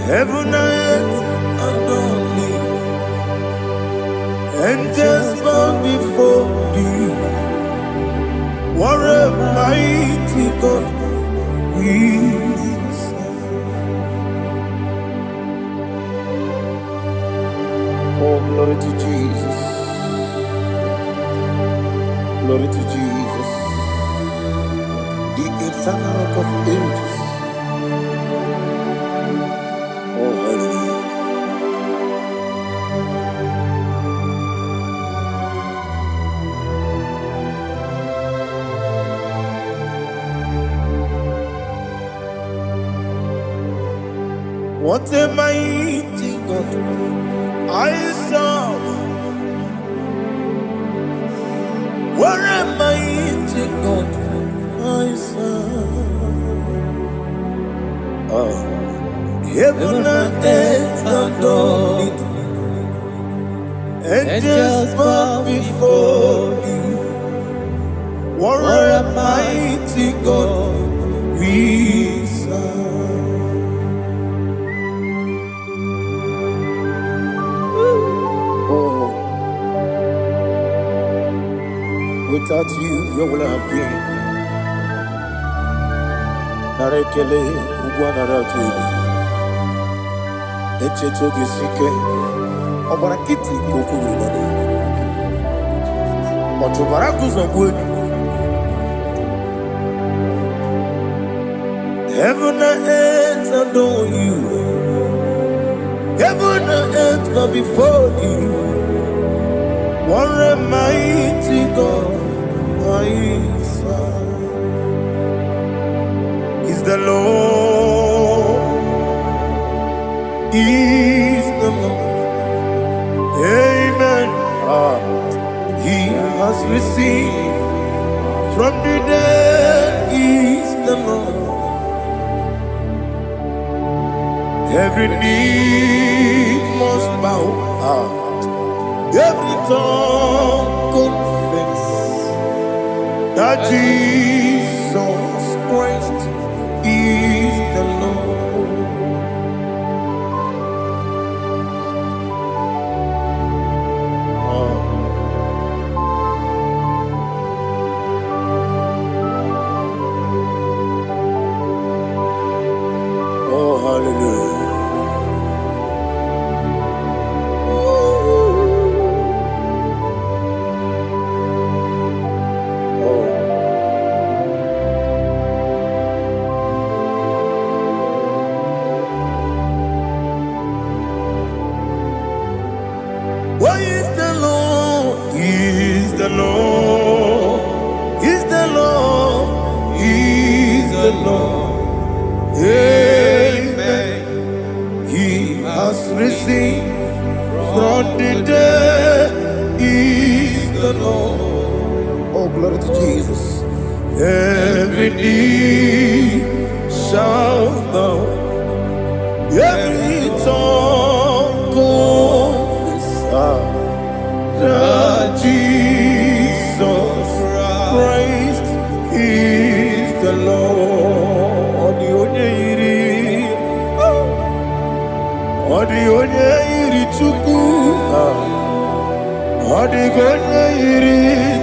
Heaven and earth adore thee. Angels bow before thee. What a mighty God we serve. Oh, glory to Jesus. Glory to Jesus. The eternal rock of ages. Oh, hallelujah. What a mighty God I serve. What a mighty God I serve. Oh. Heaven and earth adore it. Angels bow before thee. What a mighty God we serve. Oh, without you, where would I have been? Narekele, Ugwanaratu. Echetoge sike, Obarakiti kokuru. Otobaraku zogwe. Heaven and earth adore you. Heaven and earth bow before you. What a mighty God I serve. Is the Lord. Is the Lord. Amen. He has received from the dead. Is the Lord. Every knee must bow. Every tongue confess that Jesus Christ is the Lord. Oh, hallelujah. What is the Lord? Is the Lord? Is the Lord? Is the Lord? Amen. He has risen from the dead. Is the Lord? Oh, glory to Jesus. Every knee shall bow. Every tongue confess that Jesus Christ is the Lord. Odi iri chuku, odi iri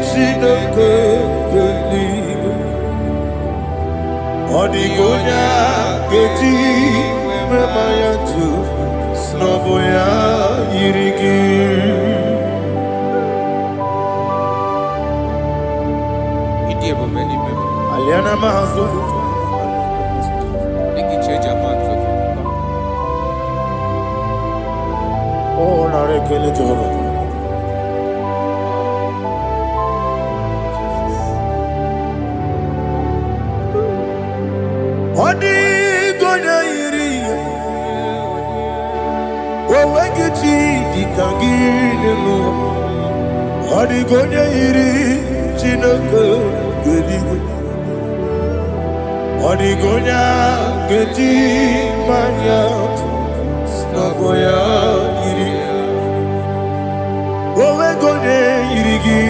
chineke geligo, odi keji memaya tu snoboya irigi. Aliana mahazo. Oh, narekele Jehovah. Odi gonya iri, owegichi dikangine lo. Odi gonya iri, chineke geligo. Odi gonya keji manya, snaboya iri. Owe gonya irigi,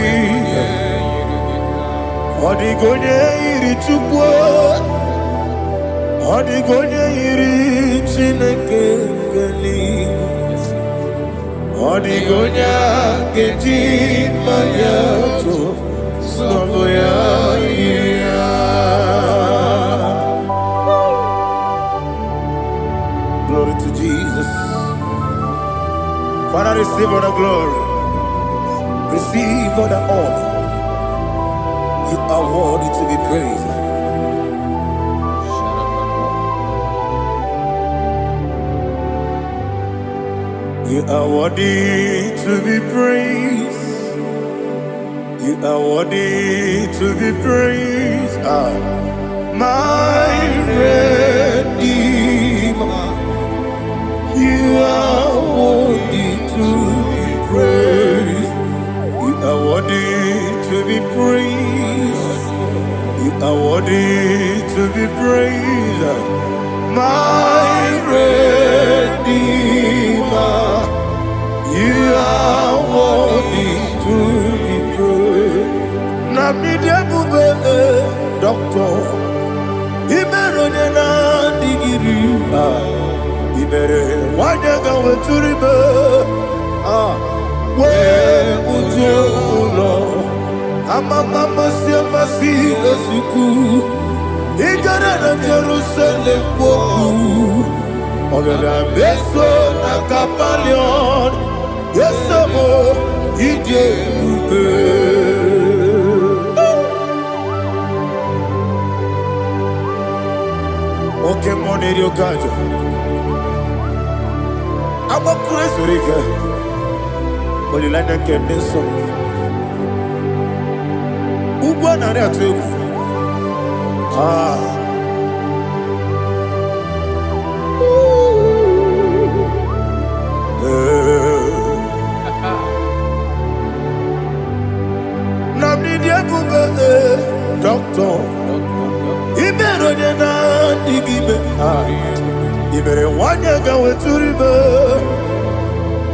odi gonya iri chukwo. Odi gonya iri Chineke geli Odigonya keji mayato Soboya iya. Glory to Jesus. Father, receive all the glory. Receive all the honor. You are worthy to be praised. You are worthy to be praised. You are worthy to be praised. My Redeemer. You are worthy to be praised. You are worthy to be praised. You are worthy to be praised. My Redeemer. You are worthy to be praised. Namidia bube doctor. Imeronena digiri. Ibere wanyaga weturibe. We ujo ulo. Mama siamasi esiku. Igara na Jerusalem woku. Ogada beso na kapalion. Yesamo ije ube. Okay, money yo kajo. I'm a crazy rigger. Only like that can be so. Ubana there too. Namni dia bube doctor. Ibero de na digibe. Ibere wanyaga weturibe.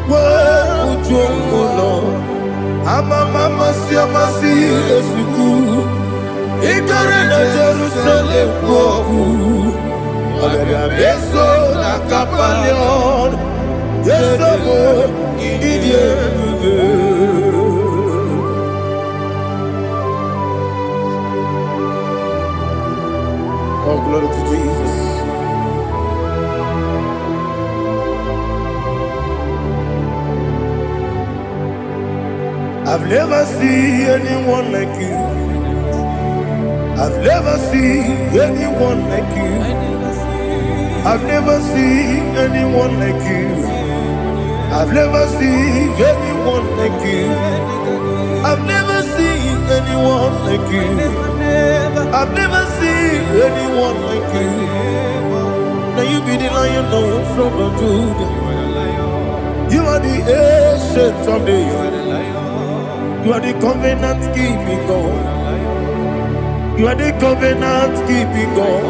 We ujongulo. Mama siamasi esiku. Igare na Jerusalem woku. Ogada beso na kapalion. Yesamo idie ube. Oh, glory to Jesus. I've never seen anyone like you. I've never seen anyone like you. I've never seen anyone like you. I've never seen anyone like you. I've never seen anyone like you. I've never seen anyone like you. Now you be the Lion from the Judah. You are the ancient of days. You are the covenant keeping God. You are the covenant keeping God.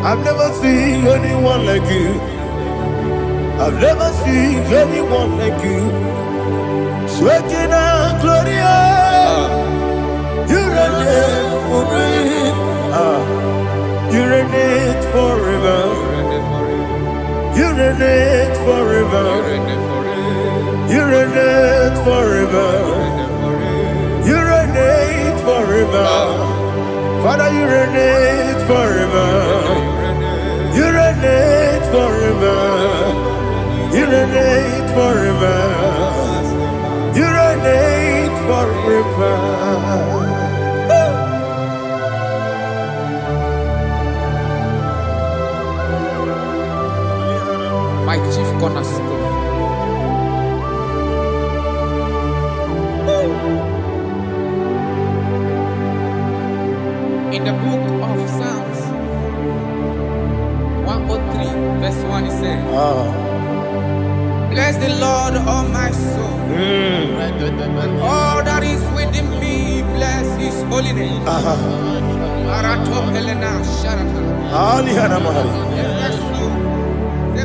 I've never seen anyone like you. I've never seen anyone like you. Shekinah Gloria, you reign forever. You reign forever. You reign forever. You reign forever. You reign forever. Father, you reign forever. You reign forever. You reign forever. You reign forever. My chief cornerstone. In the book of Psalms 103 verse 1 it says, bless the Lord, all my soul, and all that is within me, bless his holy name.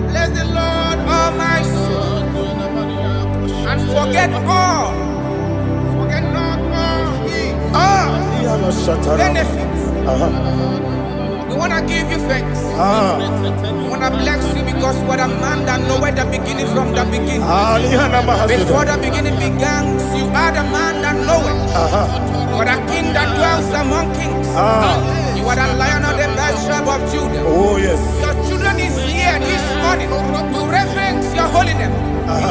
Bless the Lord, all my soul, and forget not all his benefits. The want to give you thanks. I want to bless you because what a man that knoweth the beginning from the beginning. Before the beginning began, you are the man that knoweth. For the king that dwells among kings. You are the lion of the tribe of Judah. Oh yes. Your children is here this morning to reverence your holiness.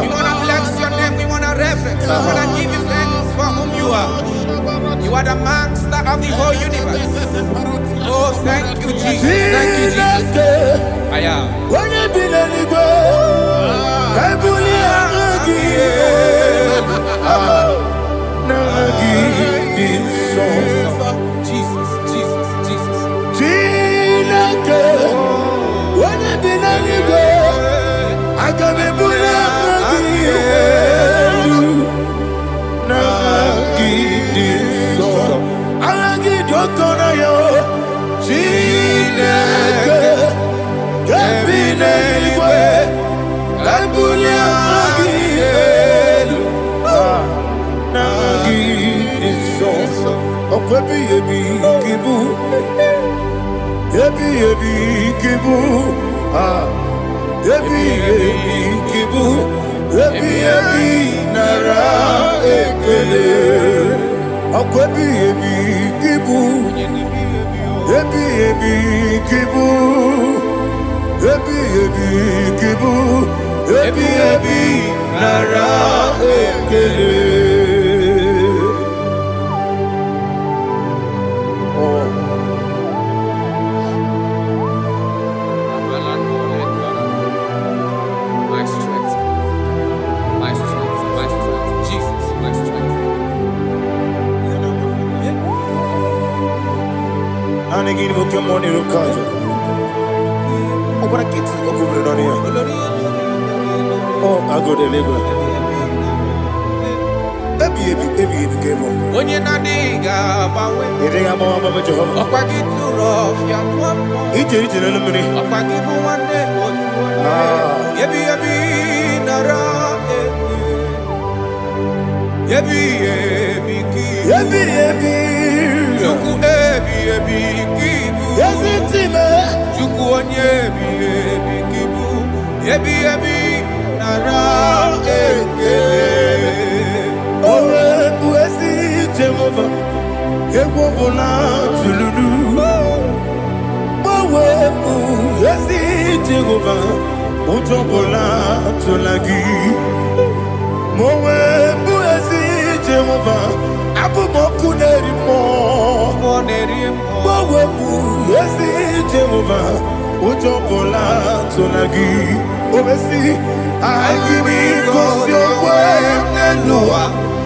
We want to bless your name. We want to reverence. We want to give you thanks for whom you are. You are the master of the whole universe. Oh, thank you, Jesus. Thank you, Jesus. I am. When you be the Igbo, Jesus, Jesus, Jesus. When you be the Igbo, I can be I go to Lagos. Onye na diga bawe. Iriga mama mama Jehovah. Okwagi turo fia tuampo. Ije na lumini. Okwagi muwane otuone. Yebi yebi nara eke. Yebi yebi ki. Yebi yebi. Juku ebi yebi kibu. Yazitime. Juku onye ebi yebi kibu. Yebi yebi nara eke. Owe buezi Jehovah. Yegwobona tululu. Owe buezi Jehovah. Utobola tulagi. Mowe buezi Jehovah. Abu moku nerimo. Mowe buezi Jehovah. Utobola tulagi. Obesi. I give you cause your way Nelua.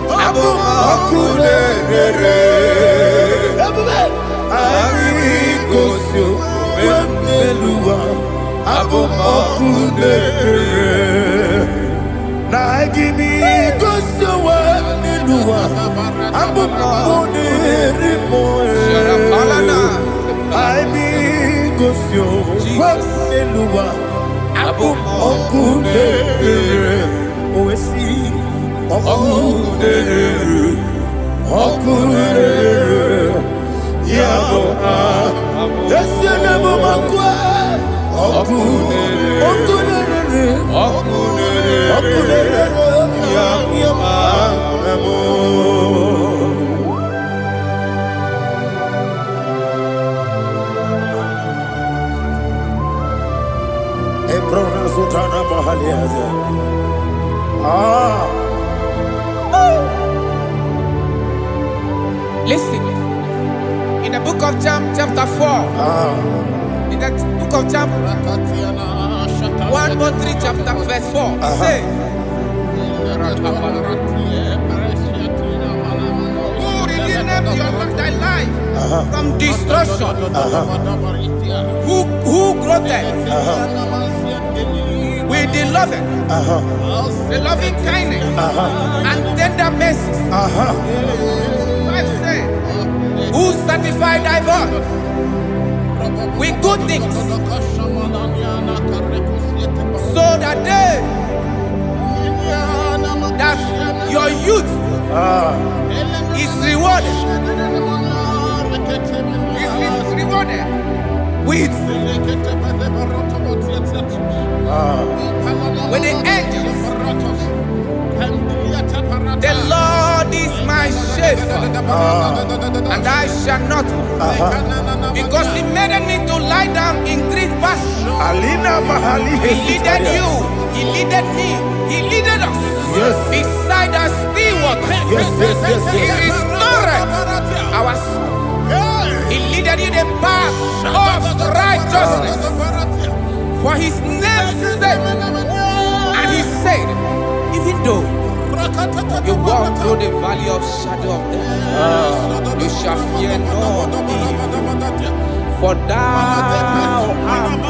Abu moku nerere. I give you cause your way Nelua. Abu moku nerere. Na I give you cause your way Nelua. Abu moku nerere. I be cause your way Nelua. Abu okudere, oesi okudere, okudere, yabo yesi nebo makwa, okudere, okudere, okudere, yabo amo. Listen, in the book of John chapter 4, in the book of John 1:3 chapter verse 4, it says, who redeemed thy life from destruction, who groweth with the loving kindness and tender mercies. Who satisfy thy voice with good things, so that your youth is rewarded. Is rewarded. with the angels. The Lord is my shepherd, and I shall not want, because He made me to lie down in green pastures. He leaded you, He leaded me, He leaded us beside the still waters. He restored our soul. He leaded you the path of righteousness for His name's sake. And He said, even though you walk through the valley of shadow of death, you shall fear no evil, for thou art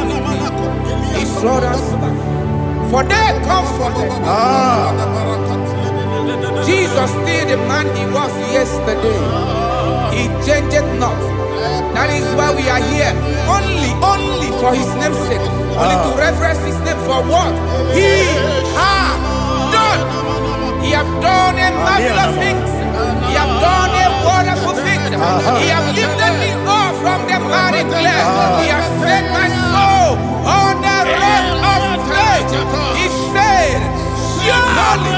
with me. His rod and staff, for they comforted. Jesus still the man He was yesterday. He changed not. That is why we are here. Only for His name's sake. Only to reverence His name for what He has done. He have done a marvelous things. He have done a wonderful thing. He have lifted me up from the miry clay. He has set my soul on the rock of faith. He said, surely,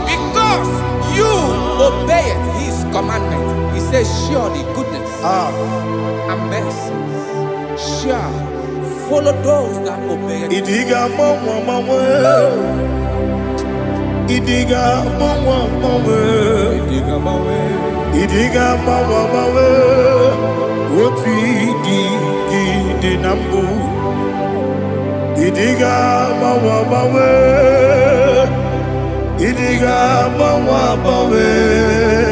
because you obeyed His commandment. He says, surely goodness and mercy shall follow those that obey. Idiga mawe, woti di nambu. Idiga mawe, idiga mawe,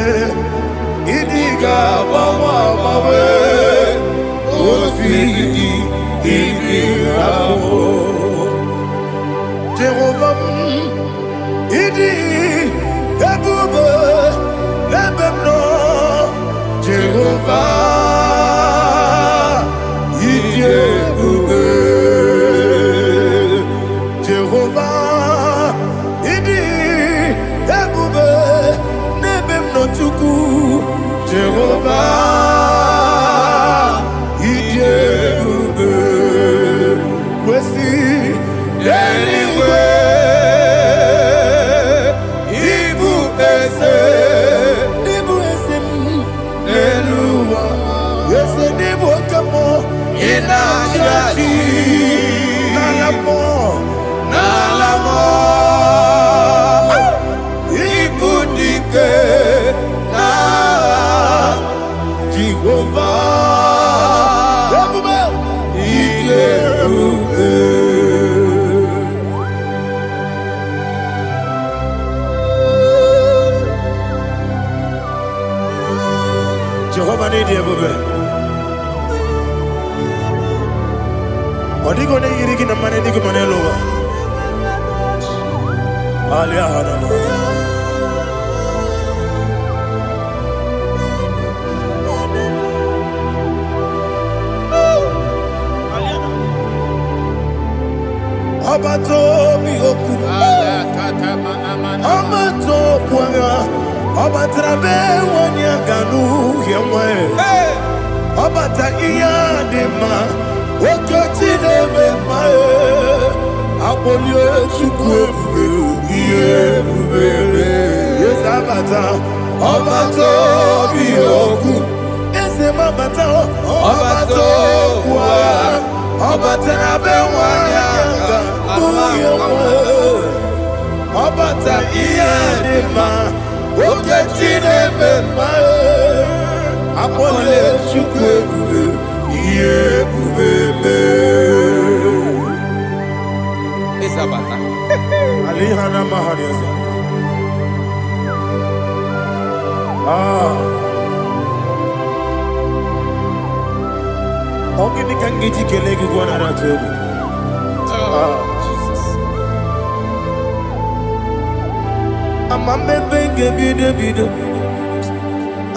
idiga mawe, woti di nambu. Jehovah. Idi ebube ebemno Jehovah Idi ebube Jehovah Idi ebube nebemno Chukwu Jehovah Idi ebube wesi anyway. Jehovah need you, baby. Odi go ne yiri kina mane di go mane lowa. Ali ahana. Abato mi oku. Abato kwanga. Obatrabe wonya ganu yemwe. Obata iya dema. Okoti nebe mae. Abolio chukwe iye bubele. Yes abata. Obato bioku. Ese mabata. Obato kwa. Obatrabe wonya ganu yemwe. Obata iya dema. Oketine bemae, apole chukwe iye bubebe. Isabata. Ali hana mahariasa. Ogi ni kangiji kelegi kwa naratobu. Amamebe gebido,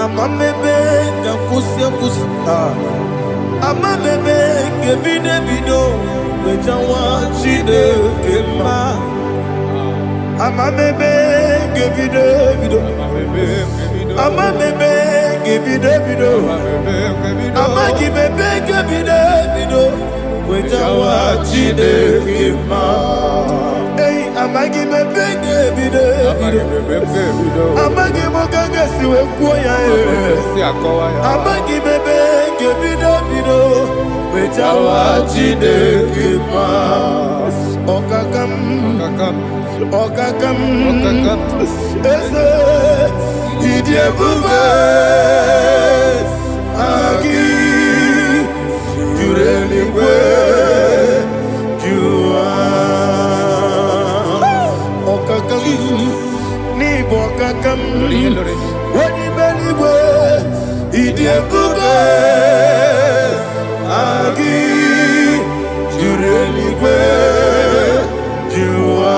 amamebe gakusi, amamebe gebido, wejawa chide kema. Amamebe gebido, Ama bebe gibi de bido. Ama gibi gibi de bido. Wejawa chide kima. Hey, ama gibi gibi de bido. Ama gibi gaga siwe kuya e. Ama gibi gibi de bido. Wejawa chide kima. Okakam. Eze idie bube agi jureli kwe jua okakam ni bokakam wani beli kwe idie bube agi jureli kwe jua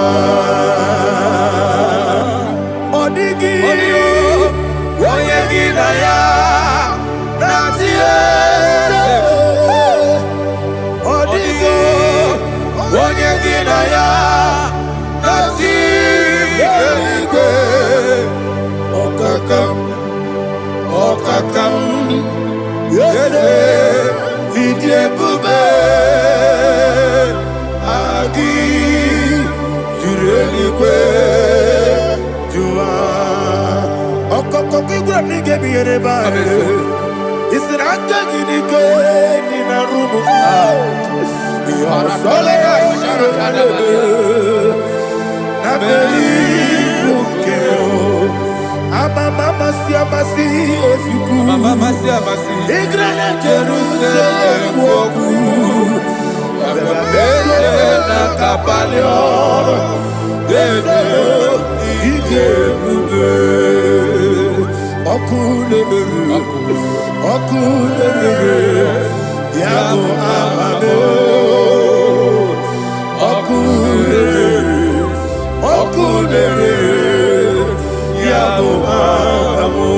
Okakam yede idie bube agi jureli kwe jua okoko igwe nige bi yere ba isira gidi ke ni na rumu sole na beli Mama siamasi ofiku Mama siamasi Igrana Jerusalem woku Bebe na kapalion Bebe ije bube Okulere Yabo amamo Okulere Yabo amamo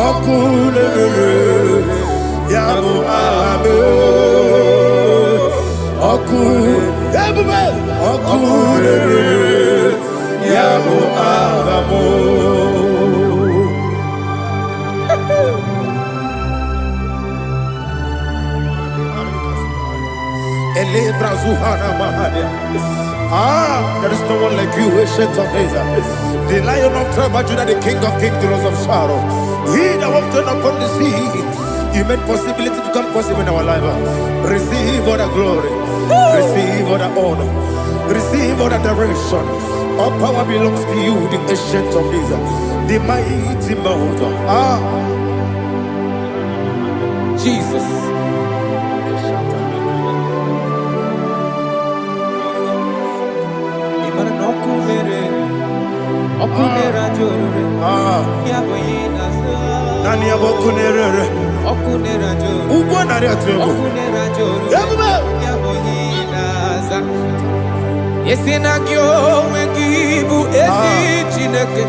Okulere Yabo amamo Okulere Yabo amamo Ele brazuhana mahania. There is no one like you, ancient of days. The Lion of tribe of Judah, the King of kings, the Rose of Sharon. He that walked upon the sea. You made possibility to come possible in our life. Receive all the glory. Receive all the honor. Receive all the direction. All power belongs to you, the ancient of days. The mighty mountain. Jesus. Nani abokunere okunera jo ugo nari atego okunera jo yaboyinaza yesina kyo wekibu esi chineke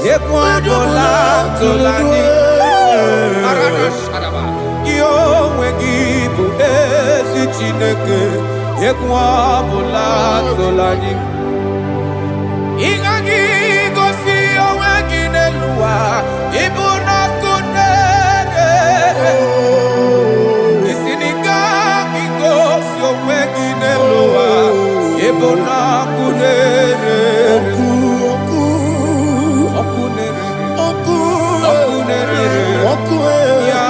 yekwadola tolani arana sharaba kyo wekibu esi chineke yekwadola tolani ingagi gosi owekinelua ibuna kunere isinika gosi owekinelua ibuna kunere okunere ya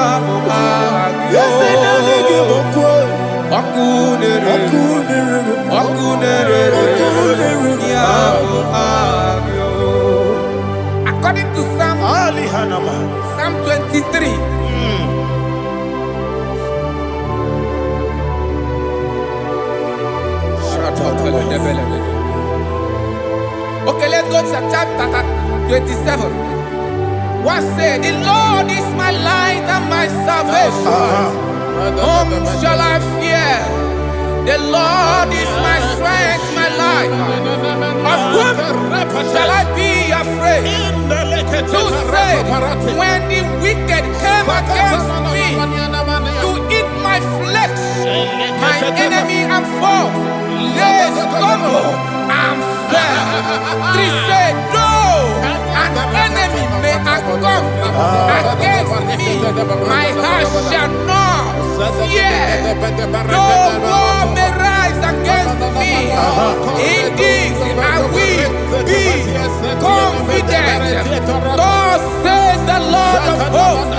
according to Psalm 23. Okay, let's go to chapter 27. What said? The Lord is my light and my salvation. Whom shall I fear? The Lord is my strength, my life. Of whom shall I be afraid? Who said, when the wicked came against me to eat my flesh, my enemy and four. They stumble and fell. Three said, though an enemy may come against me, my heart shall not fear. Though war may rise against me, in this I will be confident. Thus says the Lord of hosts.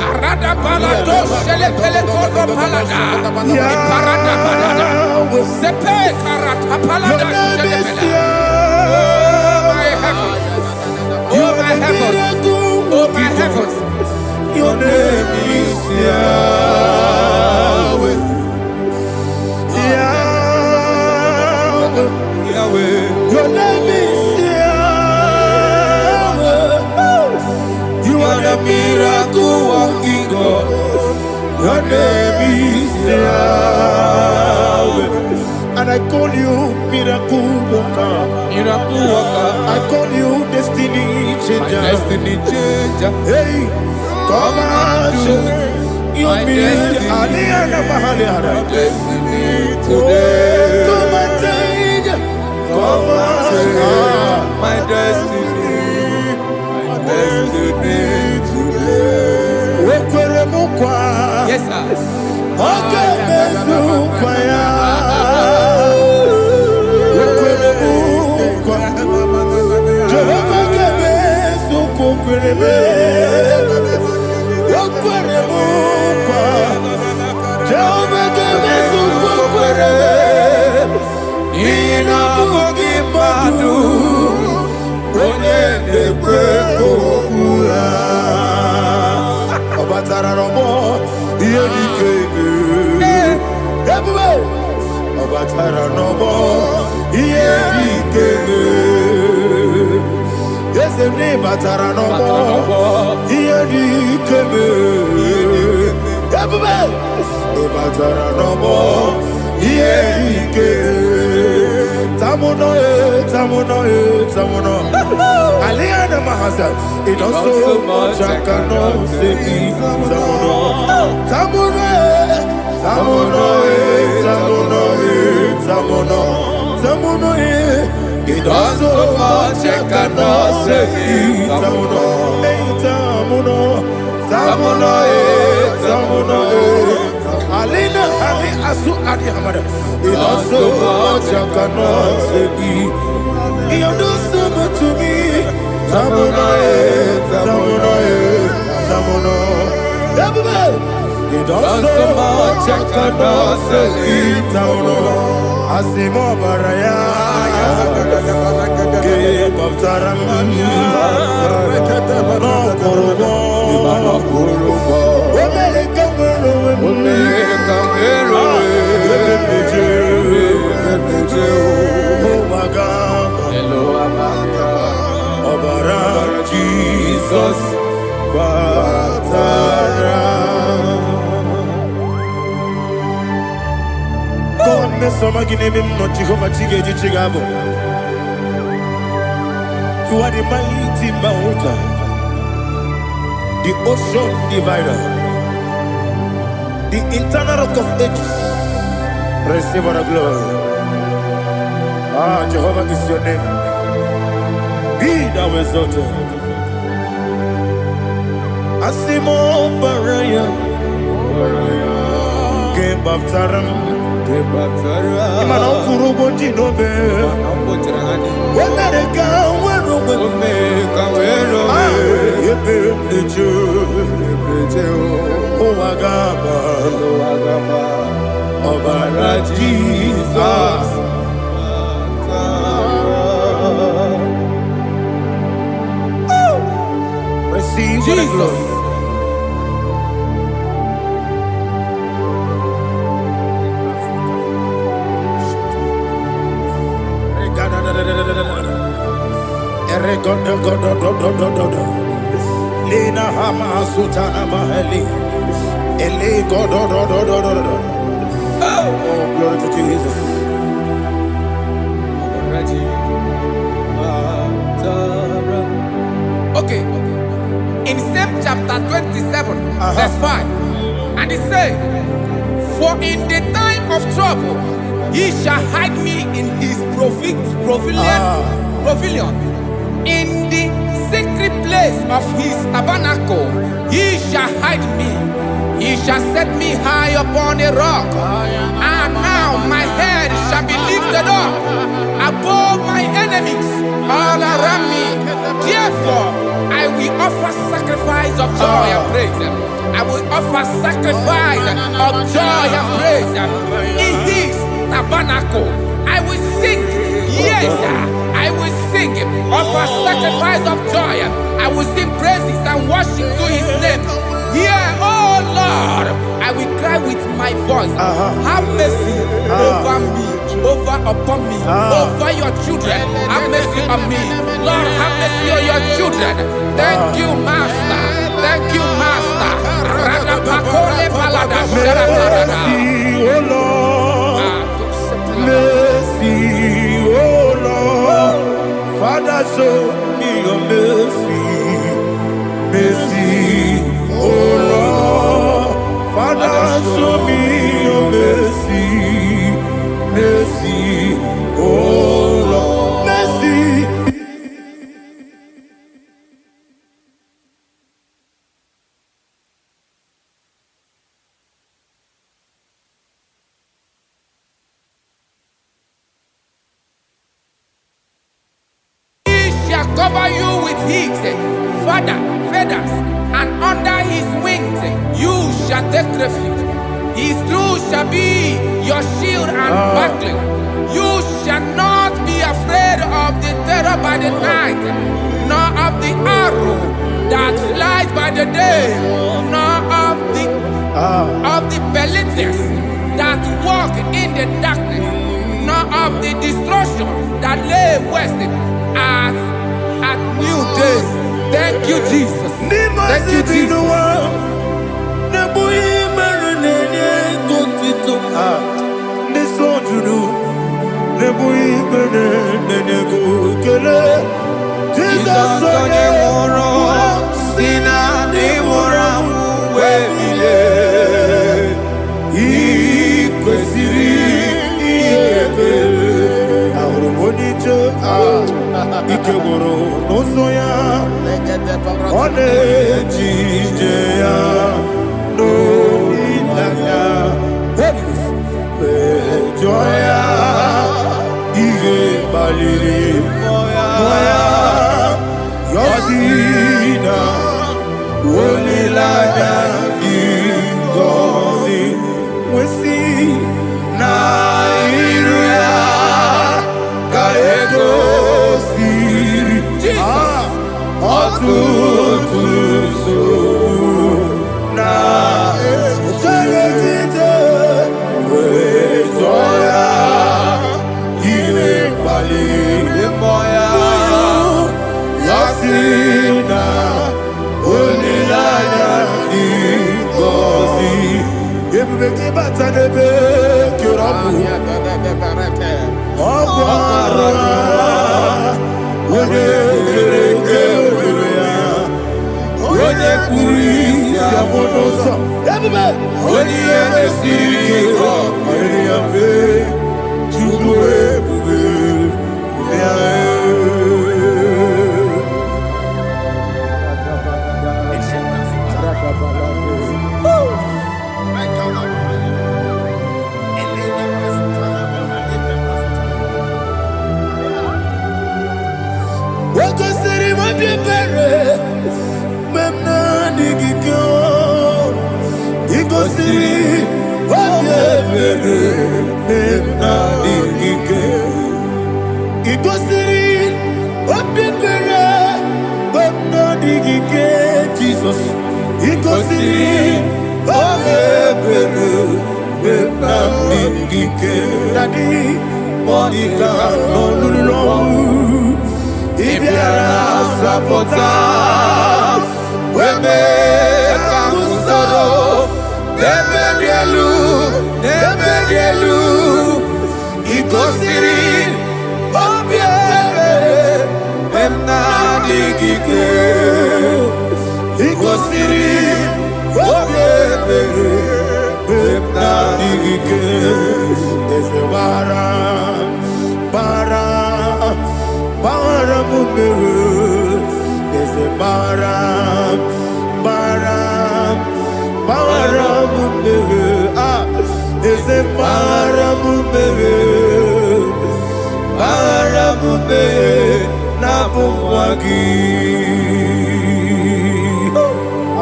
Arada balado shele pele kodo palada. Iparada balada. Sepe karata palada shele pele. Oh my heavens. Oh my heavens. Oh my heavens. Your name is Yahweh. Yahweh. Yahweh. Your name is Yahweh. You are the miracle working God. Your name is Yahweh. And I call you miracle worker. Miracle worker. I call you destiny changer. My destiny changer. Hey, come on, your destiny. My destiny today. Come and change. Come on, my destiny. My destiny today. Yes, sir. Okay, it does so much I cannot say. It does so much I cannot say. Alina Ali Asu Adi Hamada. It does so much I cannot say. You do so much to me. Tamuno. You do so much I cannot say. Tamuno. Asimo Baraya. Give up Taram. No Kurubo. Jesus, God, me so magine him no Jehovah Chige Chigabo. You are the mighty mountain, the ocean divider, the eternal rock of ages. Receive our glory. Ah, Jehovah is your name. Be thou exalted. Asimo Baraya, Game of Taram, Imano Kurubo Jinobe, when they go, when the Jew, oh Agaba, Obara Jesus. Receive Jesus. Lina Hama Sutana Maheli. Eli God. Oh, glory to Jesus. Okay. In same chapter 27, verse 5, and it says, for in the time of trouble He shall hide me in his pavilion. In the secret place of his tabernacle, he shall hide me. He shall set me high upon a rock. And now my head shall be lifted up above my enemies all around me. Therefore, I will offer sacrifice of joy and praise. I will offer sacrifice of joy and praise in his tabernacle. I will sing, yes, I will sing, offer sacrifice of joy. I will sing praises and worship to his name. Here, oh Lord, I will cry with my voice. Have mercy over me, upon me, over your children. Have mercy on me. Lord, have mercy on your children. Thank you, Master. Thank you, Master. Mercy, oh Lord. Mercy, oh Lord. Father, show me your mercy. Mercy, oh Lord. Father, show me your mercy. Mercy, oh Lord. Mercy. Cover you with his feathers, and under his wings you shall take refuge. His truth shall be your shield and buckler. You shall not be afraid of the terror by the night, nor of the arrow that flies by the day, nor of the pestilence that walk in the darkness, nor of the destruction that lay waste at new day. Thank you, Jesus. Thank you, Jesus. Ikegoro n'ụzọ one ejije ya n'olilanya ejo ya ihe gbaliri mmụọ ya yosi na olilanya gị ngọzi nwesi na iru ya ka ego Jesus, na digike ese bara mumere ese bara mumere ese bara mumere na bumwagi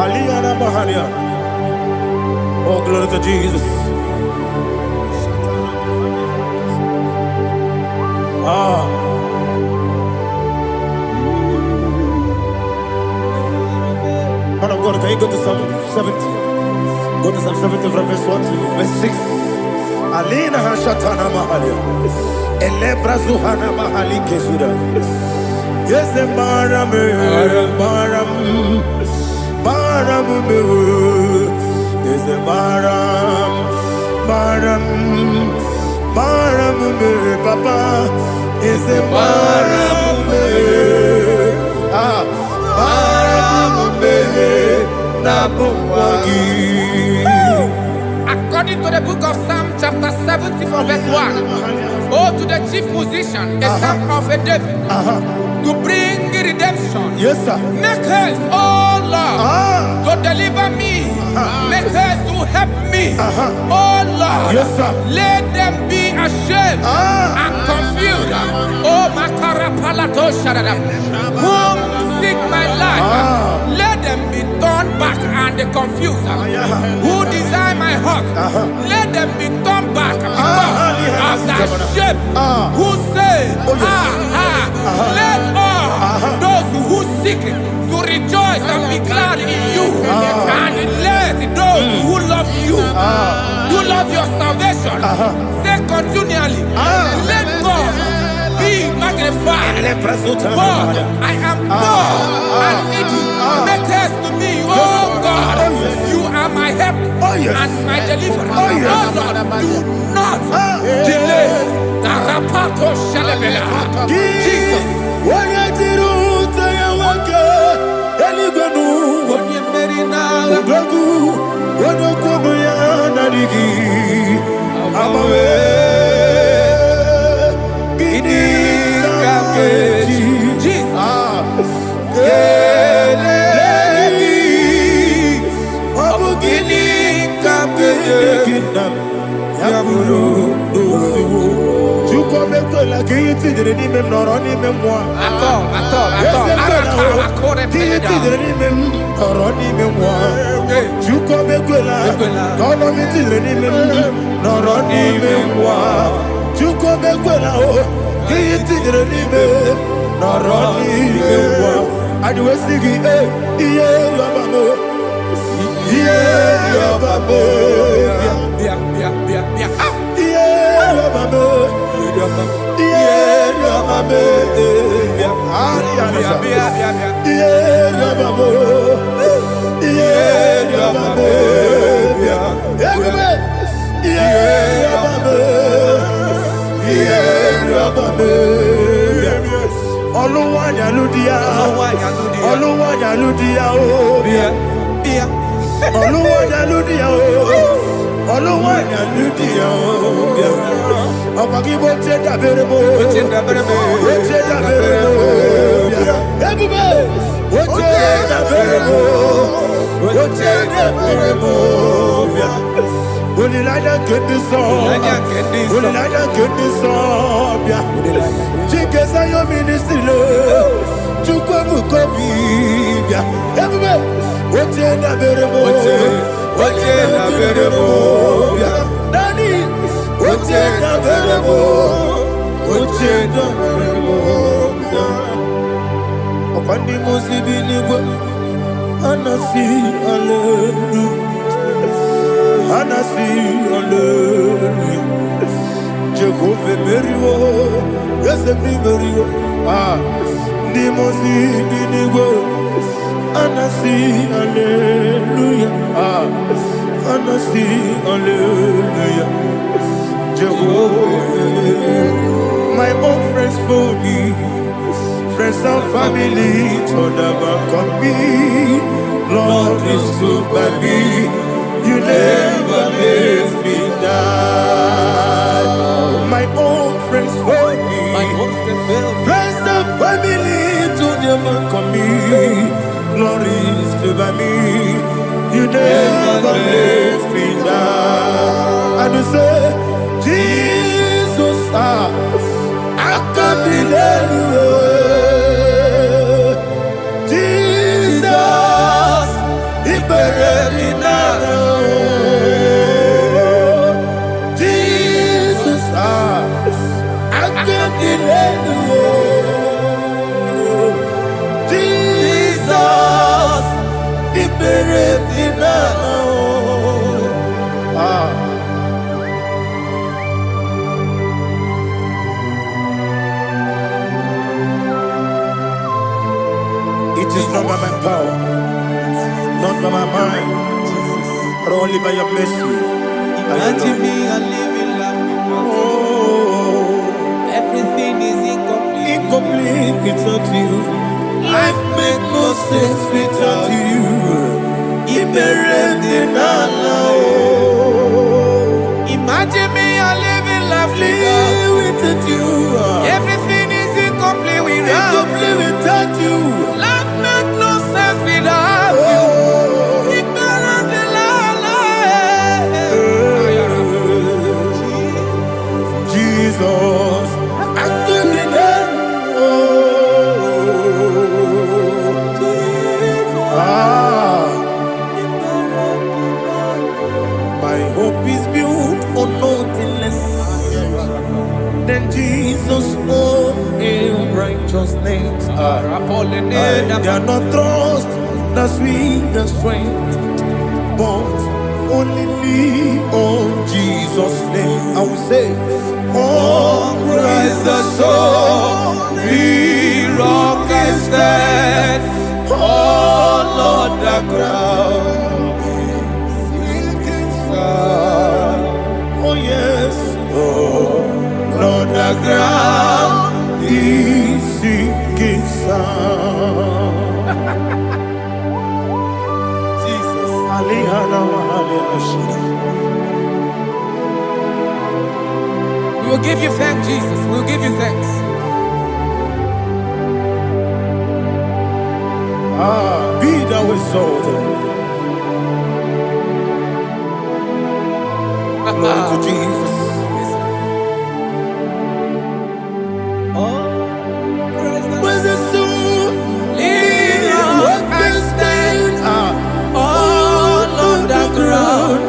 Aliyana Mahalia. Oh, glory to Jesus. Man of God, can you go to Psalm 70? Go to Psalm 70 from verse 1 to verse 6. Alina Hashatana Mahalia. Elebra Zuhana Mahali Kesuda. Yes, the Maram. Is a Maram, Papa, is a Maram, According to the book of Psalm chapter 70 from verse 1, oh, to the chief musician, a psalm of a David, to bring redemption. Yes, sir. Make haste, oh Lord, to deliver me. Make haste to help me. Oh Lord, yes, sir. Let them be ashamed and confused. Oh Makarapalato Shadada, whom seek my life, let them be turned back and confused. Who desire my heart, let them be turned back because of that shame. Who say, let all those who seek to rejoice and be glad in you, and let those who love you, who love your salvation, say continually, let God be magnified. God, I am poor and needy. Make haste to me, oh God. You are my help and my deliverer. Oh Lord, do not delay. Jesus. My own friends for me, friends and family to never come me. Lord is good by me, you never made only by your mercy. Imagine me and living life without you. Everything is incomplete. Incomplete without you. Life makes no sense without you. Imagine me and living life without you. Everything is incomplete without you. Life makes no sense without you. Jesus, my hope is built on nothing less than Jesus' own righteousness. I cannot trust the sweetest strength, but only lean on Jesus' name. I will say, oh, Christ the solid rock and stand. Oh, Lord, the ground is sinking sun. Oh, yes, oh, Lord, the ground is sinking sun. Jesus, we will give you thanks, Jesus. We will give you thanks. Be thou exalted. Glory to Jesus. Where's the soul? What can stand? All on the ground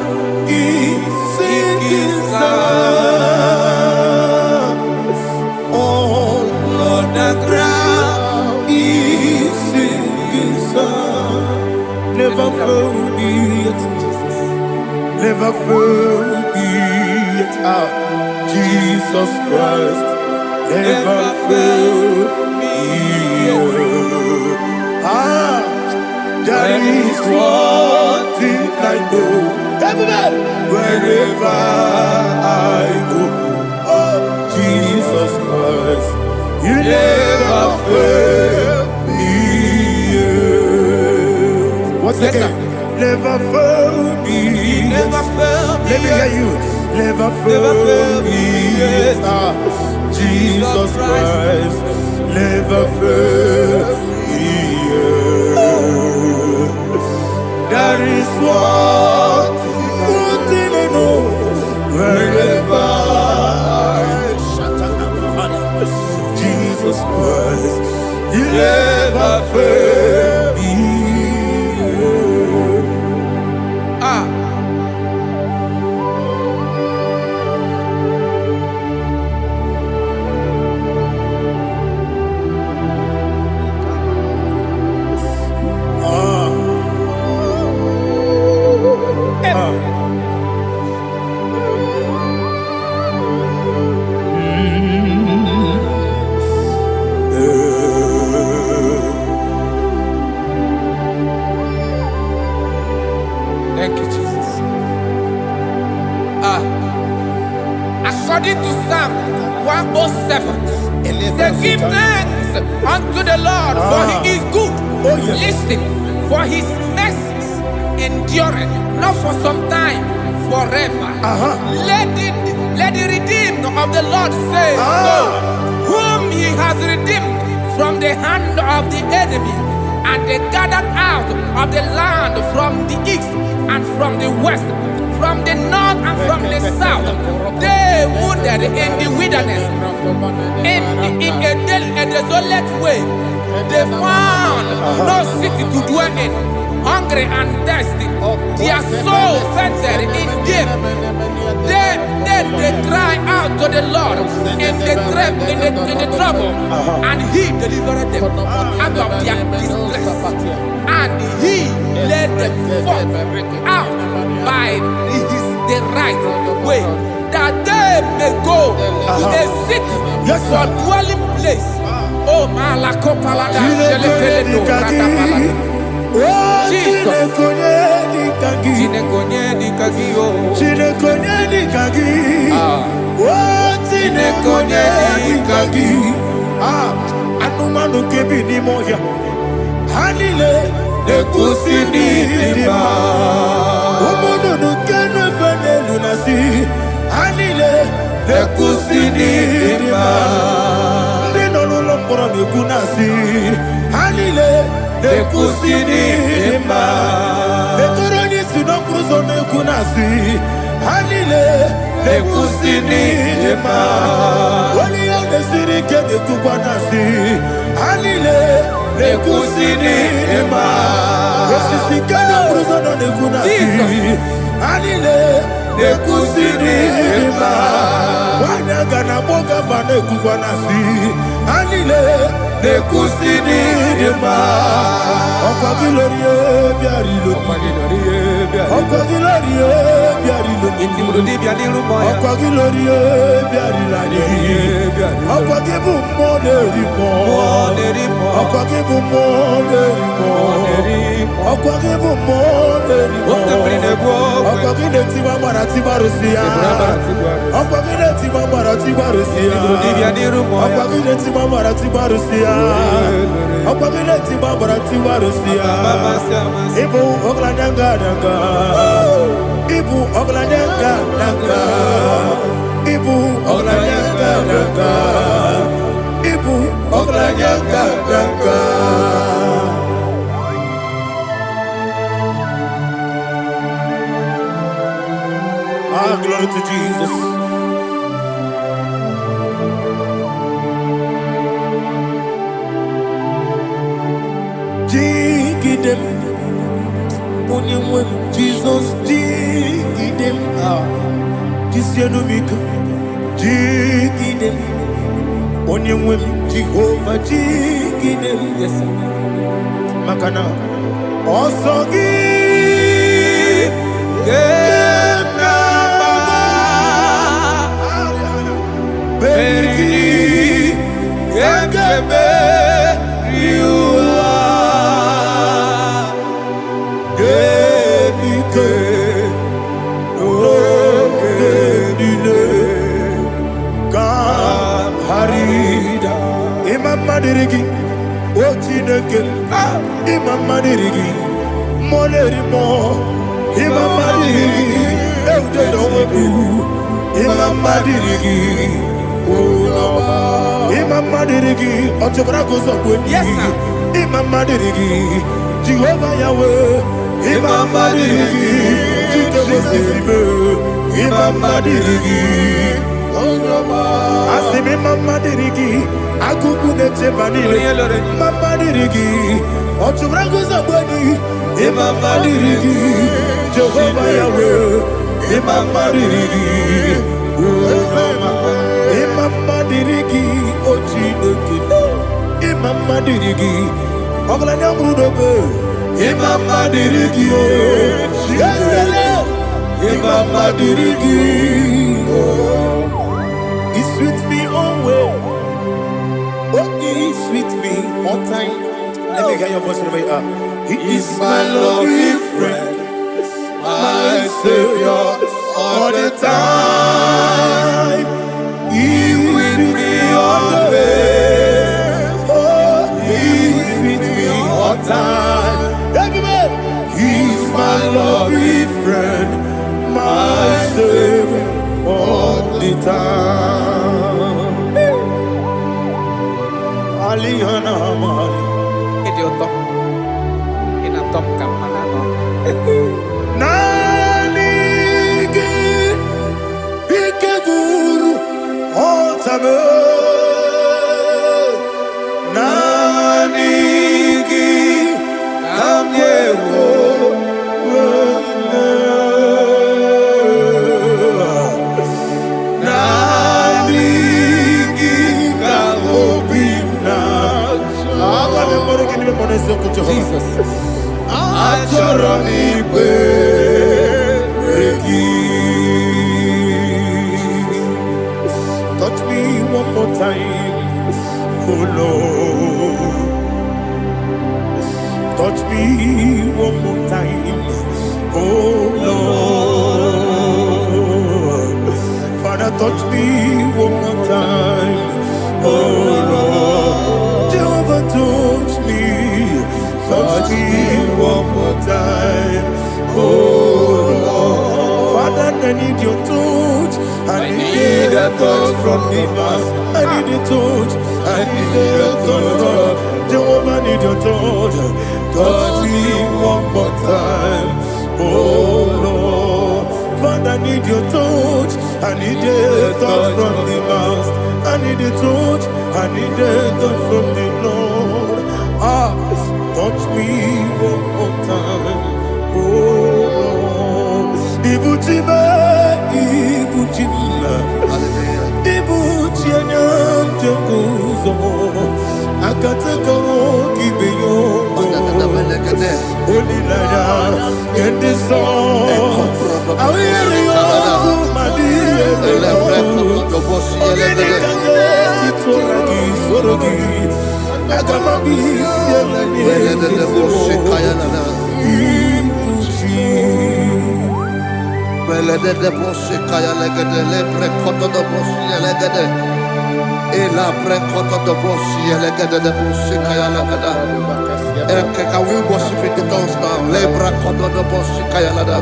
is sinking sun. All on the ground is sinking sun. Never found it, Jesus. Never found it. Jesus Christ. Never failed me. There is one thing I know. Everybody, wherever I go, oh Jesus Christ, you never fail me. What's the name? Never fail me. Never fail me. Let me hear you. Never fail me. Jesus Christ never fails me. There is one thing I know. Wherever Jesus Christ, you never fail me. Thank you, Jesus. According to Psalm 107, they give thanks unto the Lord, for he is good. Oh, yes. Listen, for his mercies endureth, not for some time, forever. Let the redeemed of the Lord say so, whom he has redeemed from the hand of the enemy, and they gathered out of the land from the east and from the west, from the north and from the south. They wandered in the wilderness, in a desolate way. They found no city to dwell in, hungry and thirsty. Their soul fainted in them. Then they cry out to the Lord in the trouble, and he delivered them out of their distress. And he led them forth out by the right way, that they may go to a city for dwelling place. Oh, Malakopalada, Jesus. gị anụmanụ nke bi n'ime ọhịa ha niile na-ekwusi n'ịdịmma ụmụ nnụnụ nke na-efe n'elu na si ha niile na-ekwusi n'ịdịmma ndị nọ n'ụlọ mkpọrọ na-ekwu na-asị ha niile na-ekwusi n'ịdịmma metụrụ onye isi n'okporo ụzọ na-ekwu na-asị ha niile na-ekwusi n'ịdịmma onye ya na-esiri ike na-ekwukwa na-asị ha niile na-ekwusi n'ịdịmma osisi nke n'okporo ụzọ nọ na-ekwu na-asị ha niile na-ekwusi n'ịdịmma nwanyị aga na agbọ gava na-ekwukwa na-asị ha niile na-ekwusi n'ịdịmma ọkwa gị lorie bịara ilo ọkwa gị lorie bịara ilo ọkwa gị lorie bịara ilo anyị ọkwa gị bụ mmụọ na-eri mmụọ ọkwa gị bụ mmụọ na-eri mmụọ ọkwa gị bụ mmụọ na-eri mmụọ ọkwa gị na-etiwa gbara tibarụsi ya ọkwa gị na-etiwa gbara tibarụsi ya ọkwa gị na-etiwa gbara tibarụsi ya ọkwa gị na-etiwa gbara tibarụsi ya ịbụ ọgaranya ngadaga ịbụ ọgaranya ngadaga ịbụ ọgaranya ngadaga ịbụ ọgaranya ngadaga glory to Jesus. Jigidem, onye Jesus, jigidem, jisienumika, jigidem, onye Jehovah, jigidem, yes, makana, osogi, Madirigi, Ochineke, Imam Madirigi, Molerimo, Imam Madirigi, Eudedowebu, Imam Madirigi, Imam Madirigi, Ochobrako Sokwe, yes, Imam Madirigi, Jehovah Yahweh, Imam Madirigi, Jitobosibe, Imam Madirigi, Asimi Mama Dirigi, Akuku Neche Banile, Mama Dirigi, Ochubrago Zabani, Imama Dirigi, Jehovah Yahweh, Imama Dirigi, Imama Dirigi, Ochineke, Imama Dirigi, Oglanya Brudobe, Imama Dirigi, Imama Dirigi, He's with me always. Oh, he's with me all time. Let me hear your voice wherever you are. He is my loving friend, my Savior all the time. He's with me always. Oh, he's with me all time. Everybody, he's my loving friend, my Savior all the time. Aliyana Mali. Idioto. Inatom kamanano. Nanigi Ikeguru Otame. Nanigi Kamyewo. Jesus. Touch me one more time, oh Lord. Touch me one more time, oh Lord. Father, touch me one more time, oh need your touch. I need a touch from the Master. I need a touch. I need a touch from Jehovah. I need your touch. Touch me one more time. Oh Lord, Father, I need your touch. I need a touch from the Master. I need a touch. I need a touch from the Lord. Touch me one more time. Oh Lord, Ibuchima, Ibuchima, Ibuchianya, Jakuzo, Akataka, Kibeyo, Olilaya, get this song. I hear you, Can we worship in the tongues now? Lebra kodo do boshi kaya lada.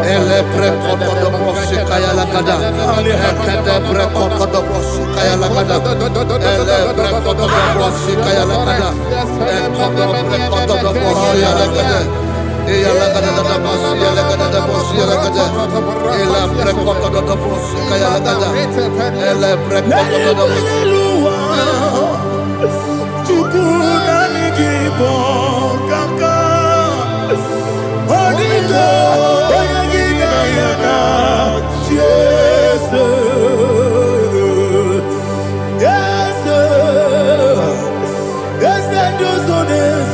Elebre kodo do boshi kaya lada. Ekede bre kodo do boshi kaya lada. Elebre kodo do boshi kaya lada. Ekodo bre kodo do boshi lada. Eya lada da boshi lada da boshi lada. Elebre kodo do boshi kaya lada. Elebre kodo do boshi. Kaka, Oniga, Oyagina Yana, yes, yes, yes, and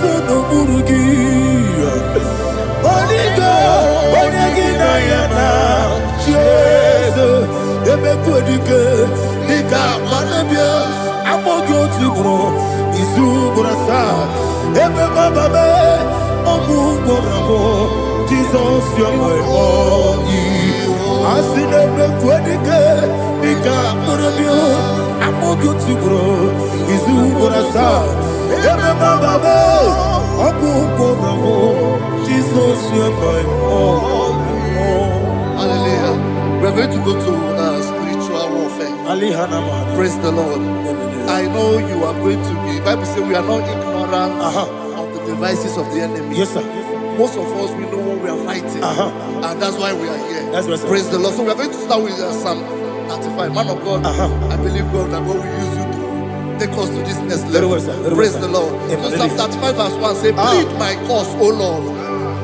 so Burugi, Oniga, Oyagina Yana, yes, Ebekudike, Nika, Manabia, Amogo to grow, Izubrasa. Jesus, you're my all. I see them quedicate, Nika, Murabio, I'm more good to grow. Is who what I saw. Jesus, you're my all. Hallelujah. We're going to go to spiritual warfare. Praise the Lord. I know you are going to be. Bible says we are not ignorant of the devices of the enemy. Yes, sir. Most of us, we know what we are fighting, and that's why we are here. That's right, praise the Lord. So we are going to start with Psalm 35. Man of God, I believe God that God will use you to take us to this next level. Praise the Lord. So Psalm 35 verse 1 say, plead my cause, O Lord,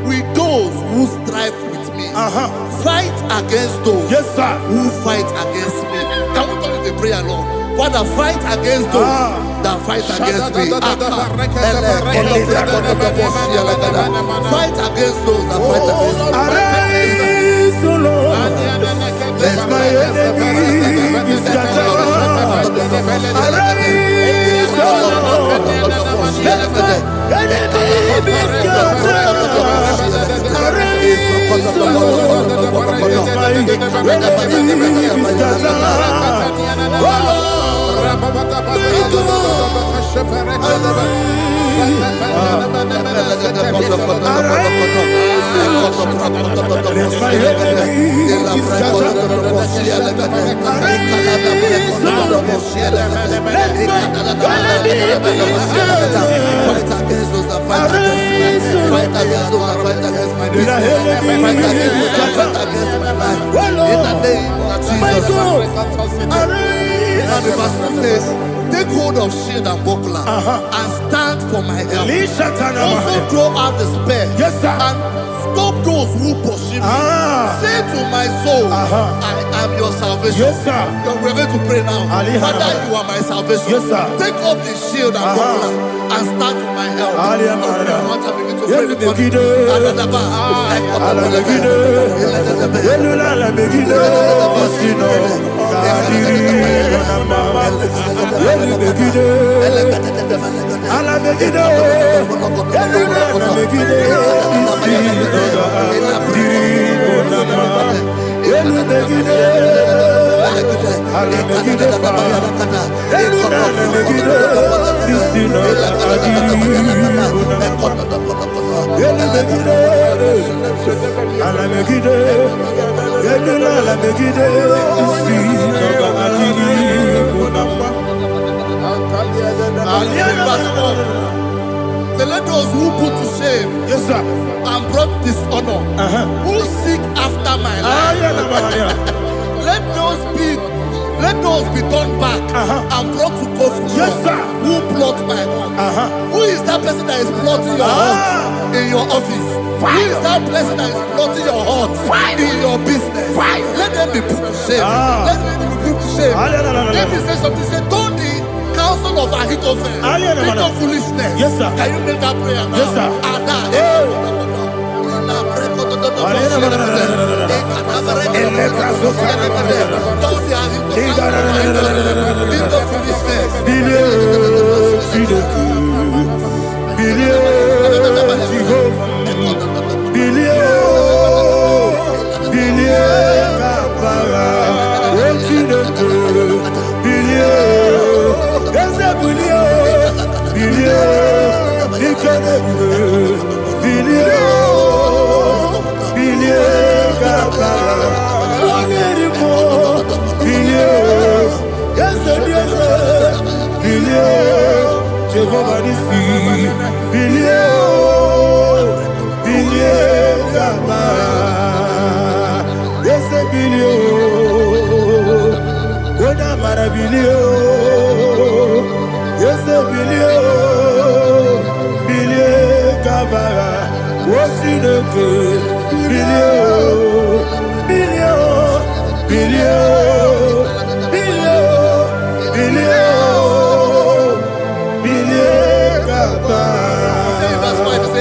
with those who strive with me. Fight against those who fight against me. Can we call it a prayer, Lord? Father, fight against those that fight against me. Fight against those that fight against me. Arise, O Lord, let my enemy be scattered. Arise, O Lord, let my enemy be scattered. Arise, O Lord, let my enemy be scattered. Take hold of shield and buckler and stand for my help. Also throw out the spear and stop those who pursue me. Say to my soul, I am your salvation. We're going to pray now. Father, you are my salvation. Take off the shield and buckler and stand for my help. So let those who put to shame, yes, sir, and brought dishonor, who seek after my life, let those be turned back and brought to court. Yes, sir. Who plot my heart? Who is that person that is plotting your heart in your office? Who is that person that is plotting your heart in your business? Let them be put to shame. Let them be put to shame. Let me say something. Say, don't the counsel of Ahithophel make of foolishness. Yes, sir. Can you make that prayer now? Yes, sir.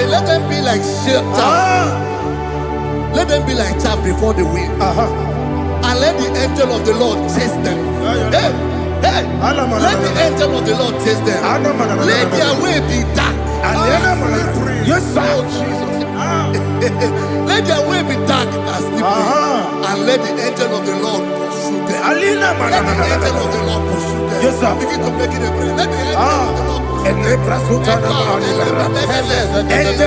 Let them be like chaff. Let them be like chaff before the wind. And let the angel of the Lord chase them. Hey, let the angel of the Lord chase them. Let their way be dark. Yes, sir. Oh, Jesus. Let their way be dark as slippery. And let the angel of the Lord pursue them. Let the angel of the Lord pursue them. Yes, sir. Begin to make it a prayer. Let the angel of the Lord Angel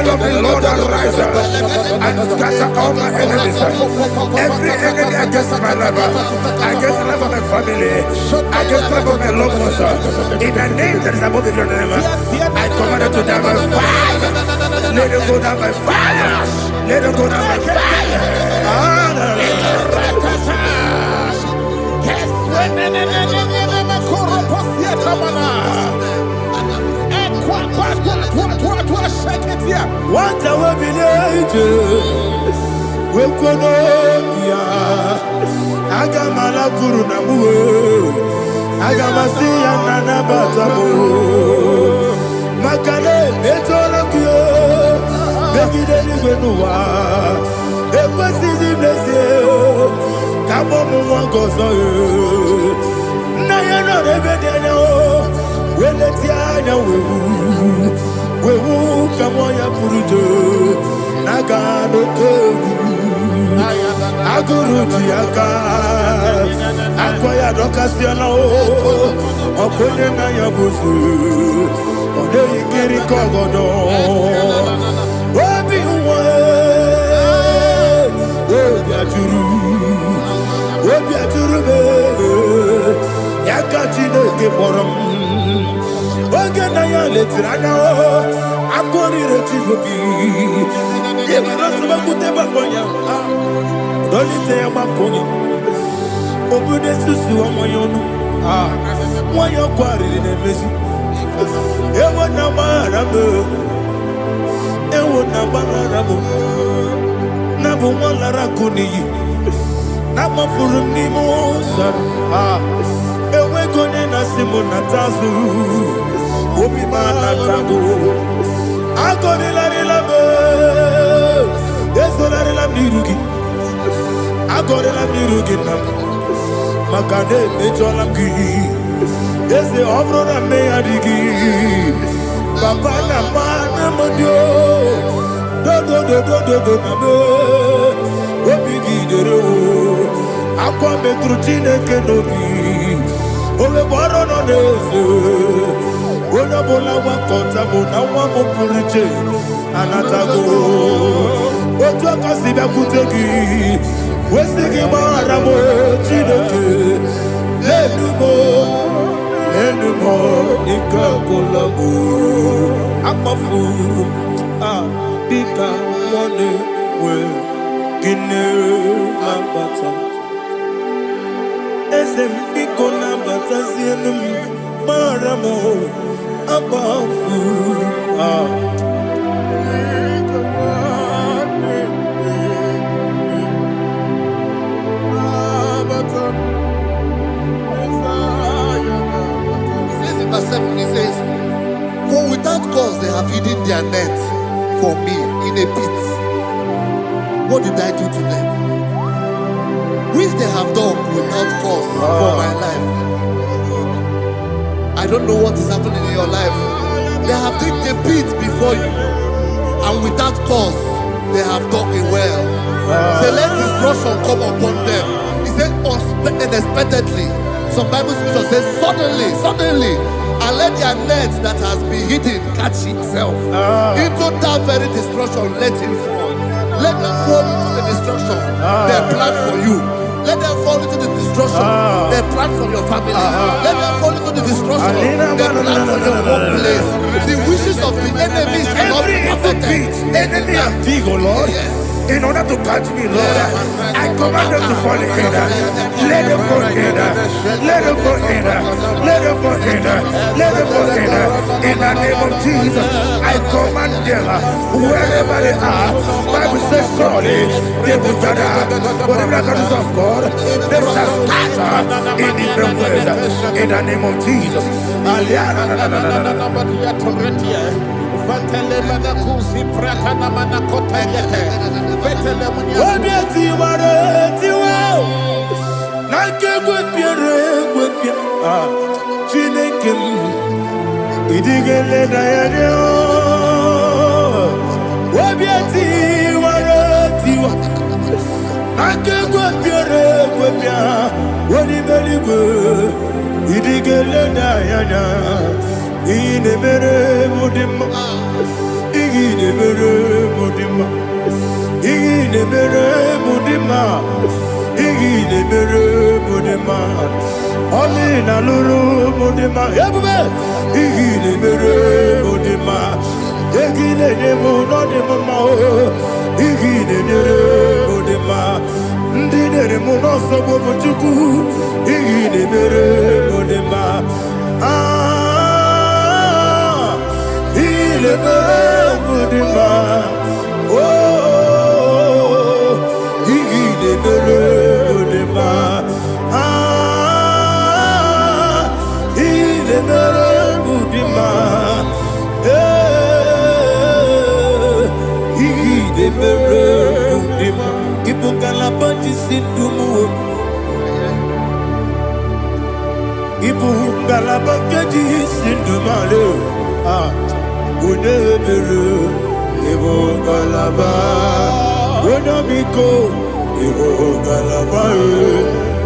of the Lord arise and scatter all my enemies. Every enemy against my life, against the life of my family, against the life of my loved ones. In the name that is above the name, I command it to them by fire. Let it go down by fire. Let it go down by fire. What I will be angels, we could Agamala Guru Namu, Agamasia Nana Batamu, Makale, Betolakio, Begideni Benua, Epasizi Blessio, Kabomu Gozo, Nayana Rebedeno, Weletiana Wewu Kamoya Purujo, Nagano Aguru Tiaka, Akoya Dokasiano, Okone Nayabusu, Ode Kiri Kogodo, Obi Obiaturu, Yakachino Geporum. Oganaya letrana akori rechigobi yebrasuma kuteba bonya dolite amakonya obude susu amoyono moyo kwari nemezi ewo na marabe na bu molara kuniyi na mafuru ni mosa ewe gone na simu na tazu obi mana tago agone la relabe eso la relabe mirugi agone la mirugi na makane mejola gi ese obro na me adigi papa na mana modio do na be obi gidero akwa metrutine kenobi owe boro no nezo ona bola wa kota bona wa mo purije anatago ojo akasibe kutegi wesigi ba fool. Bika one way. Gine mabata. Esem biko na bata sienum maramo abafu. Verse 7, he says, for without cause they have hidden their net for me in a pit. What did I do to them? Which they have done without cause for my life. I don't know what is happening in your life. They have digged a pit before you, and without cause they have dug a well. Say, let destruction come upon them. He said, unexpectedly. Some Bible scripture says, suddenly, and let their net that has been hidden catch itself. Into that very destruction, let it fall. Let them fall into the destruction they plan for you. Let them fall into the destruction they plan for your family. Let them fall into the destruction they plan for your workplace. The wishes of the enemy shall not be perfected. Enemy of VIGIL, Lord. Yes. In order to catch me, Lord, I command them to fall in. Let them fall in. Let them fall in. Let them fall in. Let them fall in. In the name of Jesus, I command them wherever they are. Bible says, surely they will gather. Whatever the comes of God, they shall scatter in different ways. In the name of Jesus.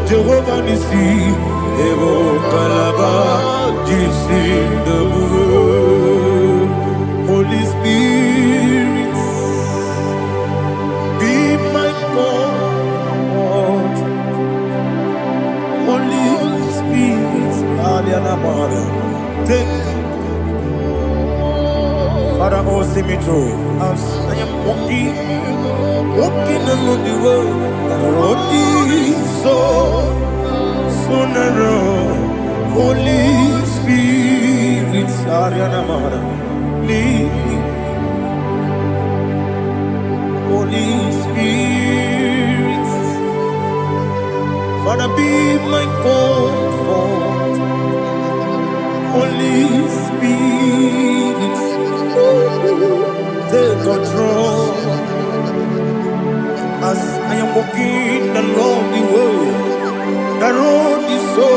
Jehovah Nissi, Evo Kalaba, Jisi Dabu. Holy Spirit, be my God. Holy Spirit, take Father, oh, see me through. As I am walking along the road, the road is so narrow. Holy Spirit, lead me. Holy Spirit, Father, be my comfort. Holy Spirit, take control. As I am walking along the road is so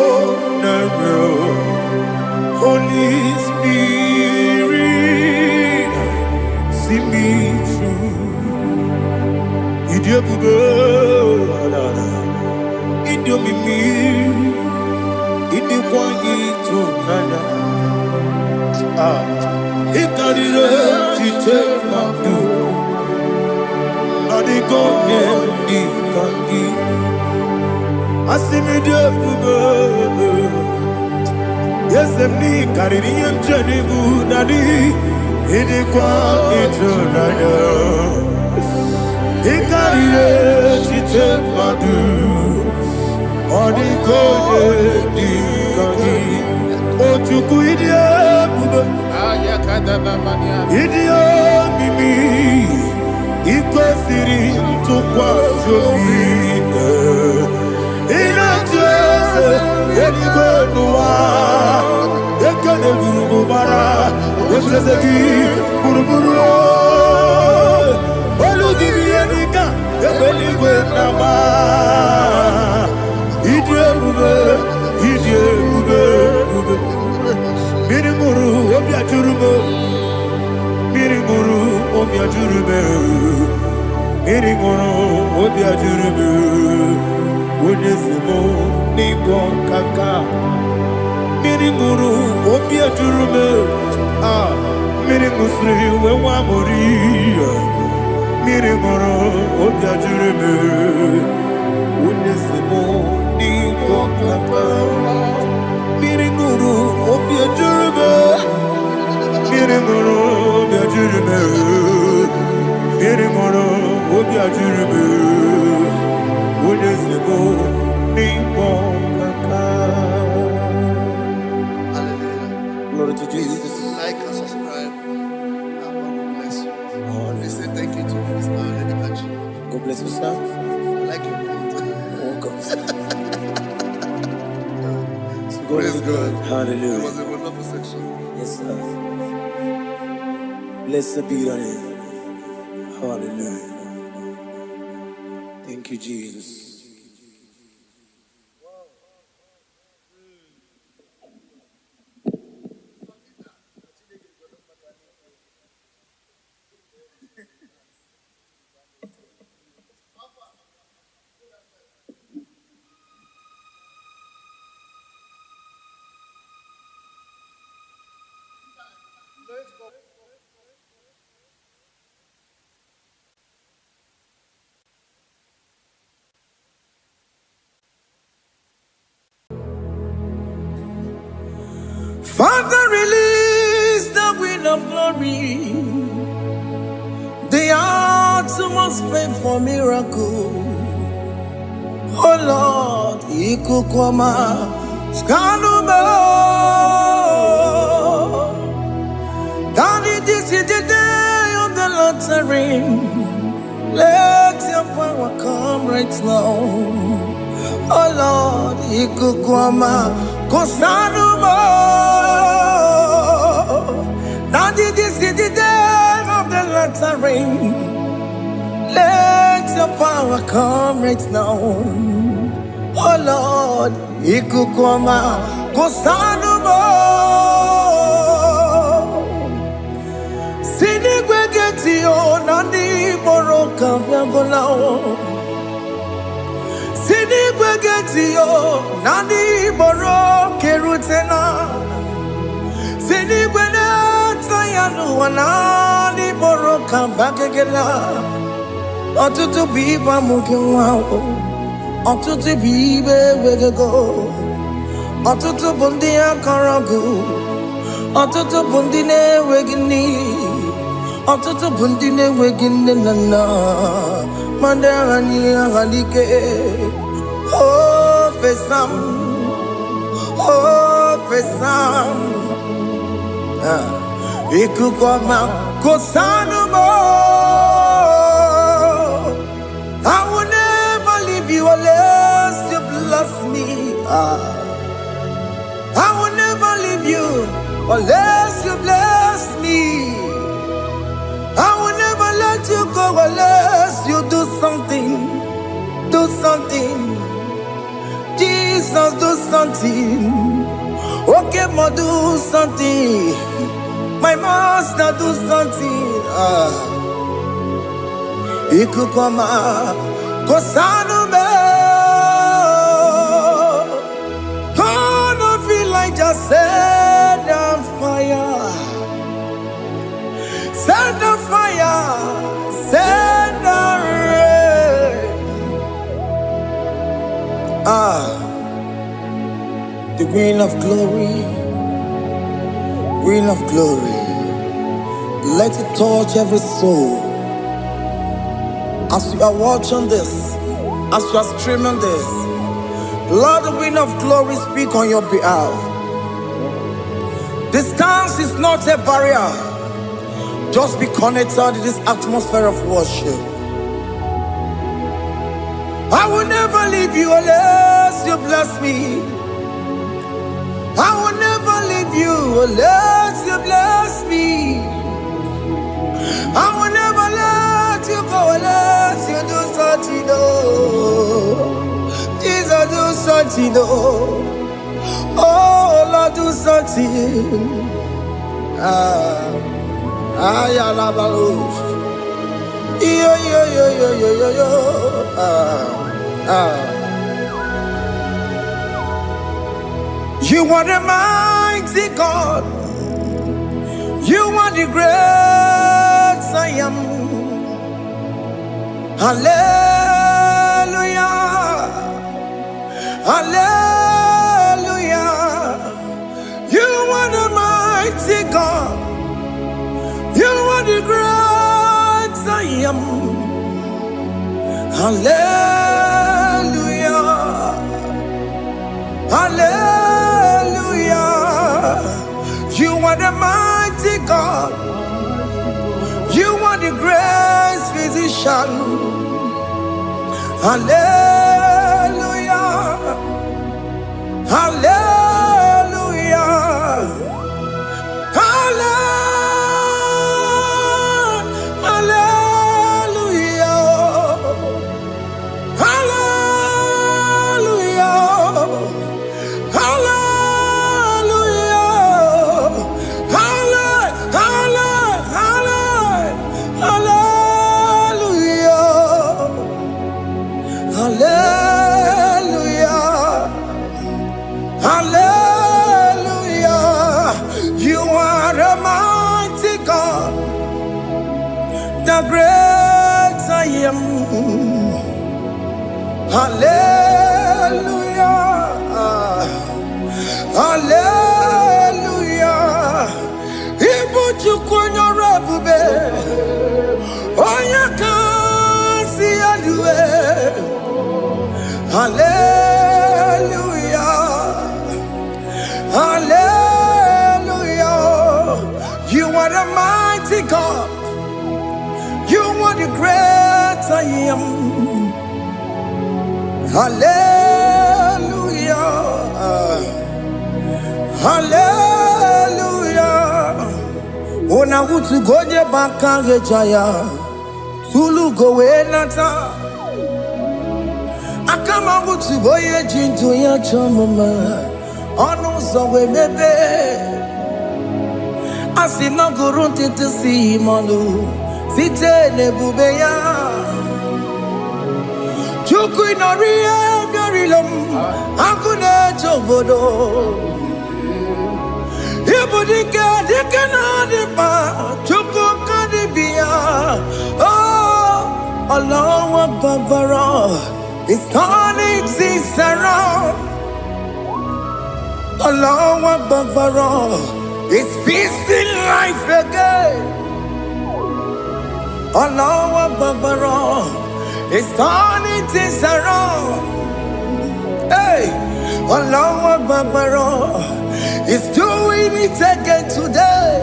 narrow. Holy Spirit, see me through. Idiobugo, idiomimi, idikwa ito nana. Ikarire chite madu. Adigonye ikangi. Asimidiabugo. Yes, me carrying Jenny Budadi. Idikwa itunanya Ikarire chite madu Odikoye dikagi Ochuku idie bube Idie mimi Iko siri tukwa shobi Inatese Edigwe nuwa Ekene gurugu bara Echezeki buruburu Olugibi enika Ebeligwe nama Idie bube Miringuru obia jurube Miringuru obia jurube Miringuru obia jurube Wonesimo nigo kaka Miringuru obia jurube Miringusri wewa mori Miringuru obia jurube Wonesimo nigo kaka Miringuru obia jurube Miringuru obia jurube Miringuru obia jurube Wonesimo nigo kaka. Hallelujah. Glory to Jesus. Like and subscribe. God bless you. They say thank you to Minister Lady Kachi. God bless you, sir. I like your quote. Welcome. Praise God. Hallelujah. It was a wonderful section. Yes, sir. Blessed be your name. Hallelujah. Thank you, Jesus. Father, release the wind of glory. The hearts must pray for miracle. Oh Lord, Ikukwama, Skanuba. Daddy, this is the day of the Lord's ring. Let your power come right now. Oh Lord, Ikukwama, Kosanuba. Daddy, this is the day of the Lord's ring. Let your power come right now. Oh Lord, Ikukwama, Kosanuba. Sinigwegetio, Nandi Boroka, Vyangolao. Sinigwegetio, Nandi Boroke Rutena. Sinigwena, Tayanu, Nandi Boroka, Bagagela. Ọtụtụ bụ ibe amụghị nwa ahụ, ọtụtụ bụ ibe wegego, ọtụtụ bụ ndị akọrọ ọgụ, ọtụtụ bụ ndị na-enweghị nne, ọtụtụ bụ ndị na-enweghị nne na nna, ma ndị agha nye agha n'ike. O fesam, o fesam, ikuku ọma kosanu mo. I will never leave you unless you bless me. I will never leave you unless you bless me. I will never let you go unless you do something. Do something. Jesus, do something. Okay, ma, do something. My master, do something. Ikukwama, Kosanume. Gonna feel like just set on fire. Set on fire. Set on rain. The wind of glory. Wind of glory. Let it touch every soul. As you are watching this, as you are streaming this, Lord, the wind of glory speak on your behalf. Distance is not a barrier. Just be connected to this atmosphere of worship. I will never leave you unless you bless me. I will never leave you unless you bless me. I will never let you go unless you do something. Jesus, do something. Oh, Lord, do something. You are the mighty God. You are the great I am. Hallelujah. Hallelujah. You are the mighty God. You are the great I am. Hallelujah. Hallelujah. You are the mighty God. You are the great physician. Hallelujah. Hallelujah. Hallelujah. The great I am. Hallelujah. Hallelujah. Ibuchu kwenye rebube. Oya kasi alue. Hallelujah. Hallelujah. You are the mighty God. You are the great I am. Hallelujah. Hallelujah. Ona utu goje bakange jaya. Tulu gowe nata. Akama utu boye jinto ya chamama. Ono zowe mebe. Asina gurunti tisi manu. Site nebubeya Chuku inorie garilom Akune chobodo Ibudike dike na dipa Chuku kadibia Oh Allah Babara Is turning things around Allah Babara Is feasting life again Allah Babara is turning things around. Hey, Allah Babara is doing it again today.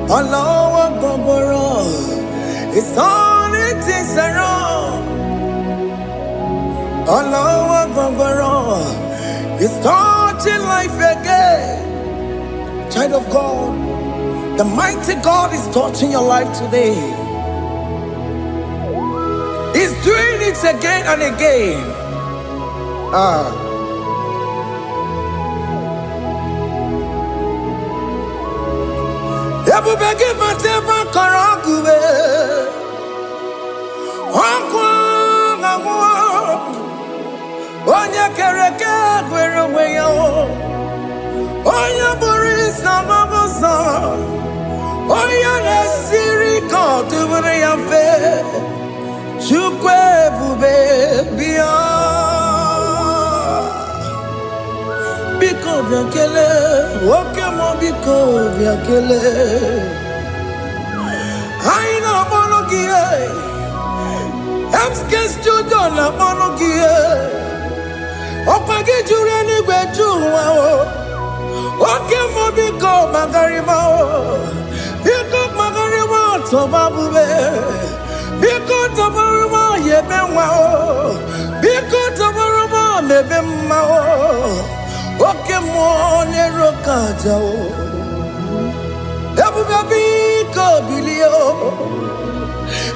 Allah Babara is turning things around. Allah Babara is touching life again. Child of God, the mighty God is touching your life today. He's doing it again and again. Ebubege mateba karagube. Onya kereke gwerewe yo. Onya borisa mabosa. Onya nesiri kotubure yafe. Chukwe bube bia. Biko biakele. Oke mo biko biakele. Aina monogie. Emskes judo na monogie. Opage jure ni gwejuwa o. Oke mo biko magarima o. Biko magarima tobabube. Biko tobaruma yebenwa o. Biko tobaruma mebemma o. Oke mo nero kaja o. Ebu baby ko bilio.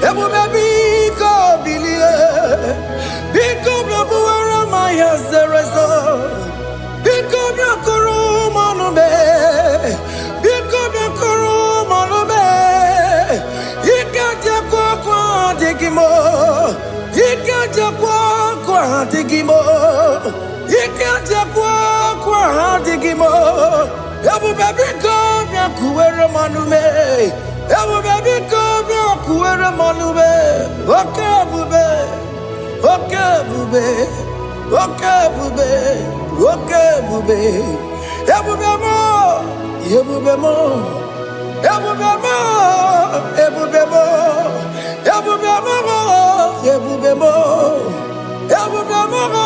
Ebu baby ko bilie. Biko babu ara maya zerezo. Biko biakuru manube. Biko biakuru manube. Ikaja kwa digimo. Ikaja kwa digimo. Ikaja kwa digimo. Ebu baby ko biakuere manume. Ebu baby ko biakuere manume. Oke bube. Oke bube. Oke bube. Oke bube. Ebu bemo. Ebu bemo. Ebu bemo. Ebu bemo. Ebu bemo. Ebu bemo. Ebu bemo.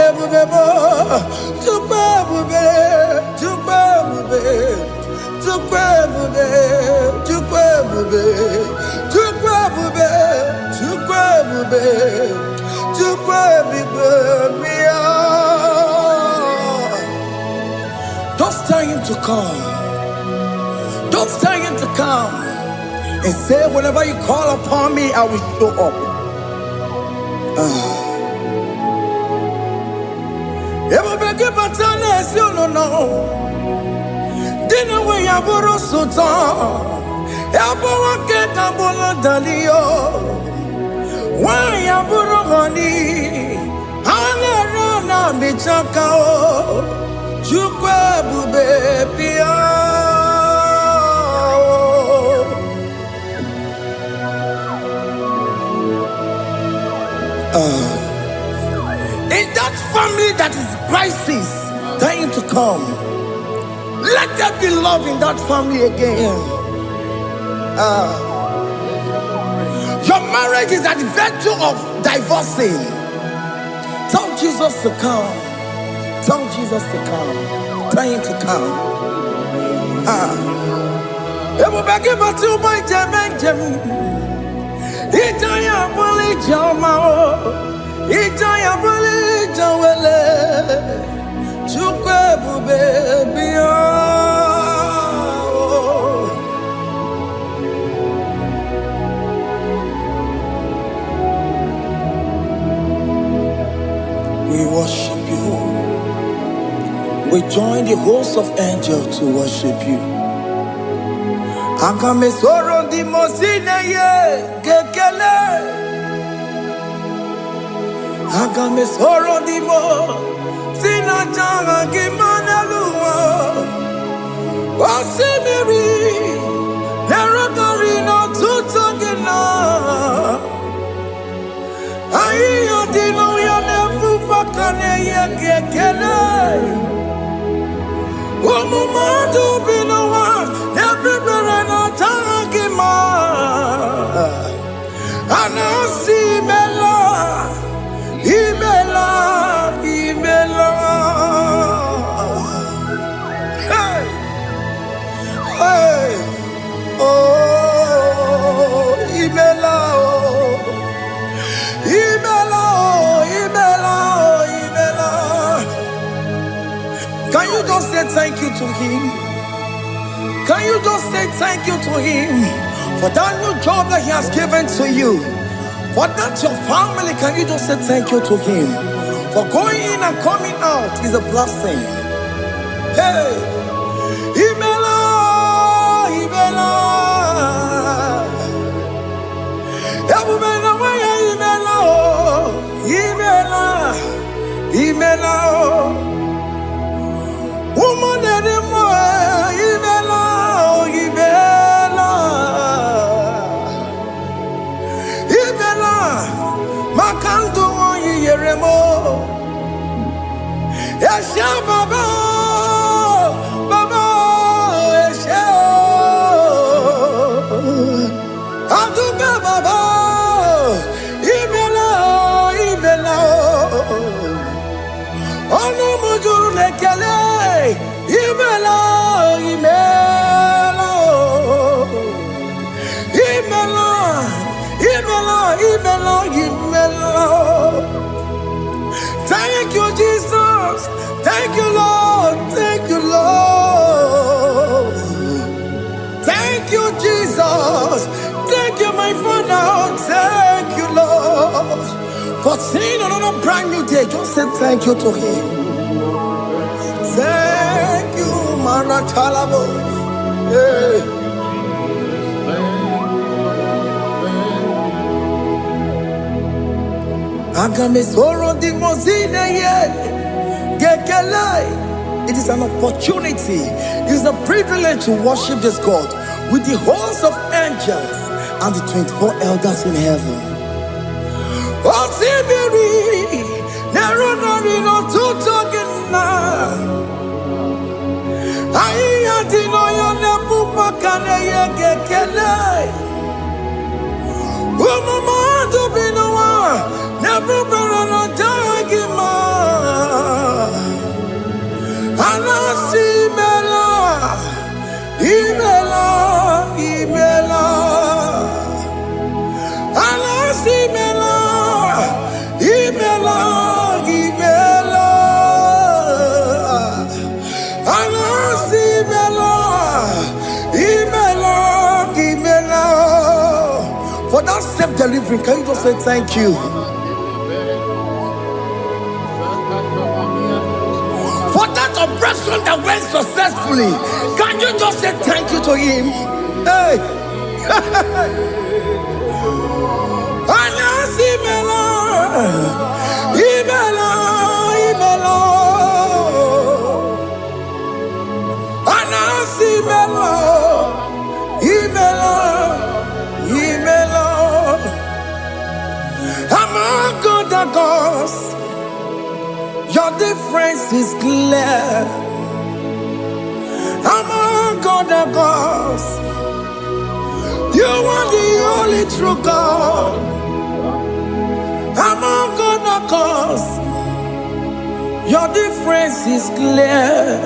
Ebu bemo. Tukwe bube. Tukwe bube. Tukwe bube. Tukwe bube. Tukwe bube. Tukwe bube. Tukwe bube. Don't tell him to come. Don't tell him to come. And say, whenever you call upon me, I will show up. Everybody but you don't know. Dinner way I borrow sultan. Elbow get a bola dalio. Why I borrow honey? Anna Michakao. Chukwe bube pia. In that family that is crisis, dying to come, let there be love in that family again. Your marriage is at the verge of divorcing. Tell Jesus to come. Tell Jesus to come. Tell him to come. It will be given to my Jemen. Itaya bully Jamao. Itaya bully Jawele. Chukwe baby. We worship you. We join the host of angels to worship you. Akame soro di mosine ye kekele. Akame soro di mo sina changa kimana luwa. Wasimiri nerogari no tutogina. Ayo dino ya nefu fakane ye kekele. Omumadu binowa everybody no tangima. Anasi mela, imela, imela. Hey, hey, oh, imela, oh, imela, oh, imela, oh, imela. Can you just say thank you to him? Can you just say thank you to him for that new job that he has given to you? For that your family, can you just say thank you to him? For going in and coming out is a blessing. Hey, Imela, Imela, Imela, Imela, Imela, woman, Imela, Imela, Imela, Makanto, Yeremo, Yasha Baba. nekele, imelo, imelo, imelo, imelo, imelo, imelo. Thank you, Jesus. Thank you, Lord. Thank you, Lord. Thank you, Jesus. Thank you, my Father. Thank you, Lord. For seeing another brand new day, just say thank you to Him. Thank you, Maratalabo. Yeah. Agamesoro di mozine ye. It is an opportunity, it is a privilege to worship this God with the host of angels and the 24 elders in heaven. Oh, Sibiri, Nerunarino Tutogina. I adino yone pupakane ye gekele. Umama dubinoa, never burn dagima. Anasimela, imela, imela. Anasimela, imela, imela. Anasimela, imela, imela. For that self-delivery, can you just say thank you? For that operation that went successfully, can you just say thank you to Him? Hey. Anasimela, imela, imela. Anasimela, imela, imela. Among other gods, your difference is clear. Among other gods, you are the only true God. Among other gods, your difference is clear.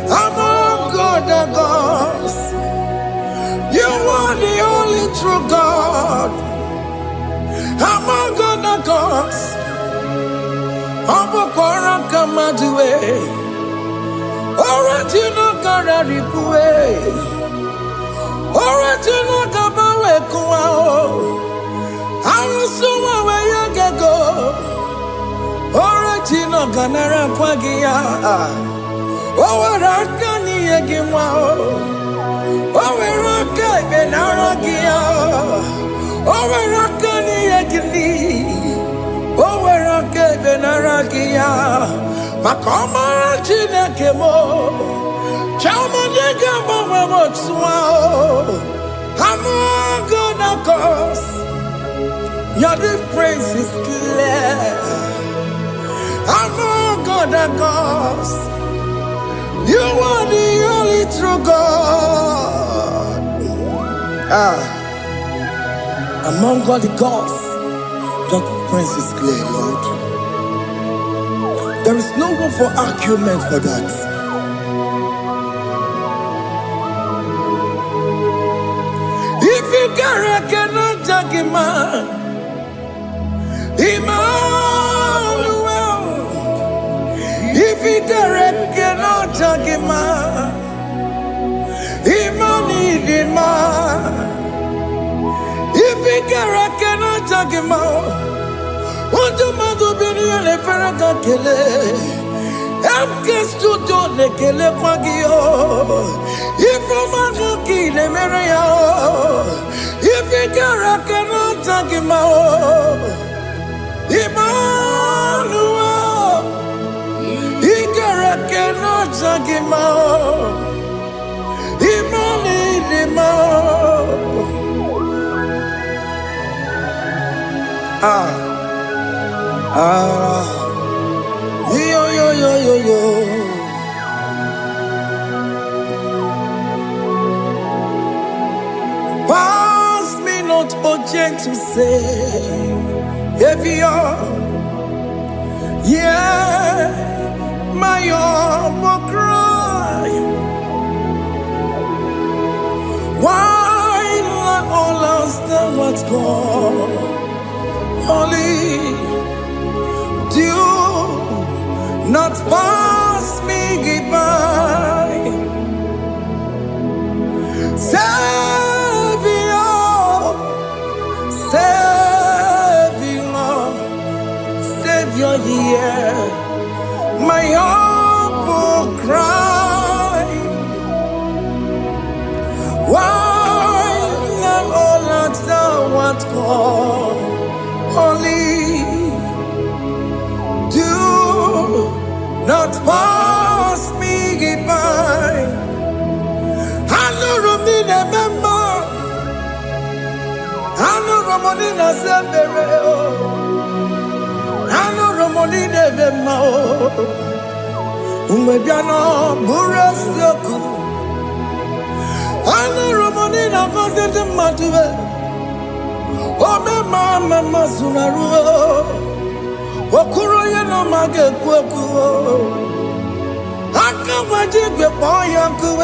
Among other gods, you are the only true God. Among other gods, Abokora Kamadue, Original Kararipue, Original Kabawe Kuao, Arusuma Wayagego, Original Ganara Kwagia, Owarakani Yagimao, Owaraka Benaragia, Owarakani Yagini. Owerake benaragia, makoma chineke mo, chama dega mama motswao. Among other gods, your difference is clear. Among other gods, you are the only true God. Among all the gods, your difference is clear, Lord. There is no room for argument for that. If you cannot judge him, Emmanuel. If you cannot judge him, Emmanuel. If you cannot judge him, Untumadu bini le feraka kele, emkestu to le kele kwagio. Ifomanu ki le mereya, ifikara kena tagima. Emmanuel, ikara kena tagima. Yo. Pass me not, oh gentle Savior. Yeah. my humble cry. Why let all else than what's gone? Only do not pass me by. Savior, Savior, Savior, hear my humble cry. Why let all that thou art gone? Only do not pass me by. Hello, Romina, member. Hello, Romonina, Zembere. Hello, Romonina, member. Umebiano, Burasioku. Hello, Romonina, Vazende Matue. Oh, Mama, Sunaru. Okuro, you know, Mage Kweku. I can't wait to boy uncle.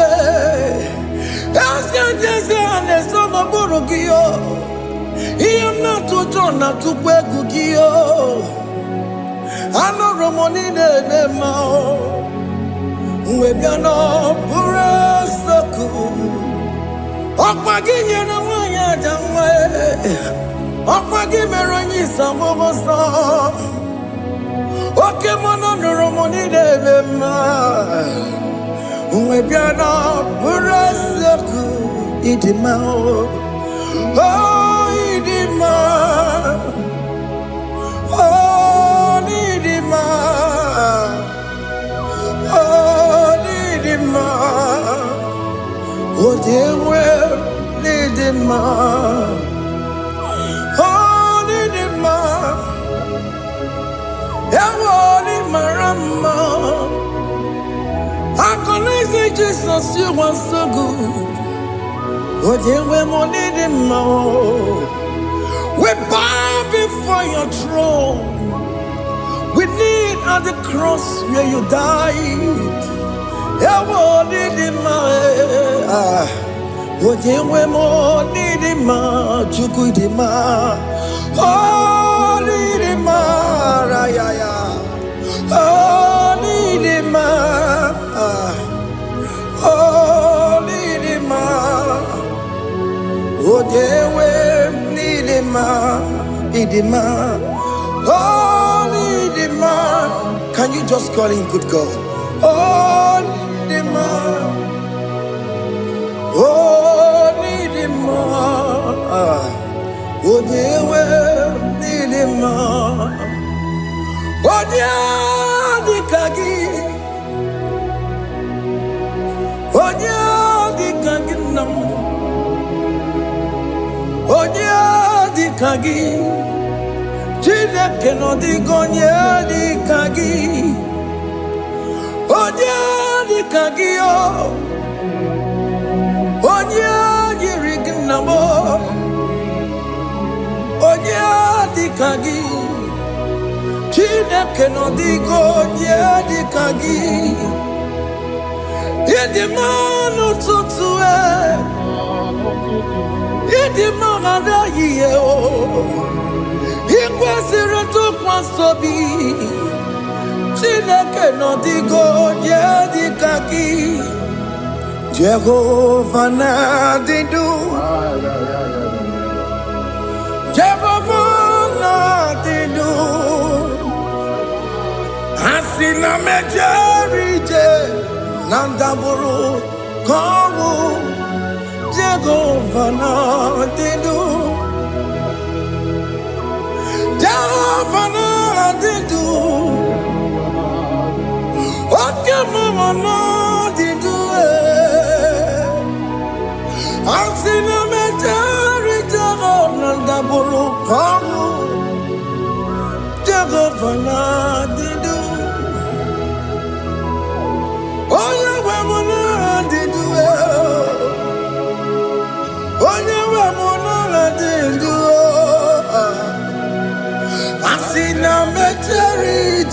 As you just and the son of Borogio. He am not to turn not to Quegugio. I know Romonine de Mao. Webiano, Burasoku. Opagin and Maya Jamwe. Opagin Meroni Samosa. Okay, mono Romoni de Vema. Umebiana, Burasoku, Idimao. Oh, Idima. Oh, Idima. Oh, Idima. Oh, dear, well, Idima. Oh, Idima. Yawoni marama. How can I say Jesus, you are so good? Oh, dear, we need him now. We bow before your throne. We need at the cross where you died. Yawoni him now. Oh, dear, we need him now. Chukudima. Oh, need him now. Oh, need him now. Oh, need him now. Oh, dear, we need him now. Oh, need him now. Can you just call him good God? Oh, need him now. Oh, need him now. Oh, dear, we need him now. Oh, dear, the Kagi. Oh, dear, the Kagi. Oh, dear, the Kagi. Chile cannot be gone, the Kagi. Oh, dear, the Kagi. Oh, dear, the Rignamo. Oh, dear, the Kagi. Chile cannot be gone, the Kagi. Yedi manu tutue, yedi mangada yeo, ikwesire tukwasobi, Chineke no digo yedi kaki, Jehovah na didu, Jehovah na didu, Asina mejerije. Nandaburu, Karu, Jehovah na didu, Jehovah na didu, okay, mama na didu, Asina mejari Jehovah Nandaburu, Karu, Jehovah na didu. Oh, yeah, we're did do it. Oh, yeah, we're did do it. I see now, Meteri,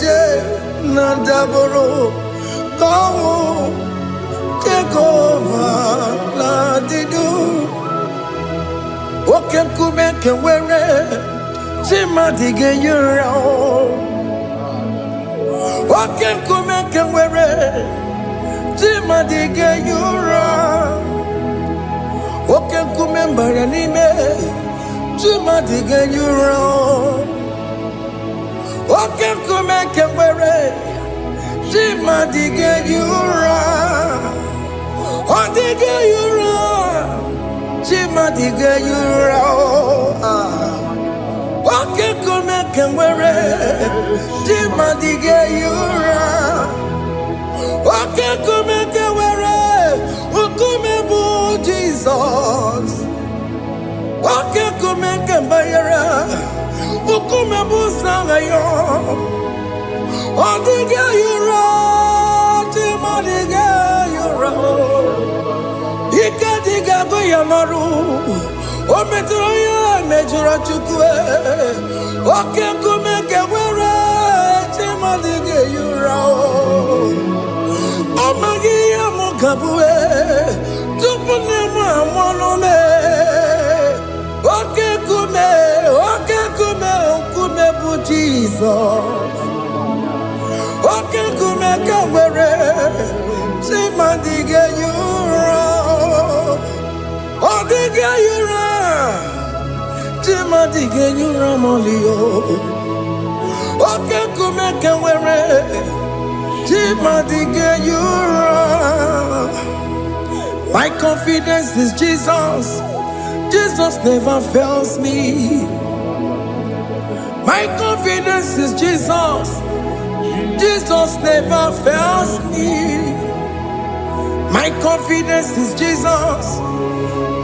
Nadaboro, go, take over, la didu. Oken kumeke were, Chima dige yura. Oken kumeke were, Chima dige yura. Oken kumemba yanime, Chima dige yura. Oken kumeke were, Chima dige yura. Odige yura. Chima dige yura. Oken kumeke were, Chima dige yura. Oken kumeke were, ukumebu Jesus. Oken kumeke bayara, ukumebu sangayo. Odige yura, Chima dige yura. Ika diga goya maru, o metroya mejura chukwe. Oken kumeke were, Chima dige yura. Omagi ya mukabwe, tupune mwa mwanome. Oken kume bu Jesus. Oken kumeke were, Chima dige yura. Odige yura, Chima dige yura molio. Oken kumeke were, Chima dige yura. My confidence is Jesus. Jesus never fails me. My confidence is Jesus. Jesus never fails me. My confidence is Jesus.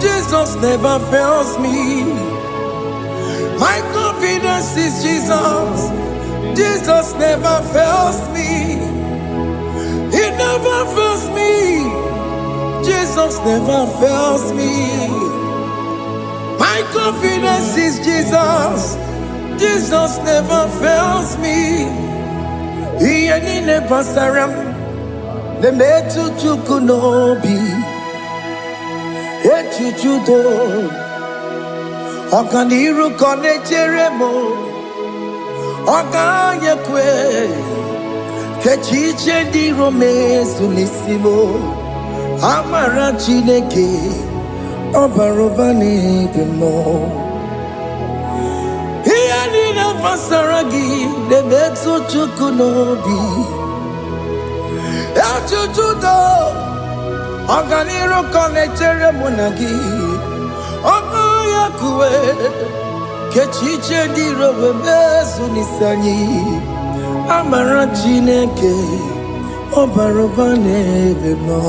Jesus never fails me. My confidence is Jesus. Jesus never fails me. He never fails me. Jesus never fails me. My confidence is Jesus. Jesus never fails me. He ain't never saram. The metu chukunobi. Echuchudo. Okaniru kone cheremo. Okanye kwe. Kechiche di rome sunisimo. Amara chineke. Obarobani demo. Iyanina pasaragi. The metu chukunobi. Echuchudo. Okaniru kone cheremo nagi. Okanye kwe. Kechiche di rome sunisani. Amara chineke. Obarobani demo.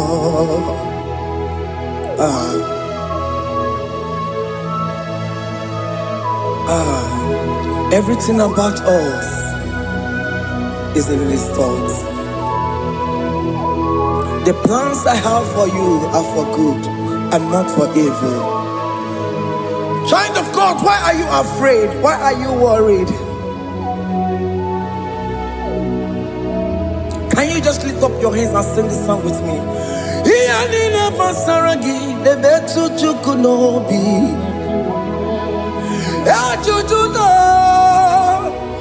Everything about us is in His thoughts. The plans I have for you are for good and not for evil. Child of God, why are you afraid? Why are you worried? Can you just lift up your hands and sing this song with me? Iyanina pasaragi nebetu chukunobi. Echuchudo.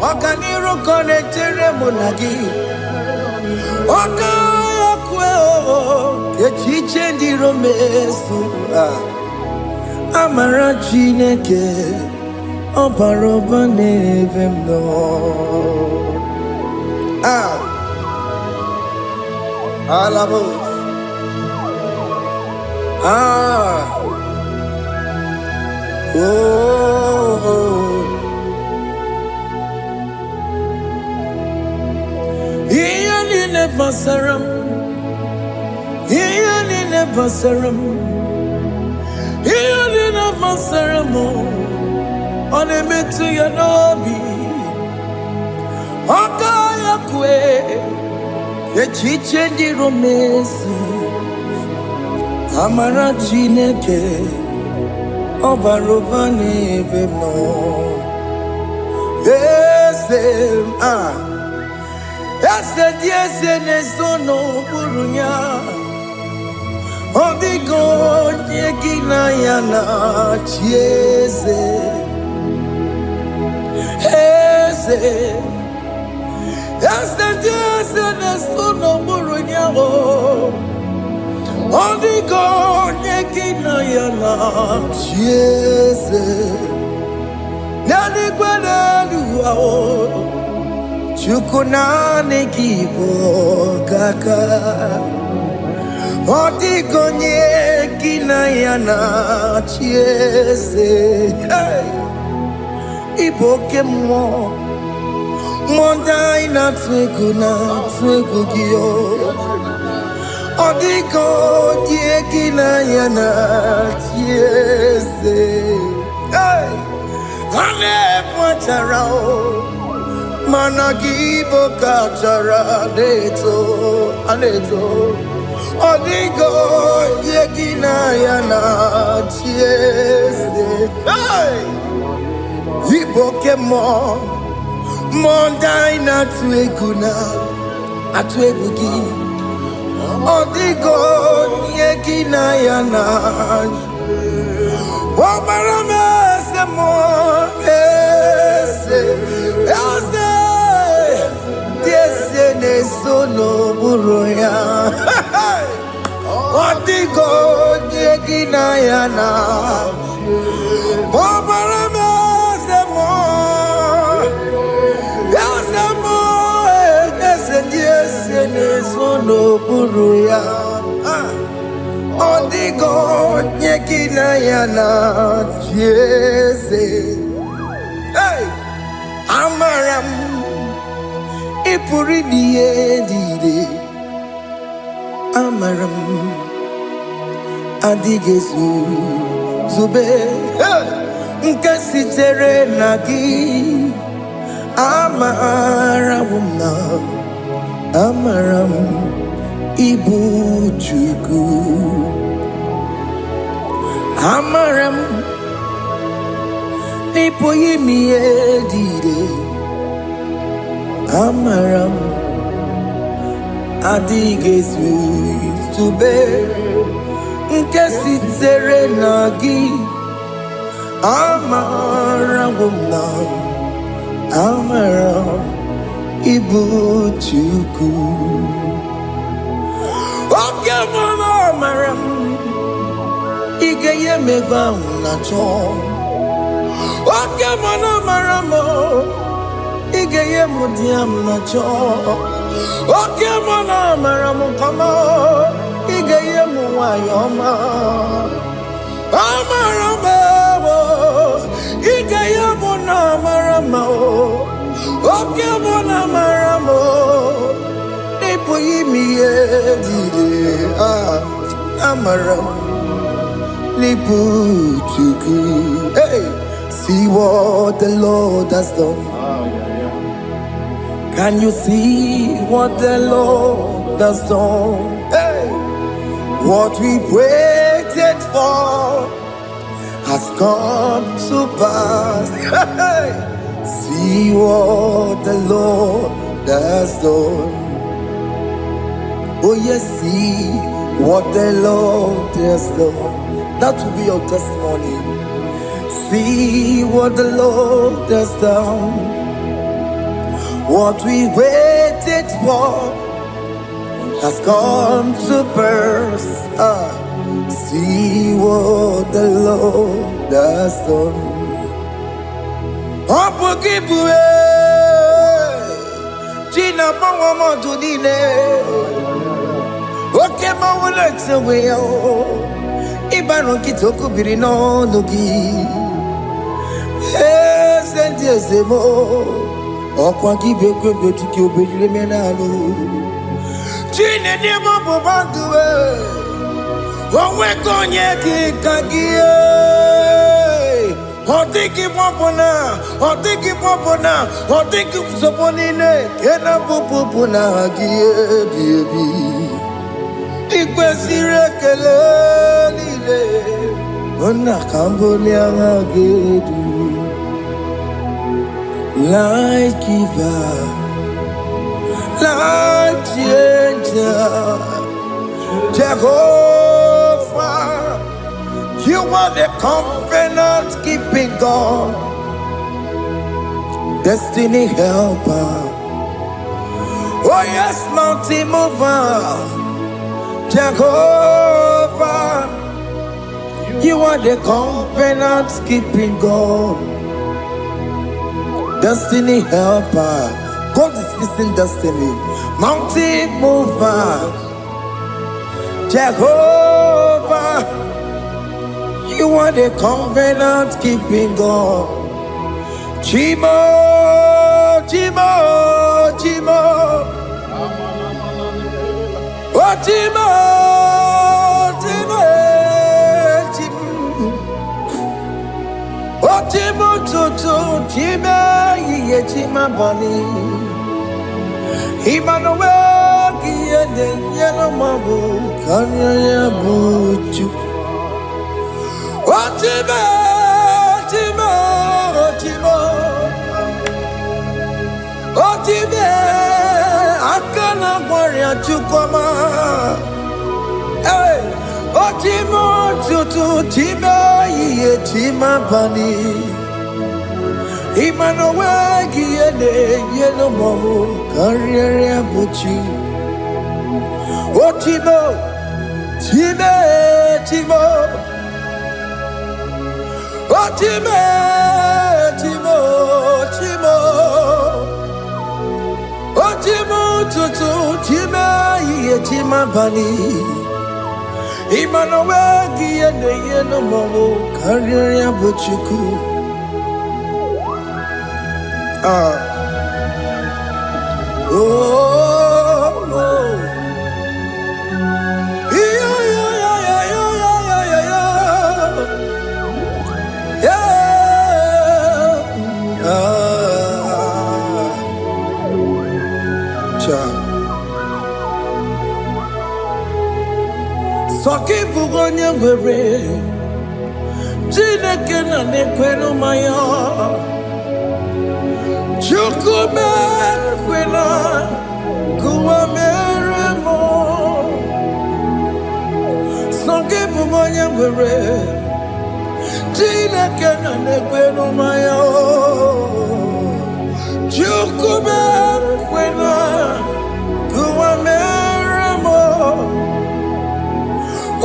Okaniru kone cheremo nagi. Okaya kwe. Kechiche ndi romesu. Amara chineke. Obaroba nevemno. Alabos. Iyanine basaram. Iyanine basaram. Iyanine basaram. Onemetu yanobi. Okaya kwe. Echiche ndi romesu. Amara chineke. Obaroba nevemno. Yes, ese diese nesono burunya odigo nyekina yana chieze ese diese nesono burunya odigo nyekina yana chieze nani kwanaluwa chukunane kibo kaka odigo nyekina yana chieze iboke mo monda ina twegu giyo odigo nyekina yana chieze ane pacharao managibo kachara aneto odigo yegina yana chieze iboke mo mondai na atwegugi odigo yegina yana omarame semo diese nesono buruya odigo yegina yana omarame semo diese nesono buruya odigo yegina yana chieze amaram ipuri diye amaram adigezu zube nkasitere nagi amaram ibu chuku amaram nipoyi miedide amaram adigezu tube nkesitere nagi amaram ibu chuku oke mama amaram igeye meva unacho oke mama maramo igeye mudiam nacho oke mama maramo kama igeye muwayoma amaramo igeye muna maramo oke mama maramo ipo yimiye dide amaram hey, see what the Lord has done. Can you see what the Lord has done? Hey, what we waited for has come to pass. Hey, see what the Lord has done. Oh yes, see what the Lord has done. That will be your testimony. See what the Lord has done. What we waited for has come to pass. See what the Lord has done. China Pawamo to okay, my legs away. Ibano Kitoku Birino Nogi. Yes, and yes, the more. Or Quanki Beko to kill Bimenalo. China never Bobandu. Oh, we're going to Kagia. Or take him up on her, or take him up on her, or take him upon in it. Can I put on her, baby? It was irregularly. On a Cambodia, like giver, life changer, Jehovah. You are the covenant keeping God, destiny helper. Oh yes, mountain mover, Jehovah. You are the covenant keeping God, destiny helper. God is fixing destiny. Mountain mover, Jehovah. You are the covenant keeping God. Chimo, Chimo, Chimo. Oh, Chimo, Chimo, Chimo. Oh, Chimo, Chimo, Chimo, Ye, Chimo, Bani. Emmanuel, Kiene, Yellow Mabu, Kanya, Buchu. Oh, Chimo, Chimo, Chimo. Oh, Chimo, Akana, Warrior, Chukoma. Hey, oh, Chimo, Chutu, Chimo, Ye, Chimo, Bani. Emmanuel, Kiene, Yellow Mabu, Kanya, Buchu. Oh, Chimo, Chimo, Chimo. Oh, Chimo, Chimo, Chimo. Oh, Chimo, Tutu, Chimo, Ye, Chimo, Bani. Emmanuel, Kiene, Yellow Mabu, Kanya, Buchuku. Oh, oh. Yeah, yeah, yeah, yeah, yeah, yeah, yeah, yeah. Yeah. Soki bugonye were, Chineke na nekwenu maya. Chukume kwena, kuwa meremo. Soki bugonye were, Chineke na nekwenu maya. Chukume kwena, kuwa meremo.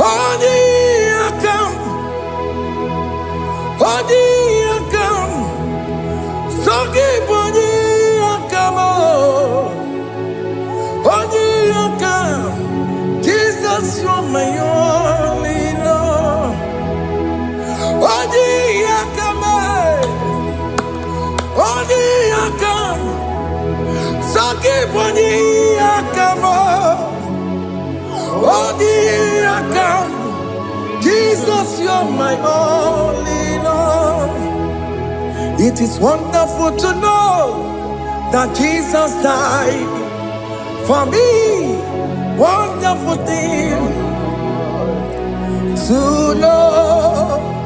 Odi akam, Soki boni akam, Odi akam. Jesus, you're my only Lord. Odi akam, Soki boni akam, Odi akam. Jesus, you're my only Lord. It is wonderful to know that Jesus died for me. Wonderful thing to know.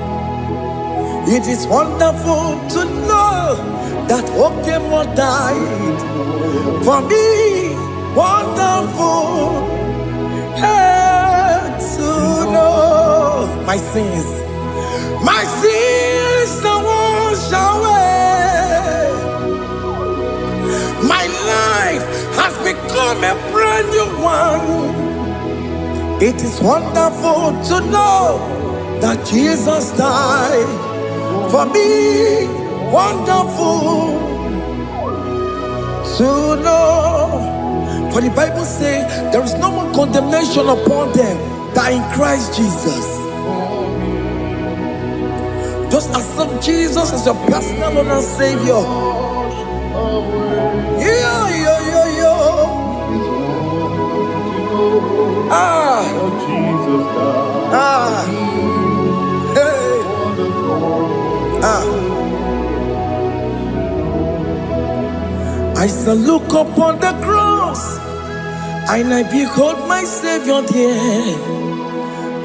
It is wonderful to know that Okemo died for me. Wonderful to know. My sins are washed away. My life has become a brand new one. It is wonderful to know that Jesus died for me. Wonderful to know. For the Bible says there is no more condemnation upon them that in Christ Jesus. Just accept Jesus as your personal Lord and Savior. Yeah, yeah, yeah, yeah. Jesus died. Hey. I shall look upon the cross, and I behold my Savior there,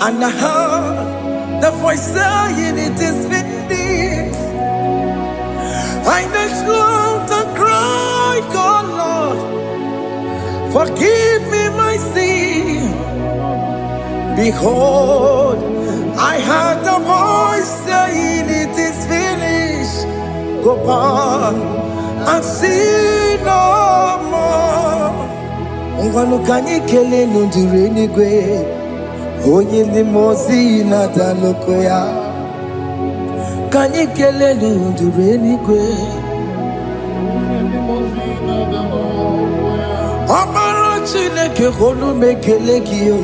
and I heard the voice saying, "It is finished." I knelt and cried, "God, Lord, Forgive me my sin. Behold, I heard a voice saying, it is finished. Go back and sin no more. Ngwanu kanyi kele nundure nigwe. Onye ndi mozi na daloko ya. Kanyi kele nundure nigwe. Amara Chineke holu mekele kiyo.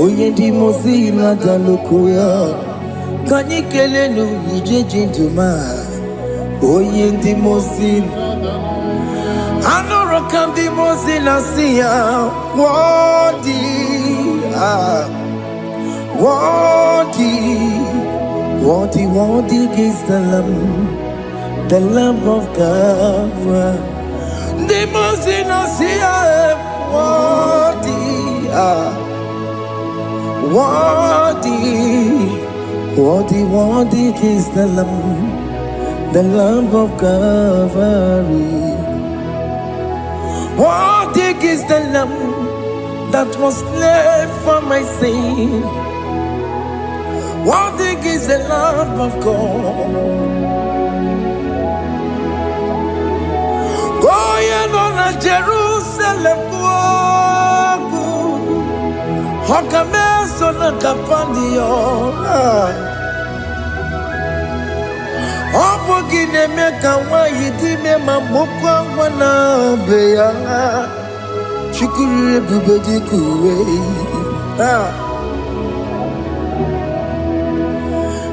Onye ndi mozi na daloko ya. Kanyi kele nu ije jinduma. Onye ndi mozi. Anoro kandi mozi na siya. Wadi. Worthy is the Lamb of God. The most innocent, worthy is the Lamb of Calvary. Worthy is the Lamb that was slain for my sin. Worthy is the Lamb of God. Going on a Jerusalem, Hokames on a Capandio. Opogine meka wa yidime mamokwa wana beya. Chukuri bubedi kuwe.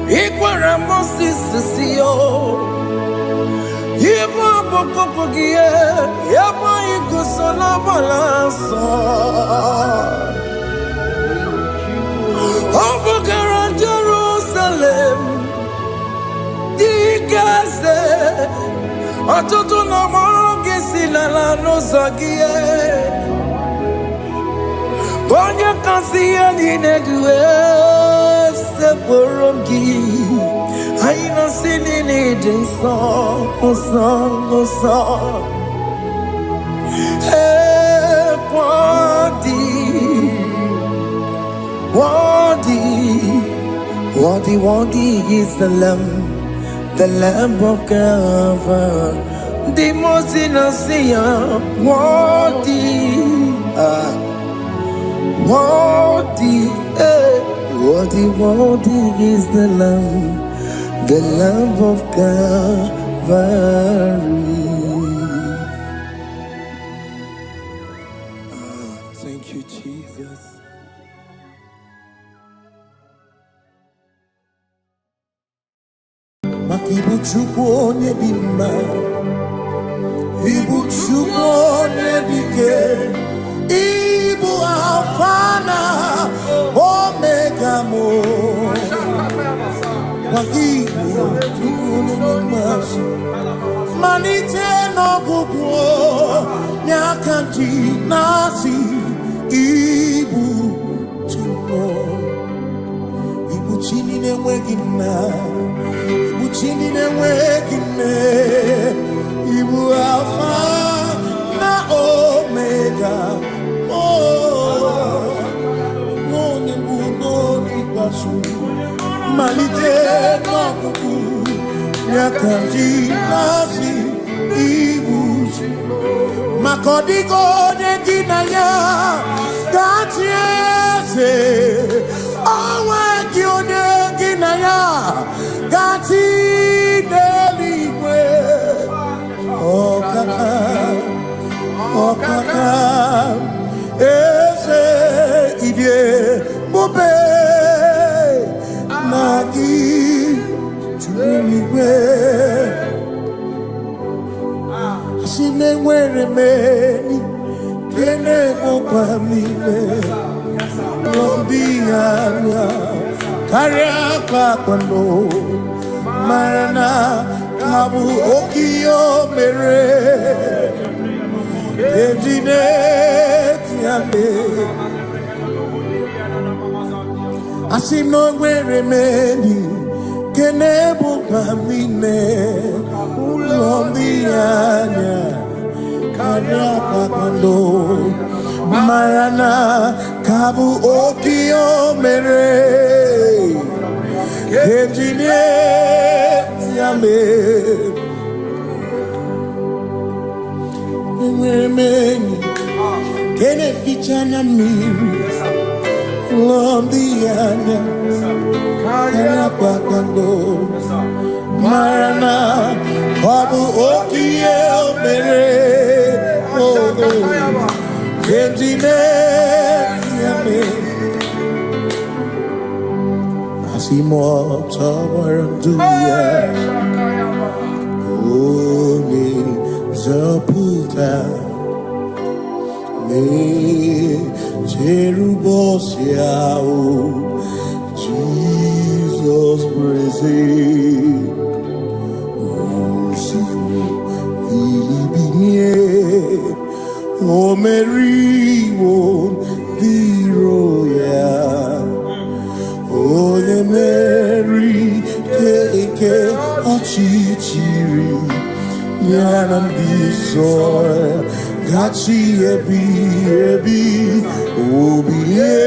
Ikwara Moses siyo. Yibo bokopogie. Yabo ikusola balanso. Opogara Jerusalem. Digaze. Atutu na mogi silala no zagie. Bonya kansiya ninedue seporongi. Aina sini nidin song. Hey, worthy is the Lamb of God. The most innocent, worthy is the Lamb of Calvary. Thank you, Jesus. Makibu chukone bima, ibu chukone dike. Ibu Alfana Omega Mo Wagibu Tukunumasu Manite no Gugu Nyakanti Nasi Ibu Tumo Ibu Chini Nwegina Ibu Chini Nwegine Ibu Alfana Omega Malite no kuku Nyakanti nasi ibuzi Makodigo de dinaya Gatiese Owe kione ginaya Gati deligwe Okaka Ese idie Bobe Nagi Chumigwe Asine nwere meni Kene mopamile Lombianya Karia kwano Marana Kabu Okio mere Ejine Tiame Asino nwere meni Kene mopamile Lombianya Karia kwano Marana kabu okio mere Kejine tiame Mweni Kene fichana miri Lombianya Kaya bakando Marana kabu okio mere Kejine tiame Asimota waranduya Omi zaputa Me Jerubosiao Jesus praise Osifu Ilibinye O Mary won the royal Oh the Mary Keke Achichiri Yanam Bisoy Gachi Ebi Obiye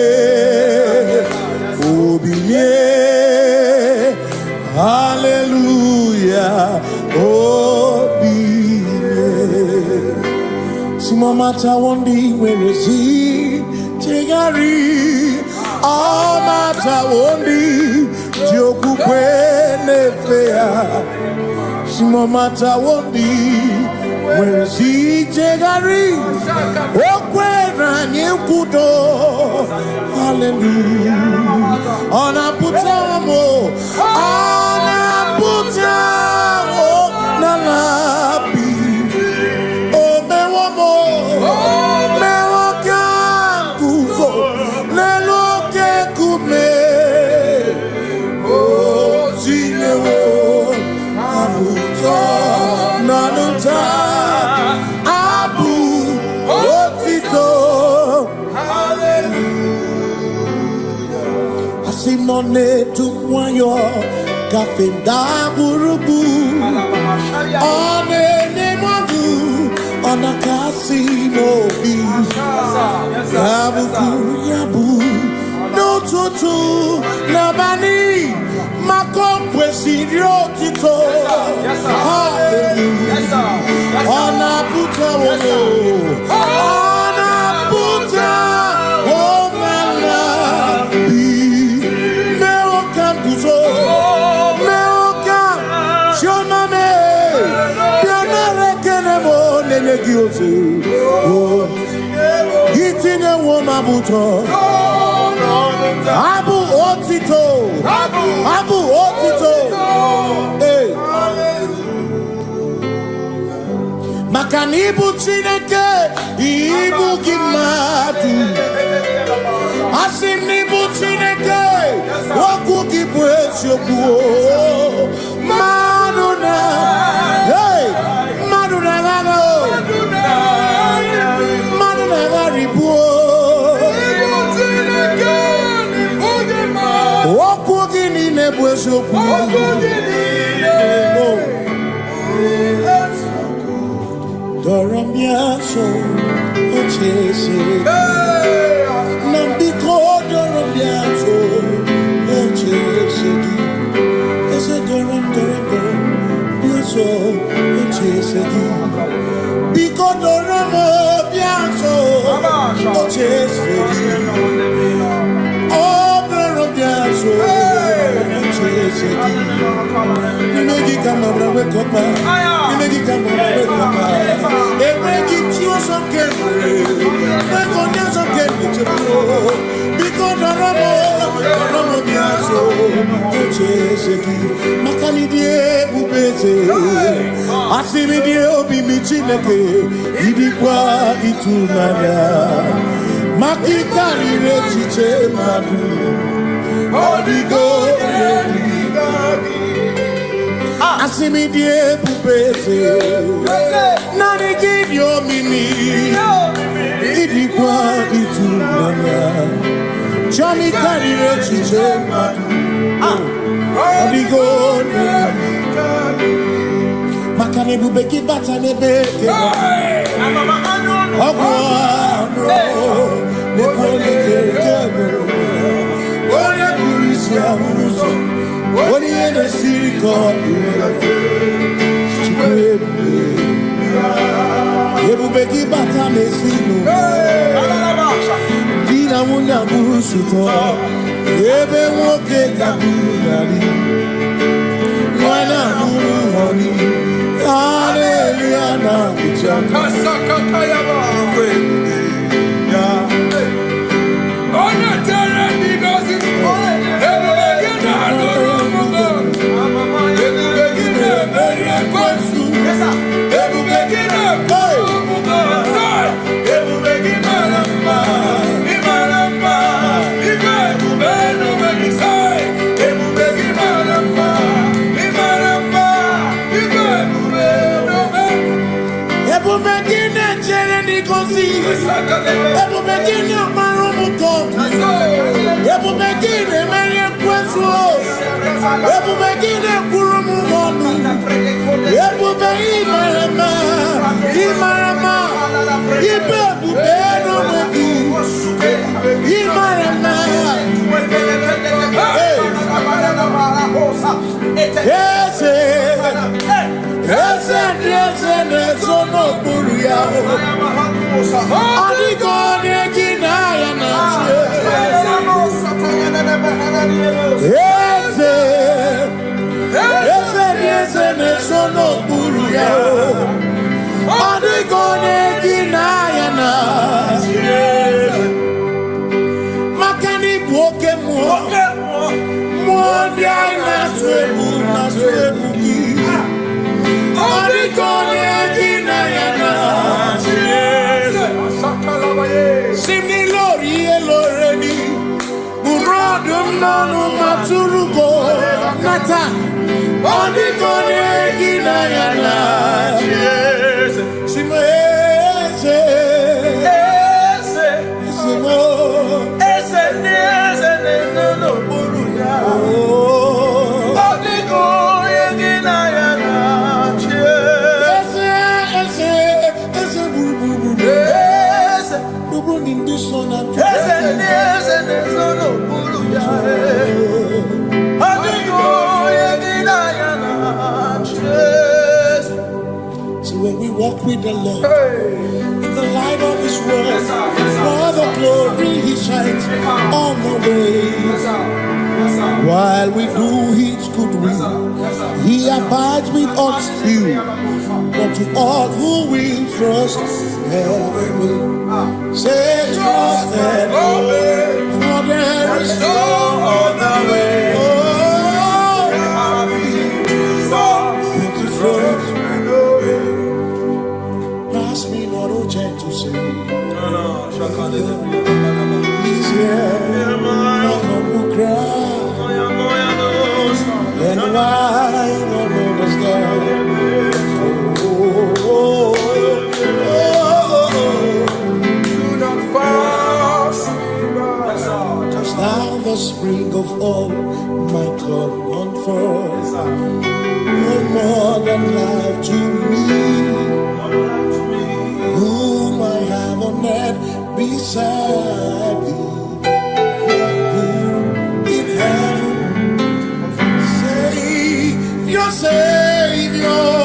Hallelujah Obiye Simamata wondi werezi Tegari Amata wondi Jokukwe nefea Simamata wondi werezi Tegari Okwera nyekudo Hallelujah Ona putamo Nalabi Simone tumwayo kafenda burubu One nemadu Ona kasimo bi Yabu No tutu Nabani Makopwe sirio tito Hallelujah Ona puta wono Ona puta Gitine woma buto Abu otito Hey Makanibu chineke Ibu gimadu Asinibu chineke Woku gibwesyoku Maduna Hey Maduna gago Doramiaso, Ochese, Nambiko Doramiaso, Ochese, Ese Doram, Biaso, Ochese, Biko Doramiaso, Ochese, Oh, Doramiaso, Ochese, Nimegi Kamabra, Wekopa, Nimegi Kamabra, Wekopa, Emegi Chioso Kemre, Wekonyaso Kemre, Biko Doramo Biaso, Ochese, Makalidie Bubese, Asimidie Obi Michineke, Idikwa Itunaya, Makikari Rechiche Madu, Odigo, Asimidie Bubese, Nani give your mimi, Idikwa Itunaya, Chami Kari Rechiche Madu, Odigo, Makane Bubeki Batanebe, Ogwa, With the Lord, in the light of His word, for the glory He shines on the way. While we do His good will, He abides with us still. But to all who will trust and obey, say trust and obey, for there is no other way. Oh, to trust. He's here, my humble cry, and I don't understand. Do not pass just now the spring of all my God unfolds. No more than life to me, whom I have on earth beside thee. In heaven, Savior, Savior.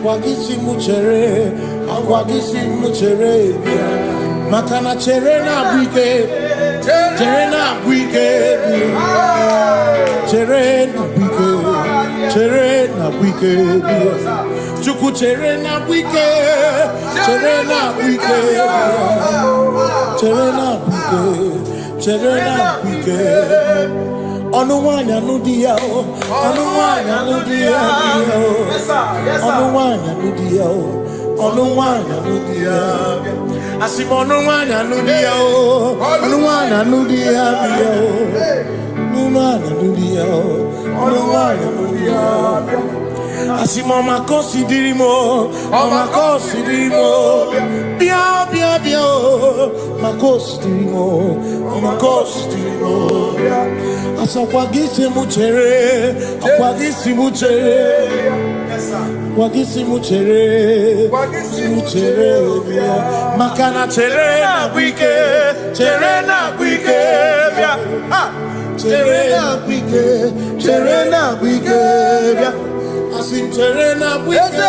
akwagisi muchere, akwagisi muchere, makana chere na bwike, chere na bwike, chere na bwike, chere na bwike, chuku chere na bwike, chere na bwike, chere na bwike, chere na bwike. Onuwanya nudia, onuwanya nudia, onuwanya nudia, onuwanya nudia. Asim onuwanya nudia, onuwanya nudia, onuwanya nudia, onuwanya nudia. Asim omakosi dirimo, omakosi dirimo, bia bia bia, makosi dirimo, omakosi dirimo. Asakwagisi muchere, akwagisi muchere, akwagisi muchere, muchere, makana chere na bwike, chere na bwike, chere na bwike, chere na bwike, asim chere na bwike,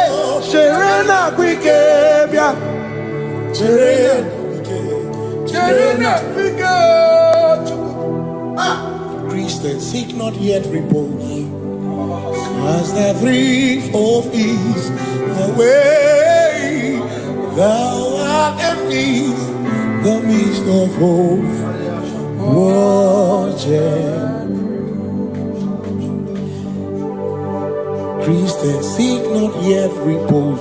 chere na bwike, chere na bwike, chere na bwike. Christians seek not yet repose, as the brief of ease, the way thou art empty, the midst of hope, watching. Christians seek not yet repose,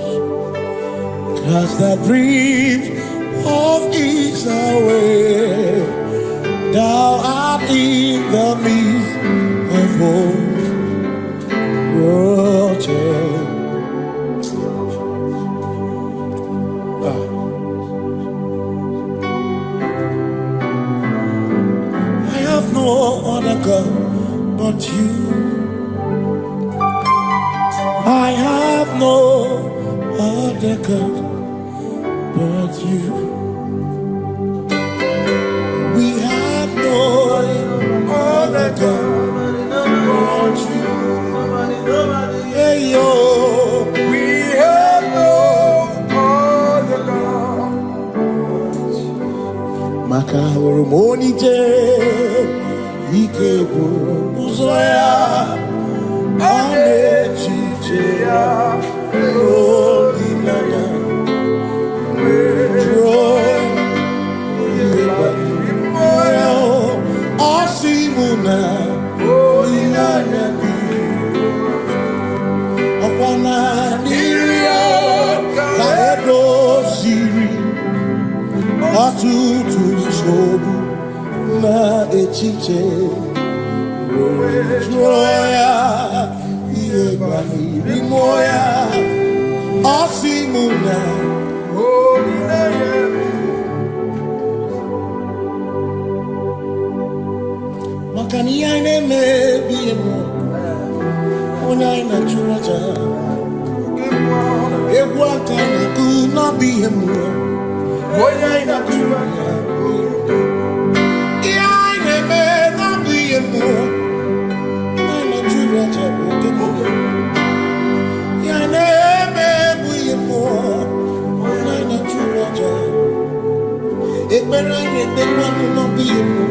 as the brief of ease, the way thou art in the midst of hope, watching. I have no other God but you. I have no other God but you. We have no other God but you. Hey yo, we have no other God. Makahoro monije, ikebu uzoya, anechicheya, rolinaya, joy. Osimuna, Olinana, Okwana Niria, Kaedo Siri, Atutu Shobu, Na Echiche, Joya, Iebani, Rimoya, Osimuna, Olinana. Makania neme biemo, onai na churaja. Eguata na ku na biemo, onai na churaja. Iai neme na biemo, onai na churaja. Iai neme biemo, onai na churaja. Ekbera neme na biemo.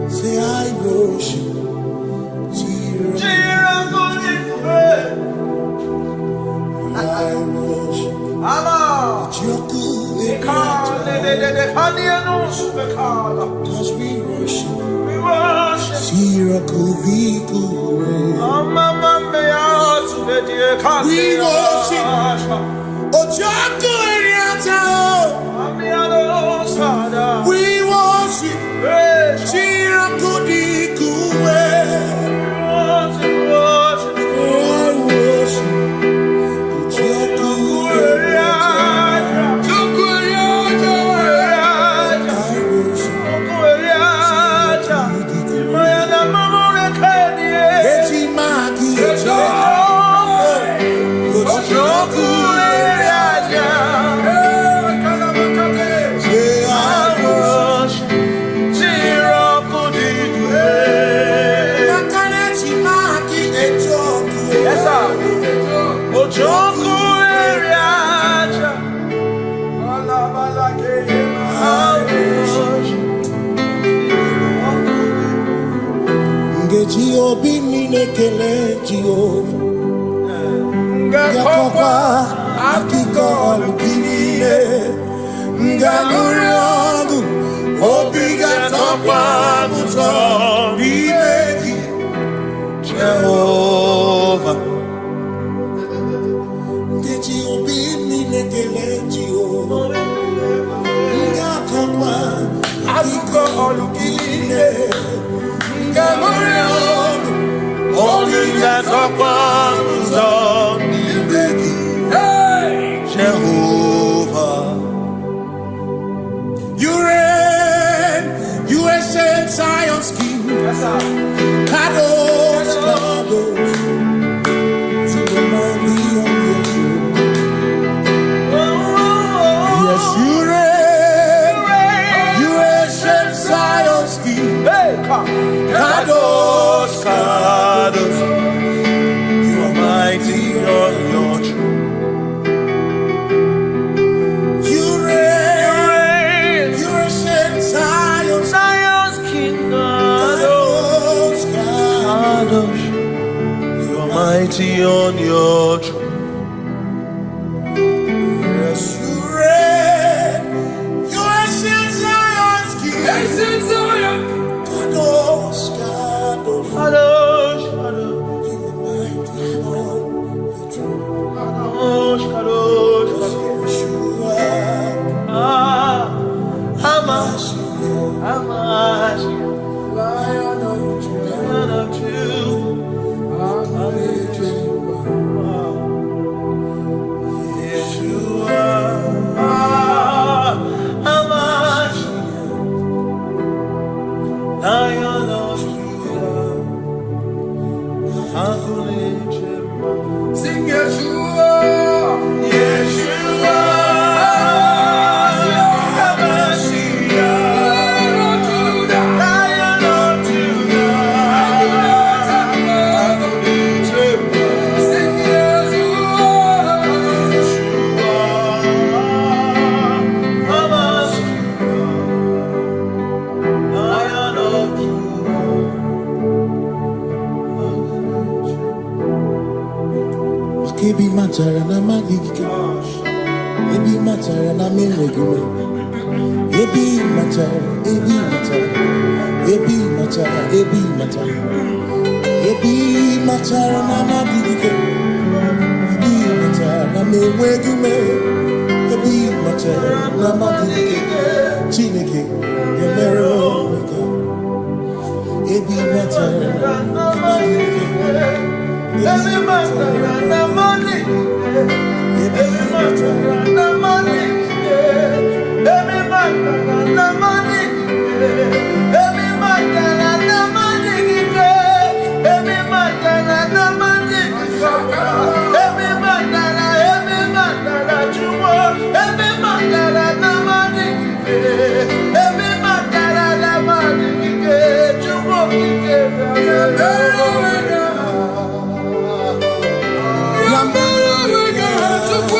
Say I worship. Cause we worship. We worship. We worship. We worship. Obi minekele Jehovah Ngakokwa akiko olukile Nganuriogu Obi gatokwa muto Bimeki Jehovah Ngeji obi minekele Jehovah Ngakokwa akiko olukile Nganuriogu Jehovah, you reign, you ancient Zion's King. Kadosh, Kadosh, to the mighty on your throne. Yes, you reign, you ancient Zion's King. Kadosh, Kadosh, you are mighty on your throne. You reign, you ancient Zion's King. Kadosh, Kadosh, you are mighty on your throne. Yes, you reign, you ancient Zion's King. Ancient Zion. Kadosh, Kadosh, Kadosh, Kadosh, you are mighty on your throne. Kadosh, Kadosh, Kadosh, you are Hamash, Lion of sing Yeshua, Yeshua, Lion of Judah, sing Lion of Ebi matara na magigike, ebi matara na memegume, ebi matara, ebi matara, ebi matara, ebi matara, ebi matara na magigike, ebi matara na memegume, ebi matara na magigike, Chineke yemero mega, ebi matara na magigike. Every matter and money, every matter and money, every matter and money, every matter and money, every matter and money, every matter you want, every matter and money, every matter and money, you want to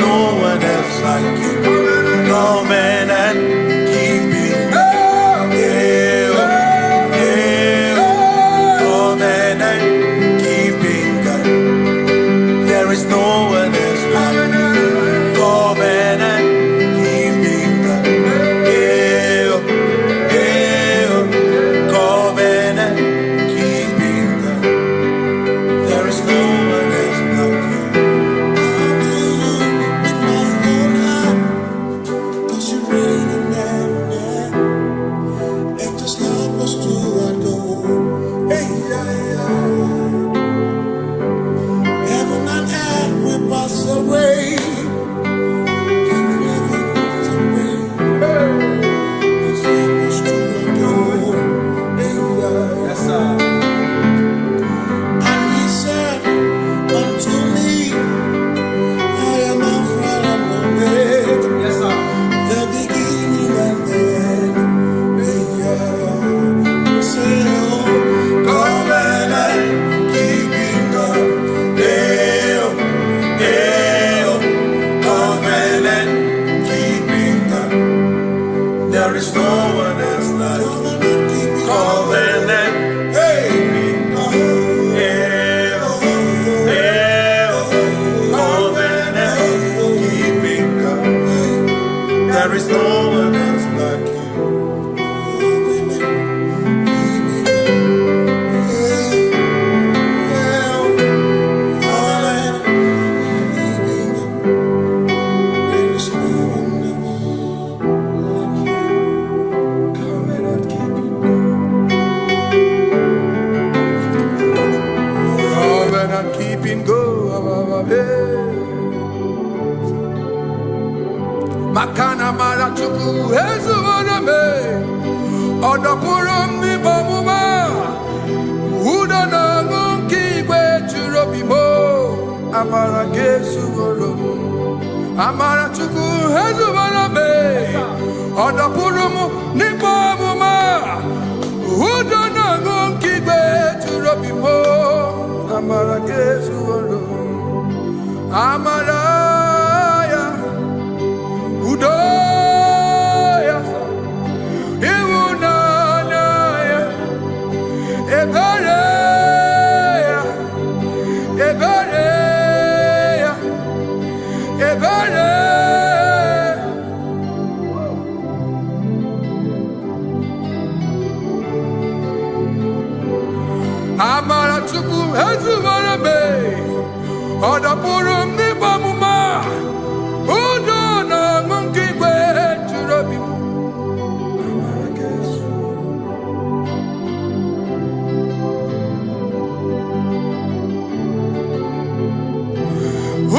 no one else like you. Covenant keeping God. Covenant keeping God. There is no one else like you. Covenant keeping God. Covenant keeping God. There is no one else like you. Come to you with my whole heart, 'cause you reign in heaven, and just help us to adore. Hey, heaven and earth will pass away. Forever pass away. Just help us to adore. Hey, yes, sir. And he said unto me, I am Alpha and Omega. Yes, sir. The beginning and the end. Say, oh, covenant keeping God. Covenant keeping God. There is no one else like you. Covenant keeping God. Covenant keeping God. There is no one else like you. Covenant keeping God. Makana mara chuku hezu waname. Odapurum ni bamuma. Uda na ngunki kwe churobimo. Amara gesu woro. Amara chuku hezu waname. Odapurum ni bamuma. Uda na ngunki kwe churobimo. Amara gesu woro. Amara ya. Udoya. Iwunanaya. Ebereya. Ebereya. Ebereya. Amara chuku hezu warabe. Odapurum ni bamuma. Udo na ngunki kwe churobi. Amara gesu.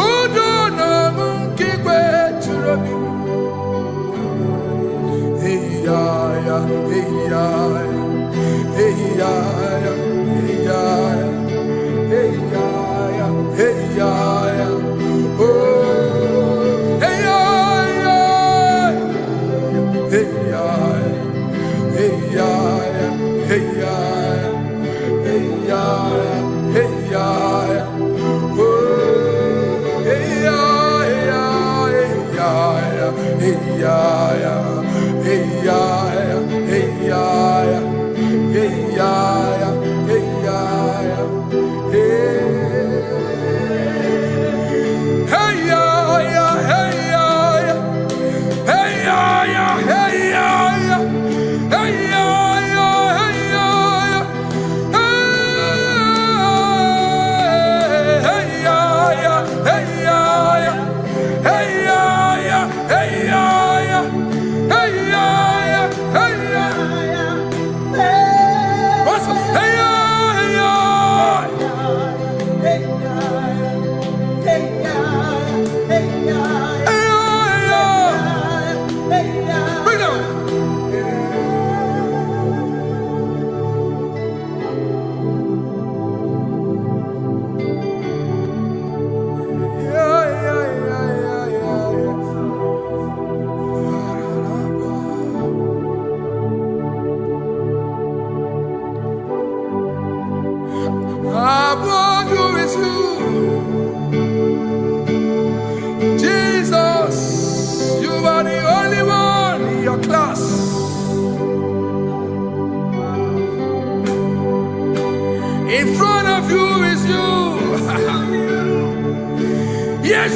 Udo na ngunki kwe churobi. Hey ya ya, hey ya ya, hey ya ya, hey ya ya, hey ya ya, hey ya ya. Oh, hey ya ya, hey ya ya, hey ya ya, hey ya ya, hey ya ya, hey ya ya. Oh, hey ya ya, hey ya ya, hey ya ya, hey ya ya, hey ya ya, hey ya ya, hey ya ya, hey. Hey ya ya, hey ya ya, hey ya ya, hey ya ya, hey ya ya, hey ya ya, hey ya ya, hey ya ya, hey ya ya, hey ya ya, hey ya ya, hey ya ya, what's hey ya ya, hey ya ya, hey ya ya, hey ya ya, hey ya, bring it on. Yeah, yeah, yeah, yeah, yeah, yeah.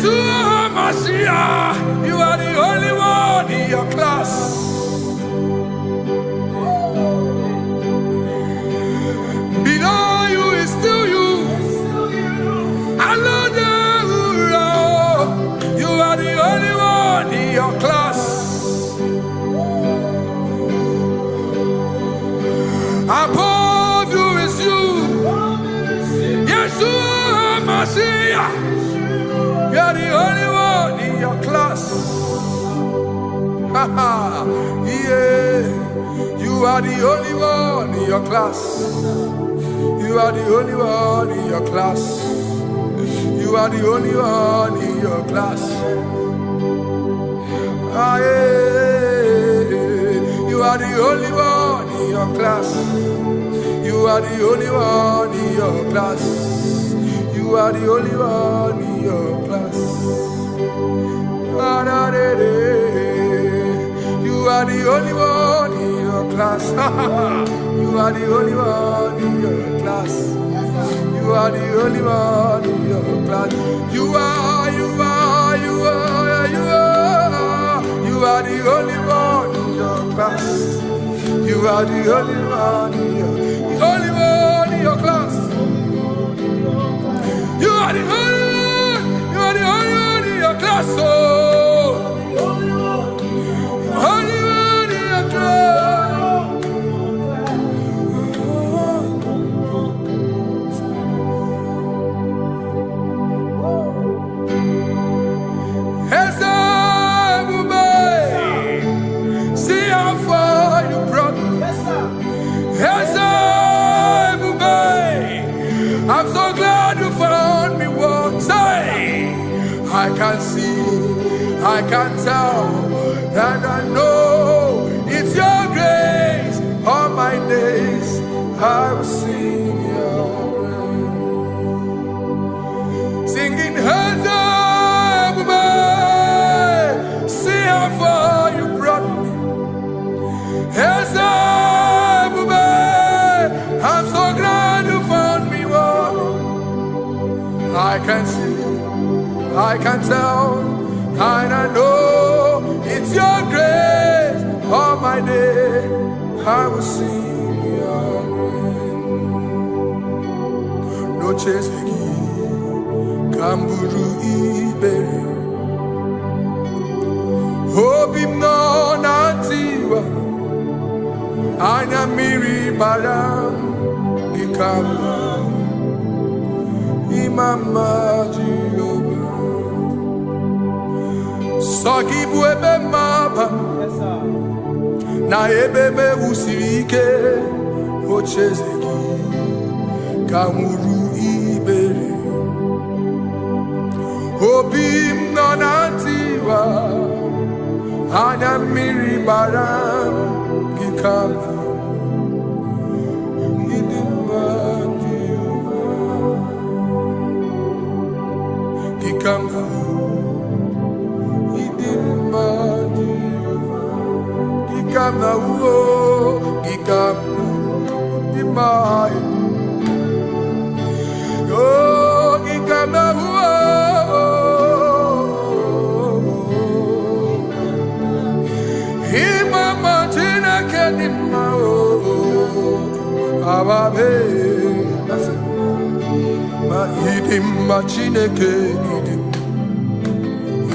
Yeshua Mashiach, you are the only one in your class. Below you is still you. You are the only one in your class. Above you is you. Yeshua Mashiach. You are the only one in your class. Yeah. You are the only one in your class. You are the only one in your class. You are the only one in your class. Ah, yeah. You are the only one in your class. You are the only one in your class. You are the only one in your class. Ah, da, da, da. You are the only one in your class. You are the only one in your class. You are the only one in your class. You are the only one in your class. You are the only one in your class. You are the only one in your class. Oh, only one in your class. I'm so glad you found me once. I can see, I can tell, and I know it's your grace. All my days I will sing your grace. Singing hands up, see how far you brought me. Hands up, I'm so glad you found me. I can see, I can tell, and I know it's your grace. All my day I will sing your grace. No chasing, Kamburu Iberi. Hope him no Nantiwa. Anya Miri Baram Ikamba. Mama Jehovah, Saki buebe maba, na ebebe usirike, ochezeki, kamuru ibere, obim nonantiwa, anya miri baram gikama. Chineke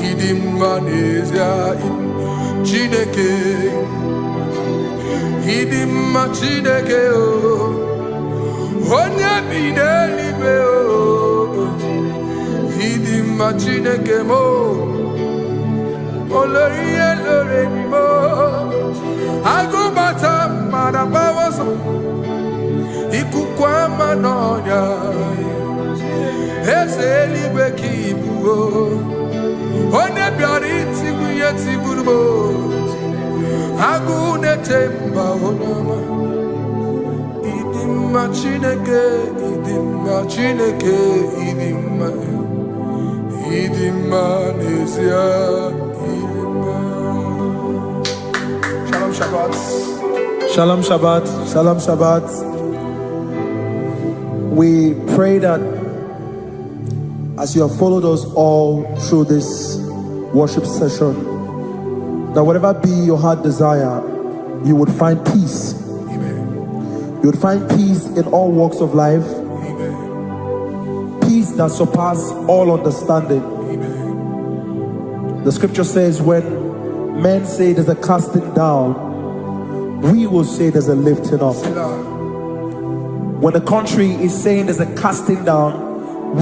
idim manezia Chineke idim Chineke o onye bi n'eluigwe o idim Chineke mo olori elore mi mo agụbata mara bawoso ikuku ama n'ọnya eze eluigwe ka ibu o onye bịara itigbu ihe tigburu m agụ na-eche mba onye ọma ịdị mma Chineke ịdị mma Chineke ịdị mma n'ezie ịdị mma. Shalom Shabbat. Shalom Shabbat. Shalom Shabbat. We pray that as you have followed us all through this worship session, that whatever be your heart desire, you would find peace. Amen. You would find peace in all walks of life. Amen. Peace that surpasses all understanding. Amen. The scripture says, when men say there's a casting down, we will say there's a lifting up. When the country is saying there's a casting down,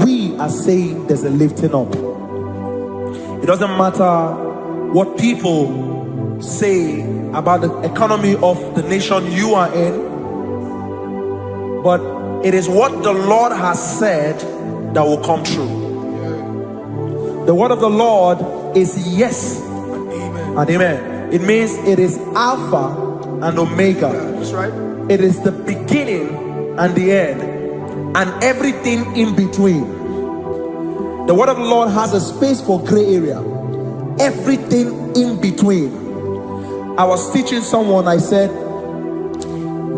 we are saying there's a lifting up. It doesn't matter what people say about the economy of the nation you are in, but it is what the Lord has said that will come true. The word of the Lord is yes and amen. It means it is Alpha and Omega. That's right. It is the beginning and the end, and everything in between. The word of the Lord has a space for gray area. Everything in between. I was teaching someone, I said,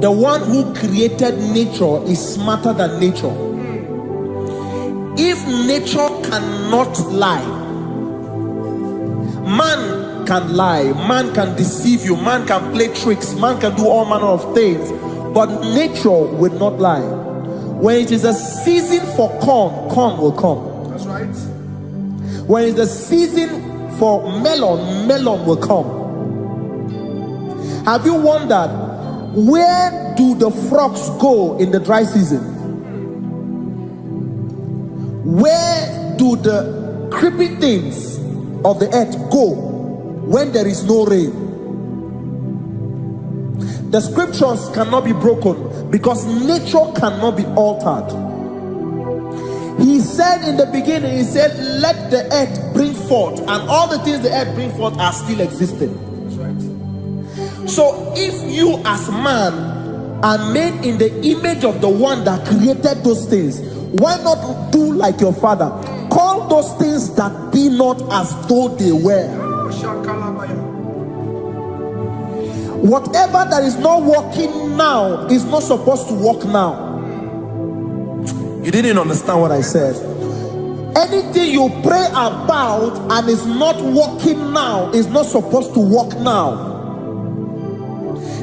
the one who created nature is smarter than nature. If nature cannot lie, man can lie, man can deceive you, man can play tricks, man can do all manner of things, but nature will not lie. When it is a season for corn, corn will come. That's right. When it's the season for melon, melon will come. Have you wondered, where do the frogs go in the dry season? Where do the creepy things of the earth go when there is no rain? The scriptures cannot be broken because nature cannot be altered. He said in the beginning, he said, let the earth bring forth, and all the things the earth bring forth are still existing. That's right. So if you as man are made in the image of the one that created those things, why not do like your father? Call those things that be not as though they were. Whatever that is not working now is not supposed to work now. You didn't understand what I said. Anything you pray about and is not working now is not supposed to work now.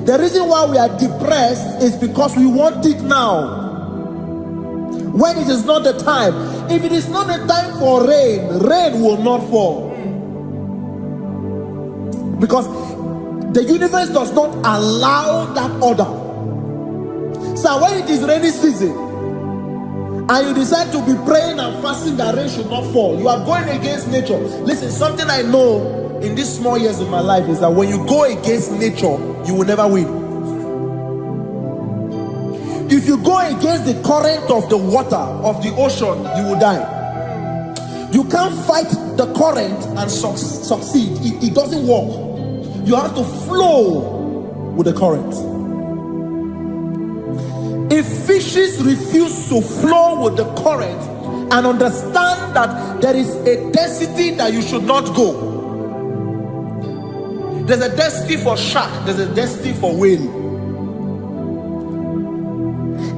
The reason why we are depressed is because we want it now, when it is not the time. If it is not the time for rain, rain will not fall, because the universe does not allow that order. So when it is rainy season and you decide to be praying and fasting that rain should not fall, you are going against nature. Listen, something I know in these small years of my life is that when you go against nature, you will never win. If you go against the current of the water of the ocean, you will die. You can't fight the current and succeed. It doesn't work. You have to flow with the current. If fishes refuse to flow with the current and understand that there is a density that you should not go, there's a density for shark, there's a density for whale.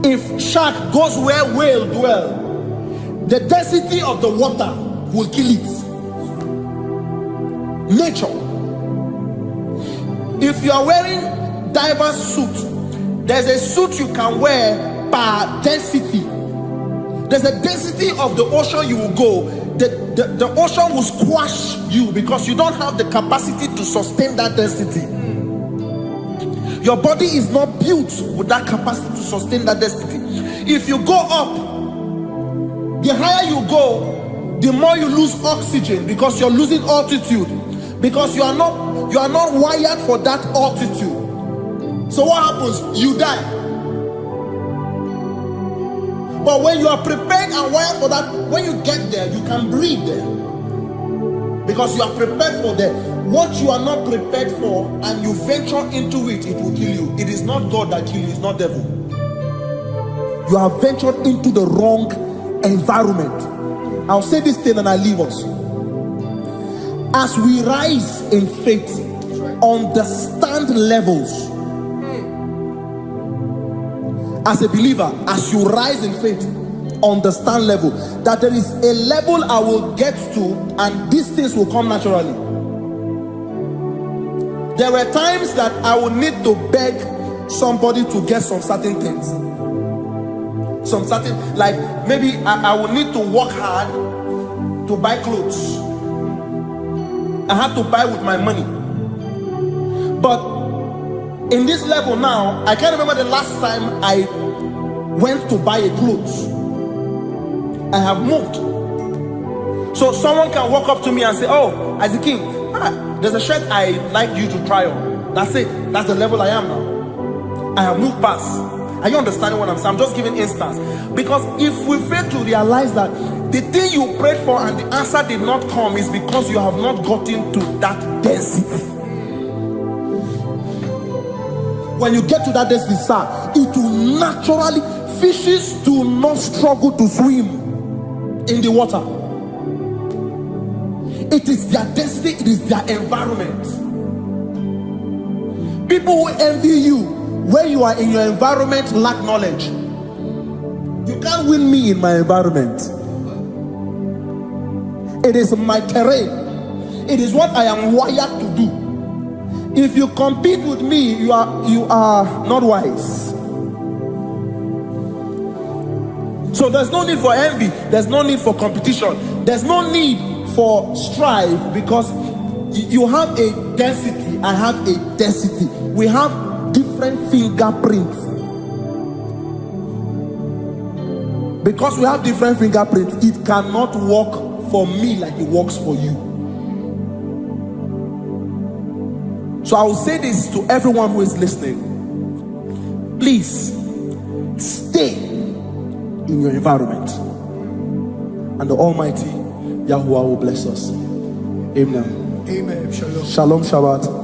If shark goes where whale dwell, the density of the water will kill it. Nature. If you are wearing diver's suit, there's a suit you can wear per density. There's a density of the ocean you will go. The ocean will squash you because you don't have the capacity to sustain that density. Your body is not built with that capacity to sustain that density. If you go up, the higher you go, the more you lose oxygen because you're losing altitude, because you are not wired for that altitude. So what happens? You die. But when you are prepared and wired for that, when you get there, you can breathe there, because you are prepared for that. What you are not prepared for and you venture into it, it will kill you. It is not God that kills you, it's not devil. You have ventured into the wrong environment. I'll say this thing and I leave us. As we rise in faith, understand levels. As a believer, as you rise in faith, understand level, that there is a level I will get to and these things will come naturally. There were times that I would need to beg somebody to get some certain things. Some certain, like maybe I would need to work hard to buy clothes. I have to buy with my money. But in this level now, I can't remember the last time I went to buy a clothes. I have moved. So someone can walk up to me and say, oh, as a king, there's a shirt I like you to try on. That's it. That's the level I am now. I have moved past. Are you understanding what I'm saying? I'm just giving instance. Because if we fail to realize that the thing you prayed for and the answer did not come is because you have not gotten to that density. When you get to that density, sir, it will naturally, fishes do not struggle to swim in the water. It is their density, it is their environment. People who envy you when you are in your environment lack knowledge. You can't win me in my environment. It is my terrain. It is what I am wired to do. If you compete with me, you are not wise. So there's no need for envy. There's no need for competition. There's no need for strife, because you have a density. I have a density. We have different fingerprints. Because we have different fingerprints, it cannot work for me like it works for you. So I will say this to everyone who is listening. Please stay in your environment, and the Almighty Yahuwah will bless us. Amen. Amen. Shalom. Shalom Shabbat.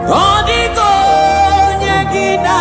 Odigo nyegina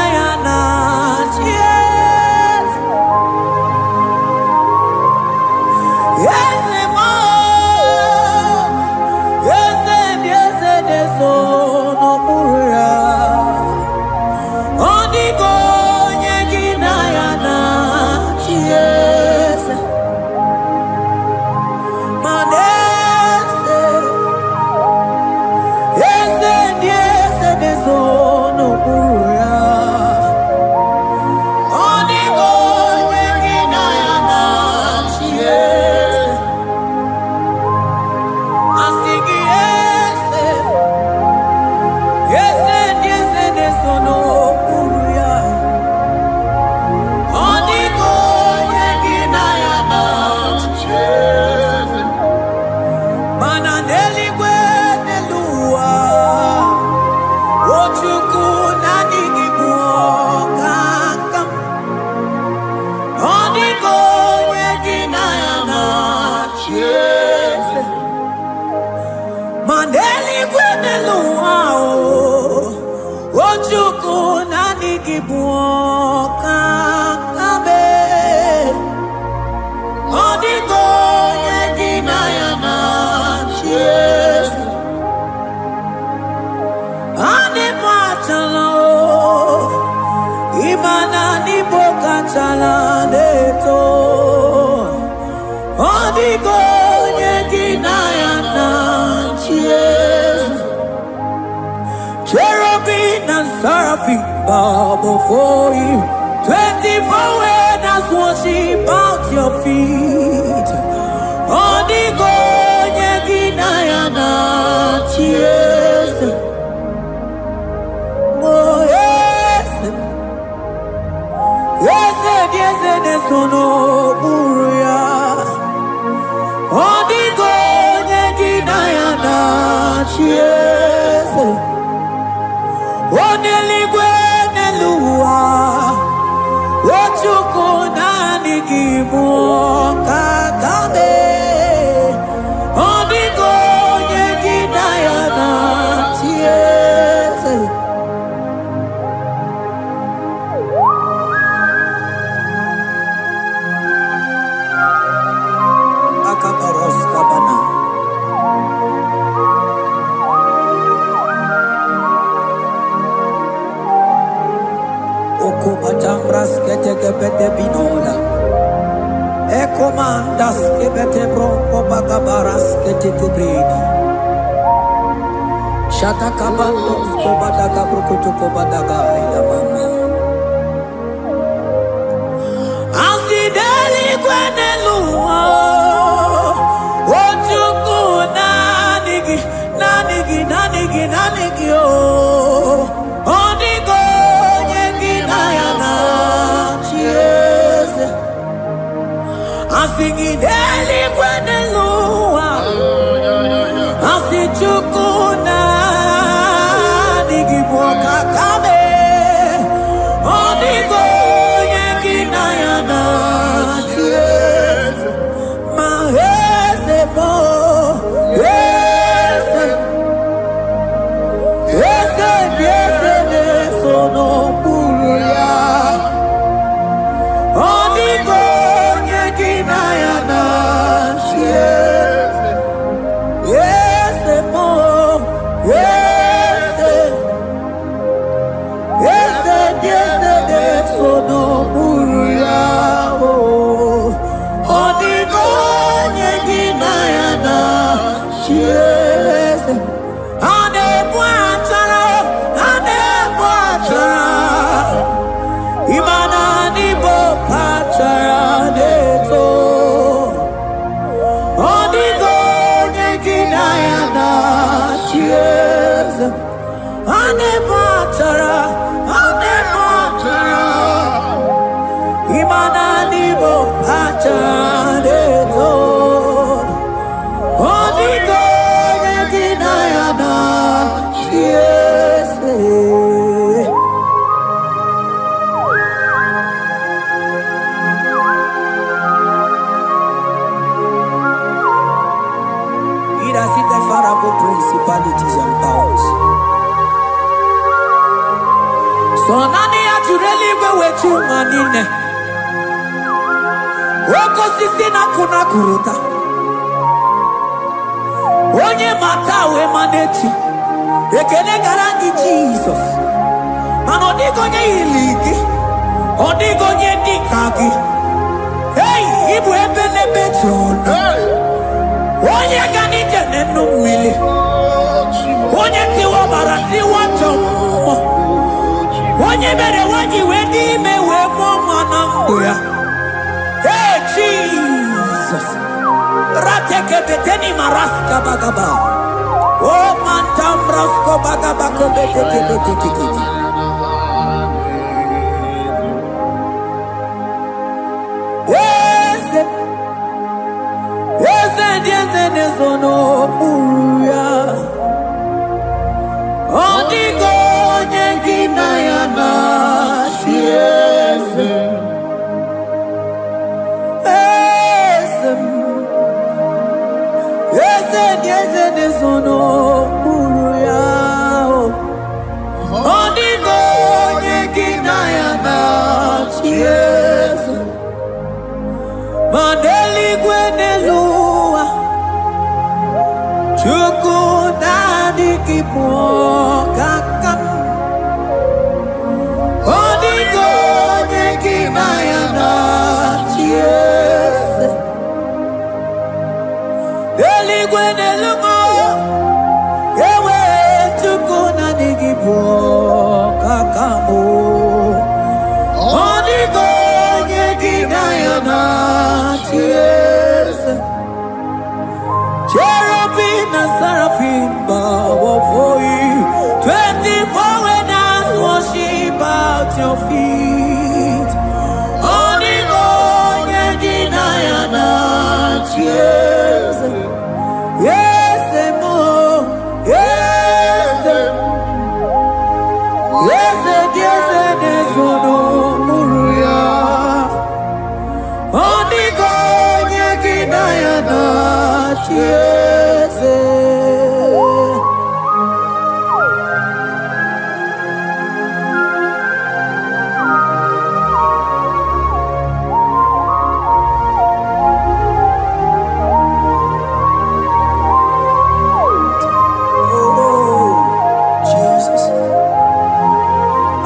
buoka kabe Odigo yegina yana cheers Ane machala Imana ni boka chala neto Odigo yegina yana cheers Cherubim and seraphim bow before you 24 elders worship at your feet Odigo yegina yana cheers Oh yes Yes yes nesono buruya Odigo yegina yana cheers Oneligwe neluwa Ochuku nani gibu kakabe Odigo yegina yana tiese Akabaros kabana Patambras kete gebete binola Ekomandas kebete bronco bagabaras kete kubrina Shata kabandos kobadaga brukutu kobadaga ila mama Asideli kwenelua Ojuku nanigi oh Odigo Asingideli kwenelua Asichukuna Nigiboka kame Odigo yegina yana Mahese mo Yese nesono buruya Odigo Principalities and powers. So nani actually go with you manine. Woko sisi na kuna kuruta. Onye matawe manechi. Ekene garangi Jesus. Mano digo nye iligi. Odigo nye dikagi. Hey, ibu ebele bechono. Onye gani jene numili. Onye tiwa barati wachomo. Onye bere wanyi wedi mewe mwana mbuya. Hey Jesus. Rateke beteni maraska bagaba. Oh mantambrasko bagaba kobete. Yes, no uya. Odigo nyengina yana chiese. Yes, no uya. Odigo kakam. Onigo nyekina yana chiese. Eligwe nelumo, ewe chukuna nigibo kakamo. Onigo nyekina yana chiese. Cherubim and seraphim bow before you. 24 elders worship at your feet. Onigo nyekina yana chiese. Yes, mo. Yes, yes, yes, yes, no muruya. Onigo nyekina yana chiese.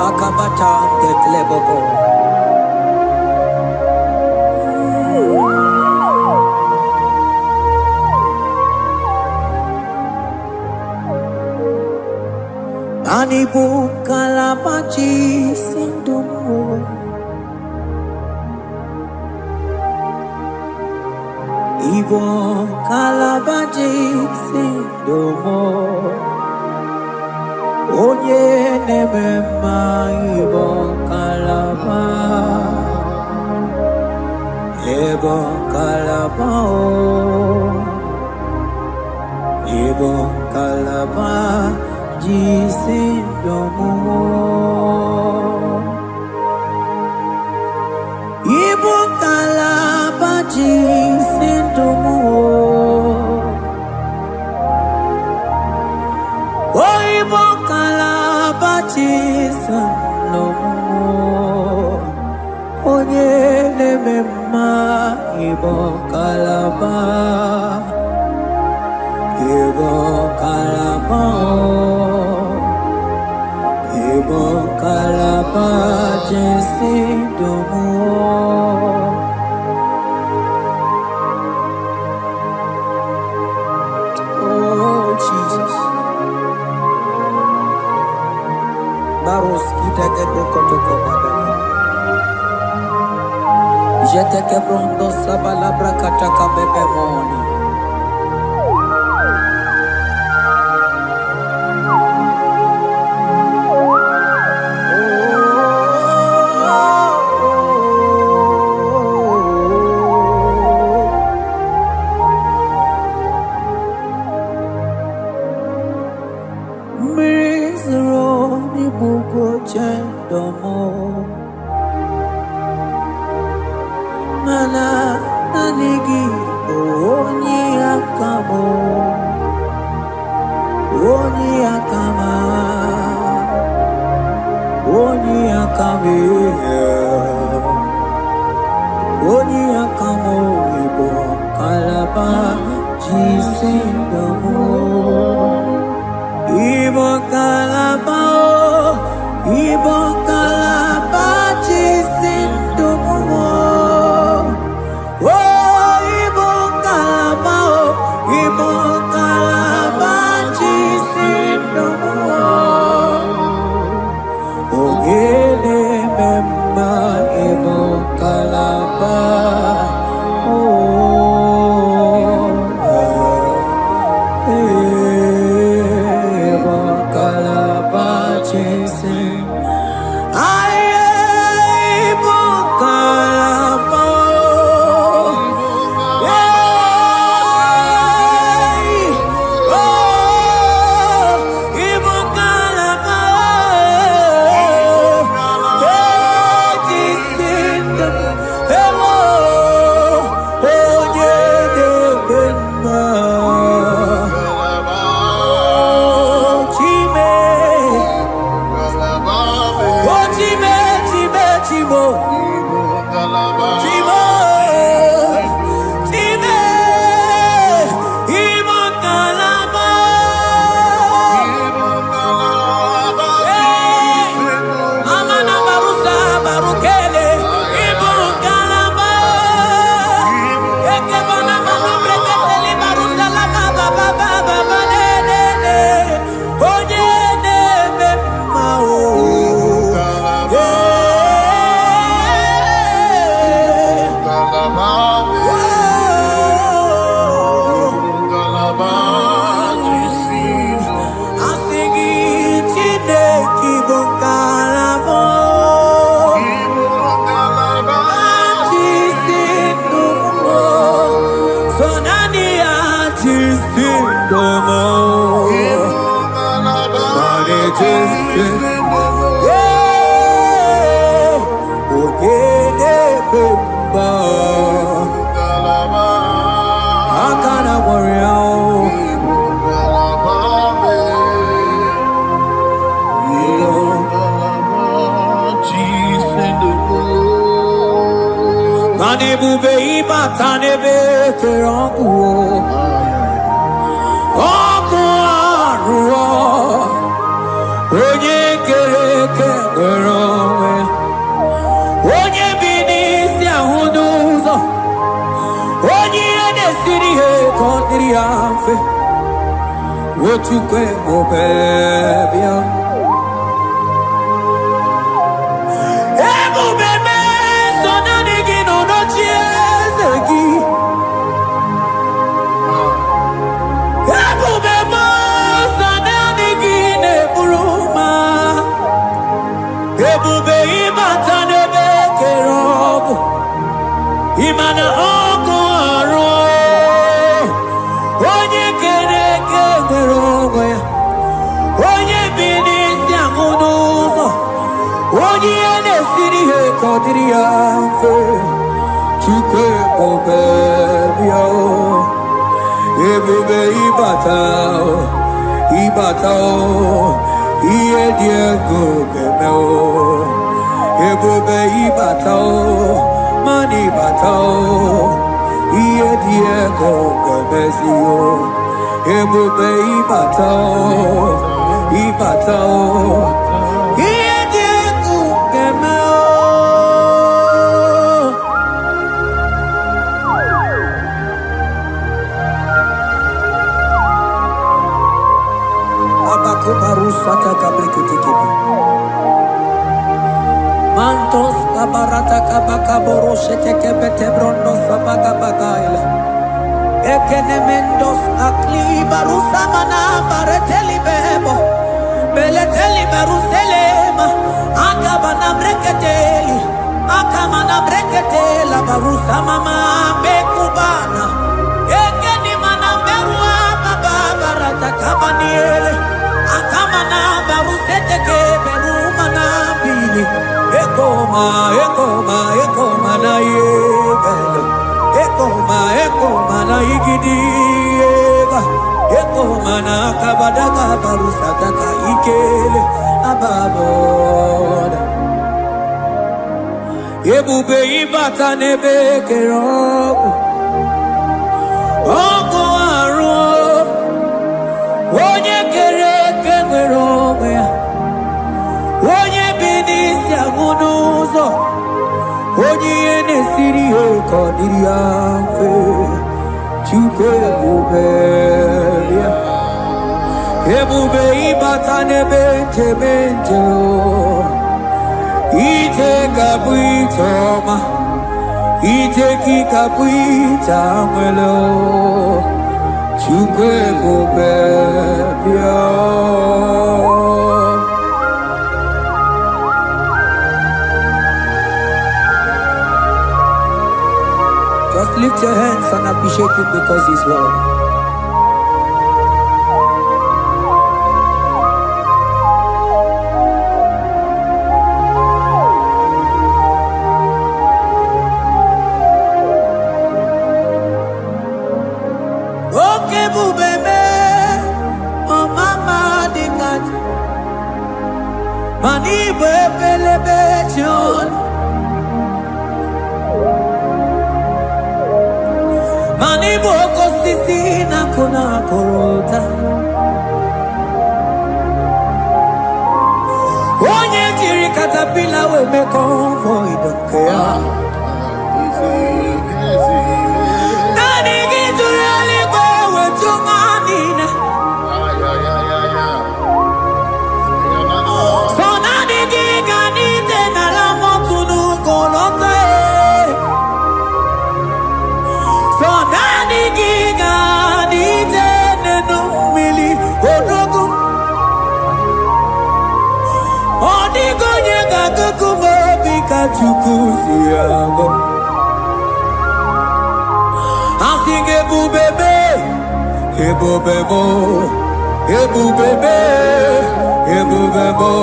Akabata tekleboko. Anibu kalabachi sindumo. Ibo kalabachi sindumo. Onye nemema ibo kalaba. Ibo kalaba o. Ibo kalaba jisindomo. Ibo kalaba jisindomo. Oh, Ibo kalaba jisindomo. Onye nemema Ibo kalaba. Ibo kalaba Ibo kalaba jisindomo. Oh Jesus. Baros kita kebrokotoko badana. Jete kebrondo sabalabra kataka bebemoni. Mana nanigi oni akamo, oni akama, oni akame, oni akamo ibo kalaba jisindomo, ibo kalaba, ibo kalaba jisindomo. Ogele memba Just lift your hands and appreciate him because he's worthy. ebubebe, ebubebo,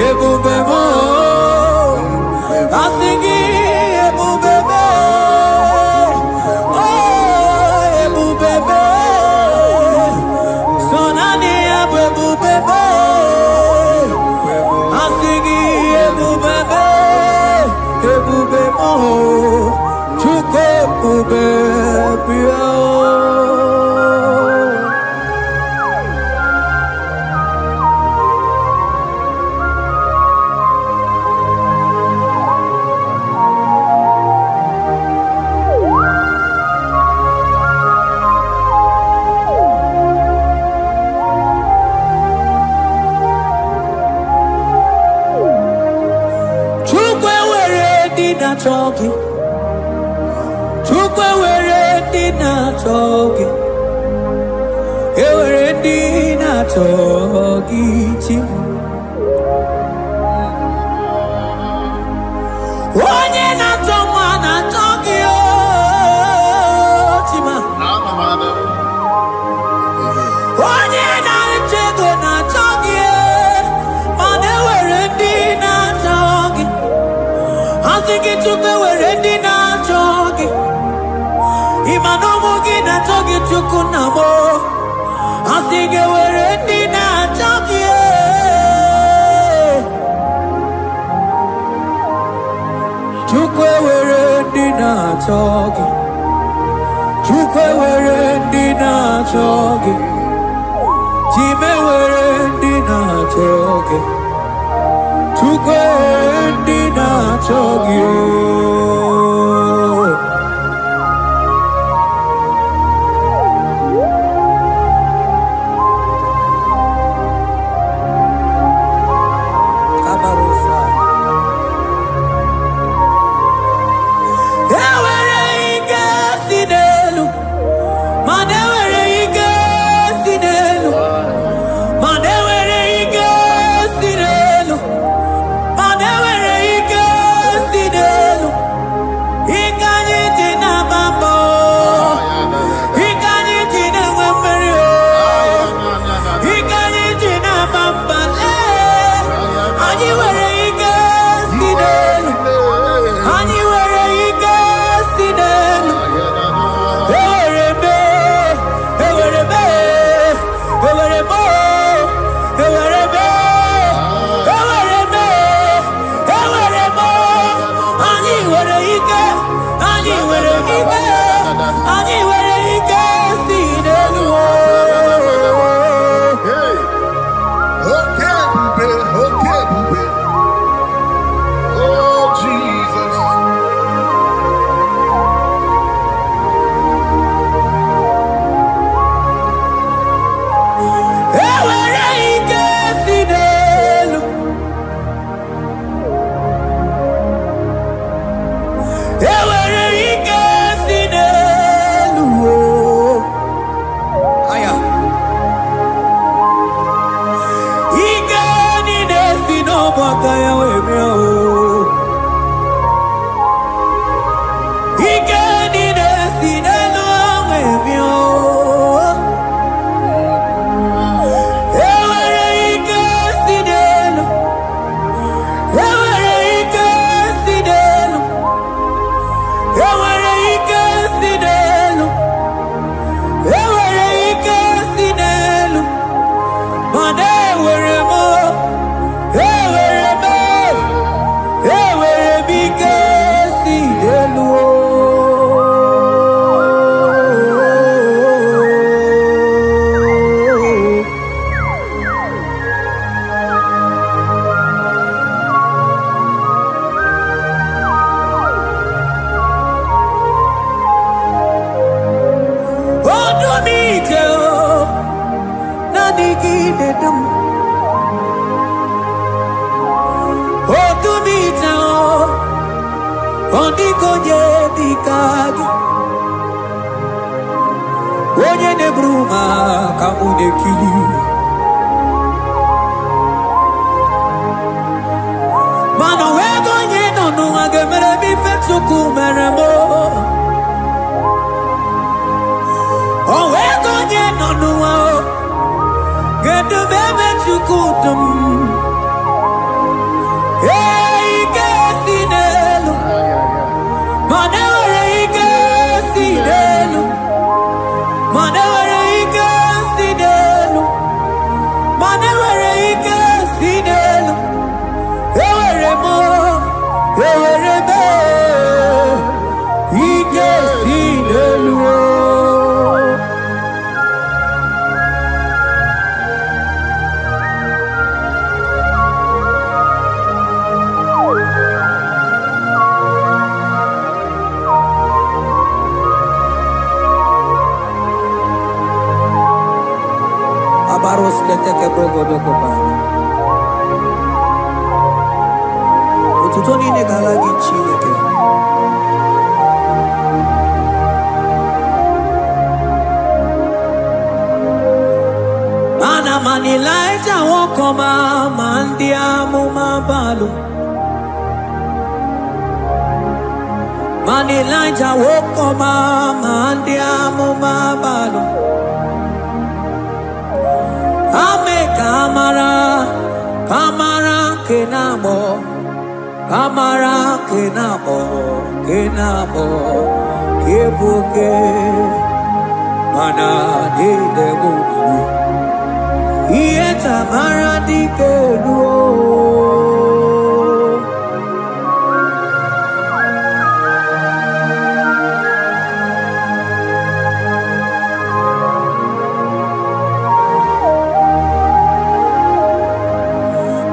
ebubebo. Asingi ebubebe, oh ebubebe. Sonani ebubebe, asingi ebubebe, ebubebo. Chuke ebubebe. Talking, Chukwe were dinner talking, were dinner talking. One in a someone a talking, one in a chicken a talking, man, they were dinner talking. I think it took away dinner talking. Imanomogi na talking to Kunamo. I think it were dinner talking. Took away dinner talking. Took away dinner talking. Time were dinner talking. Took away dinner talking. Onye ne bruma kamude kili. Mano wego nye no agemere mi fetsuku meremo. O wego nye no rosketeke brogodoko. Ututoni negalagi chineke. Mana manilaja wokoma mandia mumabalo. Manilaja wokoma mandia mumabalo. Ame kamara kenabo. Kamara kenabo kebuke mana de debu iye tamara dikelu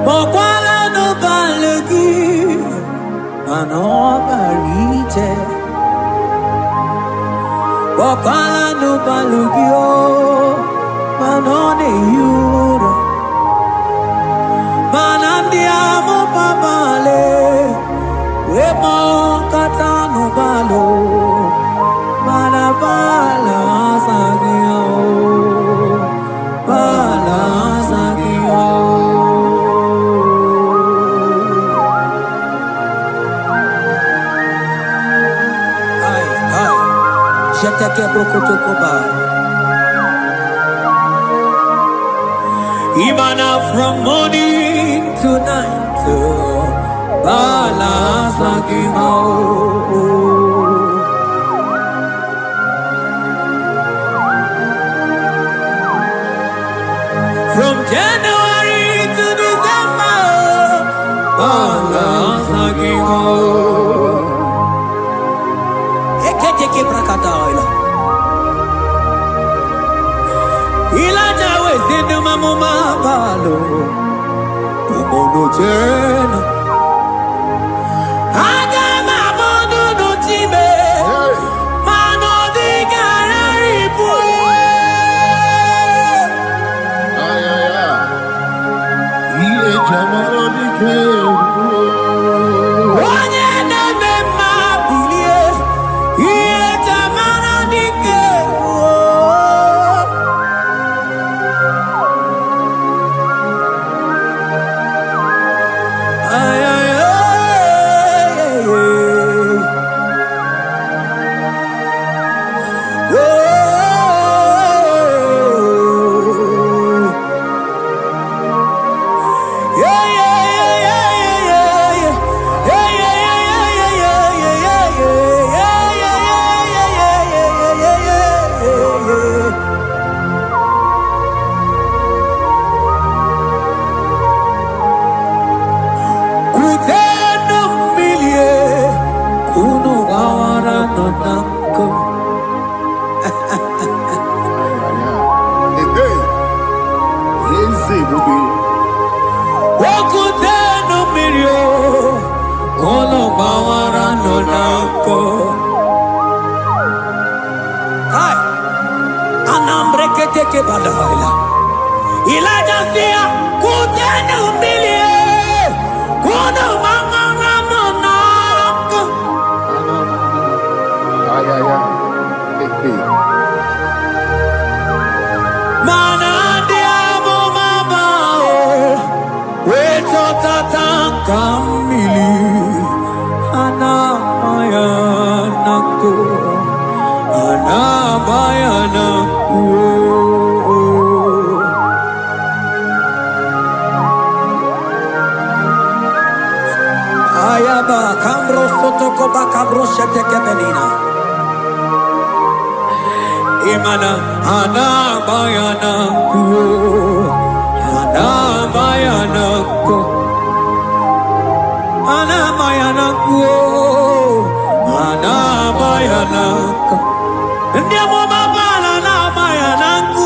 mokwala no balegi mano barite mokwala no balugio mano ne yuro manandiamo babale wemo katano balo malabala sagio bala sagio. Jeteke brokotokoba. Imana from morning to night, balasagimo. From January to December, balasagimo. Eketeke brakadaila. Ilaja wezinu mamuma balo. Umono tena. Aga mamono no tibe. Mano di gararipu. Iye jamano di kebu. Onye neme mabilie. Iye jamano di kebu. Ay, ay, ay, ay, ay. Anambreketeke balaila. Ilaja sia kutene umilie. Kuno manganga monako. Mana diamo mabao. Weto tatanka mili. Anamayanaku. Anamayanaku. Ayaba kambro sotoko bakabro sheteke benina. Imana anamayanaku. Anamayanaku. Anamayanaku. Anamayanaku. Ndiamo mabala anamayanaku.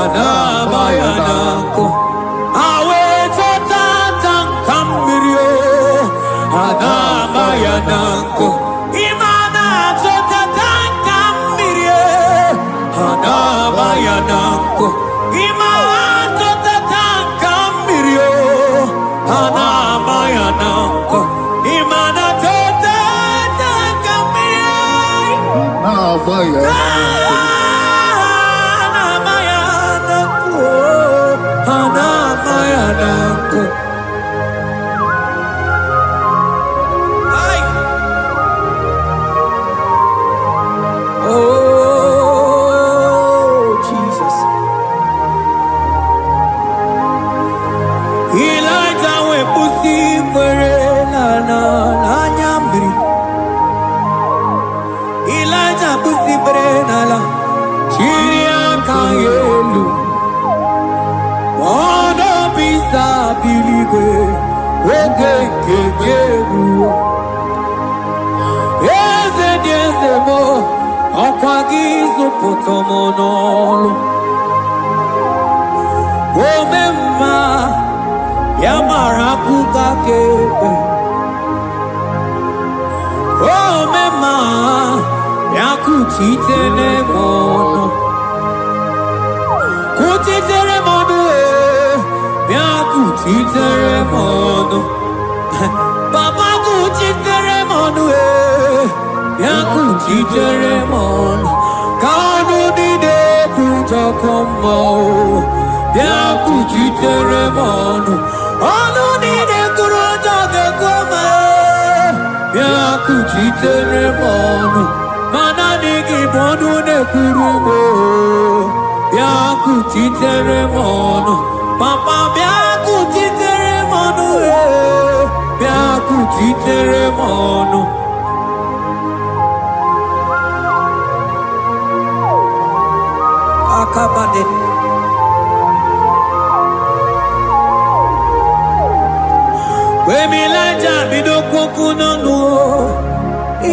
Anamayanaku. Awe totatan kambirio. Anamayanaku. Imana totatan kambirio. Anamayanaku. igwe oge nke ga-eruo eze dị eze mo ọkwa gị zụpụta m n'ọlụ ome mma ya mara akụkọ aka ekpe ome mma ya kuchitere m ọnụ kuchitere m ọnụ ya kuchitere m ọnụ papa kuchitere m ọnụ ya kuchitere m ọnụ ka ọnụ niile kwujọkọ mma ya kuchitere m ọnụ ọnụ niile kwuru ụjọ ga-ekwe ya kuchitere m ọnụ mana dịghị bụ ọnụ na-ekwuru m ya kuchitere m ọnụ papa bịa kuchitere m ọnụ bịa kuchitere m ọnụ akabade wemilaja bido kwokwu n'ọnụ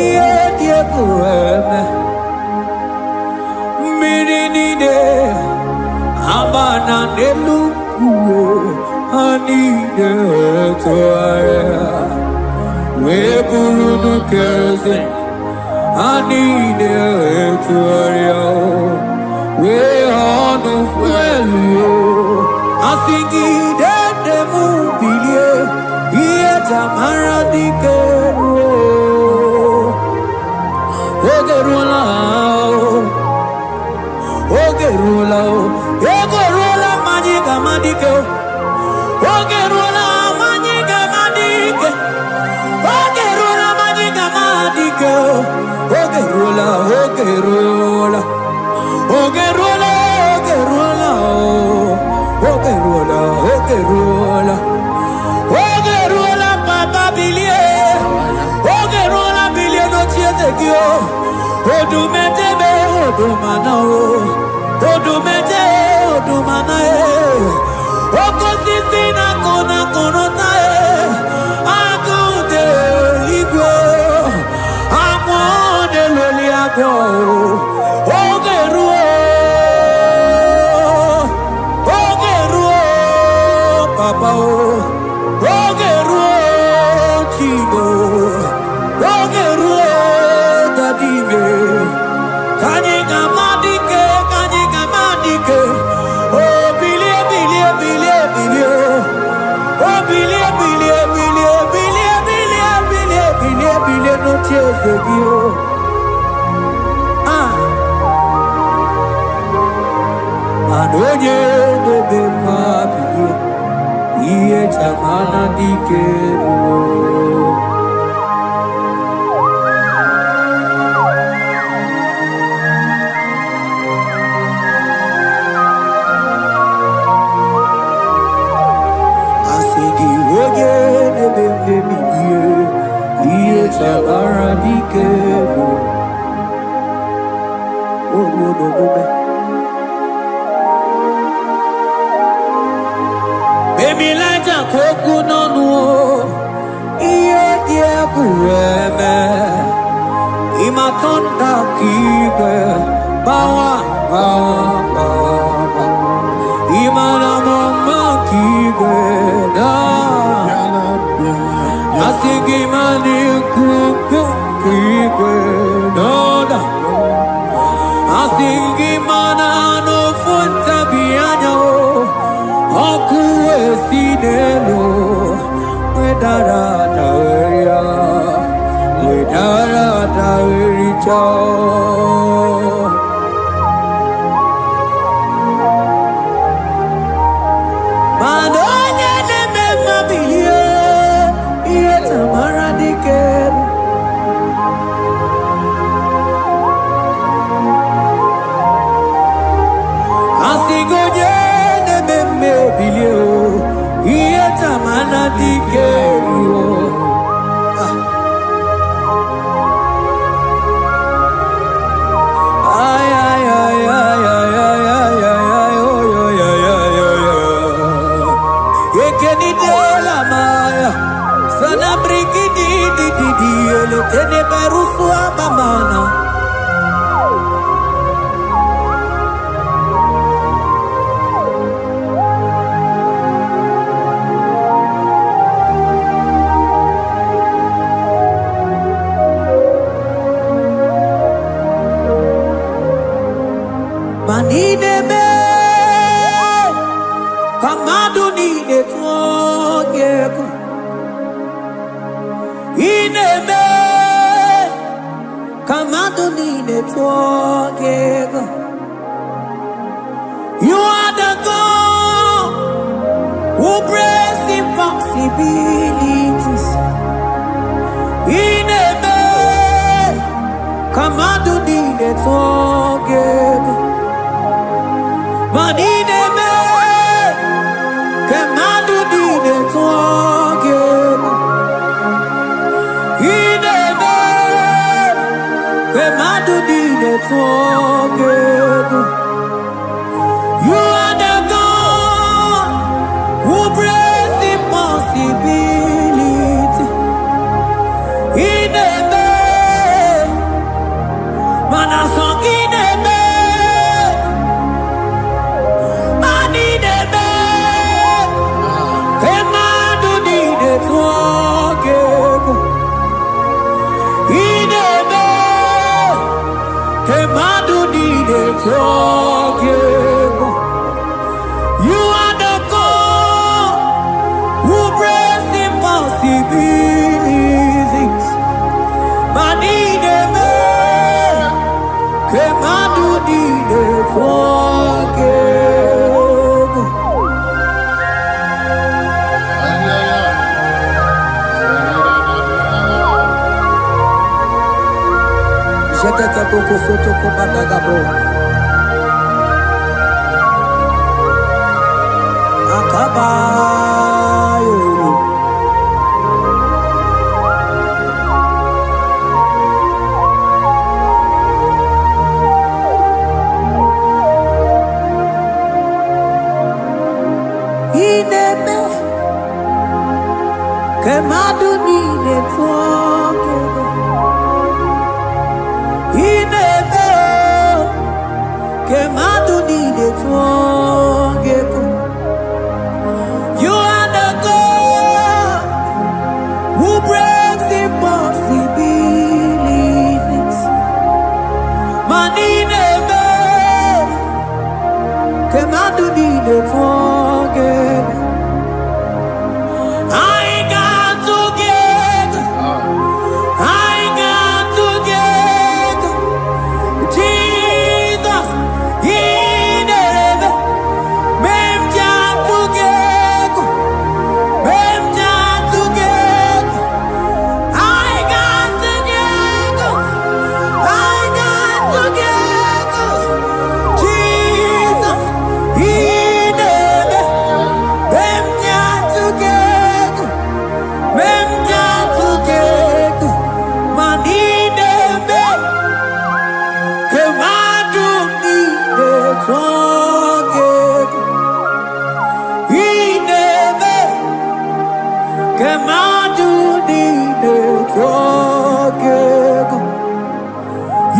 ihe dị egwu eme mmiri niile agba na n'elu nkwuo ha niile tụgharịa wee bụrụ n'ukeze ha niile tụgharịa wee ọnụ fuelu asị gị dede m bilie ihe jamara dike ruo oge ruola oge ruola ego ruola mmanya ga-ama dike oge ruola mmanya ga-ama dike oge ruola mmanya ga-ama dike oge ruola oge ruola oge ruola oge ruola oge ruola oge ruola oge ruola papa bilie oge ruola bilie n'ochieze gị odumetebe odumana odumete odumana okosisi na kona konota agụde igwe agwọ na-eloli agwọ oge ruo papa oge ruo chigo oge ruo dadime kanye gamadike oh bilie bilie bilie bilie oh bilie bilie bilie bilie bilie bilie bilie bilie no chieze gio Adonye debe ma bilie iye jamana dike asigi oge debe bilie iye jamana dike Emilaja koku n'ọnụ ihe dị egwu eme ịmatọnda ka igwe bawa ịmara mma ka igwe na asị gị ma na-ekwu okwu ka igwe n'ọda asị gị ma na n'ofu ntabi anya ọkụ esi n'elu wedara dawericha mana onye na-eme mma bilie ihe tamara dike asị gị onye na-eme mme bilie ihe tamara dike Teneberusu abamana. Manidebe kamadu nide tuogeko inebe kamadu nide tuogeko. You are the God who breaks impossibilities. Inebe kamadu nide tuogeko. Manidebe kamadu nide tuogeko. Inebe kamadu nide tuogeko. You are the God who breaks impossibility. Inebe manasong inebe. Manidebe kamadu nide tuogeko. Inebe kamadu nide tuogeko. You are the God who breaks impossibilities. Manidebe kamadu nide tuogeko. Jeteke boko soto ko badagabo. Akabayo. Inebe kamadu nide tuogeko. Inebe kamadu nide tuogeko. You are the God who breaks impossibilities. Manidebe kamadu nide tuogeko. I got together. I got together. Jesus, Inebe, Memja together. Memja together. I got together. I got together. Jesus, Inebe, Memja together. Memja together. Manidebe kamadu nide tuogeko. Inebe kamadu nide tuogeko.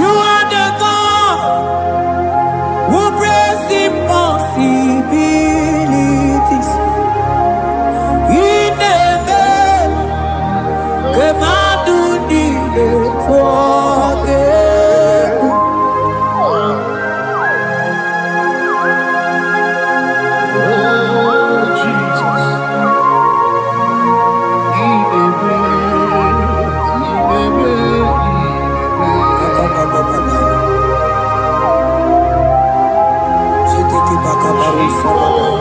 You are the God who breaks impossibilities. Inebe kamadu nide tuogeko. Jeteke bakabaru sabada.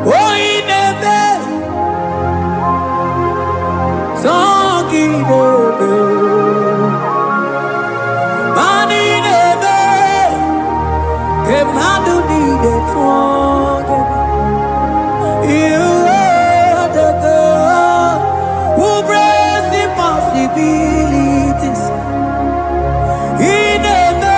Oh, inebe songidebe. Manidebe kamadu nide tuogeko. You are the God who breaks impossibilities. Inebe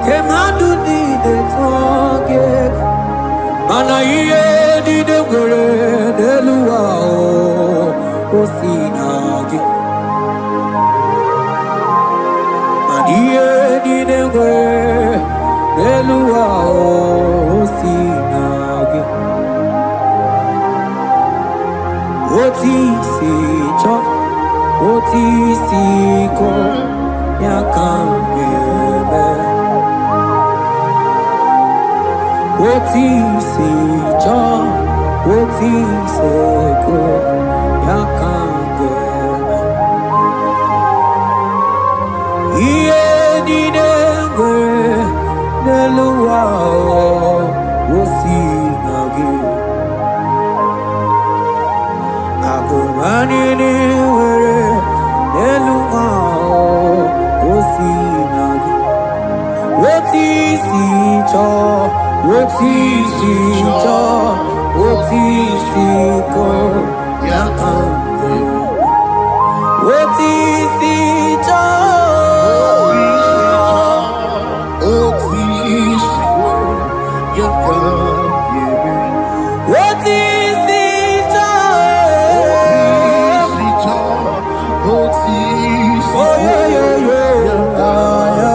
Kemadu di de toge, mana iye di de gore de luwa o sinagi. Iye di de gore de luwa o sinagi. Oti si cho, oti si ko ya kambebe. Oti si cho, oti si ko ya kambebe. Iye di de gore de luwa o sinagi. Agumani ni were neluma o sinagi. Oti si cho, oti si cho, oti si ko yakambe. Oti si cho, oti si ko yakambe. oti si cho, oh yo yo yo,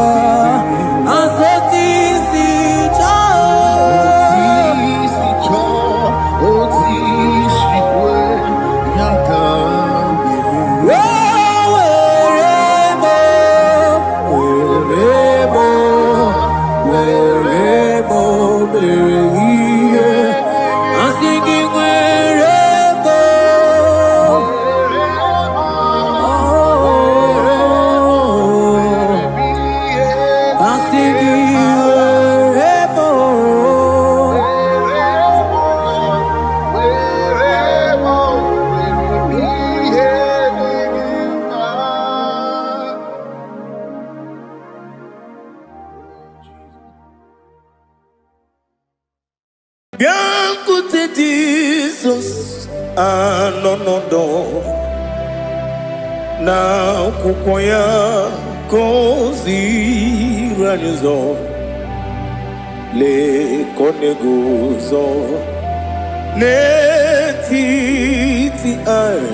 Anseti si cho, oti si ko yakambe. Biankute Jesus anonodo na kukoya kozi ranizo le koneguzo ne titi ai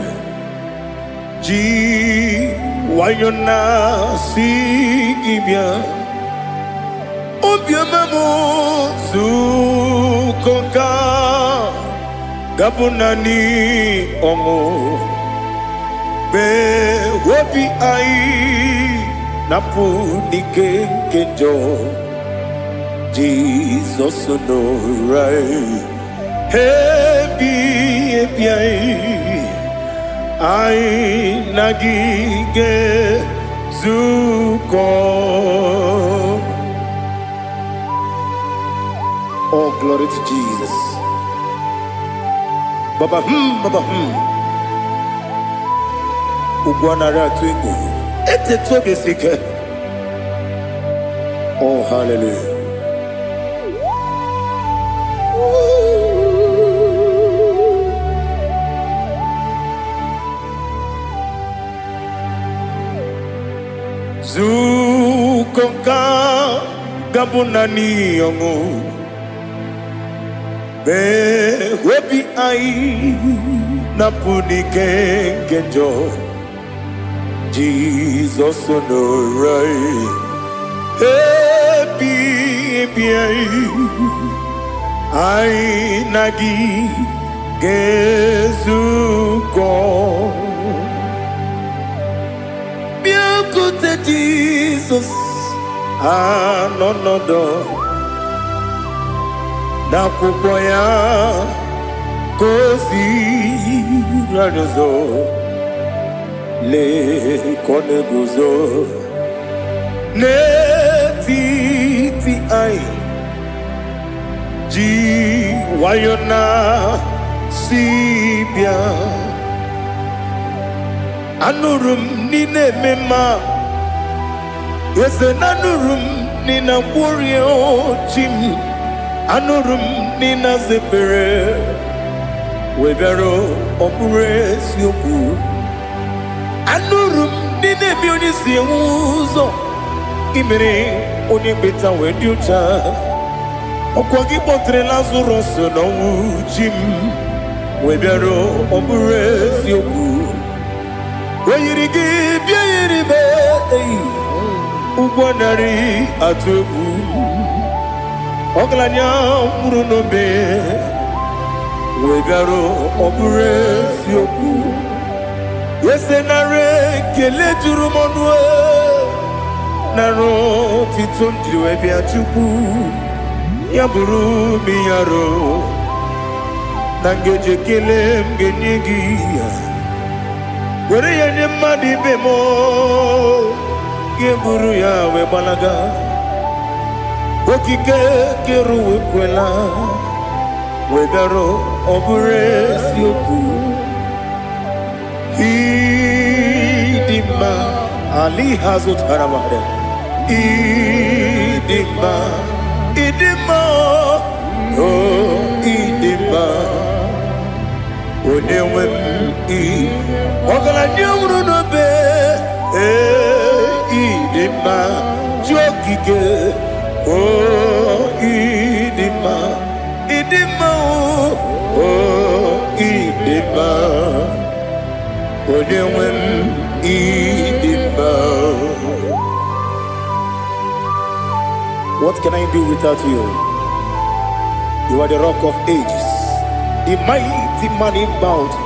ji wayona sigibia obiamamu zukoka gabunani ongo be wobi ai napu nike kenjo Jesus no right hebi ai nagige zuko. Oh, glory to Jesus. Baba Baba Ugwanara twingu. Ete toge sike. Oh, hallelujah. Zukonka gabunani yongu. Be webi ai napuni kenjo Jesus no right happy ai nagi gezuko biakute Jesus no na kukoya kozi ranizo le koneguzo ne titi ai ji wayona sibia anurum nine mema yese nanurum nina kurio chim anurum nina zepere webero opure sioku anurum nine bioni siuzo imere onye beta wee dị ụcha ọkwa gị kpọtere Lazarus n'ọnwụ chi m wee bịara ọ bụrụ eziokwu o yiri gị bịa yiri m ụgwọ narị atụ egwu ọgaranya mkpụrụ n'obe wee bịara ọ bụrụ eziokwu ese nara ekele juru m ọnụ nara otito m jiri wee bịa Chukwu ya bụrụ m ihe arụ na ngeji ekele m ga-enye gị were ya nye mmadụ ibe m ga-eburu ya wee gbalaga okike kere wekwela wee bịara ọ bụrụ eziokwu ịdị mma Ali hazụtara mmadụ ịdị mma ịdị mma ịdị mma onye nwe m ọgaranya nwụrụ n'obe ịdị mma ji okike ịdị mma ịdị mma ịdị mma onye nwe m ịdị mma. What can I do without you? You are the rock of ages, the mighty man in mountain,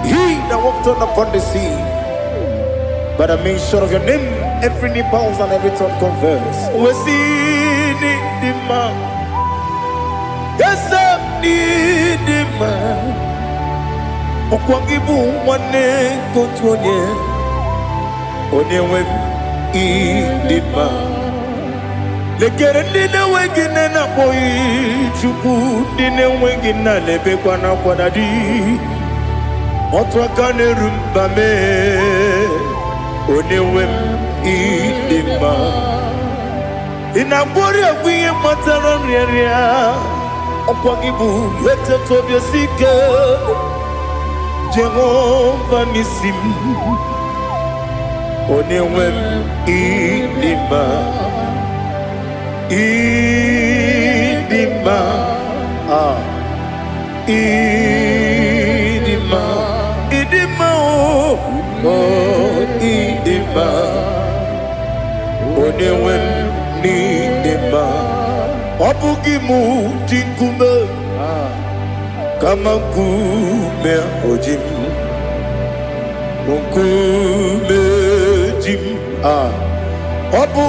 he that walked on upon the sea. By the mention of your name, every knee bows and every tongue confess. We see the man. Yes, the man. Okwangibu wane kotonye. Onyewe idima. Lekere ndine wengine na boyi Chukwu ndine wengine lebe kwa na kwanadi. Otwakane rumbame. Onyewe idima. Inabori agwiye matara nriya. Okwangibu yete tobye sike. Jehovah Nisim. Onyewe idima. Idima, idima, idima, idima, onyewe n'idima, ọbụghị mụ ji nkume, kama nkume oji m, nkume ji m, ọ bụ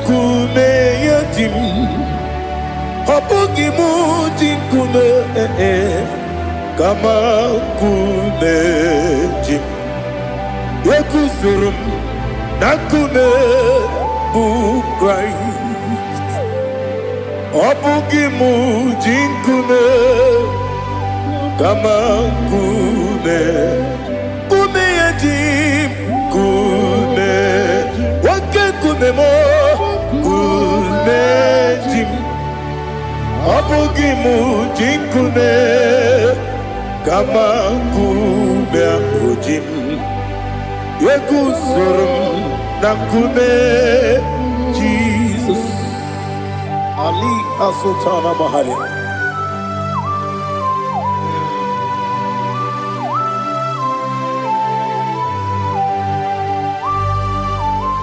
nkume ya ji m ọ bụghị m ji nkume kama nkume ji m eguzoro m na nkume bụ Kraịst ọ bụghị m ji nkume kama nkume ya ji m nkume kume mo kume jim abugi mu jinkume kama kume ojim yeguzurum na kume Jesus Ali Asultana Mahali.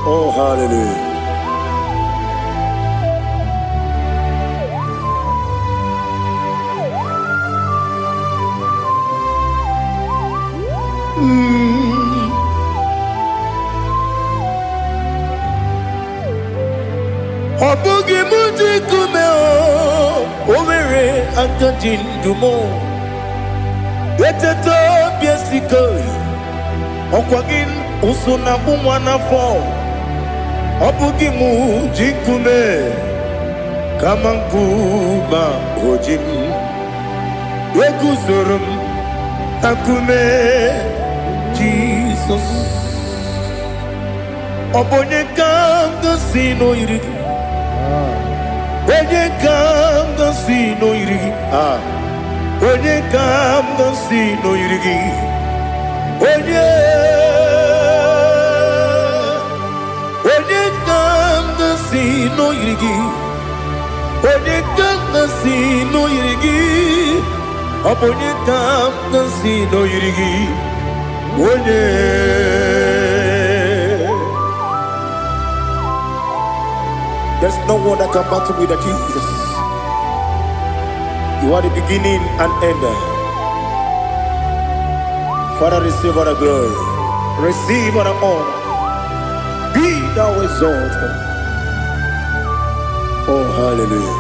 Oh, hallelujah. Obugi muji kume o mere akadi ndumo eteto biesiko okwagin usuna bumwana fo Obugi muji kume kama nkuba ojim yeguzorum akume Jesus obonye kanga sino irigi onye kanga sino irigi onye kanga sino irigi onye kanga sino no yirigi. Onye kamgasi no yirigi. Onye kamgasi no yirigi. Onye. There's no one that can battle with Jesus. You are the beginning and end. Father, receive all the glory. Receive all the honor. Be thou exalted. Oh, hallelujah.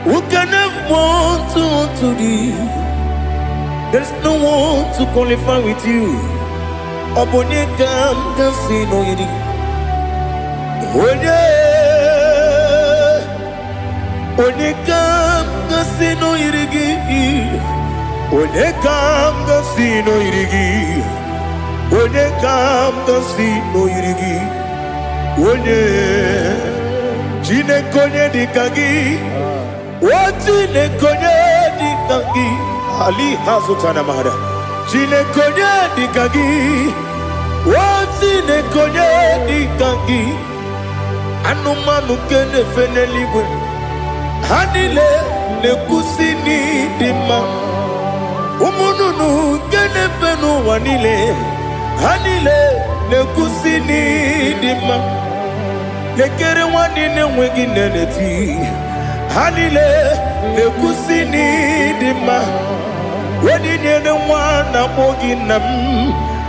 Who can have one to thee? There's no one to qualify with you. Obonye kam kasi no yiri. Onye kam kasi no yirigi. Onye kam kasi no yirigi. Onye kam kasi no yirigi. Onye Chinekonye dikagi. Chinekonye dikagi. Ali hazutana mahada. Chinekonye dikagi. Chinekonye dikagi. Anumanu kene feneligwe. Hanile nekusini dima. Umununu kene fenu wanile. Hanile nekusini dima. Nekere wanine wegi neneti. Hanile nekusini dima. Wadi nyene wana mogi nam.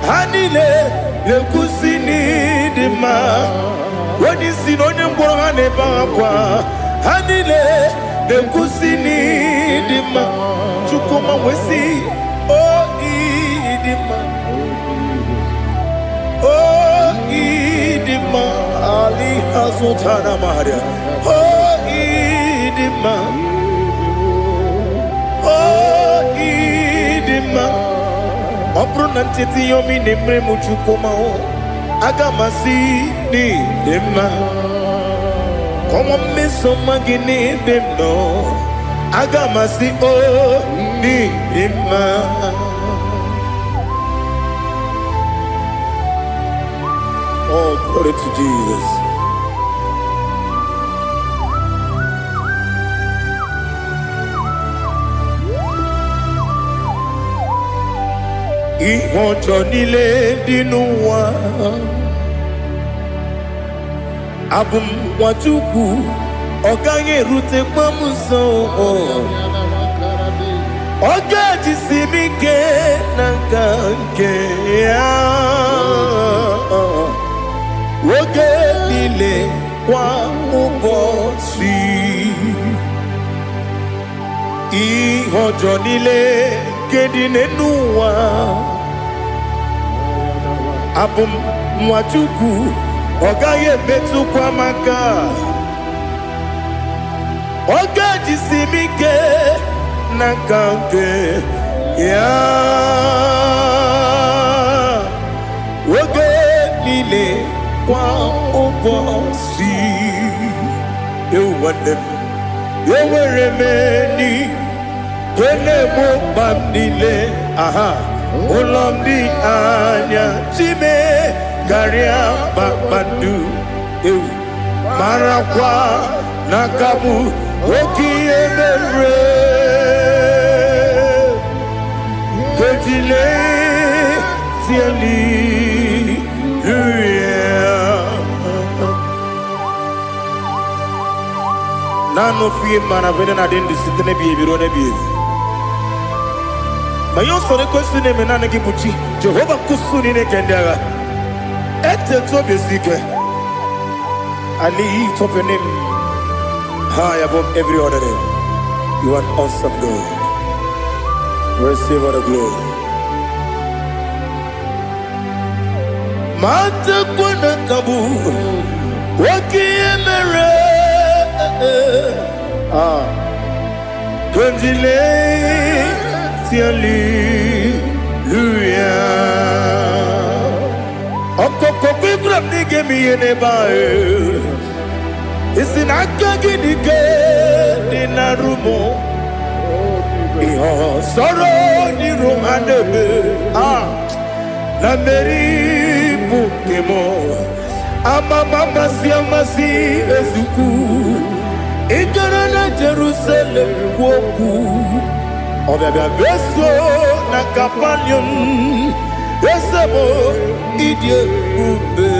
Hanile nekusini dima. Wadi sinonye mbwana bakwa. Hanile nekusini dima. Chukuma wesi oh idima. Oh idima. Ali hazutana maria. Oh idima. Oh idima. Opronantiti yomi nemre muchukuma o. Agamasi ni dima. Come on, miss some magini dem no. Agamasi o ni dima. Oh, glory to Jesus. Ihojo nile dinuwa. Abum wajuku oganye rute pamuso. Oga jisimike nangange ya. Woge nile kwa ubosi. Ihojo nile kedinenuwa. Abum wajuku ogaye betu kwa maka. Oga jisimike nangange ya. Woge nile kwa ubosi. You want them. You will remain. Kene mo bandile. Aha. Olomdi anya. Chime. Garia babandu. Marakwa. Nakabu. Oki emere. Kejile. Siali. Nano fiye mana vene na den disitene biye birone biye. Mayon sore kwesine menane kibuchi. Jehova kusuni ne kendaga. Ete to besike. I lift up your name high above every other name. You are awesome God. Receive all the glory. Mata kwena kabu. Waki emere. Kondile Hallelujah. Okoko kikram nige miyene bae. Isinaka gidike dinarumo. Iho soro ni iro anebe na meri bukemo amasi ezuku igara na Jerusalem kwoku obia beso na Capernaum esebo idie ube.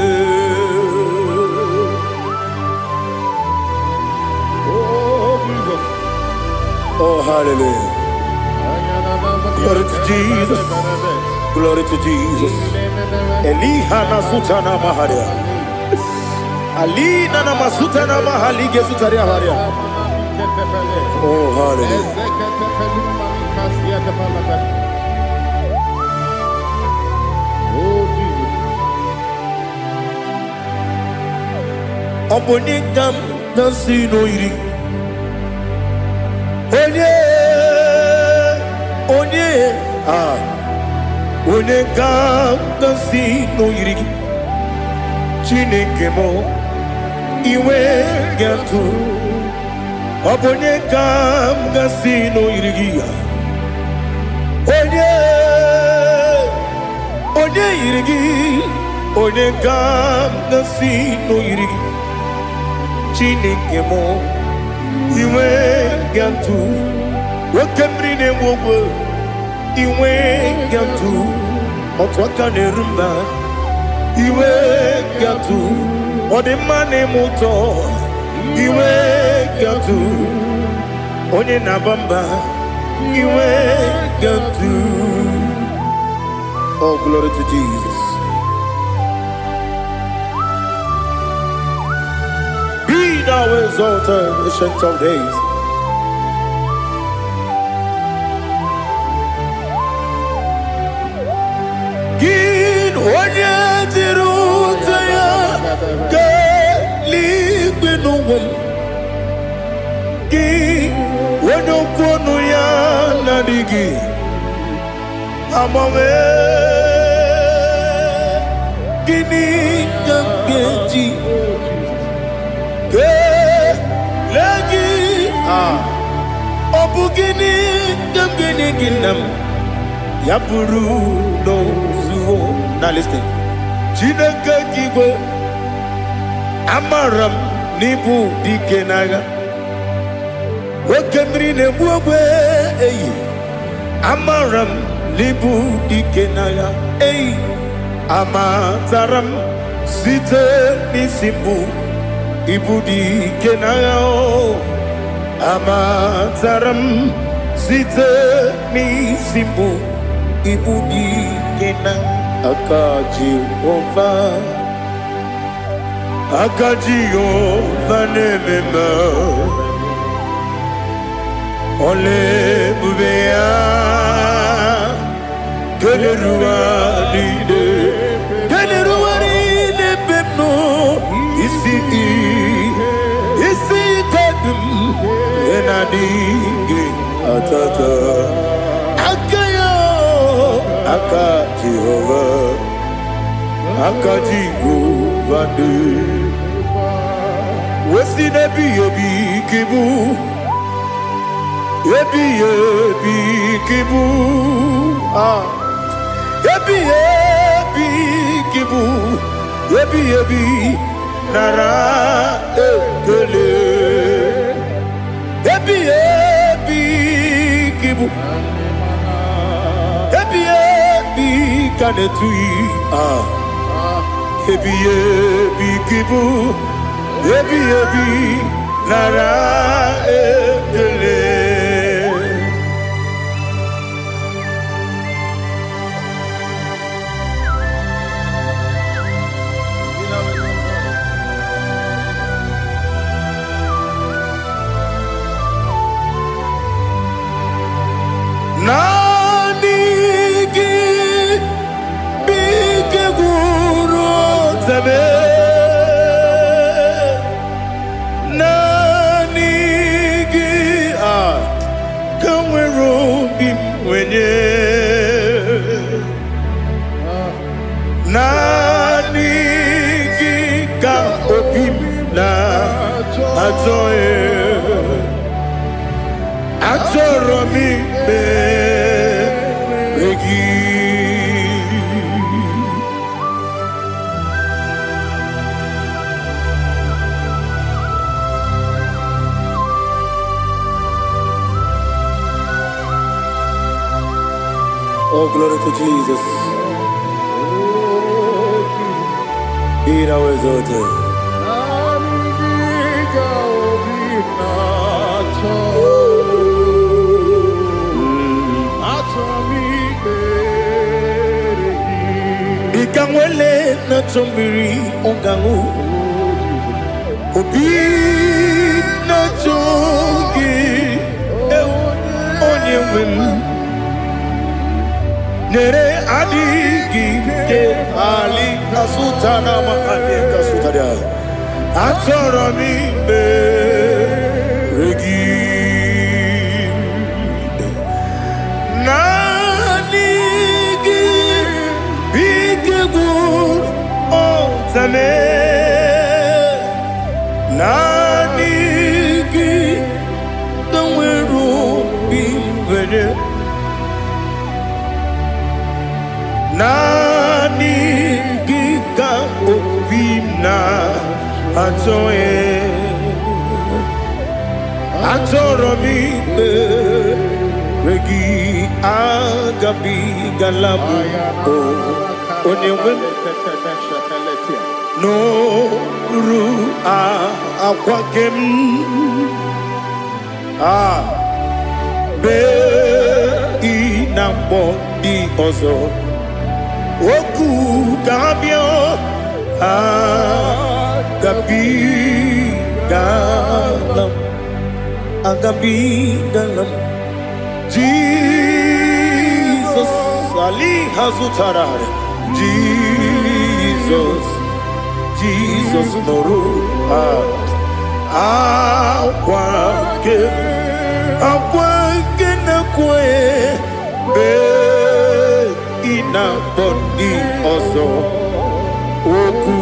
Oh, hallelujah. Glory to Jesus. Glory to Jesus. Elihana sutana maharia. Alina na masutana mahali gesutaria haria. Oh, hallelujah. Oh, Jesus. Obonikam nasino iri. Onye ga-agasi n'oyiri gị Chineke m iwe ga-atụ ọ bụ onye ga-agasi n'oyiri gị onye yiri gị onye ga-agasi n'oyiri gị Chineke m iwe ga-atụ nwoke mmiri na-enwe ogwe iwe ga-atụ otu aka na-eru mba iwe ga-atụ ọ dị mma na-eme ụtọ iwe ga-atụ onye na-aba mba iwe ga-atụ. Oh, glory to Jesus. Be thou exalted, ancient of days. Onye jiri ụzọ ya ga-eluigwe n'ụwa gị onye okwu ọnụ ya na-adịghị agbanwe gịnị ka m ga-eji kelee gị ọ bụ gịnị ka m ga-enye gị nna m ya bụrụ n'ozuo. Now listen. Chineke kigwe amaram n'ibu dike n'agha nwoke mmiri na-egbu ogwe eyi amaram n'ibu dike n'agha eyi amatara m site n'isi mbụ ibu dike n'agha amatara m site n'isi mbụ ibu dike n'agha aka Jehova na-ememe ole ebube ya keleruwa niile ebe m nọ isi kadum na-adịghị atata aka Jehova dị wesi n'ebighị ebi kibu ebighị ebi kibu ebighị ebi kibu ebighị ebi nara ekele ebighị ebi kibu kanetui ebi kibu ebi nara ekele. Oh, glory to Jesus. Be thou exalted. Ikangwele na chombiri ongangu Obi na chongi onye wim Nere adigi ke ali kasutana ma ali kasutaria Atoro mi be regi Nanigi bige gur otane Nanigi tanweru bimvere Nani gika obina atoye atoromi regi agabi galabu onyewe no ru akwakem be inambo di ozo Oku kabio agabi galam Jesus Ali hazutarare Jesus noru akwake na kwe be ina body also oku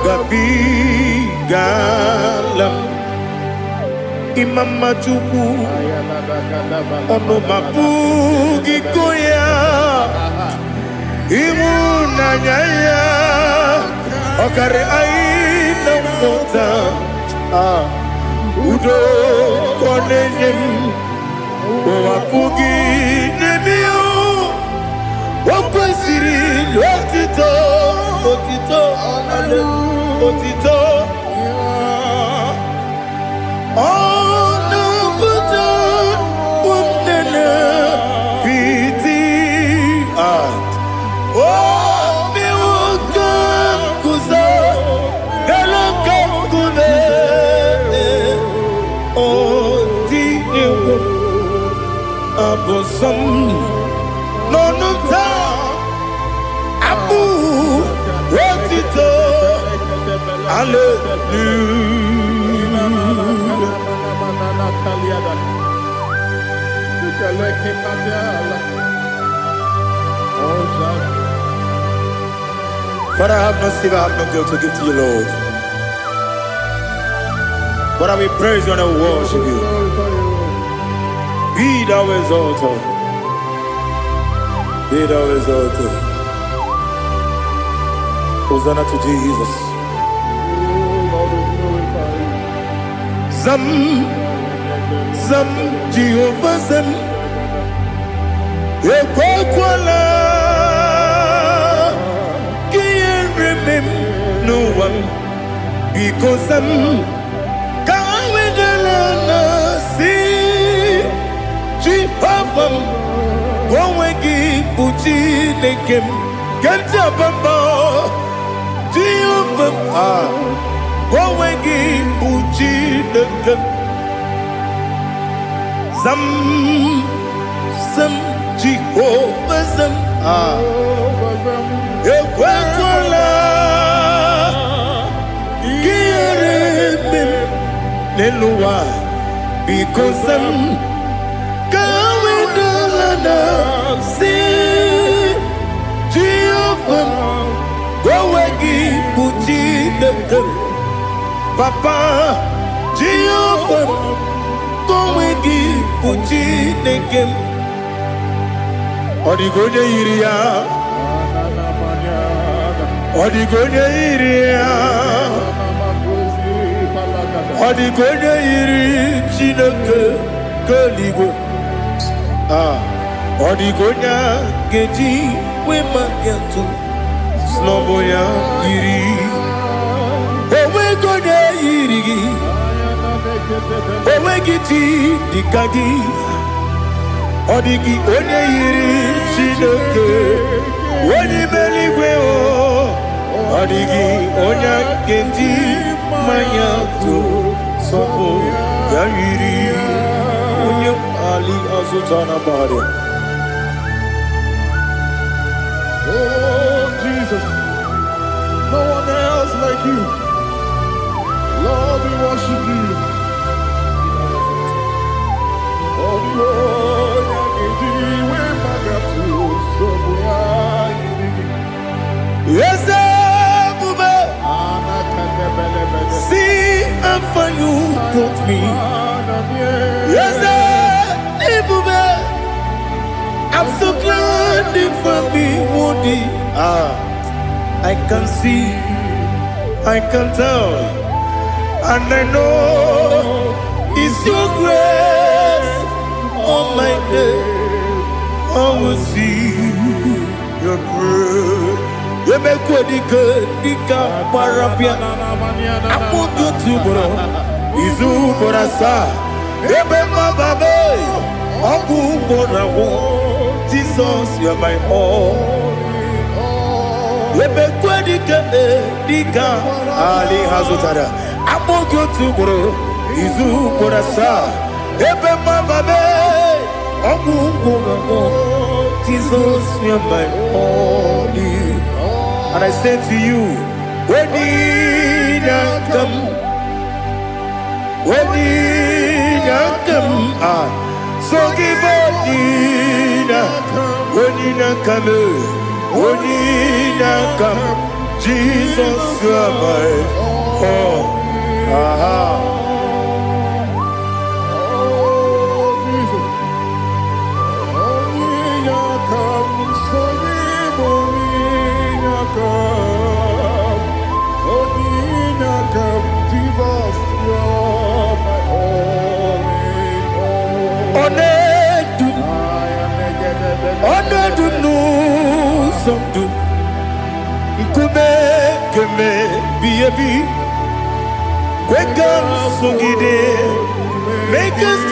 gabi galam imama chuku ono mapugi koya imuna nyaya okare aina mota udo konenyem Wapugi nemio Wakwasiri Otito Otito Ono buto Umnene Piti Miwakam kuza Galakam kune Oti Abosom Nonuta Abu Otito Hallelujah Father, I have no silver, I have no gold to give to you, Lord. But I will praise you and I will worship you. Be thou exalted. Be thou exalted. Hosanna to Jesus. Zam Jehovah Zam Ekwakwala Can't remember no one because Zam Can't wait see Jehovah Gowegi Buchi Nekem Kanjabamba Jehovah Gowegi Buchi Nekem Zam Jehovah Zam Ekwakwala Kieremem Nelua because Zam Kawedalana See Jehovah Gowegi Buchi Nekem Papa Jehovah Gowegi Puchi nekem Odigonye iria Odigonye iria Odigonye iri Chineke Keligwe Odigonya Geji Wemaketu Sloboya iri Owe gonye iri Owe giti dikagi Odigi onye iri Chineke Oni meligwe o Odigi onya genji Mayatu Sopo ya iri Onye Ali Azutana Bari. Oh Jesus, no one else like you. Lord, we worship you. Oh Lord, yes, Bube. See how far you brought me. Yes, Bube. I'm so glad for me, Woody. I can see, I can tell, and I know it's your grace on my day. I will see your grace. You make good, Dika Parapia. I put you to bro. Izu Borasa. Ebema Babe. Oku Borawo. Jesus, you're my all. You make good, Dika Ali Hazutara. I put you to bro. Izu Borasa. Ebema Babe. Oku Borawo. Jesus, you're my all. And I say to you, when you come, so give when you come, Jesus, you are my all. Make us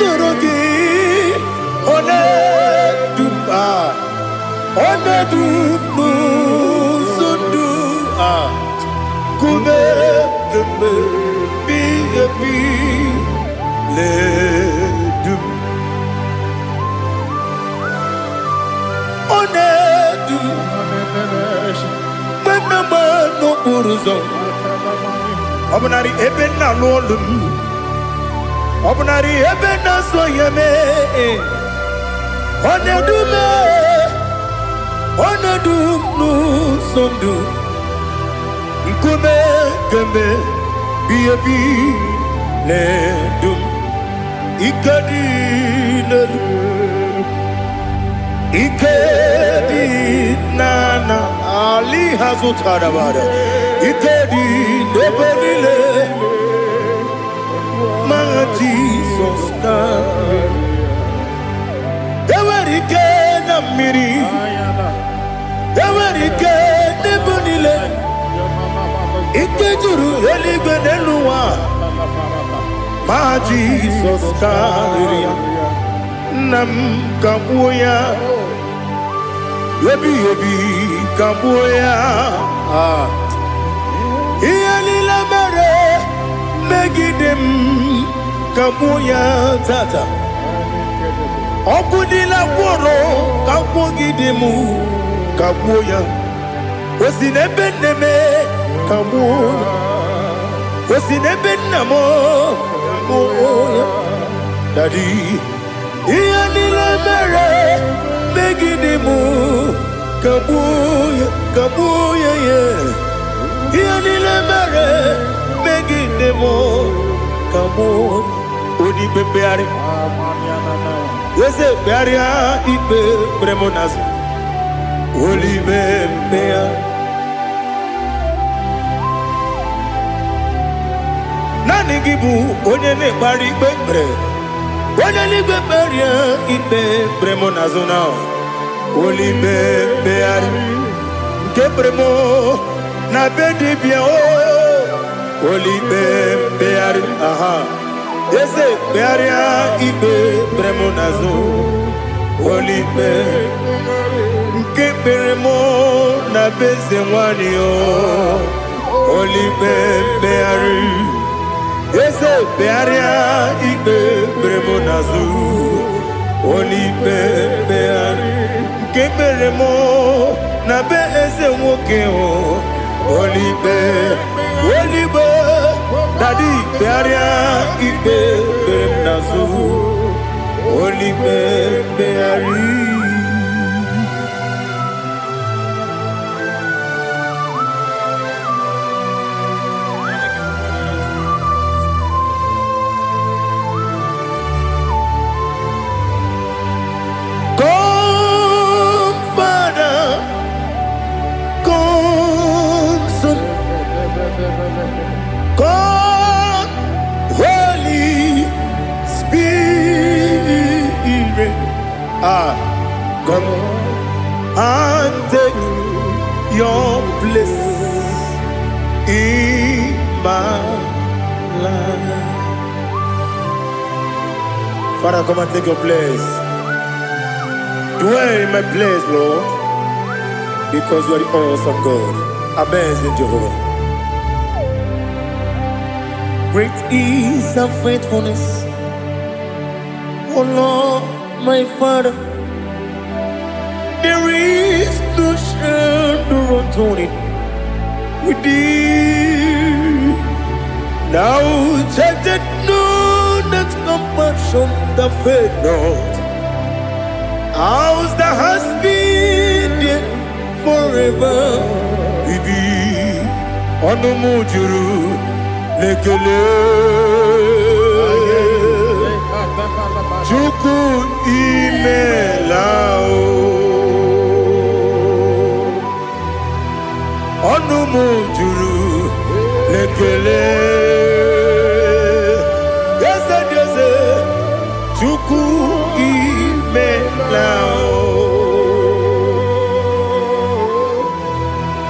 Obnari ebena lolum Obnari ebena soyeme Onedumu sondu Nkume keme biyebi ledum Ikadi nana Ali Hazutarabada Ikadi nebelile Ma Jesus Ewerike na miri Ewerike nebelile Ikejuru eligwe neluwa Ma Jesus Nam kabuya Yebi kabuya Iyalila mere Megidem kabuya tata Okudila kworo kabugidemu kabuya Osinebeneme kabuya Osinebenamo kabuya Daddy Iyalila mere Megidemu kabuya yeah Iyalila mere Megidemu kabuya Odi ibe beari. Yese bearia ibe bremonas. Holy bea. Nani gibu onye ne bari ibe bre. Onye ni ibe bearia ibe bremonas now. Holy beari. Ke bremo na bedi bia o. Holy beari. Aha. Yese bearia ibe bremonazo. Holy Nke beremo na beze wani o. Holy beari. Yese bearia ibe bremonazo. Holy beari. Nke beremo na beze woke o. Holy Daddy bearia ibe bremonazo. Holy beari. Come, Father, come, Son, come, Holy Spirit. Come and take your place in my life. Father, come and take your place. Dwell in my place, Lord, because you are the awesome God. Amazing Jehovah. Great is thy faithfulness, oh Lord, my Father. There is no shadow of turning with thee. Now check that no, that compassion that faith not. Ours that has been there forever with thee. Onomujuru lekele. Chuku imelao. Onomujuru lekele. Yes, Chuku imelao.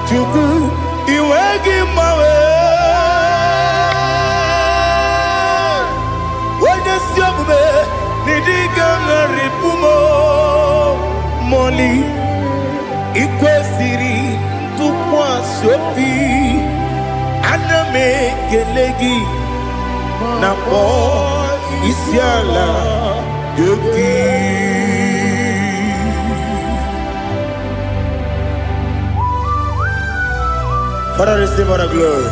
Chuku iwegi mawe. Wanya siogbe nidiga ngaripumo. Moli ikwesiri tukwa sopi. Aname kelegi na po isiala yoki. Father, receive all the glory.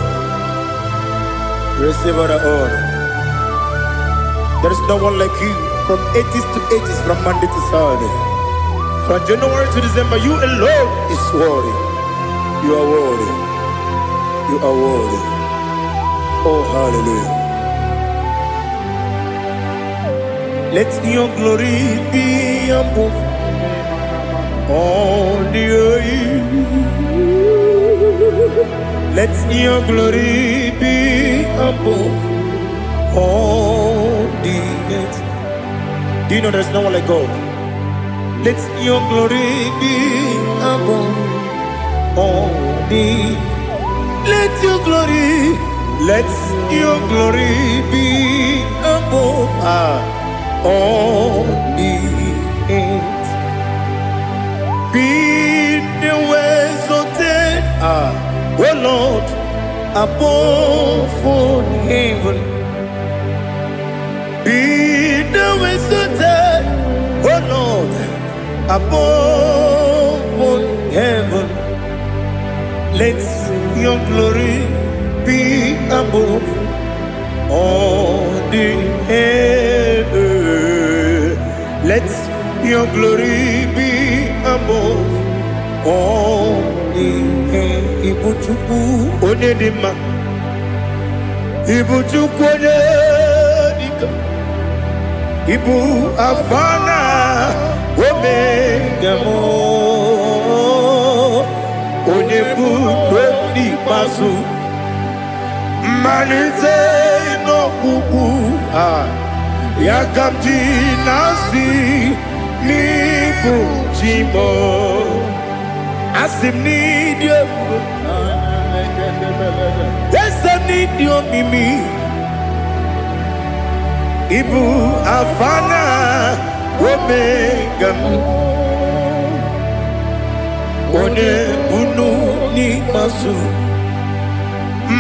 Receive all the honor. There is no one like you from ages to ages, from Monday to Sunday. From January to December, you alone is worthy. You are worthy. You are worthy. Oh, hallelujah. Let your glory be above all the earth. Let your glory be above all the earth. Do you know there's no one like God? Let your glory be above all the. Let your glory be above all the earth. Be the ways of death, oh Lord, above all heaven. Be the ways of death, oh Lord, above all heaven. Let your glory be above all the earth. Let your glory be above all the earth. Ibuchuku onedima, Ibuchuku onedika, Ibu Afana Omega mo Onebu Weni Masu Manite no kuku Yakamji Nasi Nibu Jimo Asim need you Yes I need you Mimi Ibu Afana Omega One Bunu Ni Masu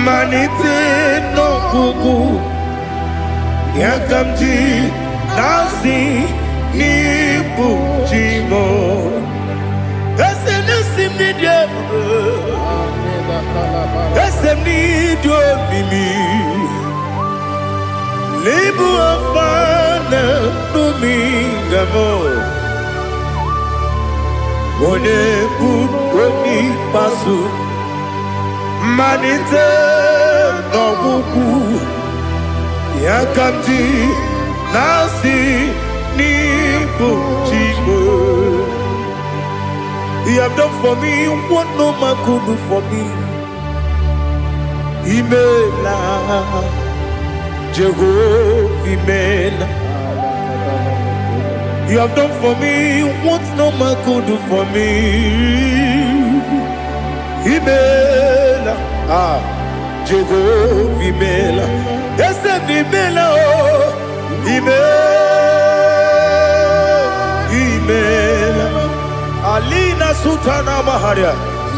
Manite no Kuku Yakamji Nasi Nibu Jimo Ese Nasim Nidia Ese Nidio Mimi Libu Afana Dominga mo One Buni Pasu Manite no Buku Yakamji Nasi Nibu Chibo. You have done for me what no man could do for me. Imela Jehovah Imela. You have done for me what no man could do for me. Imela, Jehovah Imela. Yes, Imela, Imela. Alina Sutana Maharia.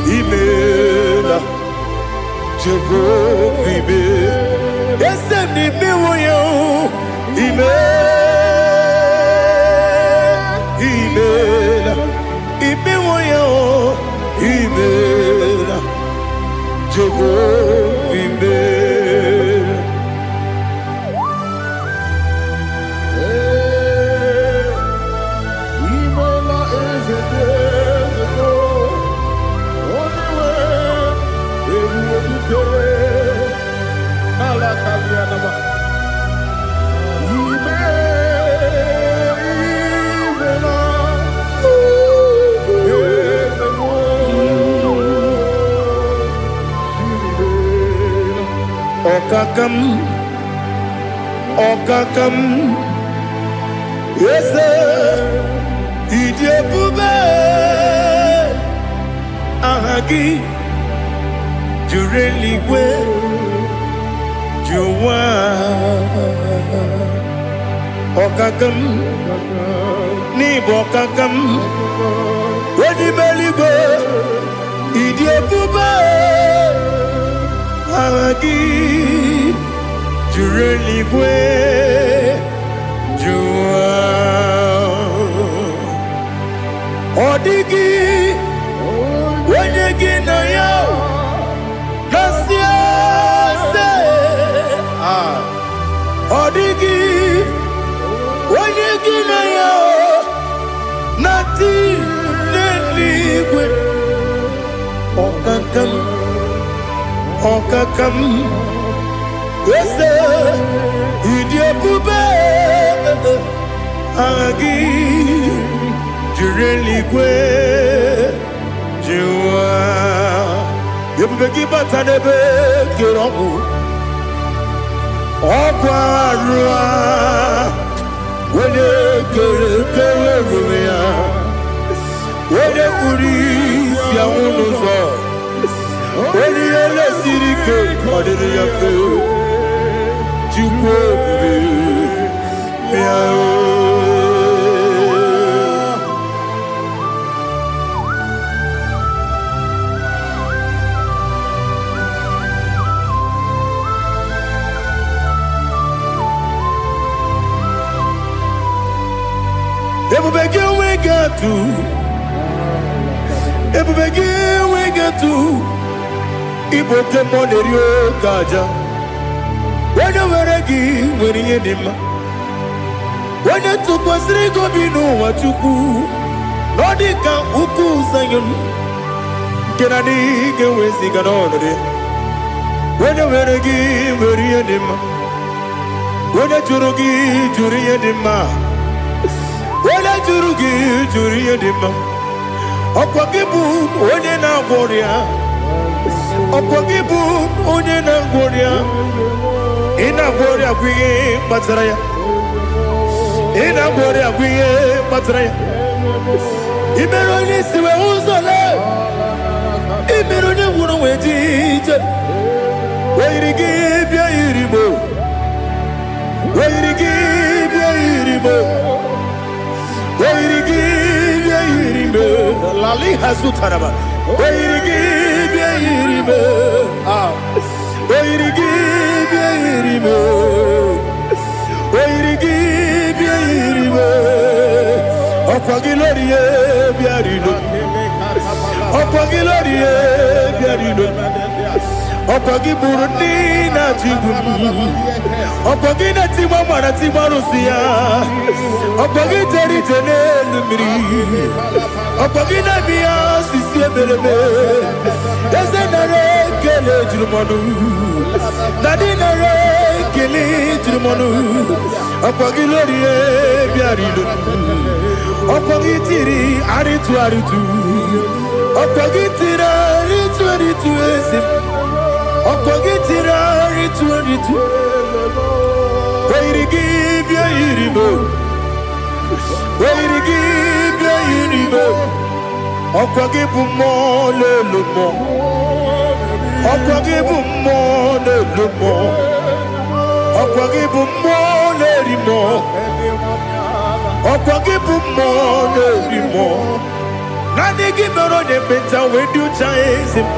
Imela, Jehovah Imela. Yes, Imela, Imela, Imela, Jehovah Imela. Imela is a day only when you Alakalianaba. Okakam, Okakam, yes, Idiabube, Ahagi, Jureli, Juwa, Okakam, Nibokakam, Wedi Beligo, Idiabube. Ahagi, Jureli Bwe, Jua, Odigi, Wenyegi na yo, Nasia se, Odigi, Wenyegi na yo, Nati Neligwe, Okakam. Okakam, yes, Idiabube, Agi, Jureli Gwe, Jua, Yabubeki Batanebe, Kiromu, Okwarua, Wede Kerumia, Wede Kuris, Yamunuzo. When you are sirike, what did you feel? You go, everybody we got to. Everybody we got to. Ibo temone rio kaja. Wena weregi weri edema. Wena tukwa srigo binu wachuku. Nodika uku sayon. Kenani gewezi ganonode. Wena weregi weri edema. Onye jụrụ gị jụrụ ihe dị mma. Onye jụrụ gị jụrụ ihe dị mma. Ọkwa gị bụ onye na-agwọ ọrịa. Ọkwa gị bụ onye na-agwọ ọrịa. Ị na-agwọ ọrịa bụ ihe kpatara ya. Ị na-agwọ ọrịa bụ ihe kpatara ya. Ị mere onye isi wee ụzọ lee. Ị mere onye nwụrụ wee dị ije. Oyiri gị bịa yiri mo. Oyiri gị bịa yiri mo. Oyiri gị bịa yiri mo. Lali hazụtara ma. Oyiri gị bịa yiri mo. Oyiri gị bịa yiri mo. Oyiri gị bịa yiri mo. Ọkwa gị lórí bịa rilo. Ọkwa gị lórí bịa rilo. Ọkwa gị bụrụ ndị na-achịgbu m. Ọkwa gị na-etigbu mara tigbu arụsị ya. Ọkwa gị jere ije n'elu mmiri. Ọkwa gị na-eme ya osisi emereme. Eze nara ekele juru m ọnụ. Dadi nara ekele juru m ọnụ. Ọkwa gị lórí bịa rilo. Ọkwa gị tiri arịtụ arịtụ. Ọkwa gị tiri arịtụ arịtụ eze m. Ọkwa gị tiri arịtụ arịtụ. Oyiri gị bịa yiri mo. Oyiri gị bịa yiri mo. Ọkwa gị bụ mmụọ n'elu mmụọ. Ọkwa gị bụ mmụọ n'elu mmụọ. Ọkwa gị bụ mmụọ n'eri mmụọ. Ọkwa gị bụ mmụọ n'eri mmụọ. Naanị gị mere onye mkpenta wee dị ụcha eze m.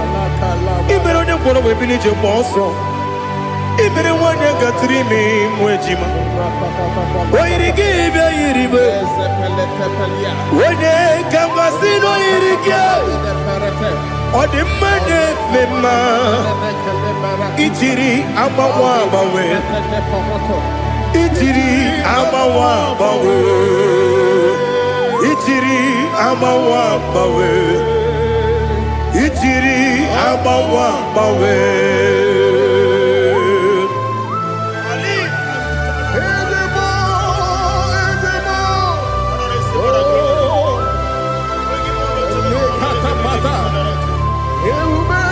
Ị mere onye mkpọrọ wee bili ije gba ọsọ. Ị mere nwanyị gatụrụ ime mụ ejima. Oyiri gị bịa yiri mo. Onye ka mmasị n'oyiri gị. Ọ dị mma na-eme mma. Ijiri agbanwe agbanwe. Ijiri agbanwe agbanwe. Ijiri agbanwe agbanwe. Ijiri agbanwe agbanwe.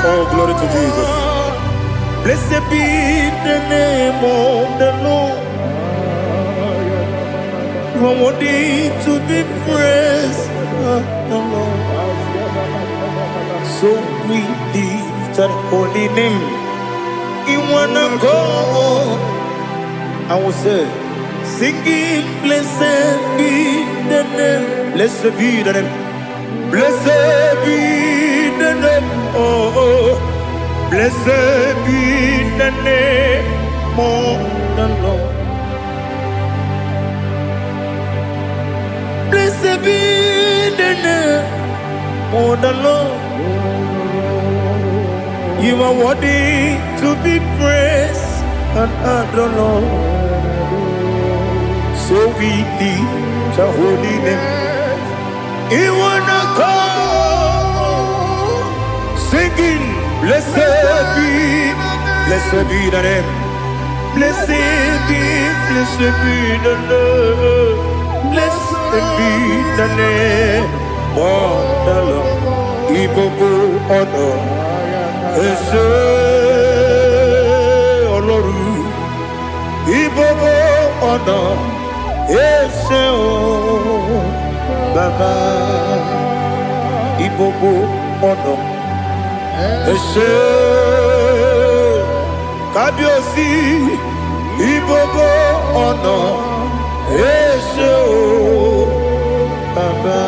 Oh, glory to Jesus. Blessed be the name of the Lord. You are worthy to be praised, the Lord. So we lift that holy name. You wanna go? I will say, singing, blessed be the name. Blessed be the name. Blessed be the name. Oh, blessed be the name of the Lord. Blessed be the name of the Lord. You are worthy to be praised and adored, Lord. So we lift your holy name. You wanna call, singing, blessed be the name. Blessed be the Lord. Blessed be the name of the Lord. Ibobo honor, Ese Oloru. Ibobo honor, Ese O Baba. Ibobo honor, Ese Kabiosi. Ibobo honor, Ese O Baba.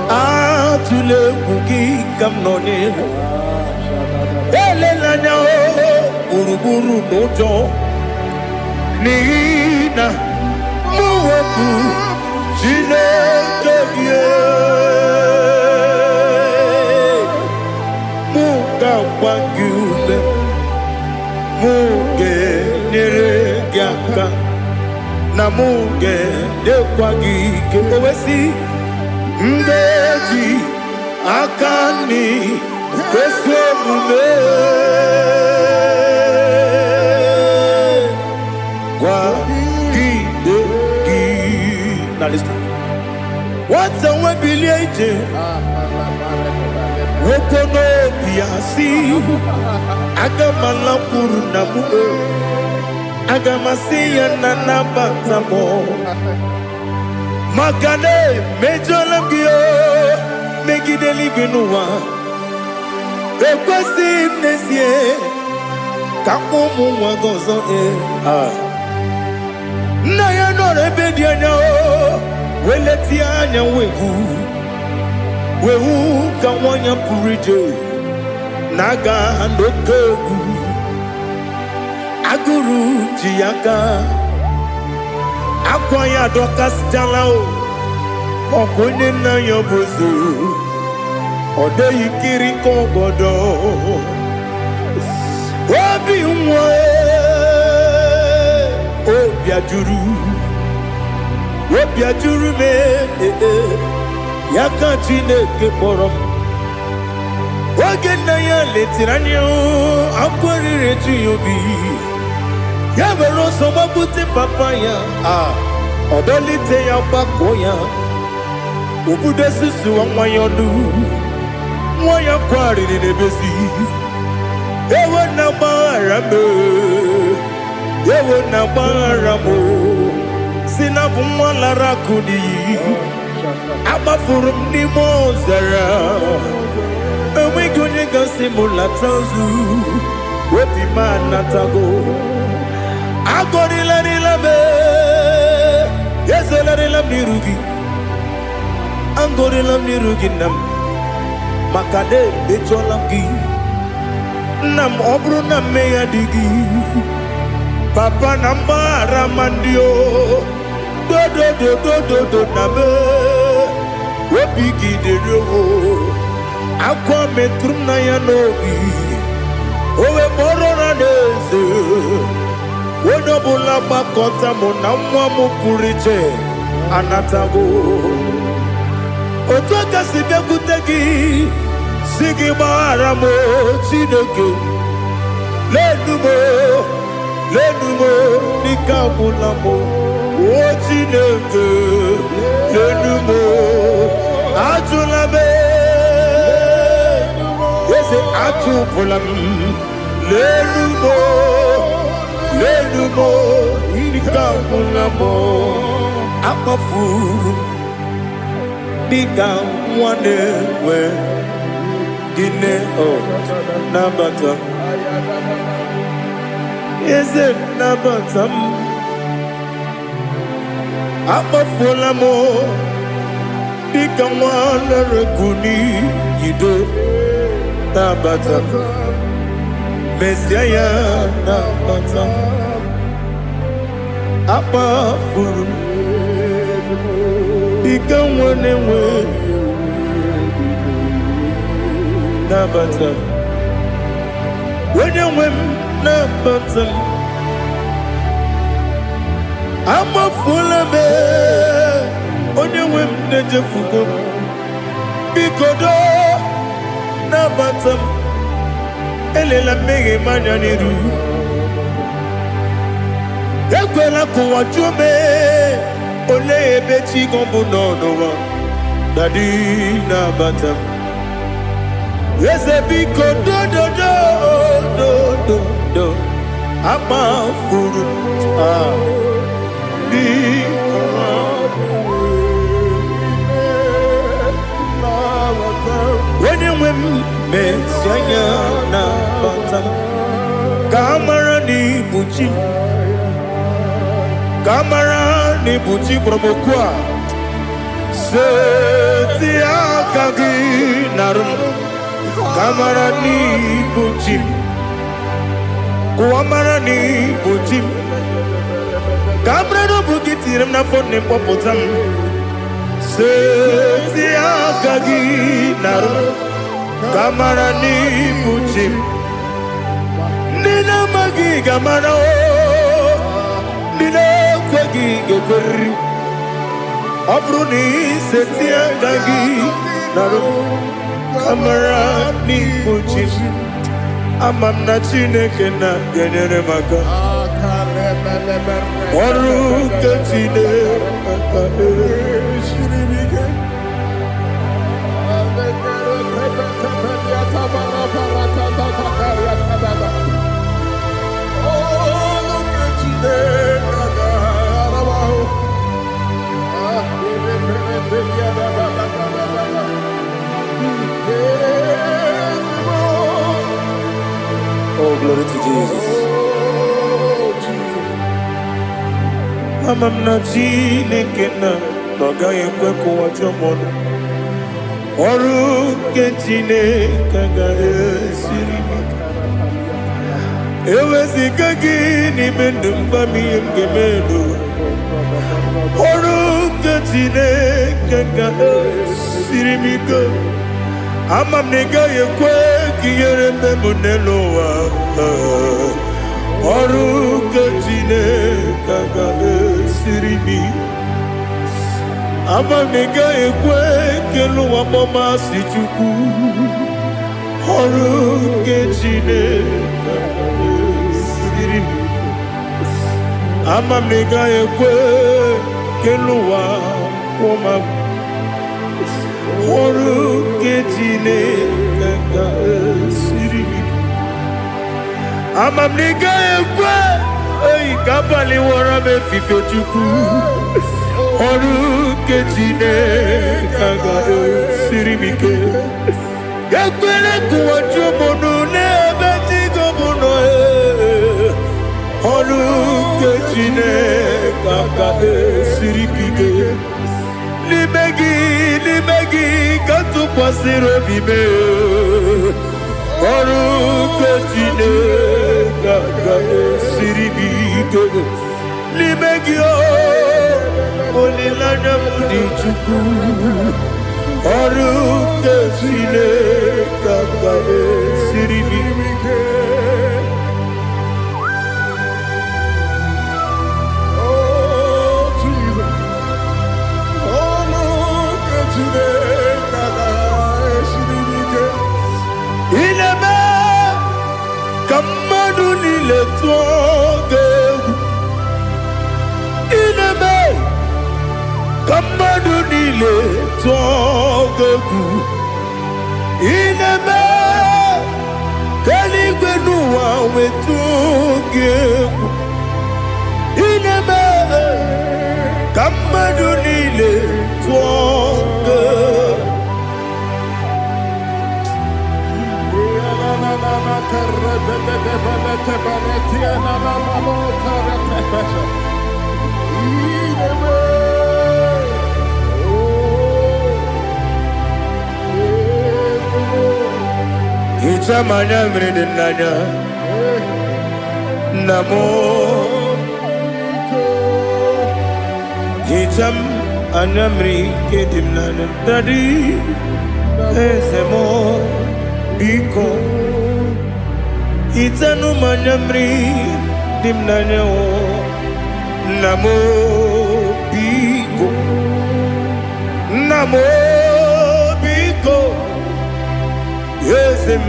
Atule kuki kamnoni. Elelanya o uruburu nojo. Nina muwaku Chineke ye. Muka wagyule. Muge nere gyaka. namuge dekwagike owesi ndeji akani kwesomume kwa gidegi. Now listen. What's the way biliaje? Wokono biasi agamala puru namu agamasiya nanabatamo magane mejolamgio megideli binuwa ekwesi nesie kamumu wagozo na ya nore bedianya weleti anya wehu kawanya purije naga ndokogu aguru jiyaka akwanya dokas jalao okonye na yobozu ode yikiri kogodo obi nwe obi ajuru me yaka Chineke kpọrọ m oge nna ya letiri anya akwarịrị eju ya obi ya were ọsọ gbapute papa ya ọdọlite ya gbakọ ya obodo susu nwa ya ọnụ nwa ya kwarịrị n'ebezi ewe na gbaghara m ewe na gbaghara m si na bụ nwa lara akụ n'iyi agbafuru m n'ime ọzara enweghị onye gasị m lata ozu obi m anatago agọrịlarịla m ezolarịla m n'iru gị agọrịla m n'iru gị nna m maka na emejọla m gị nna m ọ bụrụ na mmehie dị gị papa na mgbaghara ma ndị o dodododododo na me obi gị dịrị owo akwa metụrụ m na ya n'obi owe kpọrọ na n'eze onye ọbụla gbakọta mụ na nwa m pụrụ iche anatago otu aka si bịakwute gị si gị gbaghara m Chineke lenumo n'ike agwụla m o Chineke lenumo ajụla m eze achụpụla m lenumo n'ike agwụla m akpafuru dịka nwa na-enwe gịnị nabata eze nabata m akpafuola m dịka nwa na-erekwu n'iyido nabata mesia ya nabata akpafuru dịka nwa na-enwe nabata onye nwe m nabata m amafuola m onye nwe m na-ejefugo m biko do nabata m elela mmehie m anya n'iru ekwela ka ụwa jụọ m olee ebe chi gị bụ n'ụwa dadi nabata m eze biko do akpafuru onye nwe m mesi anya nabata m ka amara n'ibu chi ka amara n'ibu chi kpọrọ m okwu a seti aka gị narụ ka amara n'ibu chi kụwa mara n'ibu chi ka amara n'obu gị tinyere m n'afọ nne mkpọpụta m seti aka gị narụ ka amara n'ibu chi ndị na-amaghị ga-amara ndị kwegi geberi Obruni setia gagi Naru Kamara ni kuchis Amam na chineke na genyere maka Oru kechine maka Shiribike Oh, glory to Jesus. Amam na chineke na noga yekwe kuwa chomono Oru kechine kaga esirimi Ewezi kagi ni mendumba miyemgemelo Oru kechine kaga esirimi Amam nega yekwe kiyere memunelo wa Oru kechine kaga esirimi Amam nega yekwe kelu wa mama si chuku Oru kechine kaga esirimi Amam nega yekwe kelu wa mama Oru kechine kaga esirimi Amam nega yekwe Ei kabali wara me fife chuku Oru kechine kaga esirimi Yakwele kuwa chumono nebe tigo mono Oru kechine kaga esirimi Limegi katu kwa siro bime Oru kechine kaga esirimi Limegi Olilanya mudi chuku Oru kechine kaga esirimi Ineme kamadu nile tuoge Ineme kamadu nile tuoge Ineme kaligwe nuwa wetuge Ineme kamadu nile tuoge Hichamanya mridinanya Namo Hicham anamri kedimnana Dadi Ezemo Biko Itanu manyamri dimnanya o Namo Biko Namo Biko Yesem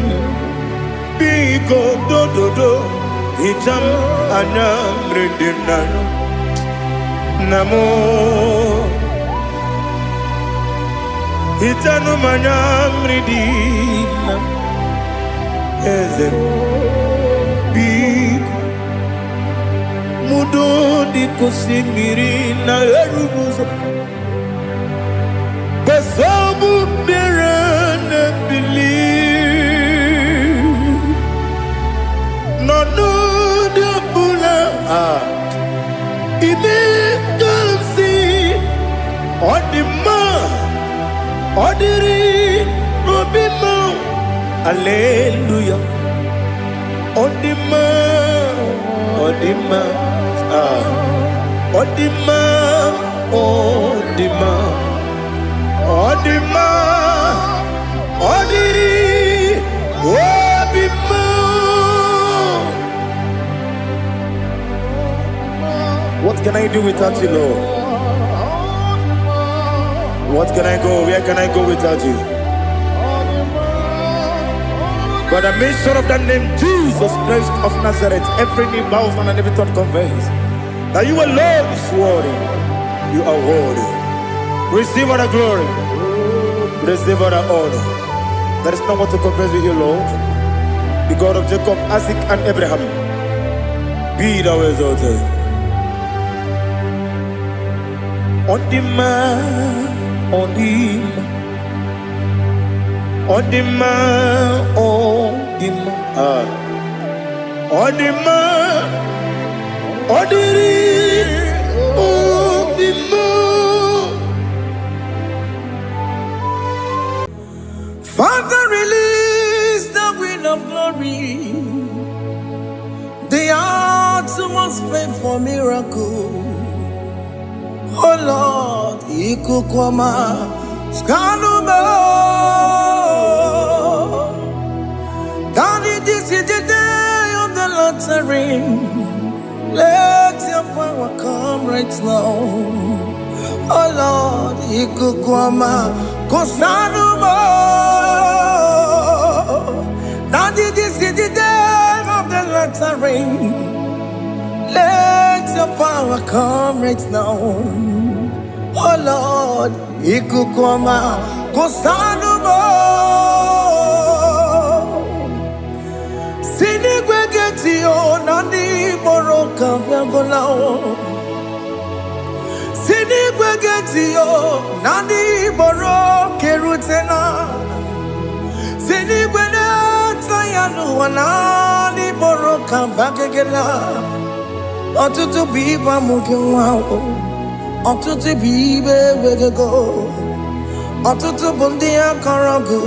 Biko do do do Icham anyamri dimnanya Namo Itanu manyamri dimnanya Yesem Mudo di kusimiri na erubuzo Besobu mirane believe No no de bula Ibe kamsi Odima Odiri Nobima Alleluia Odima Odima Odima Odima Odima Odiri Odima What can I do without you, Lord? What can I go? Where can I go without you? By the mention of that name, Jesus Christ of Nazareth, every knee bows and every tongue confesses that you alone is worthy. You are worthy. Receive all the glory. Receive all the honor. There is no one to compare with you, Lord. The God of Jacob, Isaac, and Abraham. Be thou exalted. On the man, on the man. On the man, on the man, on the man, on the man. Father, release the wind of glory. The atmosphere for miracle. Oh Lord, Ikukwama, Skanuma. Daddy, this is the day of the lottery. Let your power come right now. Oh Lord, Ikukwama, Kosanuma. Daddy, this is the day of the lottery. Let your power come right now. Oh Lord, Ikukwama, Kosanuma. Sinigwegetio nandi boroka vyangolao. Sinigwegetio nandi boroke rutena. Sinigweneta yanu wanani boroka bagegela. Otutu biba mukewao. Otutu bibe wegego. Otutu bundia karagu.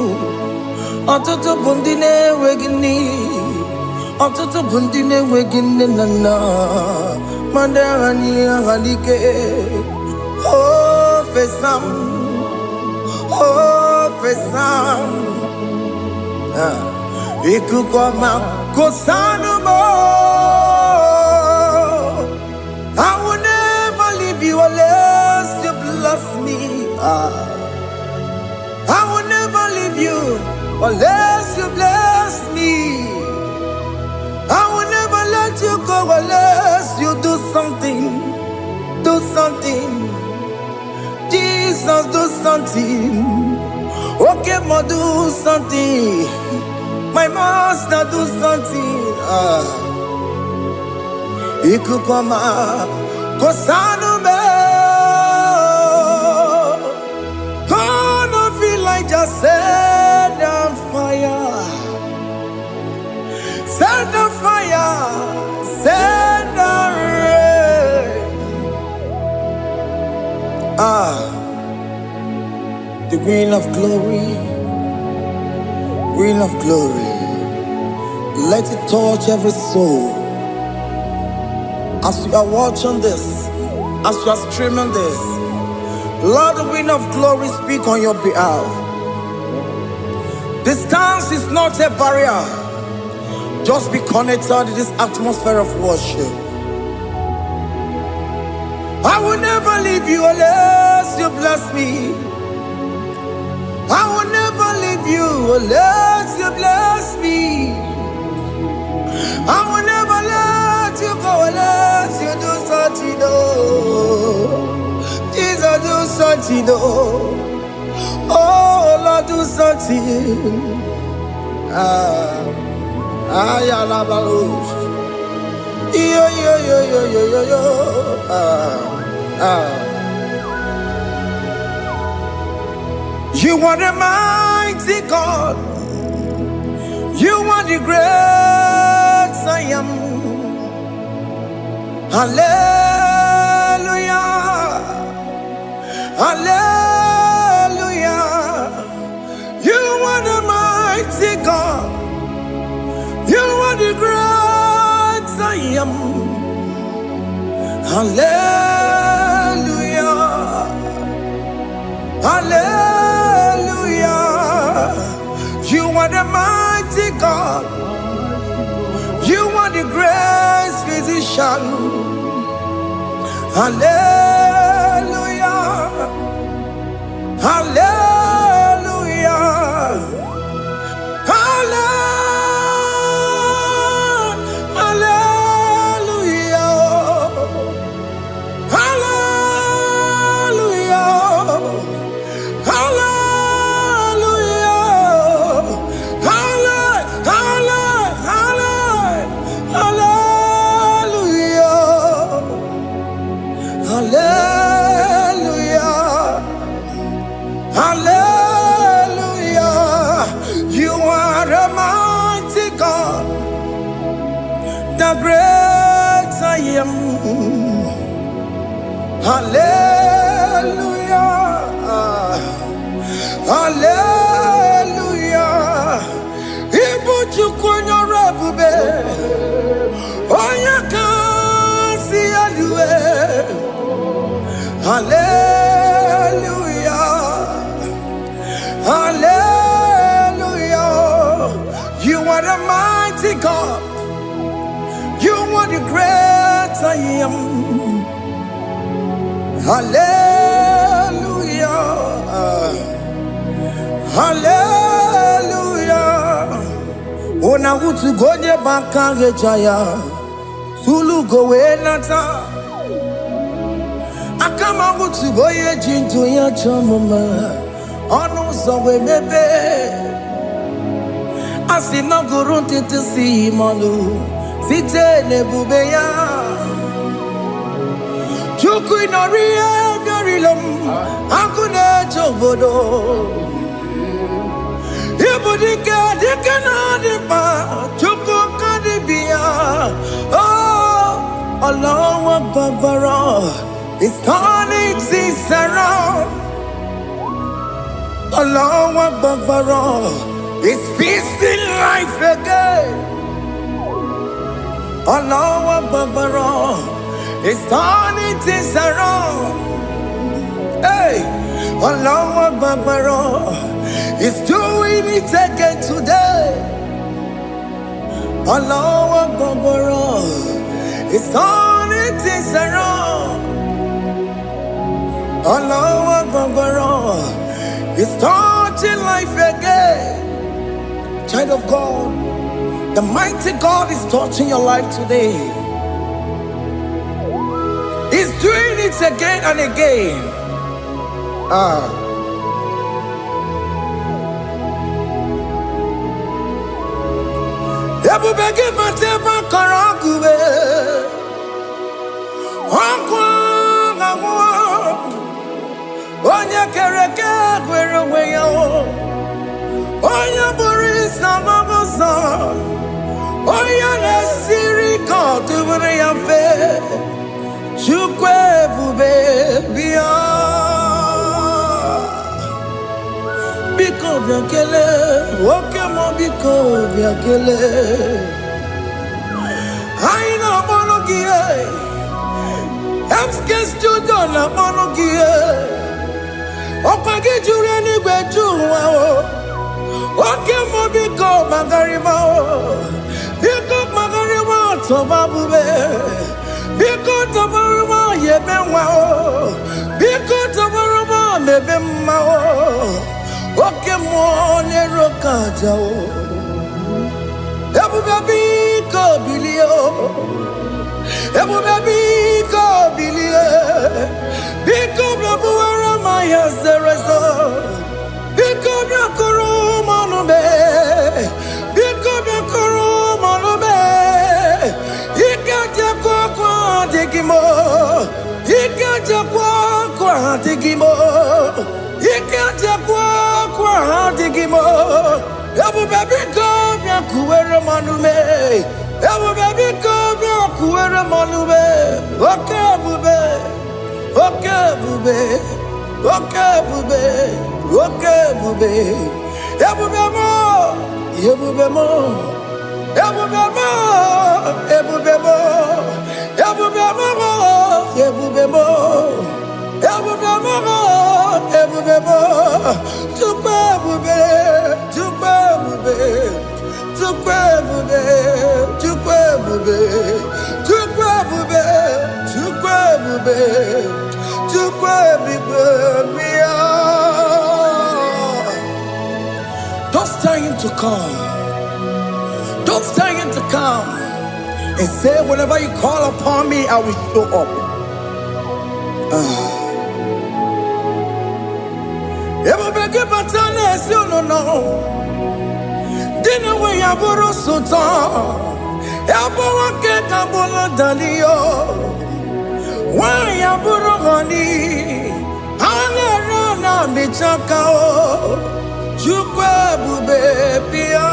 Otutu bundine wegini. Otutu bundine wegini nana. Mandarani halike. Oh fesam. Oh fesam. Ikukwama kosanumo. I will never leave you unless you bless me. I will never leave you unless you bless me. I will never let you go unless you do something. Do something. Jesus, do something. Okay, ma, do something. My master, do something. Ikukwama, Kosanume. Gonna feel like just set on fire. Set on fire. Set on rain. The wind of glory. Wind of glory. Let it touch every soul. As you are watching this, as you are streaming this, Lord, the wind of glory speak on your behalf. Distance is not a barrier. Just be connected to this atmosphere of worship. I will never leave you unless you bless me. I will never leave you unless you bless me. I will never let you go unless you do something. Jesus, do something. Oh Lord, do something. Yo. You are the mighty God. You are the great I am. Hallelujah. Hallelujah. You are the mighty God. You are the great I am. Hallelujah. Hallelujah. You are the mighty God. You are the great physician. Hallelujah. Hallelujah. Hallelujah. You are a mighty God, the great I am. Hallelujah. Hallelujah. Ibu chukwanyo rebube, onya kasi alue. Hallelujah. Hallelujah. You are the mighty God. You are the great I am. Hallelujah. Hallelujah. Ona utu gonye bakage jaya. Sulu gowe nata. Akama utu goye jintu ya chamama. Onu sowe mebe. Asina gurunti tisi manu. Site nebubeya. Chuku inoria garilom. Akune chobodo. Ibudika dikana dipa. Chuku kadibia. Oh, Allah Akbar. It's turning things around. Allah Akbar. It's feasting life again. Allah Akbar. It's turning things around. Hey, Allah Akbar. It's doing it again today. Allah Akbar. It's turning things around. Allah Akbar. It's touching life again. Child of God, the mighty God is touching your life today. He's doing it again and again. Ebubege mateba karagube. Onye kereke gwere onwe ya. Onye bụrụ isa n'ọgọzọ. Onye na-esiri ka ọ dịbụrụ ya mfe. Chukwu ebube bịa. Biko bịa kelee. Oke mọ biko bịa kelee. Anyị na-akpọrọ gị Emske studio na-akpọrọ gị ọkwa gị juru eluigwe ju ụwa oke mọ biko magarịba biko magarịba tọba bube biko tọbarịba yebe nwa biko tọbarịba mebe mma oke mọ n'ero kaja ebube biko bilie ebube biko bilie biko bịabuwara ma ya zerezo biko bịakụrụ manube biko bịakụrụ manube ike jekwa kwa adịghị m ike jekwa kwa adịghị m ike jekwa kwa adịghị m ebube biko bịakuwere manube ebube biko bịakuwere manube oke ebube oke ebube oke ebube oke ebube ebube mo ebube mo ebube mo ebube mo ebube mo ebube mo ebube mo ebube mo Chukwu ebube Chukwu ebube Chukwu ebube Chukwu ebube Chukwu ebube Chukwu ebube come. Don't stay in to come. And say, whenever you call upon me, I will show up. Dina we yaboro soto, yaboro ke kabolo dalio, wa yaboro gani, ana na michaka o, chukwe bube pia.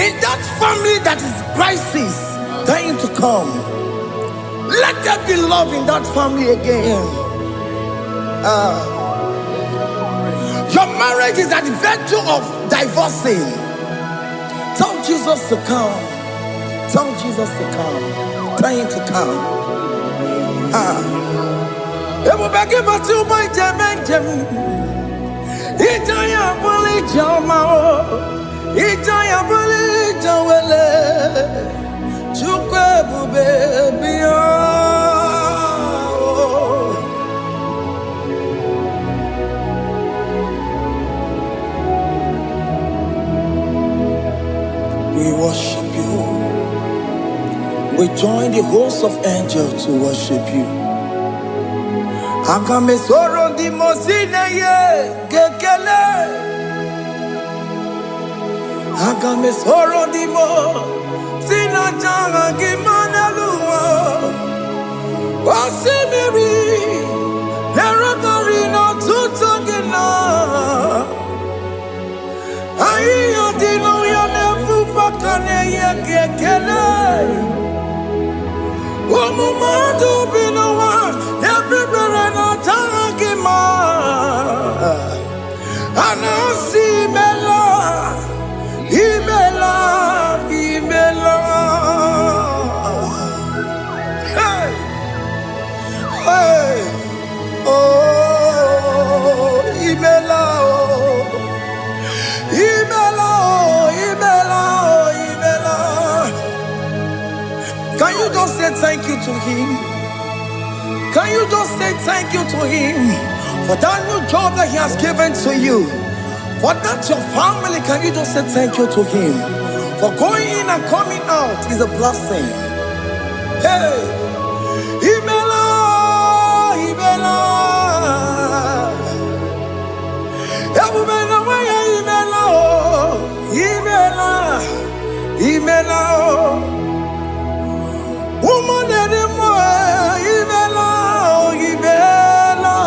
In that family that is crisis, dying to come. Let there be love in that family again. Your marriage is at the verge of divorcing. Tell Jesus to come. Tell Jesus to come. Tell him to come. We worship you. We join the host of angels to worship you. Akame soro di mosine ye gekele. Akame soro di mo sina changa gimana luwa. Osimiri nerotari no tutogina. Ayo dino ya nefu pakane ye gekele. Omumadu binowa everybody no tangima. Anasi mela, imela, imela. Hey, hey, oh, imela, oh, imela, oh, imela, oh, imela. Can you just say thank you to him? Can you just say thank you to him for that new job that he has given to you? For that your family, can you just say thank you to him? For going in and coming out is a blessing. Hey, Imela, Imela, Imela, Imela, Imela, woman anymore, Imela, Imela,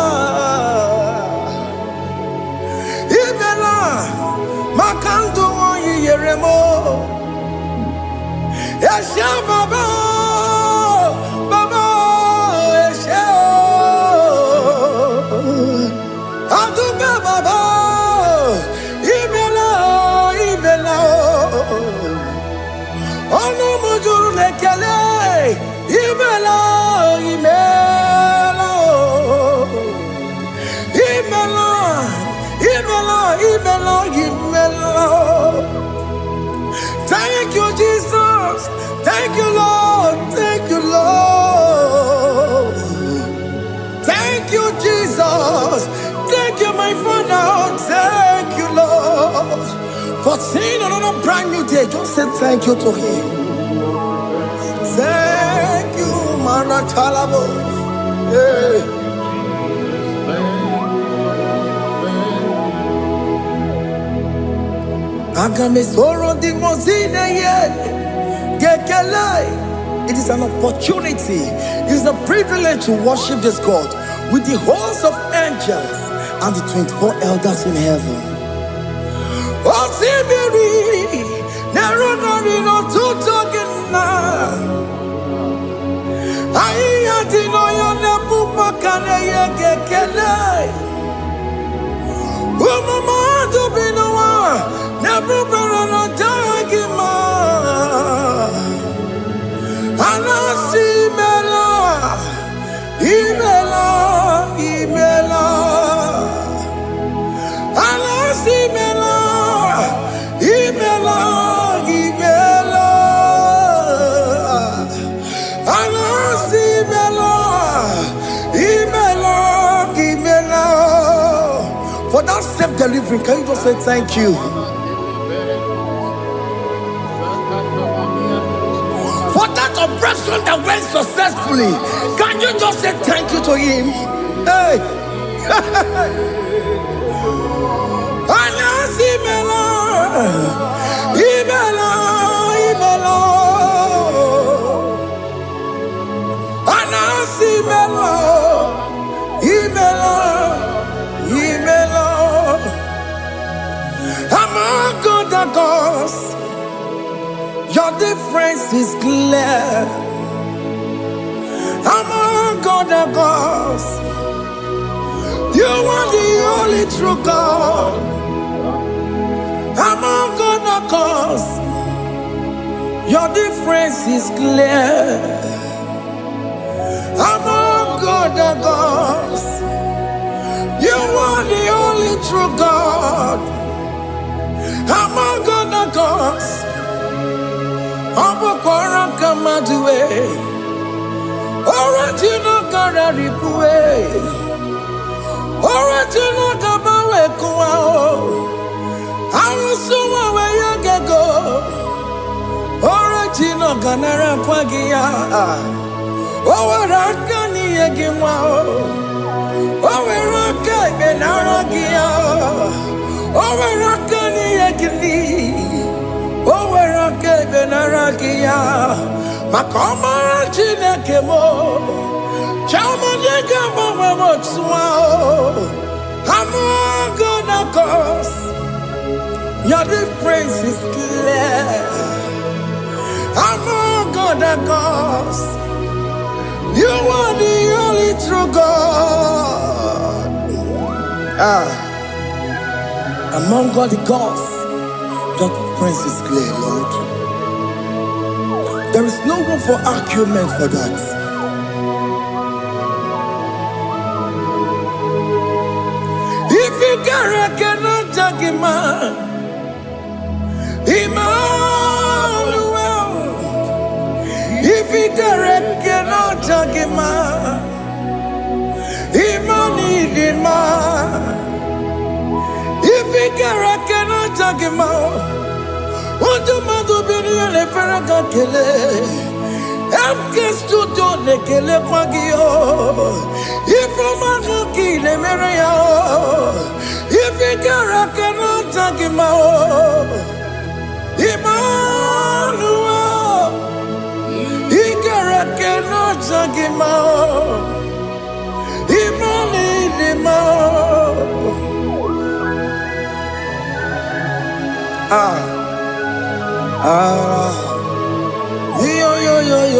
Imela, Makandu Yeremo, Yasha Baba, Baba, Yasha, Aduba Baba, Imela, Imela, Ono Mujuru Lekele, Imela, Imela, Imela, Imela, Imela, Imela. Thank you, Jesus. Thank you, Lord. Thank you, Lord. Thank you, Jesus. Thank you, my Father. Thank you, Lord. For seeing another brand new day, just say thank you to him. Thank you, Manatalabo. Yeah. It is an opportunity, it is a privilege to worship this God with the host of angels and the 24 elders in heaven. Imela, delivering. Can you just say thank you? For that operation that went successfully, can you just say thank you to him? Hey. Among other gods, your difference is clear. Among other gods, you are the only true God. Among other gods, your difference is clear. Among other gods, you are the only true God. Among other gods, Abukora Kamadue, original Kararipue, original Kabawe Kuao, Arusuma Wayagago, original Ganara Pagia, Owarakani Yagimao, Owaraka Benaragia, Owarakani Yagini. Owaraka benaragia, makoma chinekemo, chamanega mamamotswao. Among other gods, your difference is clear. Among other gods, you are the only true God. Among all the gods, your difference is clear, Lord. There is no room for argument for that. If you cannot judge him, Emmanuel. If you cannot judge him, Emmanuel. If you cannot judge him, what do you do? Le ferraga kele, amke studio le kele pagio. Ifoma ki le mereya, ifikara kana tagimao. Emmanuel, ikara kana tagimao.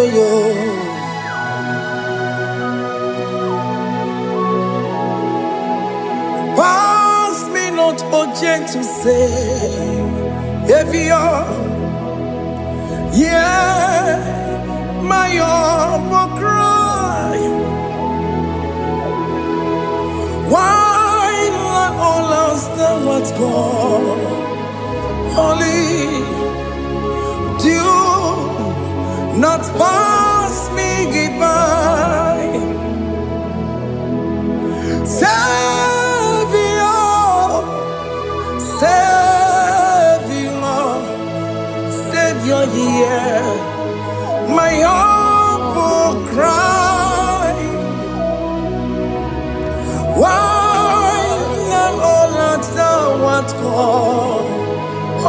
Yo. Pass me not, oh gentle Savior. Yeah, my humble cry. Why let all else than what's gone? Only do not pass me by. Savior, hear my humble cry. Why not all that thou art called?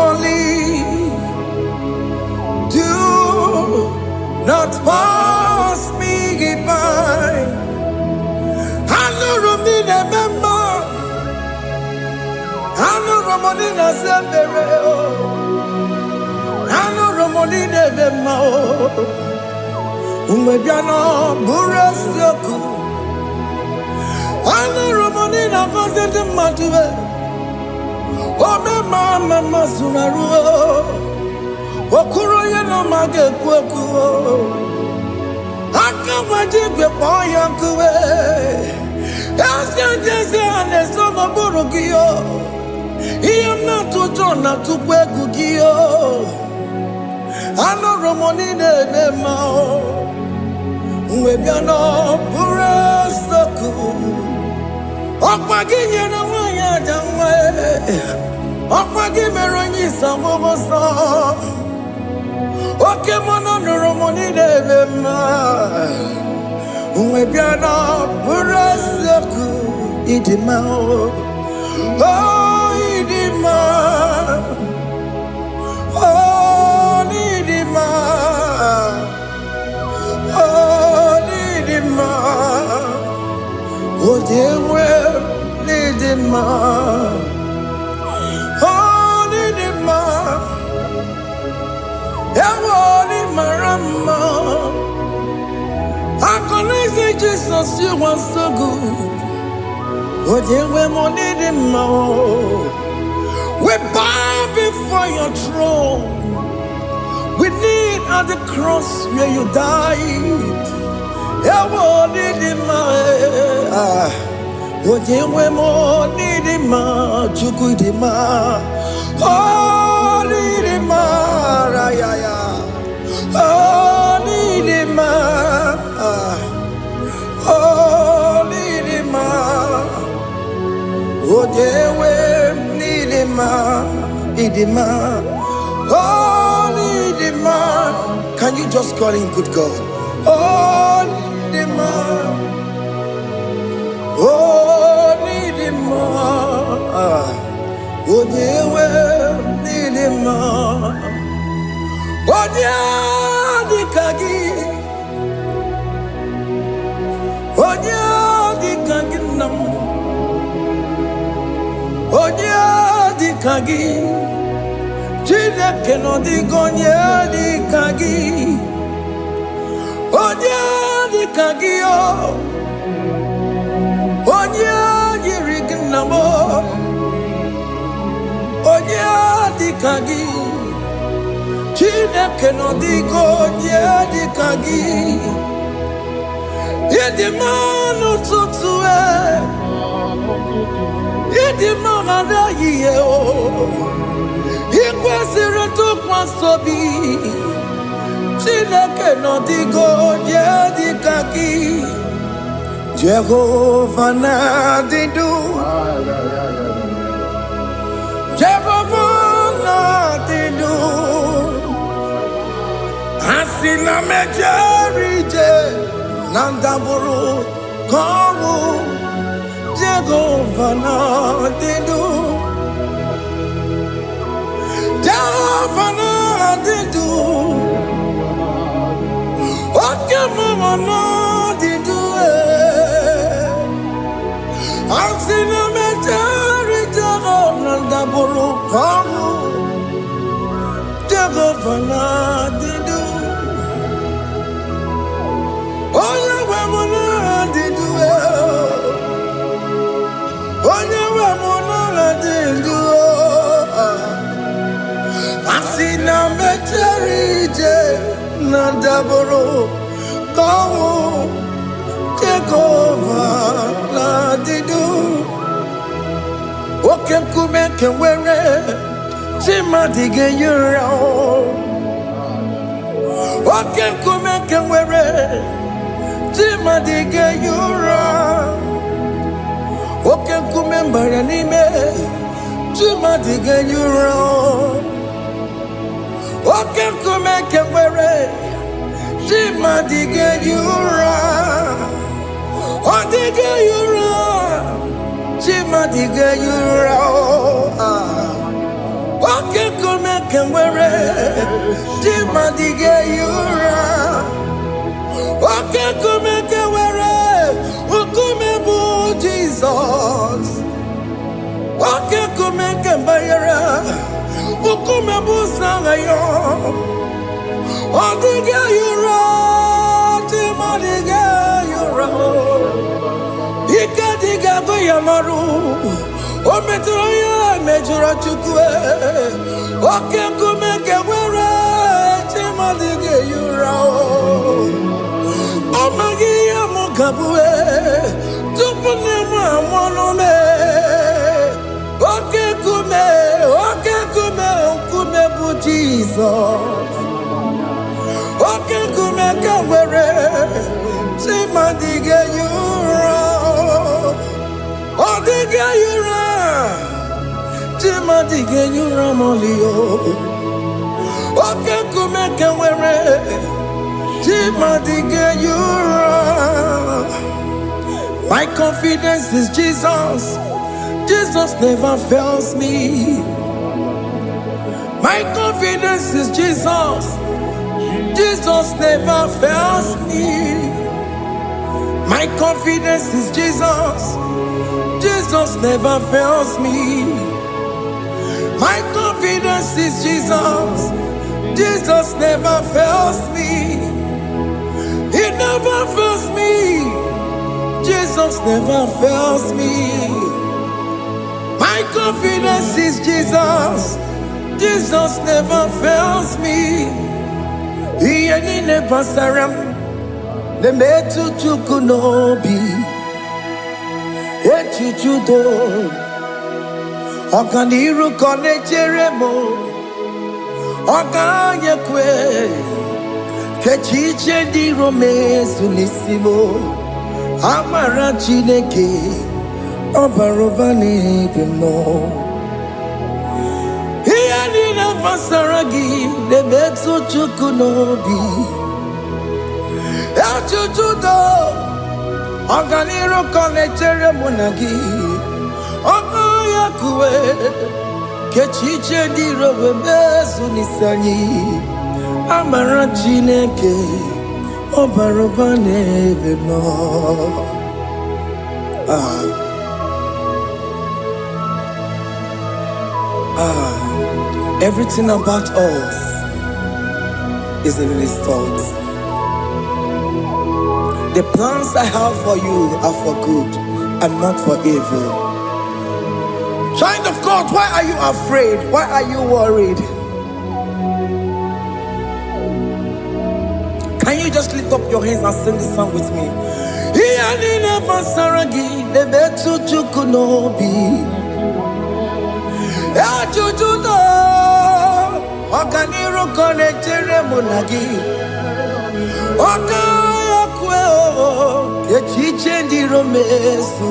Only do not pass me by. I know Romina member. I know Romonina Zembere. I know Romonina member. Umediano Burasioku. I know Romonina Vazette Matue. Oh, mama Sunaru. Okuro yeno mage kweku. Akamajibe poyankuwe. Jese anesono burugio. Iyamna tujona tukwegugio. Ano romonine nemao. Uwebiano burasoku. Okpaginye na wanya jamwe. Okwa gimero nyisa ngogoso. Oke mono nuru moni devema. Unwebiana buraseku idima. Oh idima. Oh idima. Oh idima. Oh dewe idima. Marama, I can say Jesus, you are so good. Oh, dear, we're more needing more. We bow before your throne. We need at the cross where you died. Yeah, we're needing more. Oh, dear, we're more needing more. Chukudima. Oh, needing more. Yeah. Oh, Nidima, oh, Nidima, oh, dewe, Nidima, Nidima, oh, Nidima. Can you just call him good God? Oh, Nidima, oh, Nidima, oh, dewe, Nidima. Odia di kagi nam. Odia di kagi Chile que no digo di kagi. Odia di kagi Odia di rignamo. Odia di kagi Chineke no digo di kagi. Yedi manu tutue. Yedi mana ye o. Ikwesiri tukwa sobi. Chineke no digo di kagi. Jehovah na didu. Jehovah na didu. Asina mejerije nandaburu kowu Jehovah na didu. Jehovah na didu. Oke mama na didu. Asina mejerije nandaburu kowu Jehovah na didu. Asina mecherije nandaboro kowu Jehovah na didu. Oke kume kewere chimadige yura. Oke kume kewere chimadige yura. Oke kume mbaranime chimadige yura. Oke kume kewere chimadige yura. Odige yura chimadige yura. Oke kume kewere chimadige yura. Oke kume kewere ukume bu Jesus. Oke kume kembayara ukume bu sangayo. Odige yura chimadige yura. Ikadiga goyamaru ometroya mejura chukwe. Oke kume kewere chimadige yura. Omagiya mukabue tupune mwamonome. Oke kume bu Jesus. Oke kume kewere chimadige yura. Odige yura chimadige molio. Okay, kumeke were. Timadige yura. My confidence is Jesus. Jesus never fails me. My confidence is Jesus. Jesus never fails me. My confidence is Jesus. Jesus never fails me. My confidence is Jesus. Jesus never fails me. He never fails me. Jesus never fails me. My confidence is Jesus. Jesus never fails me. He ain't never saram. The metu chukunobi. Echichudo. Okaniru kone jeremo. Okanyekwe. Kechiche di rome sunisimo. Amara chineke. Obarobani bimo. Masaragi, the Metsu Chukunobi, Achuchudo, Organiro Conectere Monagi, Okoyakue, Kechiche di Robesunisani, Amarachineke, Obarobane Bemo. Everything about us is in His thoughts. The plans I have for you are for good and not for evil. Child of God, why are you afraid? Why are you worried? Can you just lift up your hands and sing this song with me? Okaniro konechere munagi. Okayakwe kechiche ndi romesu.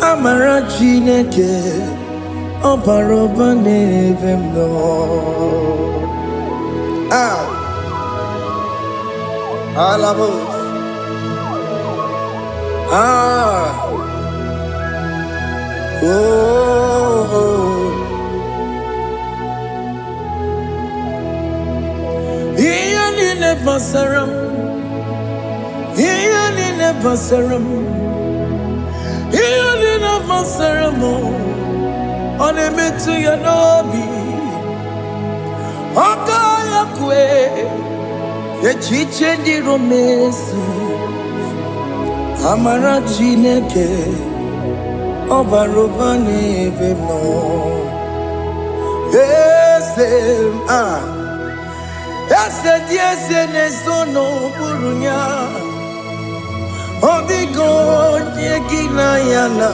Amara chineke obaroba nevemno. Alabos. Basaram, Ianina Basaram, Ianina Basaramo, on a metu yanobi, Okayakwe, Kechiche di romesu, Amara chineke, Obarobane vemno, yes, yes, nesono burunya. Odigo nyegina yana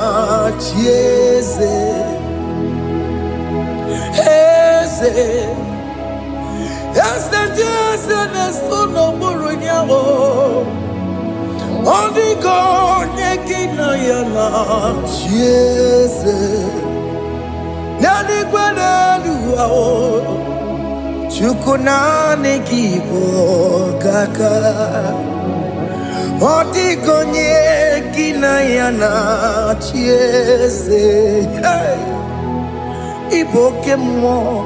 chieze. Eze. Yes, nesono burunya. Odigo nyegina yana chieze. Nani kwenu Chukunane kibo kaka. Otigonye kinayana chiese. Iboke mo.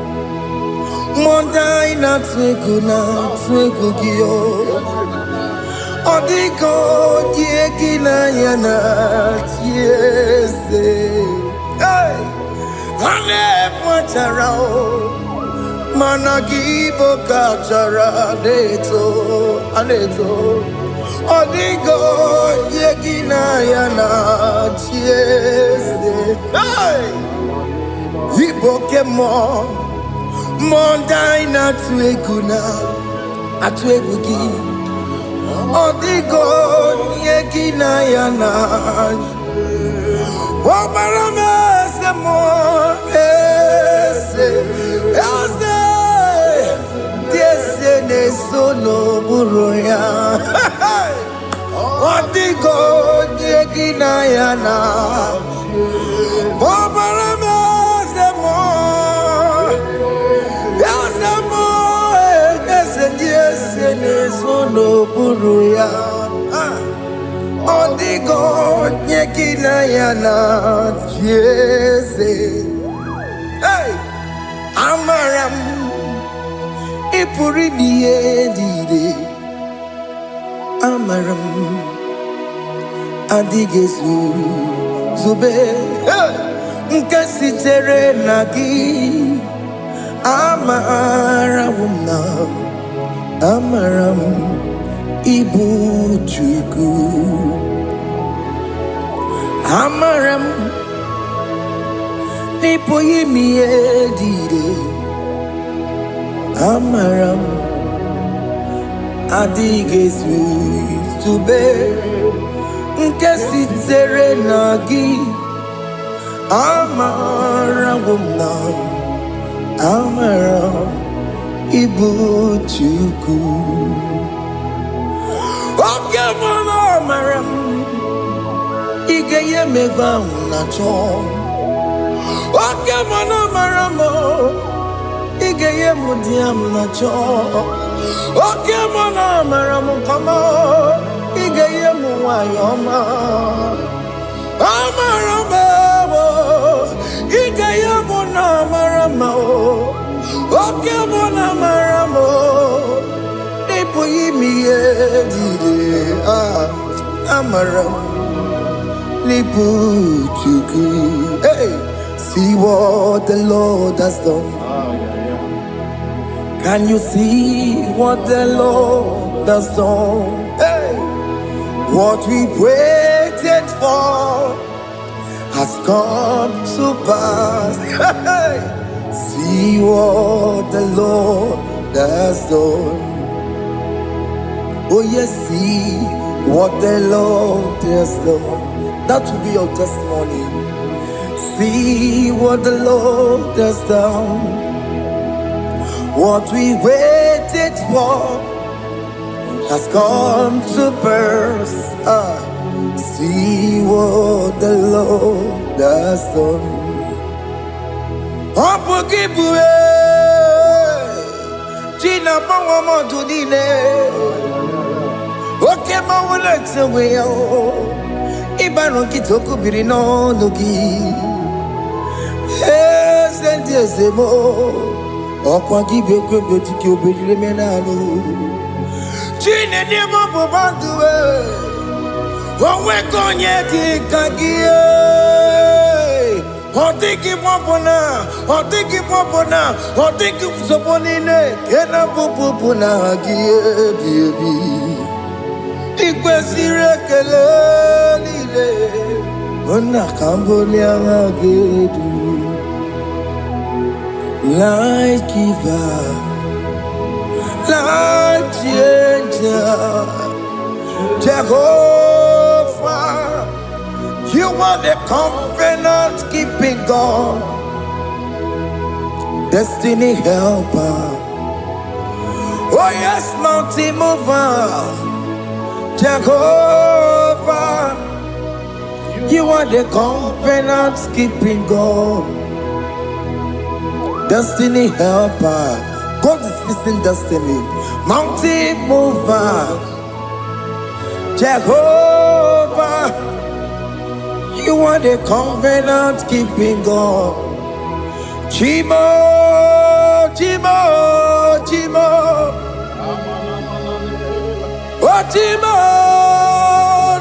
Mondai na twegugio. Otigonye kinayana chiese. Ane pacharao. Managibo kachara aneto Odigo yegina yana chiese. Iboke mo Mondai na tueguna atuegugi Odigo yegina yana Omarame se mo ese Nesono buruya. Odigo yegina yana. Obarame semo n'okpuru ya. Ọ dịghị onye gị na ya na-achị eze. Amara m ị pụrụ ime ihe niile. Amara m adịghị ezube nke sitere na gị. Amara m na amara m ịbụ Chukwu. Amara m na ị pụghị ime ihe niile. Amara m adịghị ezube nke sitere na gị. Amara m na amara m ịbụ Chukwu. Oke m na amara m ị ga-enye m ego ahụ na-achọ. Oke m na amara m ị ga-enye m di ya m na-achọ. Oke m na amara m kama ị ga-enye m nwanyị ọma. Amara m ị ga-enye m na amara m. Oke m na amara m ị pụghị ime ihe niile. Amara m n'ịbụ Chukwu. See what the Lord has done. Can you see what the Lord has done? What we waited for has come to pass. See what the Lord has done. Oh yes, see what the Lord has done. That will be your testimony. See what the Lord has done. What we waited for has come to pass. See what the Lord has done. Opogibue, China Pawamo Tudine, Okema Wulexaway, Ibano Kitoku Birino Nuki, and Yesemo. Okwa gibe kwebe tiki obedile menalo. Chine ni mobo banduwe. Onwe konye tikagie. Otiki popona, otiki popona, otiki soponine. Kena popona gie biebi. Ikwe sire kele lile. Ona kambolia agedu. Life giver, life changer, Jehovah, you are the covenant keeping God, destiny helper. Oh yes, mountain mover, Jehovah, you are the covenant keeping God. Destiny helper, God is fixing destiny. Mountain mover, Jehovah, you are the covenant keeping God. Chimo, Chimo, Chimo, oh Chimo,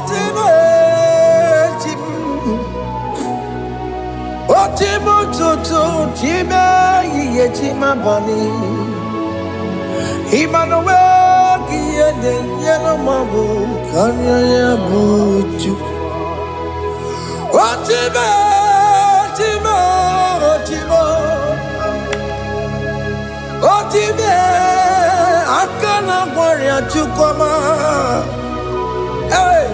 Chimo, Chimo, oh Chimo, Chimo, Chimo. Chima bani, Emmanuel, Giede, Yellow Mabu, Kanya Buchu. What Chima, Chima, Chima, oh Chima, Akana Warrior Chukoma. Hey,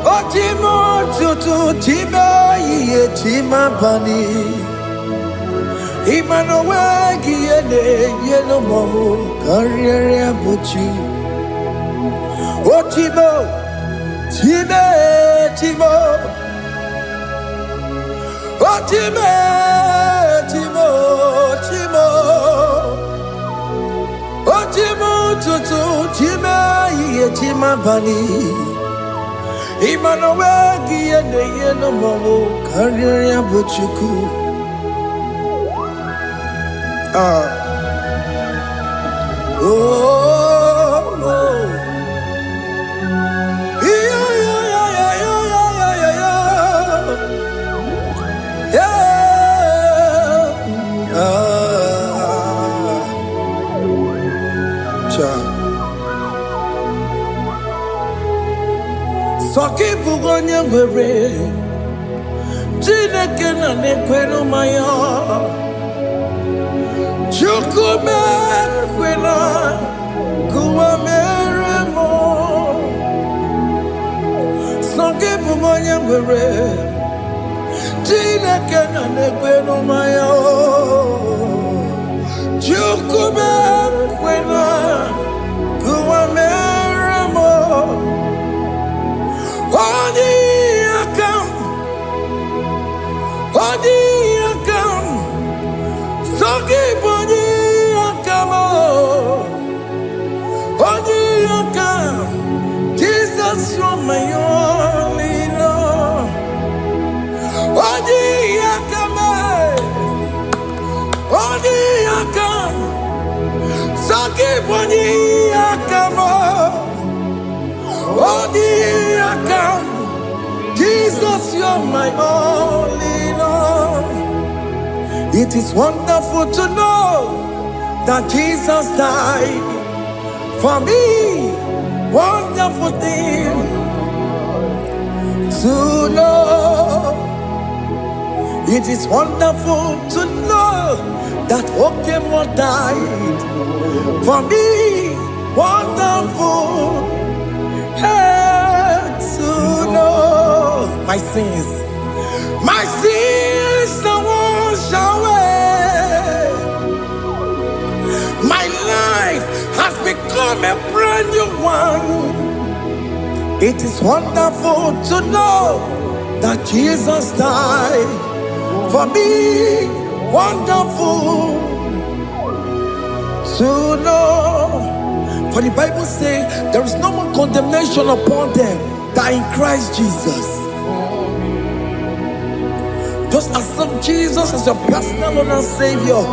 oh Chimo, Chutu, Chima, Ye Chima bani. Emmanuel, Giede, Yellow Mabu, Kanya Buchu. Oh Chimo, Chima, Chimo. Oh Chimo, Chimo, Chimo. Oh Chimo, Tutu, Chimo, Chima Bani. Imanowegi and the Yeno Momo, Carrier Buchuku. Soki bugonya were Chineke na nekwenu maya Chukume kwena Kuwa meremo Soki bugonya were Chineke na nekwenu maya Chukume kwena Kuwa meremo Odi akam, sogi bodi akam, odi akam. Jesus, you're my only love. Odi akam, sogi bodi akam, odi akam. Jesus, you're my only Lord. It is wonderful to know that Jesus died for me. Wonderful thing to know. It is wonderful to know that Okemo died for me. Wonderful. Hey, to know my sins are washed away. My life has become a brand new one. It is wonderful to know that Jesus died for me. Wonderful to know. For the Bible says there is no more condemnation upon them that in Christ Jesus. Just accept Jesus as your personal Lord and Savior.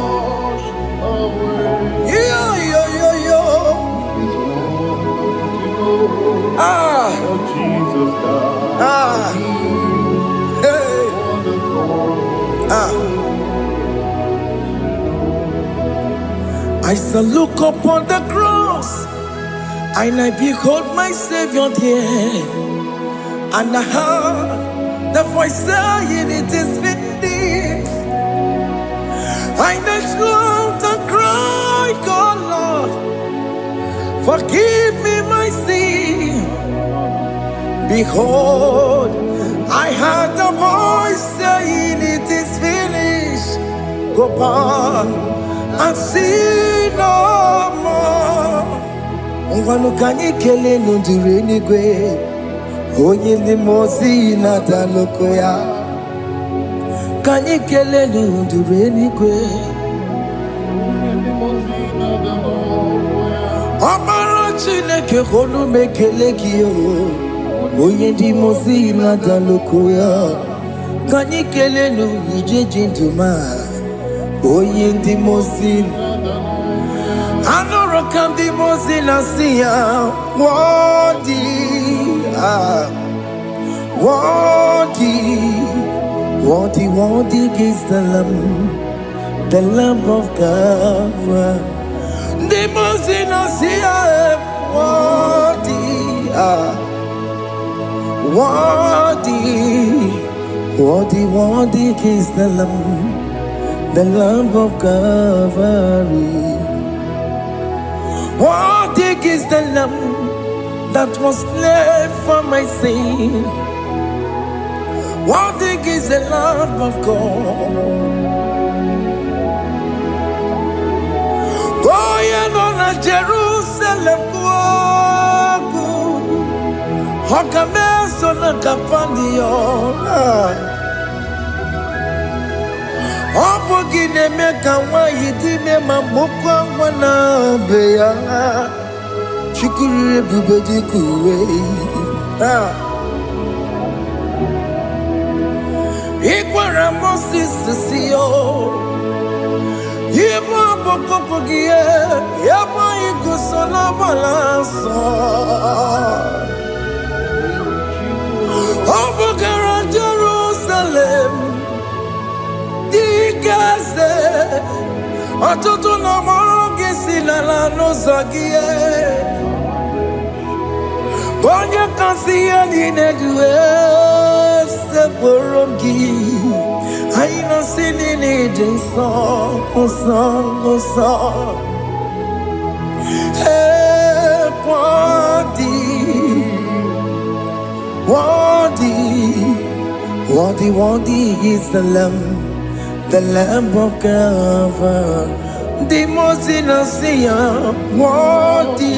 I shall look upon the cross, and I behold my Savior there, and I heard the voice saying, "It is finished." I knelt down and cried, "God, Lord, forgive me my sin." Behold, I heard the voice saying, "It is finished. Go back and sin no more." Ungwanu kanyi kele nundure nigwe, onye ndi mozi na daloko ya. Kanyi kele nundure nigwe, Amara Chineke honu mekele kiyo, onye ndi mozi na daloko ya. Kanyi kele nu ije jintuma, onye ndi mozi. Anoro kam di mozi na siya, worthy is the Lamb of God. The mozi na siya, worthy is the Lamb of Calvary. Worthy is the Lamb that was slain for my sin. Worthy is the Lamb of God. Oh, yeah, no, Jerusalem, Hokameso na kapandio. Opo gine meka wa yidime mamukwa wana beya. chukuru ebube kuwe. Ikwara Moses siyo, ibo boko gie, yabo igusola balanso. Obugara Jerusalem, Gaze, ọtụtụ n'ọmọge si n'ala n'ụzọ gị. Onye kasị ihe niile duwe sekpụrụ gị. Anyị nọsi niile dị nsọ, nsọ, nsọ. Worthy is the Lamb of God, the most innocent, worthy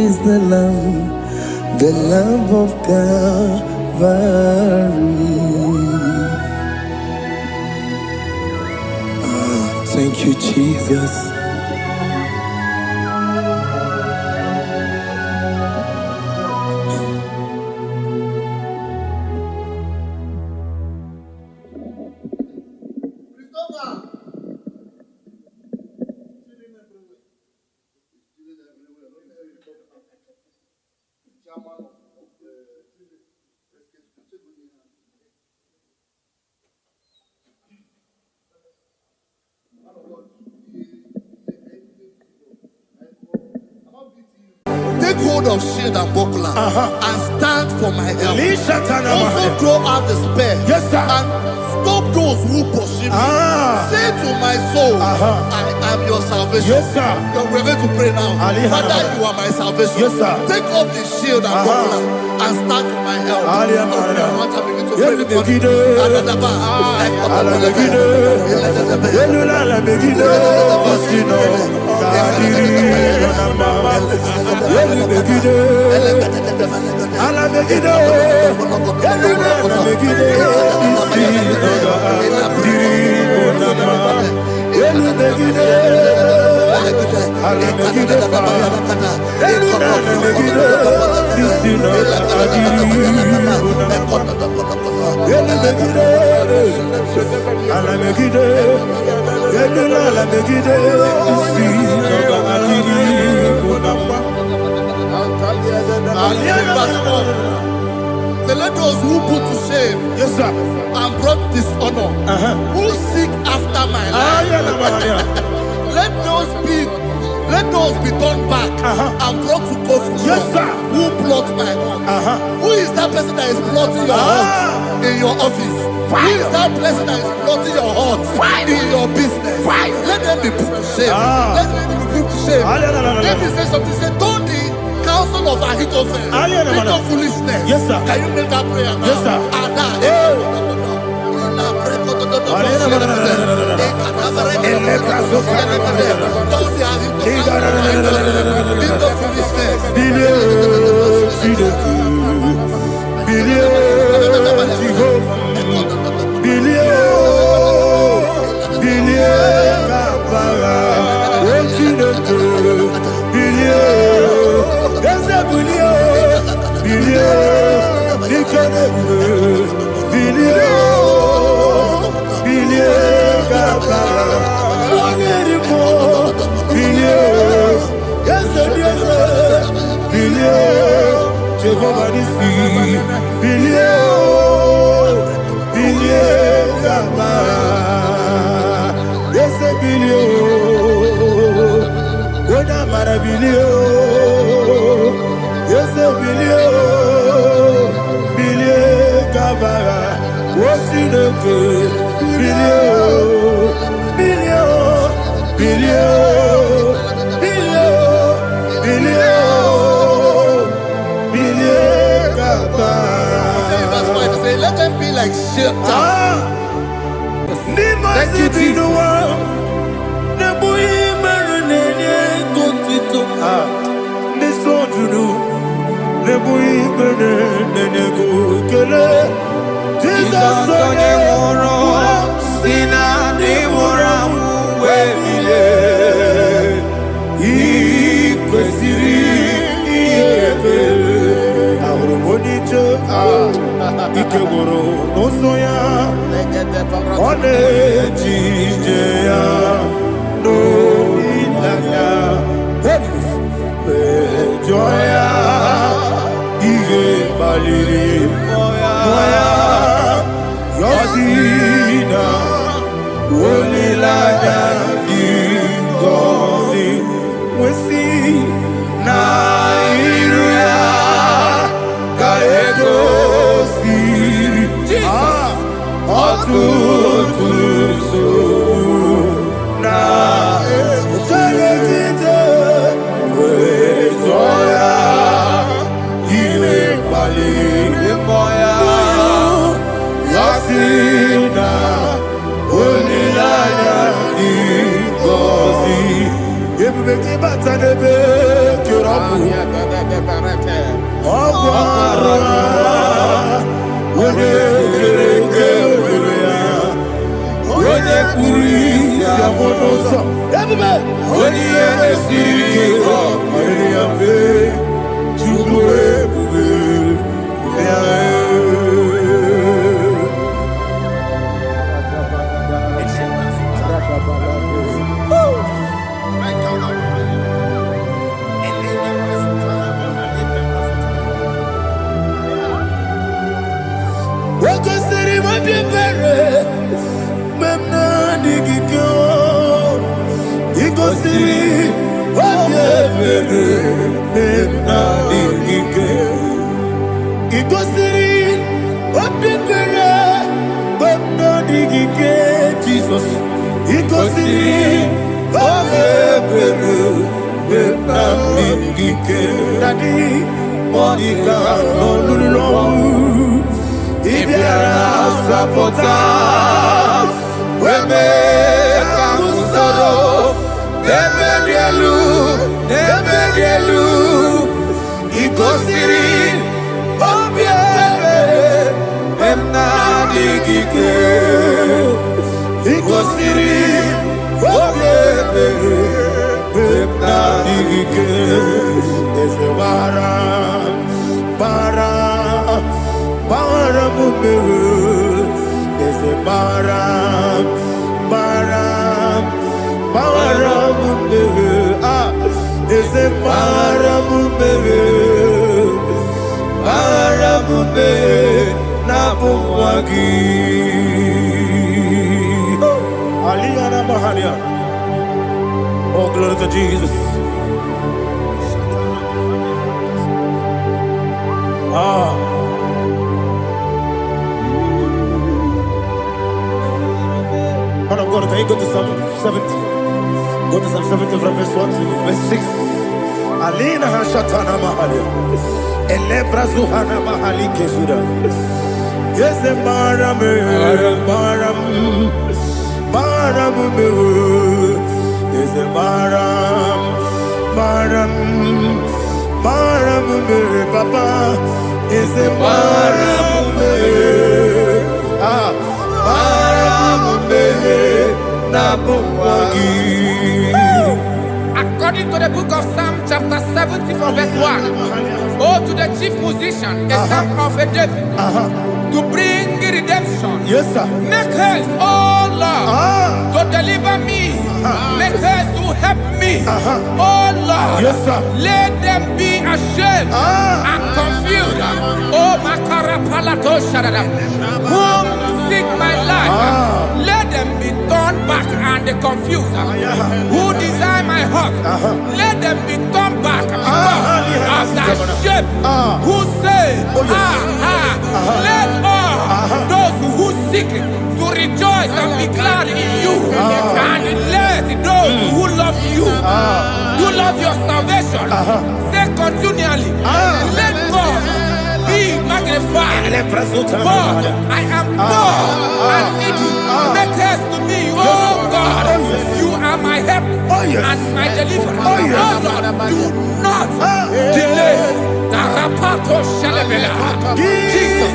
is the Lamb of God. Thank you, Jesus. Take hold of shield and buckler and stand for my help. Also throw out despair and stop those who pursue me. Say to my soul, I am your salvation. We're going to pray now. Father, you are my salvation. Take off the shield and buckler and stand for my help. Let those who put to shame and brought dishonor, who seek after my life, let those be turned back and brought to confusion. Who plot my heart? Who is that person that is plotting your heart in your office? Who is that person that is plotting your heart in your business? Let them be put to shame. Let them be put to shame. Let me say something. Say, don't the counsel of Ahithophel, think of foolishness. Can you make that prayer now? Let them be like shelter. Thank you, Jesus. Jesus, webile ikwesiri iyebe ahurumonicho ikegoro n'ụzọ ya ọ na-ejije ya n'olilanya mejọ ya ihe kpaliri mmụọ ya yọzi na olilanya dị ngọzi nwesị na iru ya ka egosiri ọtụtụ nsogbu na ejije wee zọọ ya ihe kpaliri mmụọ ya yọsi na olileanya dị ngọzi ebube gị bata n'ebe kere ọgwụ arụ onye kere eke were ya onye kpụrụ isi abụ n'ụzọ ebube onye ihe na-esiri ike ọrịrị ya mfe chukwu ebube ya Wakasiri mabibere memna digiko ikosiri mabibere memna digike ikosiri mabibere memna digike Jesus ikosiri mabibere memna digike Daddy Monica no Ibiara sapota weme kamusoro debedielu ikosiri obiebe emna digike ikosiri obiebe emna digike ezebara para mumere ese para mumere ese para mumere na bumwagi Aliyana Mahalia. Oh, glory to Jesus. Man of God, can you go to Psalm 70? Go to Psalm 70 from verse 1 to verse 6. Alina Hashatana Mahalia. Elebra Zuhana Mahali Kesuda. Yes, the Maram. Yes, the Maram. Papa. Yes, the Maram. According to the book of Psalm chapter 70 from verse 1, oh, to the chief musician, a psalm of a David, to bring redemption. Yes, sir. Make haste, oh Lord, to deliver me. Make haste to help me. Oh Lord, yes, sir. Let them be ashamed and confused. Oh, Makarapalato Shadada, whom seek my life, let them be turned back and confused. Who desire my heart, let them be turned back because of that shape. Who say, let all those who seek to rejoice and be glad in you, and let those who love you, who love your salvation, say continually, let God be magnified. God, I am poor and needy. Make haste to me, oh God. You are my help and my deliverer. Oh Lord, do not delay. Jesus.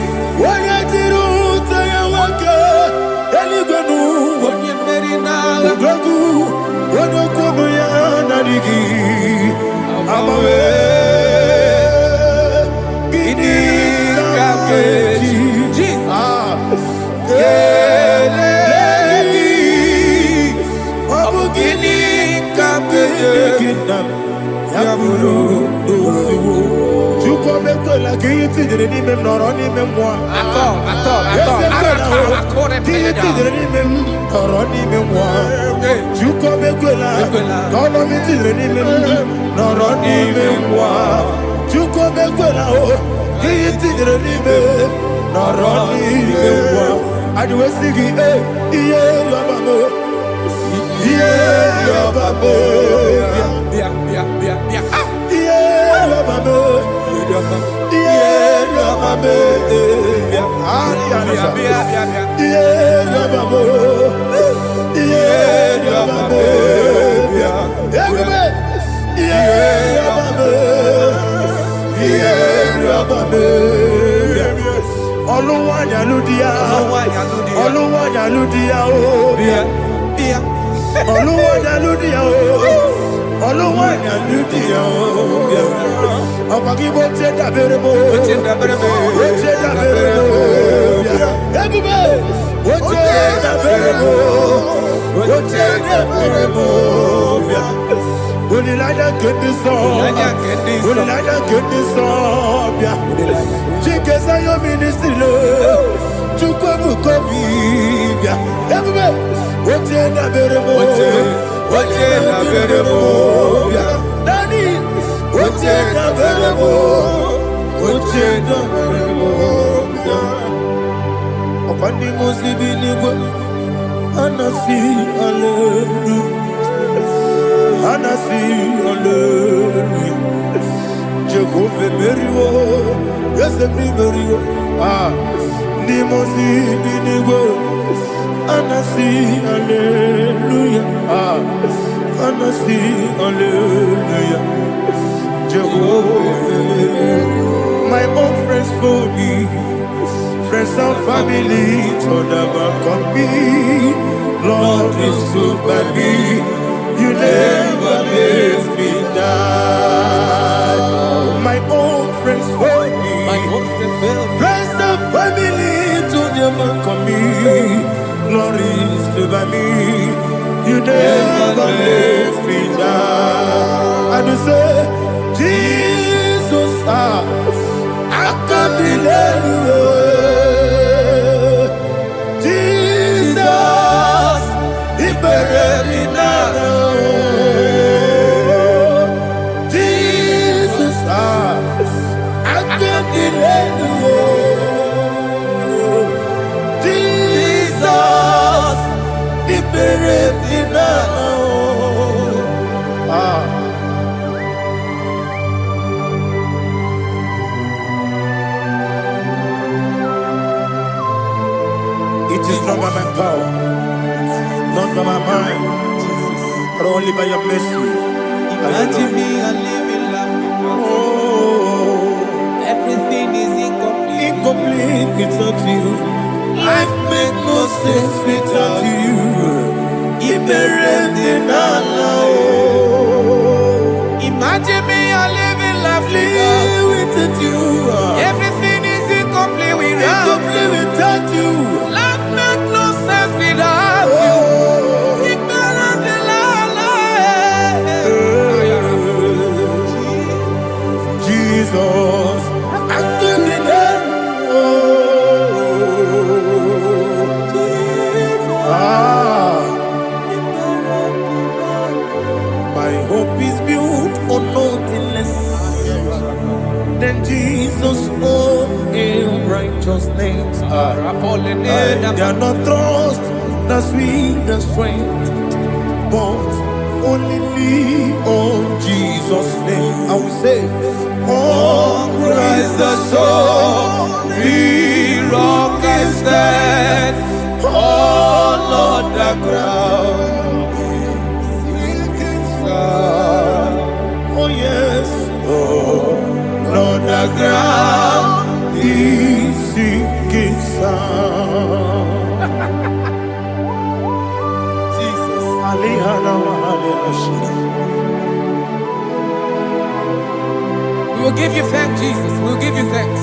We will give you thanks, Jesus. We will give you thanks.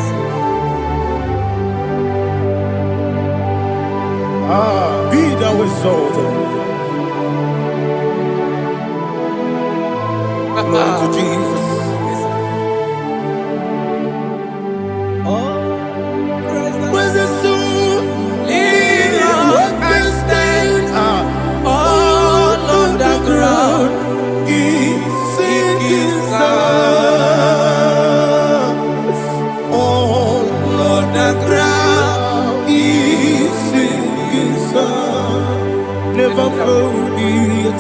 Be thou exalted. Glory to Jesus. Praise the soul. What can stand all on the ground? Is sinking sand. All on the ground is sinking sand. Never forget,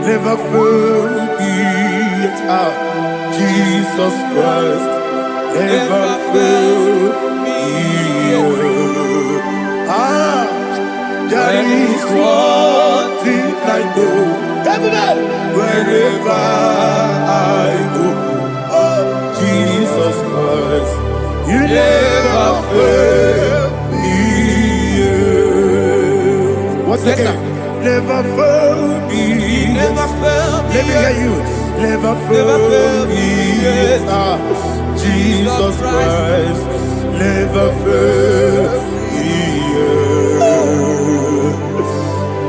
never forget, Jesus Christ. Never fail me. There is one thing I know. Wherever I go, oh Jesus Christ, you never fail me. What's again? Never fail me. Never fail me. Let me hear you. Never fail me. Jesus Christ, never fail me.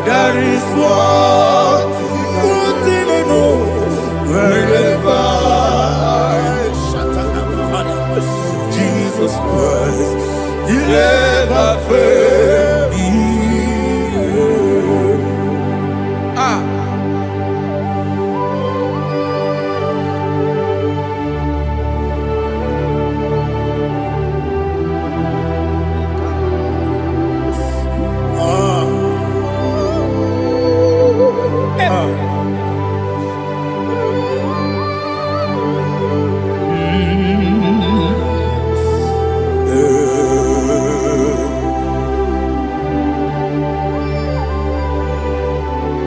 There is one thing I know. Wherever Jesus Christ, you never fail me.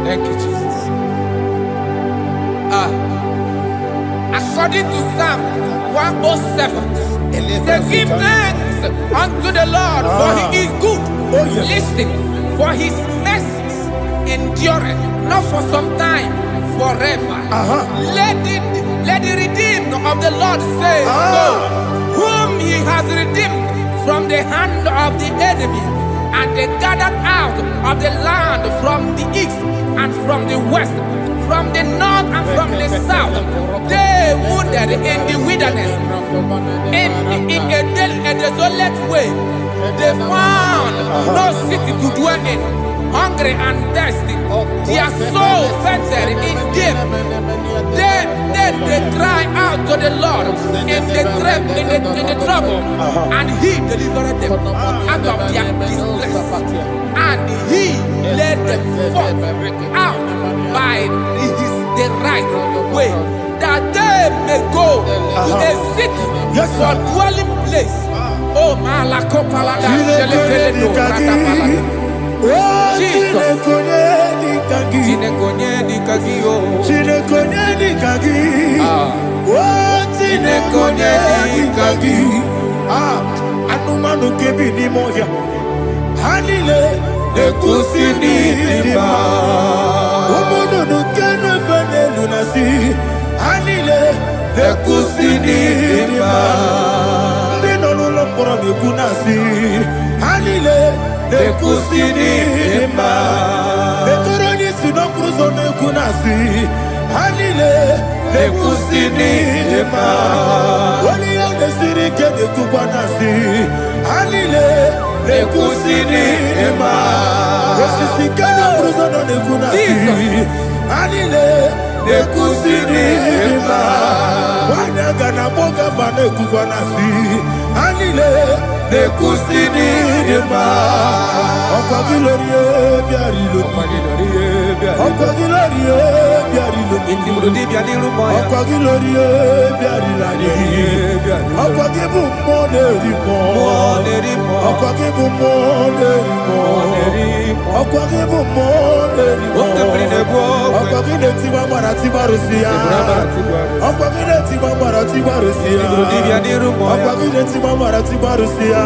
Thank you, Jesus. According to Psalm 107, they give thanks unto the Lord, for he is good. Listen, for his mercies endureth, not for some time, forever. Let the redeemed of the Lord say so, whom he has redeemed from the hand of the enemy, and they gathered out of the land from the east and from the west, from the north and from the south. They wandered in the wilderness, in a desolate way. They found no city to dwell in, hungry and thirsty. Their soul fainted in deep. Then they cry out to the Lord in the trouble, and he delivered them out of their distress. And he led them forth out by the right way, that they may go to a city for dwelling place. Oh, Malakopalada, Jesus. Anumanu kebi ni moya. Hanile ekusini lima. Omono no kene fene lunasi. Hanile ekusini lima. Lino no pora mi kunasi. Hanile ekusini lima. Etoroni sino kruzo ne kunasi. Hanile ekusini lima. Wali yone siri kene kubanasi. Hanile ekusini lima. Esisi kene kruzo ne kunasi. Hanile ekusini lima. Wanaga na boga bane kubanasi. Hanile ekusini lima. Ọkọ gilorie biarilo. Ọkọ gilorie biarilo. Ọkọ gilorie biarilani. Ọkọ gibu mo leri mo. Ọkọ gibu mo leri mo. Ọkọ gibu mo leri mo. Ọkọ gile ti wa mara ti marusia. Ọkọ gile ti wa mara ti tibarusia. Akwagile tibabara tibarusia.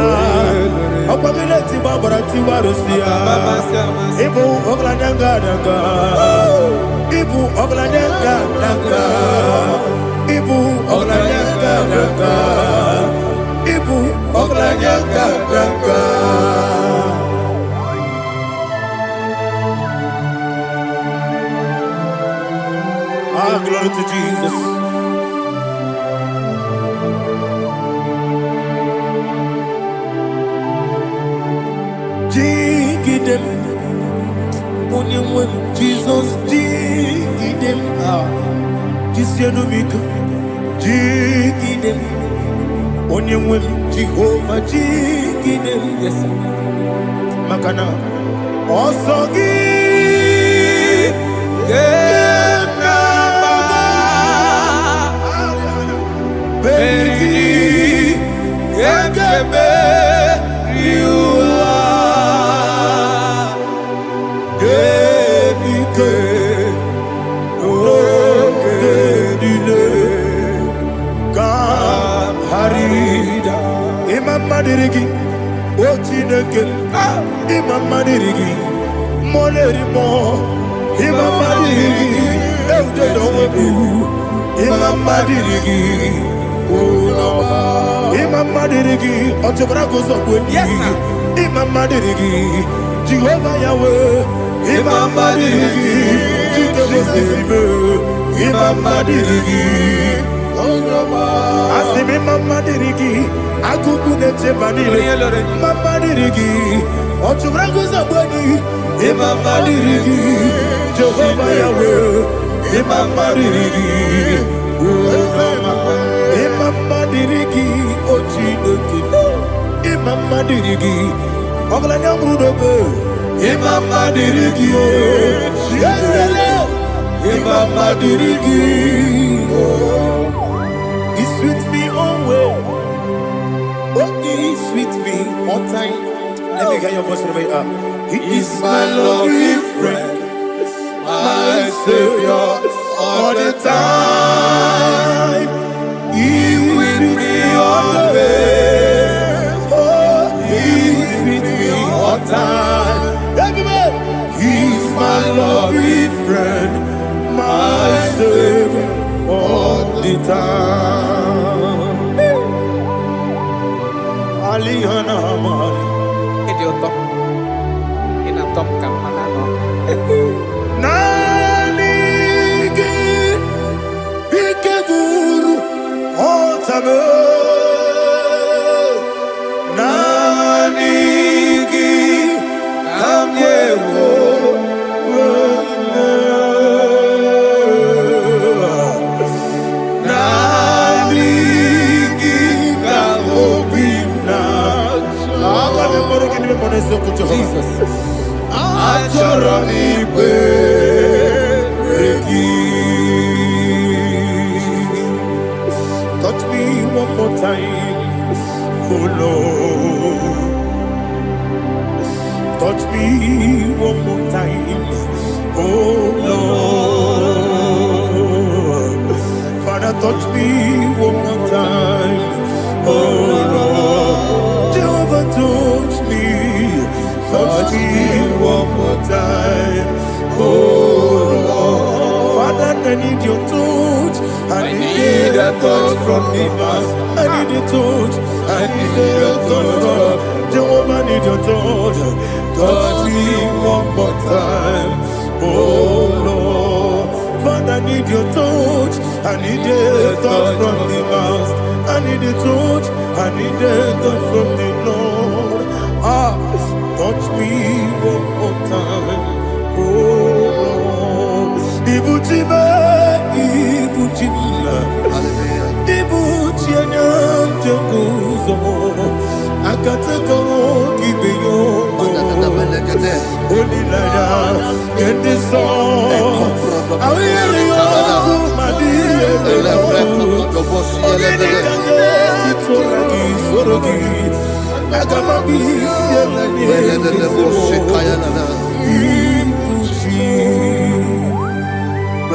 Akwagile tibabara tibarusia. Ibu oglanyanga daga. Ibu oglanyanga daga. Ibu oglanyanga daga. Ibu oglanyanga daga. Ah, glory to Jesus. Jigidem, Onyemwem, Jesus, Jigidem, Jisianomika, Jigidem, Onyemwem, Jehovah, Jigidem, yes, Makana, Osogi, Madirigi, Ochineke, Imam Madirigi, Molerimo, Imam Madirigi, Eudedobu, Imam Madirigi, Imam Madirigi, Otobrago Zobuni, Imam Madirigi, Jehovah Yahweh, Imam Madirigi, Imam Madirigi, Asimi Mama Dirigi, Akuku Neche Manile, Mama Dirigi, Ochubrago Zabani, Mama Dirigi, Jehovah Yahweh, Mama Dirigi, Mama Dirigi, Ochineke, Mama Dirigi, Oglanya Brudobe, Mama Dirigi, Mama Dirigi. He's with me always. Oh, he's with me all time. Let me hear your voice from here. He is my lovely friend, my Savior all the time. He's with me always. Oh, he's with me all time. Everybody, he's my lovely friend, my Savior all the time. Alihana Mari. Idiota. Inatom kamanano. Nanigi Ikeguru Otame. Nanigi Kamyewo. Jesus. Touch me one more time, oh Lord. Touch me one more time, oh Lord. Father, touch me one more time, oh Lord. Jehovah, touch me. Touch me one more time, oh Lord. Father, I need your touch. I need a touch from the past. I need a touch. I need a touch from Jehovah. I need your touch. Touch me one more time, oh Lord. Father, I need your touch. I need a touch from the past. I need a touch. I need a touch from the Lord. Touch me one more time, oh Lord. Ibuchima, Ibuchima, Ibuchina, Jaguzo, Akatako, Kibiyo, Holy Laya, get this song. I will hear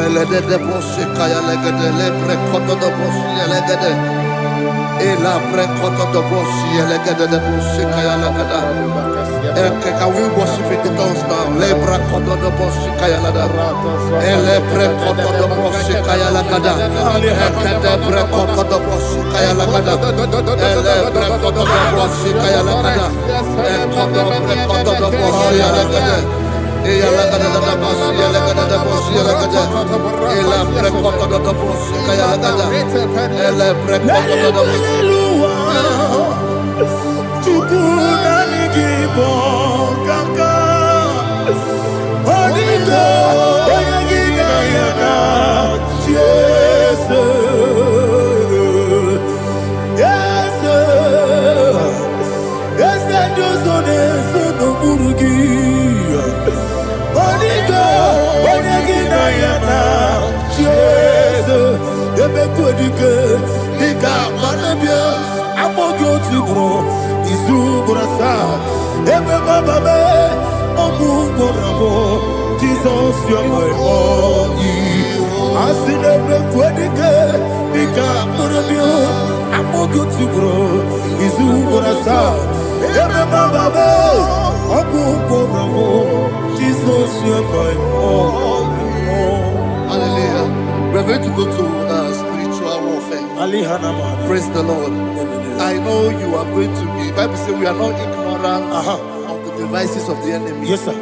Melede de bosse kaya legede le prekoto de bosse legede. Ela prekoto de bosse legede de bosse kaya legede. Can we worship in the tongues now? Le prekoto de bosse kaya legede. Ele prekoto de bosse kaya legede. Ekede prekoto de bosse kaya legede. Ele prekoto de bosse kaya legede. Ekodo prekoto de bosse legede. Ela legede de bosse legede de bosse legede. Ela prekoto de bosse kaya legede. Ele prekoto de bosse. Chukuna nigibo kaka Onigo Oyagina yana Jesus Yes Josone Sono Murugi Onigo Oyagina yana Jesus Ebekwedike Nika manabia Amogo tibro Izubrasa Ebe bababe Omu gorabo Jesus you're my only Asinebe kwedike Nika manabia Amogo tibro Izubrasa Ebe bababe Omu gorabo Jesus you're my only. Hallelujah. We're going to go to spiritual warfare. Praise the Lord. I know you are going to be. Bible says we are not ignorant of the devices of the enemy. Yes, sir.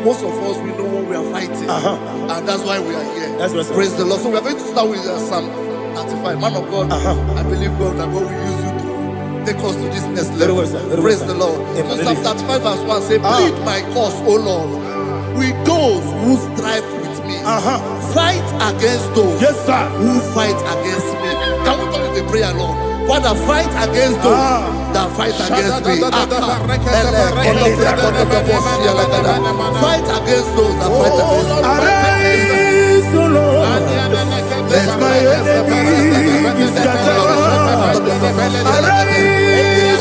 Most of us, we know what we are fighting. And that's why we are here. That's right, sir. Praise the Lord. So we are going to start with Psalm 95. Man of God, I believe God that God will use you to take us to this next level. Very well, sir. Very Praise well, the sir. Lord. Amen. So Psalm 35 verse 1 say, plead my cause, O Lord, with those who strive with me. Fight against those Yes, sir. who fight against me. Can we come with a prayer, Lord? Father, fight against those that fight against me. Fight against those that fight against me. Arise, O Lord, let my enemy be scattered. Arise,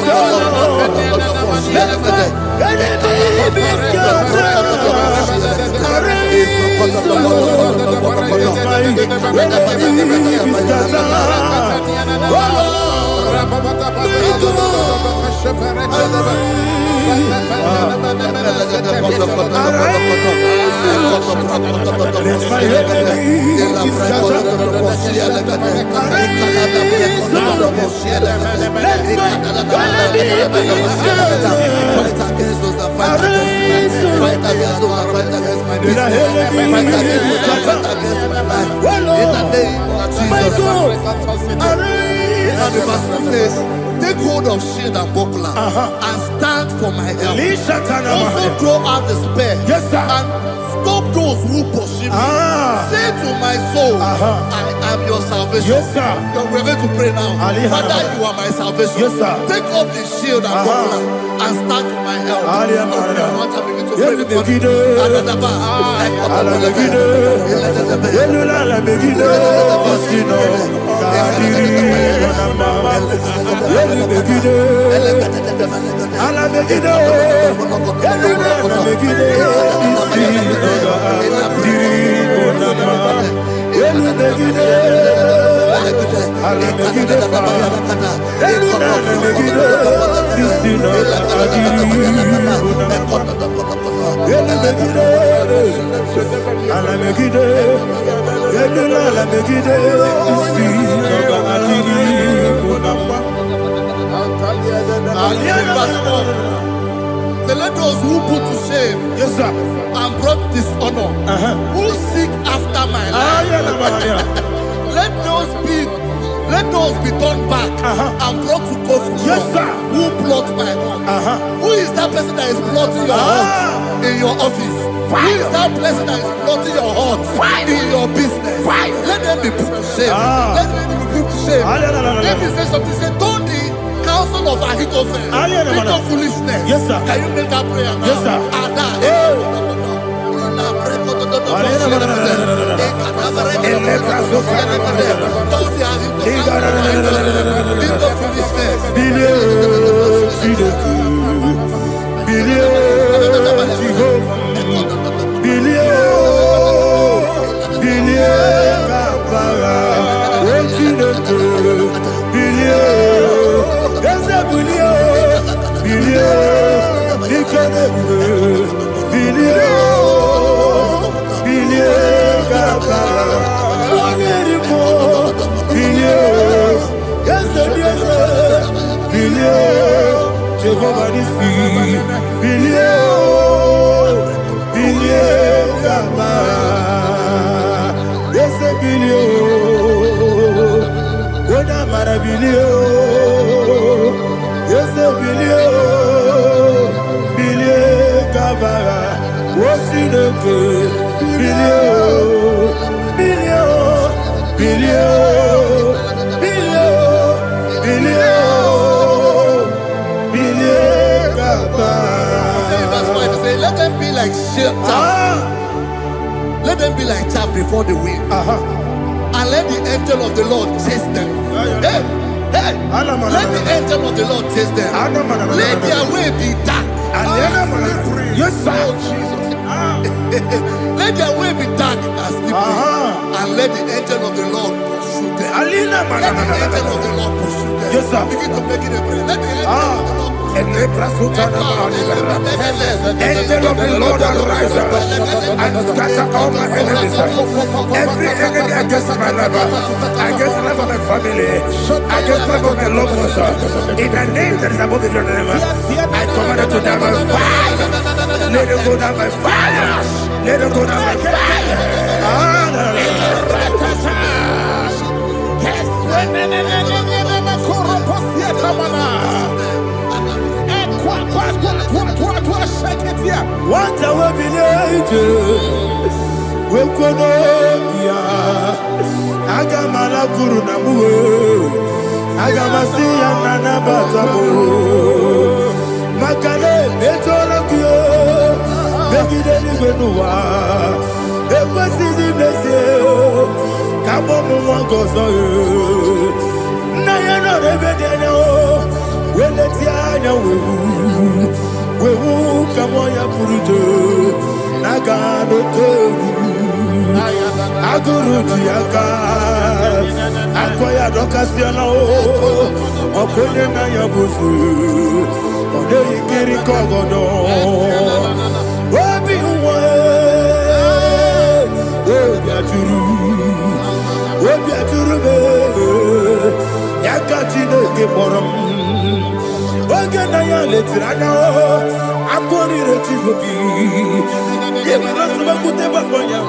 O Lord, let my enemy be scattered. Arise, O Lord, let my enemy be scattered. Oh Lord, take hold of shield and buckler and stand for my help. Also draw out the spear. Yes, sir. And stop those who pursue me. Say to my soul, I am your salvation. Yes, sir. We're going to pray now. Father, you are my salvation. Yes, sir. Take off the shield and buckler and stand for my help. Let those who put to shame, yes, sir, and brought dishonor, who seek after my life, let those be turned back and brought to confusion. Yes, sir. Who plot my heart? Who is that person that is plotting your heart in your office? Who is that person that is plotting your heart in your business? Let them be put to shame. Let them be put to shame. Let me say something. Say, don't the counsel of Ahithophel think of foolishness. Yes, sir. Can you make that prayer now? Yes, sir. Billion Jehovah Nissi, Bilio, Gama, yes, Bilio, Oda Marabilio, yes, Bilio, Gama, what's in the good, Bilio, let them be like chaff. Let them be like chaff before the wind. And let the angel of the Lord chase them. Hey, let the angel of the Lord chase them. Let their way be dark. Yes, sir. Let their way be dark and slippery. And let the angel of the Lord pursue them. Let the angel of the Lord pursue them. Yes, sir. Begin to make it a prayer. Let the angel of the Lord pursue them. Angel of the Lord arise and scatter all my enemies. Every enemy against my life, against the life of my family, against the life of my loved ones. In the name that is above the name, I command it to die by fire. Let it go down by fire. Let it go down by fire. What I will be we could Agamala Guru Namu Agamasi Nana Batamu Makale Betolakio Begideni Benua Ekwasizi Besio Kabomu Wangozo Nayana Rebedeno Weletiana Wewu Kamoya Purujo Nagano Teru Aguru Diaka Akoya Dokasiana Okone Nayabusu Ode Ikiri Kogodo Obi Uwe Obi Aturu Yakachine Keporam Oge Nayale Tirana Akori Rechigobi Yemanasubakute Bakonya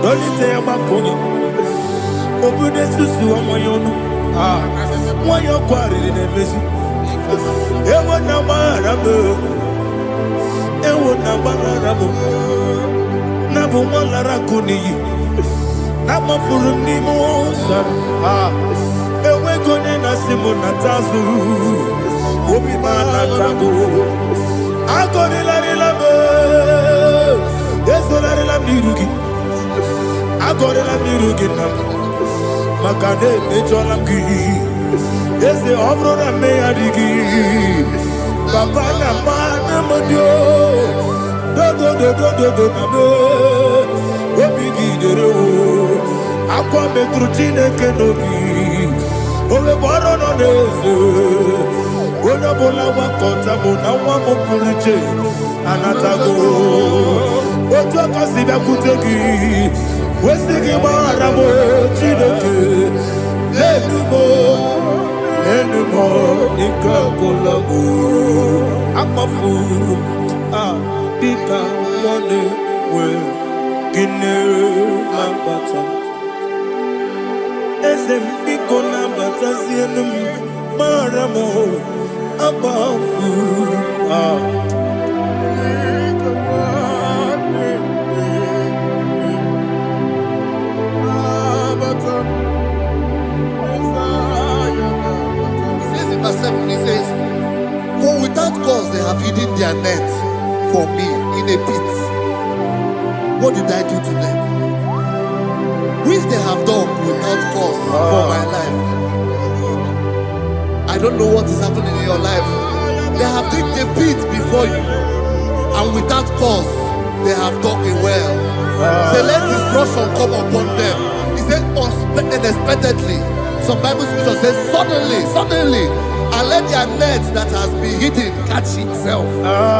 Dolite Yamakoni Obude Susu Amoyono Moyo Kwari Nemesi Ewa Namarabu Ewa Namarabu Nabu Malarakuni Nama Furuni Mosa Ewe Kone Nasimu Natazu Obi Manatabu Agori Larilabe Yesolari la mirugi Agori la mirugi nam Makane mejola ki Yese obro na meyadigi Papa na mana modio Do na me Obigi dere o Akwa metrutine kenobi Owe boro no neze Ona bola wakota mona wamo puriche Anatago Ojo kasiba kutegi Wesigi maramo Chineke Lenumo Nika kolago Amafuru Dika Mone We Gine Mambata Ezem Biko Nambata Zienum Maramo Amafuru He says, for without cause they have hidden their net for me in a pit. What did I do to them? Which they have done without cause for my life. I don't know what is happening in your life. They have digged a pit before you, and without cause they have dug a well. Say, let destruction come upon them. He said, unexpectedly. Some Bible scripture says, suddenly, and let their net that has been hidden catch itself.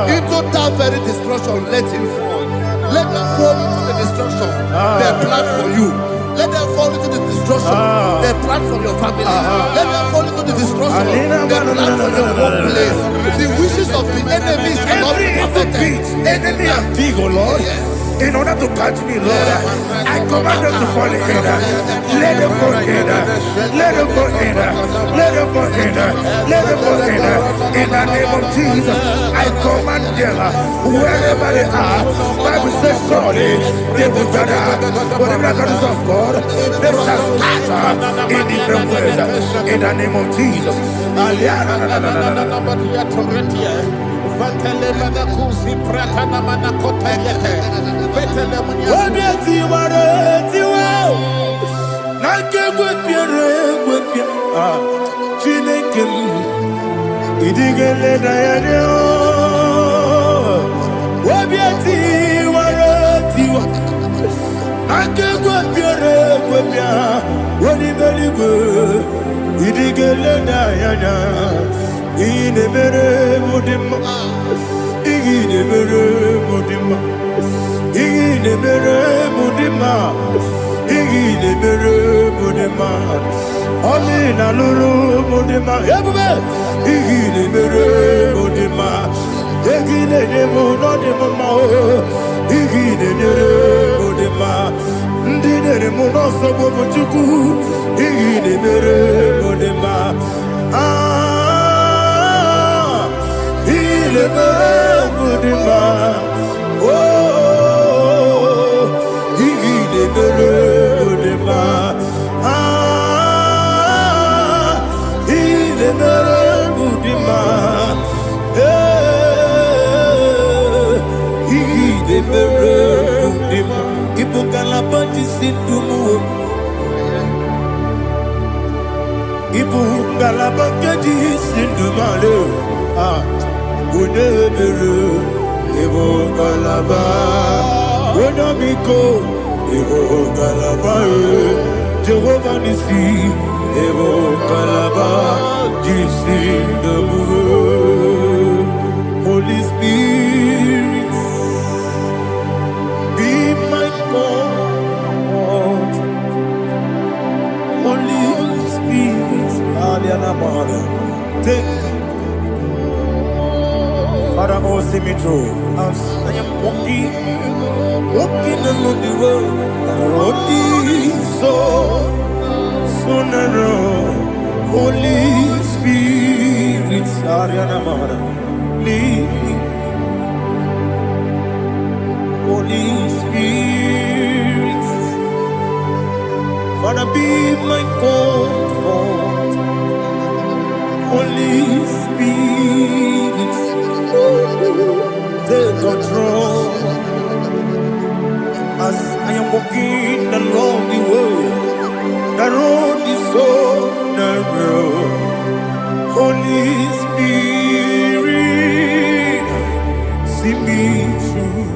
Into that very destruction, let it fall. Let them fall into the destruction they plan for you. Let them fall into the destruction. They plan from your family. Let them fall into the destruction. They plan from your workplace. The wishes of the enemies are not perfected. Enemy and dig, oh Lord. In order to catch me, Lord, I command them to fall in. Let them fall in. Let them fall in. Let them fall in. Let them fall in. In the name of Jesus, I command them wherever they are. Bible says, surely they will gather. But the miracles of God, they shall scatter in different ways. In the name of Jesus. Jehovah Nissi, Evo Kalaba, Jisi Dabu, Holy Spirit, be my God. Holy Spirit, Aliana Mara, take Father, oh, see me through. As I am walking along the road, the road is so narrow. Holy Spirit, Ariana Mara, lead me. Holy Spirit, Father, be my comfort. Holy Spirit, take control. As I am walking along the road is so narrow. Holy Spirit, see me through.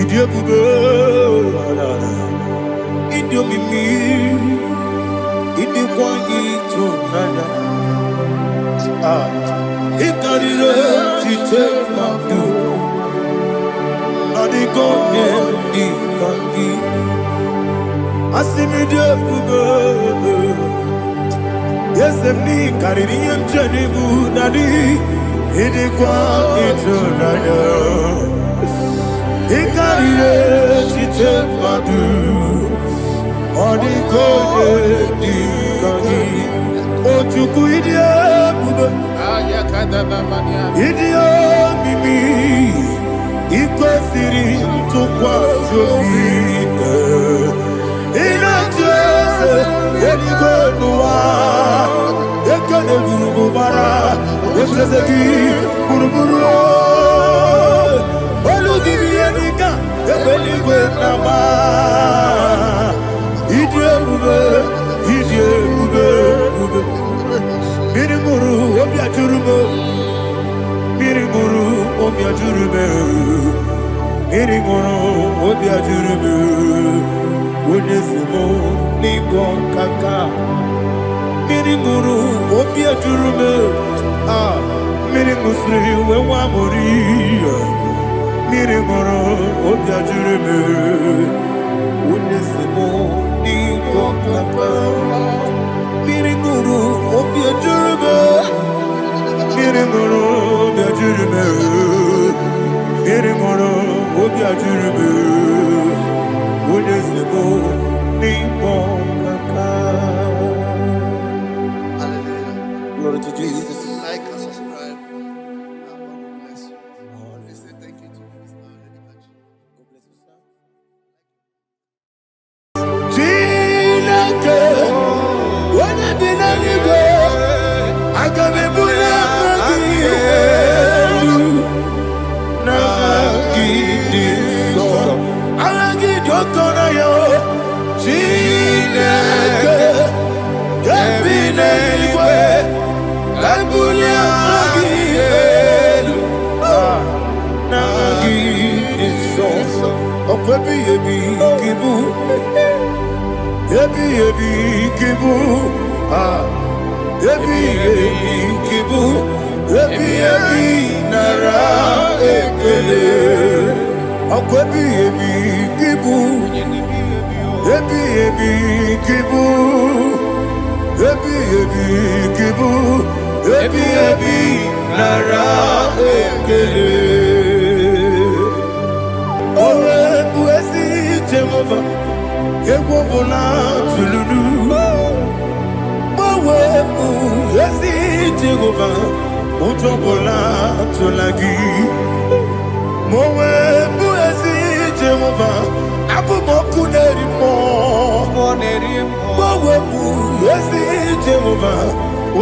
Idio bugo, idio mimi, idio kwa ito nana. Ikarire chite mabdu. Asimide bugo, yes, me Caribbean Janibu Nadi, Hidikwa ito nana. Ikarire chite madu, Odiko di kangi, Ochuku idia bugo, idia mimi. Iko siri tukwa sofite inatese eligo nuwa ekane gurugu bara eteseki buruburu olugibi enika ebeligwe nama idie bube mirimuru obia jurumo mirimuru obia jurume mirimuru obia jurume onesimo ningon kaka mirimuru obia jurume mirimusri wewa mori mirimuru obia jurume Unesimo Nico Papa Mirimuru Obia Jurube Mirimuru Obia Jurube Mirimuru Obia Jurube Unesimo Nico Papa. Hallelujah. Glory to Jesus. Like and subscribe. And God will bless you. Please say thank you to Minister Lady Virgil. God bless you, sir. Chineke, when I did not go, I can be put up again. Now give this song. I'll give your corner. Chineke, can't be anywhere. I'm put up again. Now give this song. Oh, baby, kibu. Ebi kibu, ebi kibu, ebi nara ekele. Ọkọ ebi kibu, ebi kibu, ebi kibu, ebi nara ekele. Owe buesi Jehova. Ewobola tululu, mawebu esi Jehovah, ujobola tulagi. Mawebu esi Jehovah, abumoku nerimo. Mawebu esi Jehovah,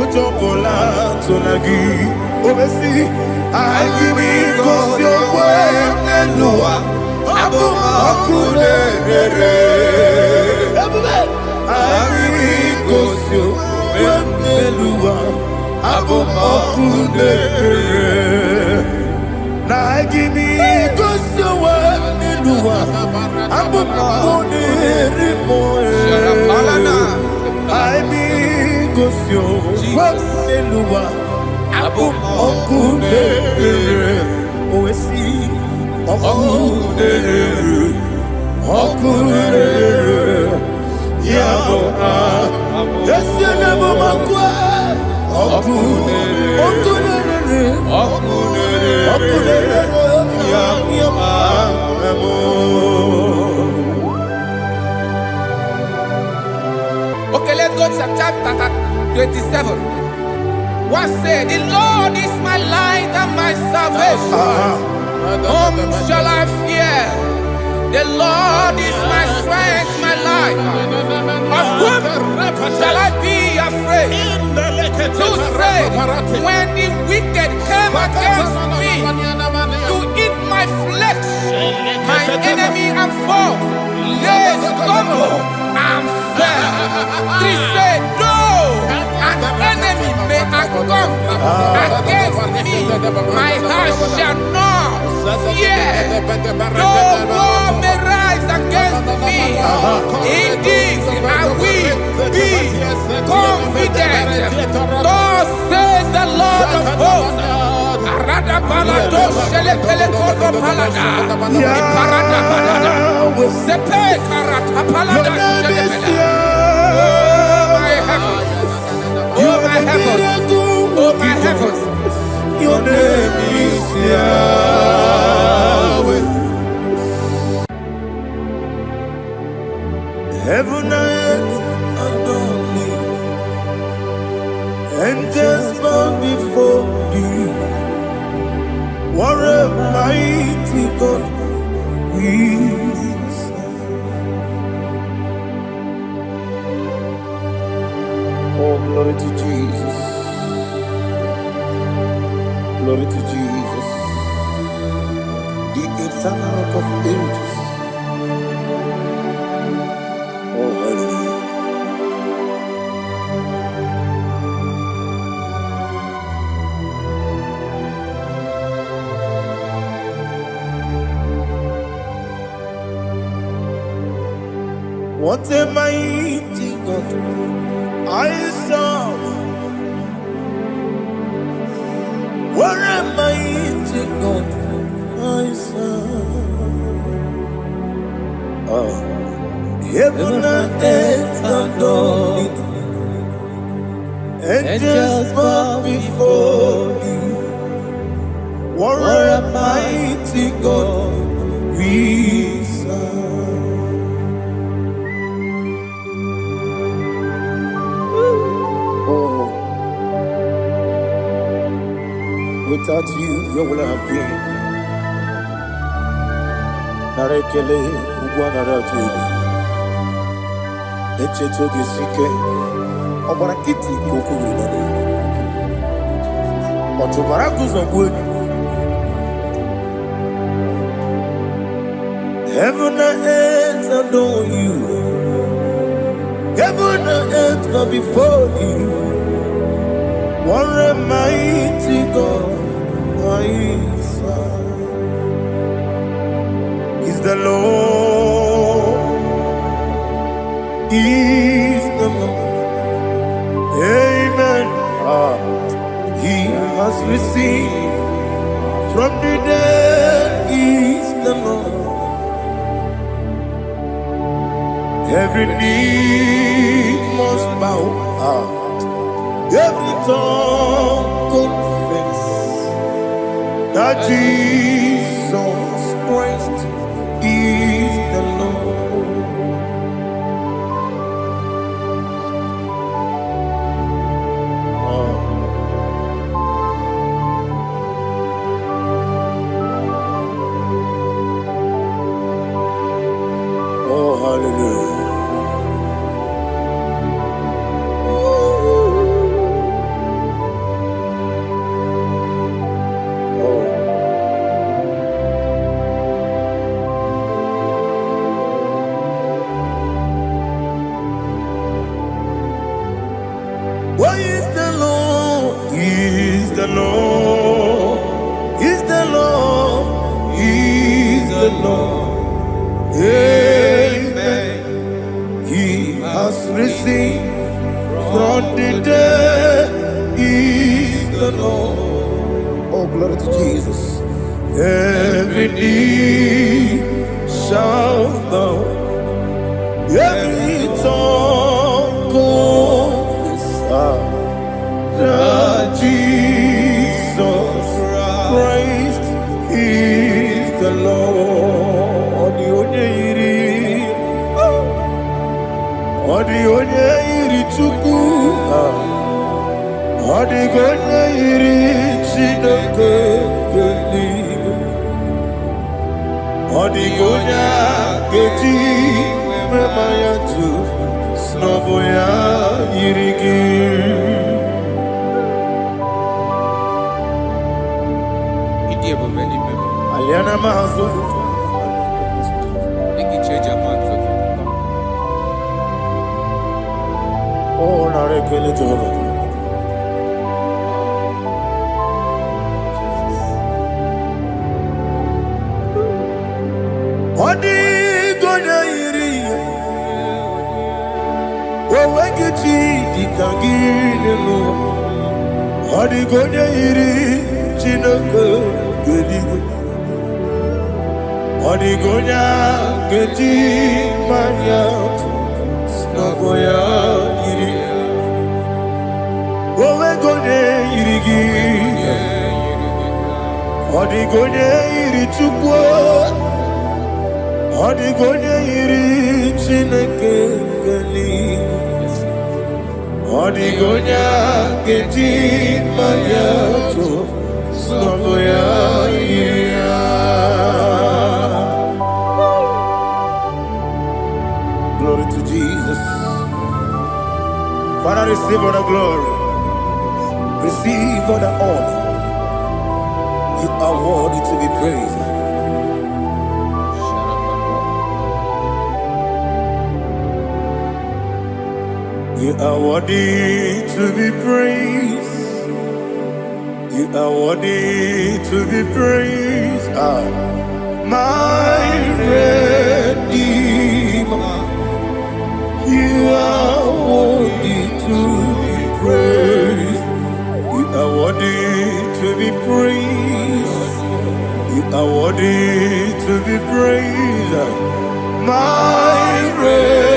ujobola tulagi. Obesi, agimi kosyo wenelua. Abumoku nerere. Agimigosio wemelua abumoku nerere. Na agimigosio wemelua abumoku nerimo. Agimigosio wemelua abumoku nerere. Owesi oku nerere. Oku nerere. Yabo Yesu na mama kwa oku nerere. Okay, let's go to chapter 27. What said? The Lord is my light and my salvation. Whom shall I fear? The Lord is my strength, my life. Of whom shall I be afraid? To say, when the wicked came against me to eat my flesh, my enemy and foe, they stumble and fell. They said, though an enemy may come against me, my heart shall not fear. Though war may rise against me, in this I will be confident. Thus says the Lord of hosts. Oh my heavens, oh my heavens, your name is Yahweh. Heaven and earth adore me, angels bow before thee. What a mighty God we serve. Oh, glory to Jesus. Glory to Jesus. The eternal rock of ages. Oh, hallelujah. What a mighty God I serve. What a mighty God I serve. Oh. Heaven and earth adore you. Angels bow before you. What a mighty God we serve. Oh, without you, where would I have been? Narekele, Ugwanaratu, Echeto Sike, Obarakiti, Koku, Otobarakus of wood. Heaven and earth adore you. Heaven and earth bow before you. What a mighty God I serve. Is the Lord. Is the Lord. Amen. He has received from the dead. Is the Lord. Every knee must bow, every tongue confess that Jesus Christ is the Lord. Oh, hallelujah. What is the Lord? Is the Lord. Is the Lord. Is the Lord. Amen. He has risen from the dead. Is the Lord. Oh, glory to Jesus. Every knee shall bow. Every tongue confess that Jesus Christ is the Lord. The only Chuku, the only Chineke, the only Keji, Memayatu, Snoboya, Irigi. Aliana Mahazo. Oh, Narekele Jehovah. Odi gonya iri. Owegichi dikagine lo. Odi gonya iri chinoko gedi. Odi gonya gedi manya. Snagoya iri. Owe gonya irigi. Odi gonya iri chukwo. Odi gonya iri chineke geli. Odi gonya gedi manya. Snagoya iri. Glory to Jesus. Father, receive all the glory. Receive all the honor. You are worthy to be praised. You are worthy to be praised. You are worthy to be praised. My Redeemer. You are worthy to be praised. You are worthy to be praised. You are worthy to be praised. My Redeemer.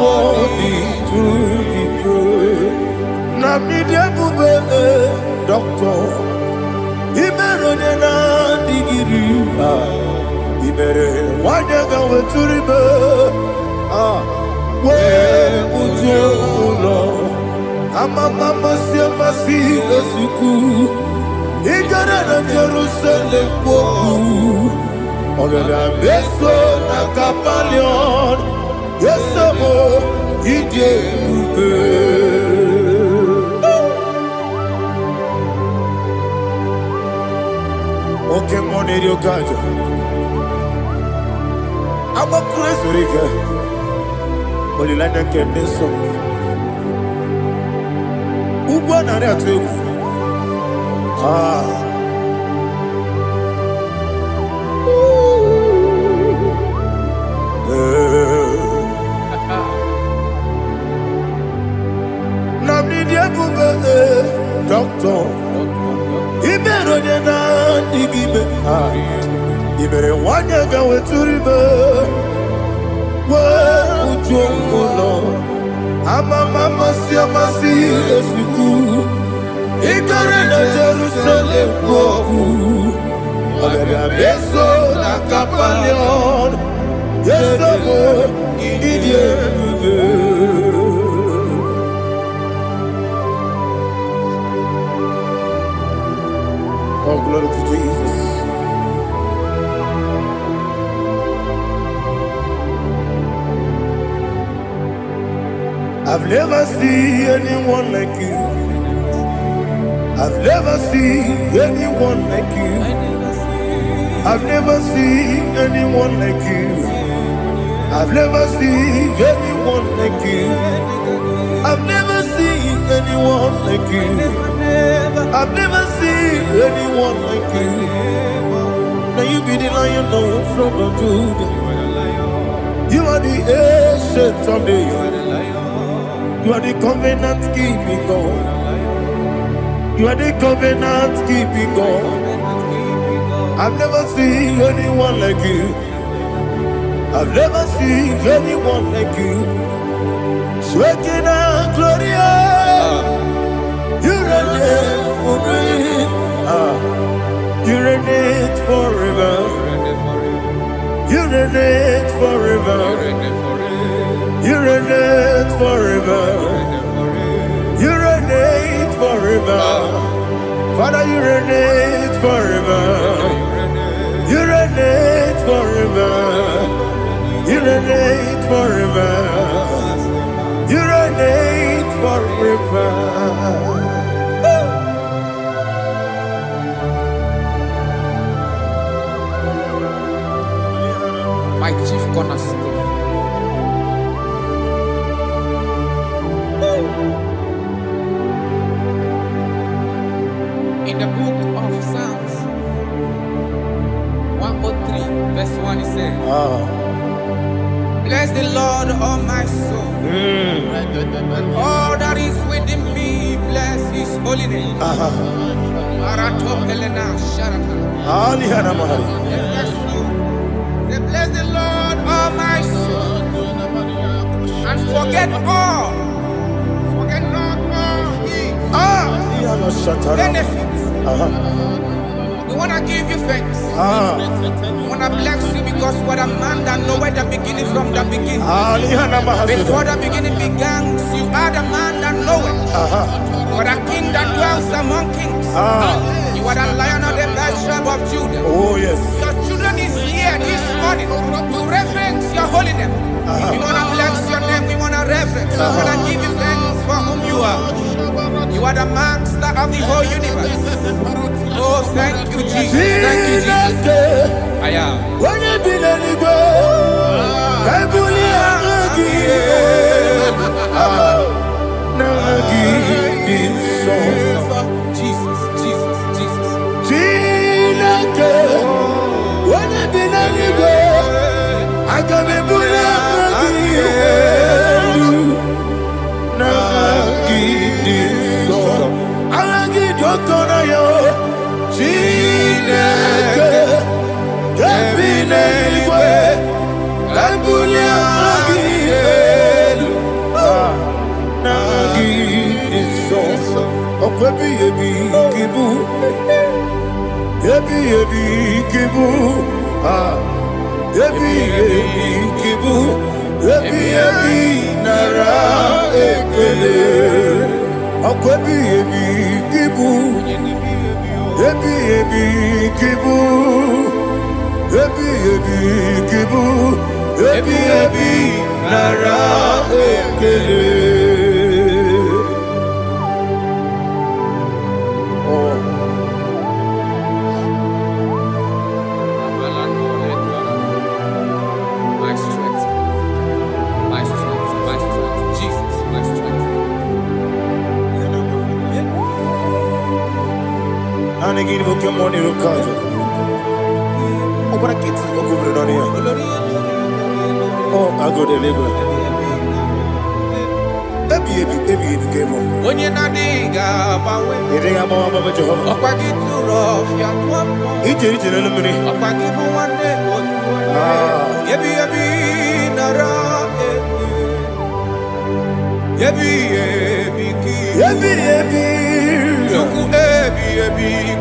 worthy to be praised. Namidia Bube, Doctor, Imeronena Digiri, Imere, Wadaga Weturibe, where would you know? Amama Siamasi, Suku, Igara Jerusalem, Ogada Beso, Nakapalion, Yesamo, Ije Ube. Okay, money, you got it. I'm a crazy guy. But you like that getting some. Who won that too? Doctor, he better than I give it. He better want to go to river. Where would you go? I'm a mama, see a massy, as you do. He got in a Jerusalem, Ogada Beso, Nakapalion, Yesamo, Ije Ube. Oh, glory to Jesus. I've never seen anyone like you. I've never seen anyone like you. I've never seen anyone like you. I've never seen anyone like you. I've never seen anyone like you. I've never seen anyone like you. Now you be the Lion from the Judah. You are the ancient of days. You are the covenant keeping God. You are the covenant keeping God. I've never seen anyone like you. I've never seen anyone like you. Shaking and glorious. You reign for me. You reign forever. You reign forever. You reign forever. You reign forever. Father, you reign forever. You reign forever. You reign forever. You reign forever. My chief cornerstone. In the book of Psalms 103 verse 1 it says, bless the Lord, all my soul, and all that is within me, bless his holy name. Bless the Lord, all my soul, and forget not all his benefits. We want to give you thanks. We want to bless you because what a man that knoweth the beginning from the beginning. Before the beginning began, you are the man that knoweth. What a king that dwells among kings. You are the Lion of the tribe of Judah. Oh yes. Your children is here this morning to reverence your holy name. We want to bless your name. We want to reverence. We want to give you thanks for whom you are. You are the master of the whole universe. Oh, thank you, Jesus. Thank you, Jesus. I am. When you be let it go, I Jesus, Jesus, Jesus. When you be let it go, I can be kibu, kibu, nara ekele. Akwebi kibu, kibu, kibu, nara ekele. And again, book your money, look out. Oh, what a kid, look over it on here. Oh, I go to labor. Baby, game on. When you're not diga, You think I'm on my job? up I get too rough, yeah, Each in a minute. up I give one day, yebi, nara, yebi, Chuku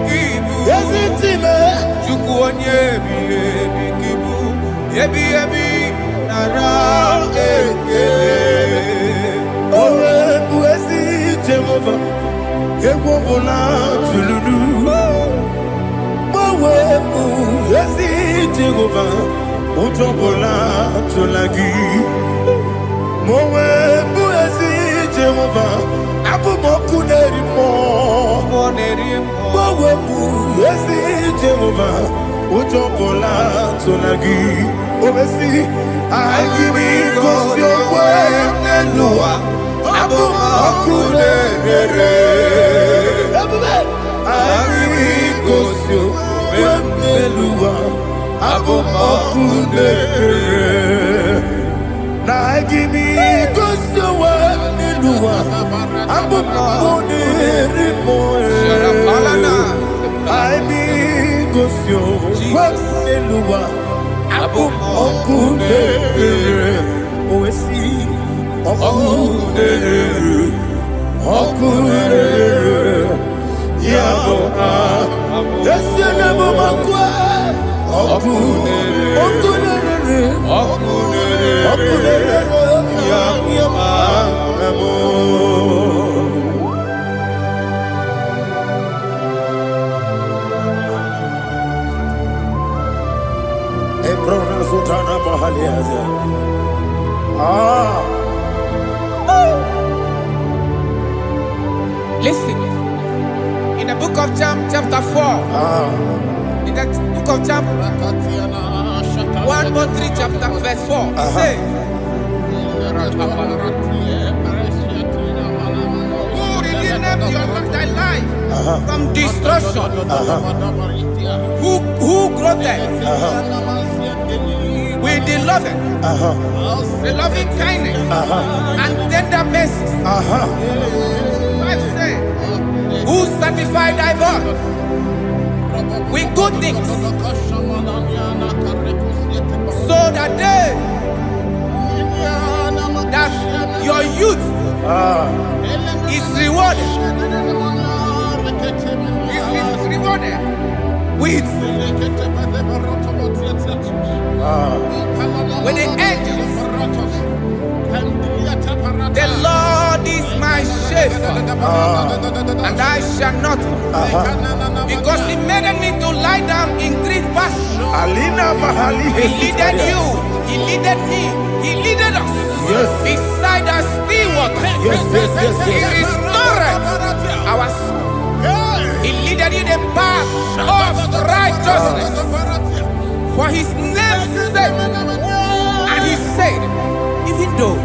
kibu. Yes, it's him. Chuku onyebi kibu. Yebi nara ekele. Owe buesi Jehovah. Ewobola tululu. Owe buesi Jehovah. Utobola tulagi. Owe buesi Jehovah. Abumoku nerimo. Owe buesi Jehovah. Utobola tulagi. Obesi, I give you cause your way and Noah. Abumoku nerimo. I give you cause your way and Noah. Abumoku nerimo. Now I give me cause your way and Noah. Abumoku nerimo. I be cause your way and Noah. Okudere, oesi, okudere, yabo yesenebo makwa, okudere, yabo. Listen, in the book of John, chapter 4, in the book of John 1:3, chapter verse 4, it says, who redeemed thy life from destruction? Who groweth with the loving kindness and tender mercies? Who sanctified thy voice with good things, so that your youth is rewarded. Is rewarded with the angels. The Lord is my shepherd, and I shall not want, because He made me to lie down in green pastures. He leaded you, He leaded me, He leaded us beside the still waters. He restored our soul. He leaded you the path of righteousness for His name's sake. And He said, even though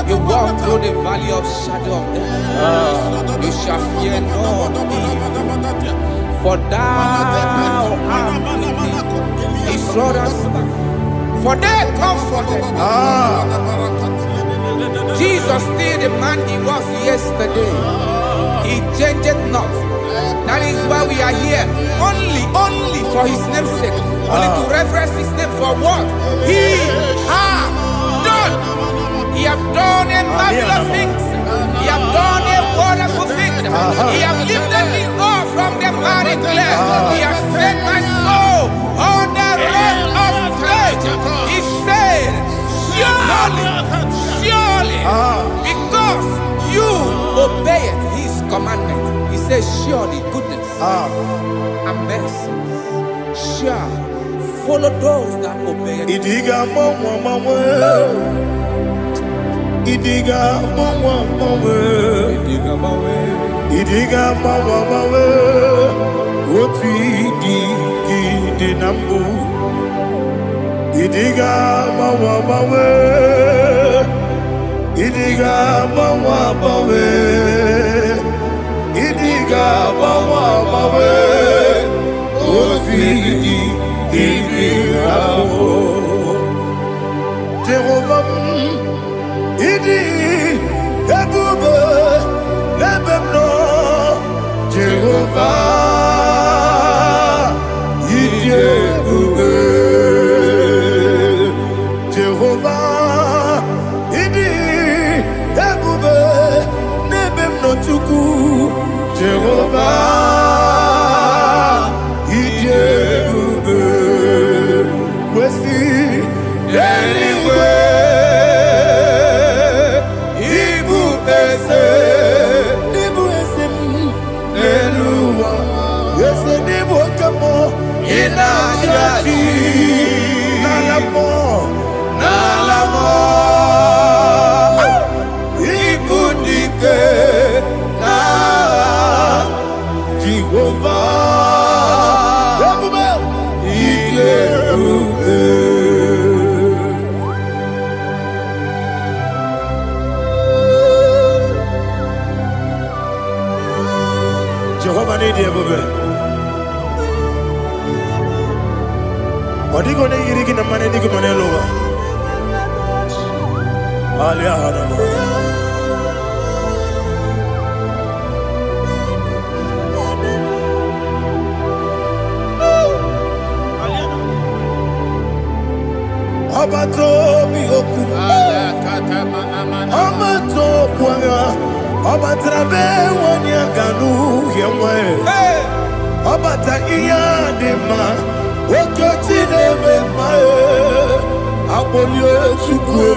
you walk through the valley of shadow of death, you shall fear no evil, for thou art with me. His rod and staff, for they comforted. Jesus still the man He was yesterday. He changed not. That is why we are here. Only for His name's sake. Only to reverence His name for what He has done. He have done a marvelous things. He have done a wonderful thing. He have lifted me up from from the bad declare, He has fed my soul on the rock of faith. He said, surely, because you obeyed His commandment. He says, surely goodness and mercy shall follow those that obey it. Idiga mama, Idiga mama, Idiga mama, what we did nambu. Idiga mama, Idiga mama, Idiga mama, what we did nambu. Jehovah, Idi, Ebube, Lebemno, Jehovah, Idi Ebube, Jehovah, Idi, Ebube, Lebemno Chuku, Jehovah, Idi Ebube, Kwesi, anyway. Jehovah need you, baby. What are you going to get in the money? You can lower. Alia Hadama. Abato bihoku. Abato kwanga. Obatrabe wanya ganu yemwe. Obata iya dema. Okoti deme mae. Abolio chukwe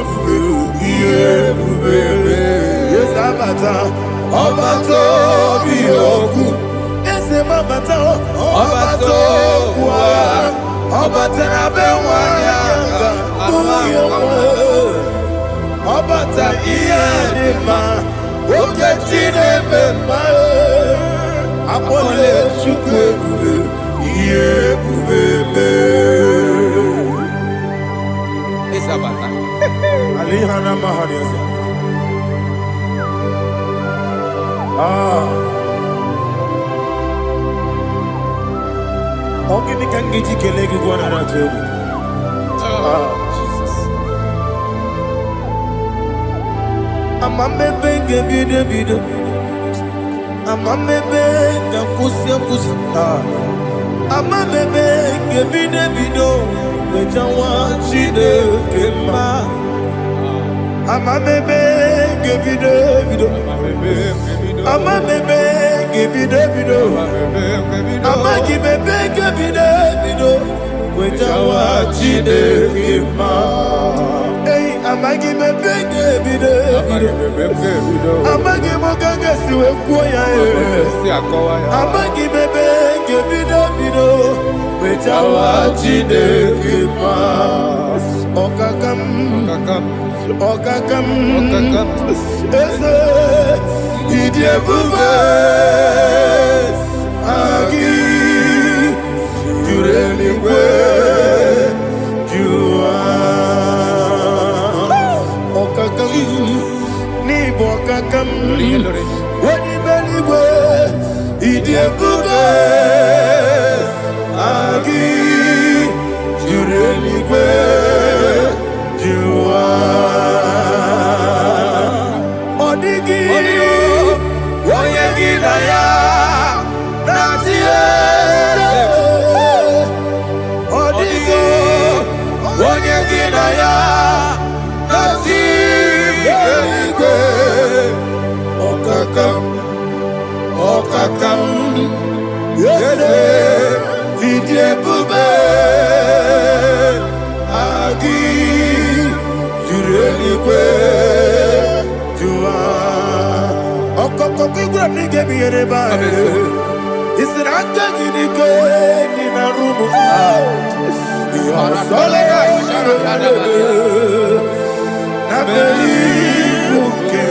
iye bubebe. Yes abata. Obato bihoku. Ese mabata. Obato kwa. Obatrabe wanya ganu yemwe. Obata iya dema. Oketine bemae, apole chukwe bube, iye bubebe. Isabata. Alihana mahariza. Ogini kangiji kelegi gwana ratubu. Amamebe gebido, amamebe gakusi, amamebe gebido, wejawa chide kema. Amamebe gebido, amamebe gebido, amagibebe gebido, wejawa chide kema. Amagi bebe gebido, amagi mokanga siwe kuya amagi bebe gebido, wejawa chide kima. Okakam, ese idie bube, agi jureli we, jua. Ni bokakam wani beliwe idie bube agi jureliwe jua odigi woyegi na ya natie odigi woyegi na ya n'igwe jụwa ọkọkọ igwe n'ige m ihe n'ebe ahụ isi na aka gị n'ike dị na rumu ihe ọsọla ya na mmeri ibu nke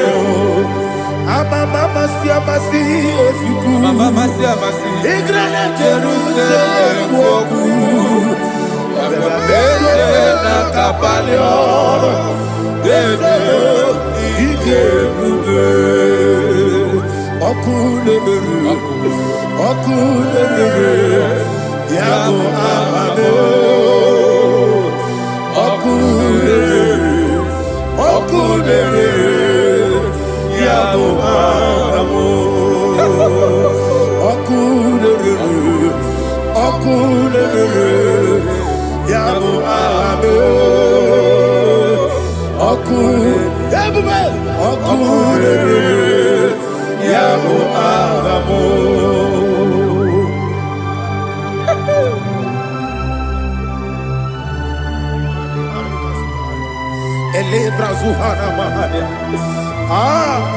amasi ozugbo igre na Jerusalem okwu na kabali ọrụ eze ike ebube ọkụ na-emere ya bụ amame ọkụ na-emere ya bụ amamo ọkụ na-emere ya bụ amame ọkụ ebube ọkụ na-emere ya bụ amamo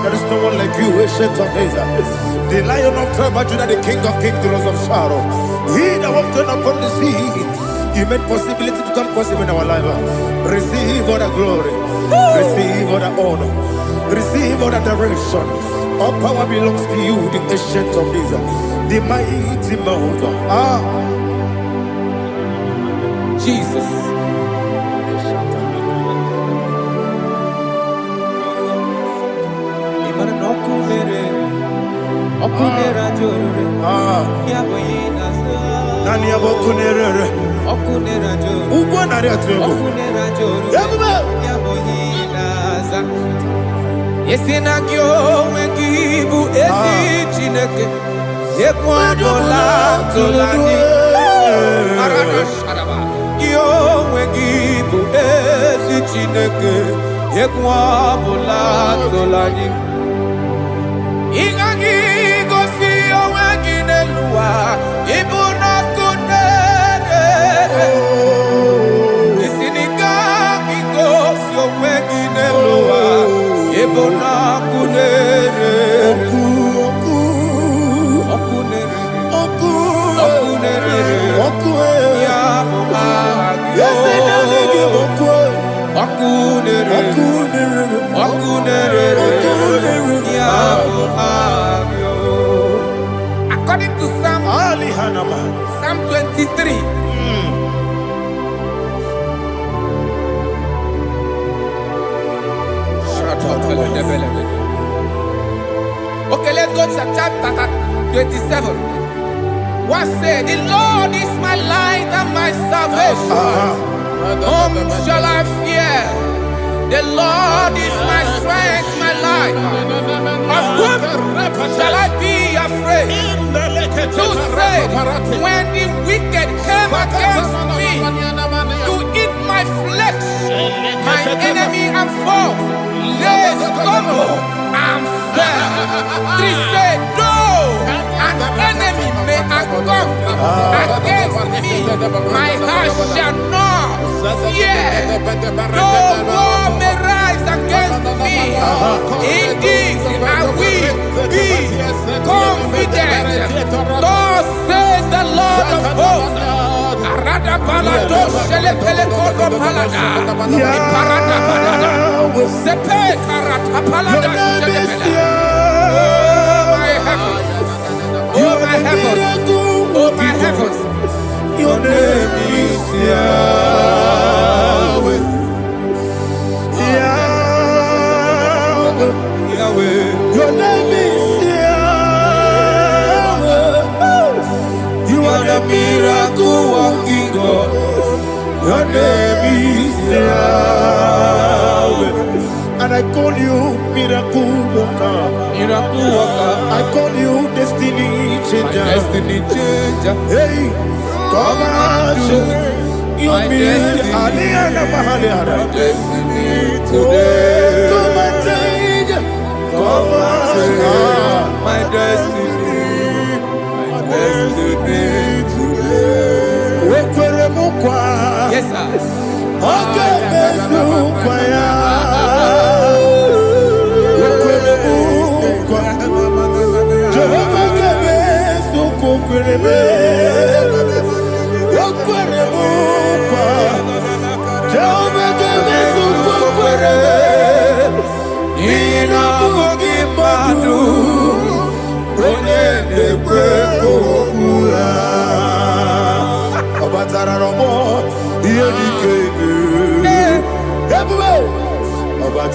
there is no one like you, ancient of days. The Lion of tribe of Judah, the King of kings, the Rose of Sharon. He that walked upon the sea, you made possibility to come possible in our life. Receive all the glory, receive all the honor, receive all the direction. All power belongs to you, the ancient of days, the mighty mountain. Jesus. Nani abokunere okunera jo ugwo nari atego okunera jo yabuba yaboyinaza yesina kyo wengibu esi chineke ekwadola tolani arana sharaba kyo wengibu esi chineke ekwabola tolani ingagi gosi oweginelua ibuna kunere isinika gosi oweginelua ibuna kunere okunere ya according to Psalm 23. Okay, let's go to chapter 27. What said? The Lord is my light and my salvation. Whom shall I fear? The Lord is my strength, my life. Of whom shall I be afraid? To say, when the wicked came against me to eat my flesh, my enemy and foe, they stumble and fell. Three said, though an enemy may come against me, my heart shall not fear. Though war may rise against me, in this I will be confident. Thus says the Lord of hosts. Oh my heavens, oh my heavens, your name is Yahweh. Yahweh, your name is Yahweh. You are the miracle working God. Your name is Yahweh. And I call you miracle worker. Miracle worker. I call you destiny changer. My destiny changer. Hey, come on, your destiny. My destiny today. Come on, change. Come on, my destiny. My destiny today. Yes, sir. Okay,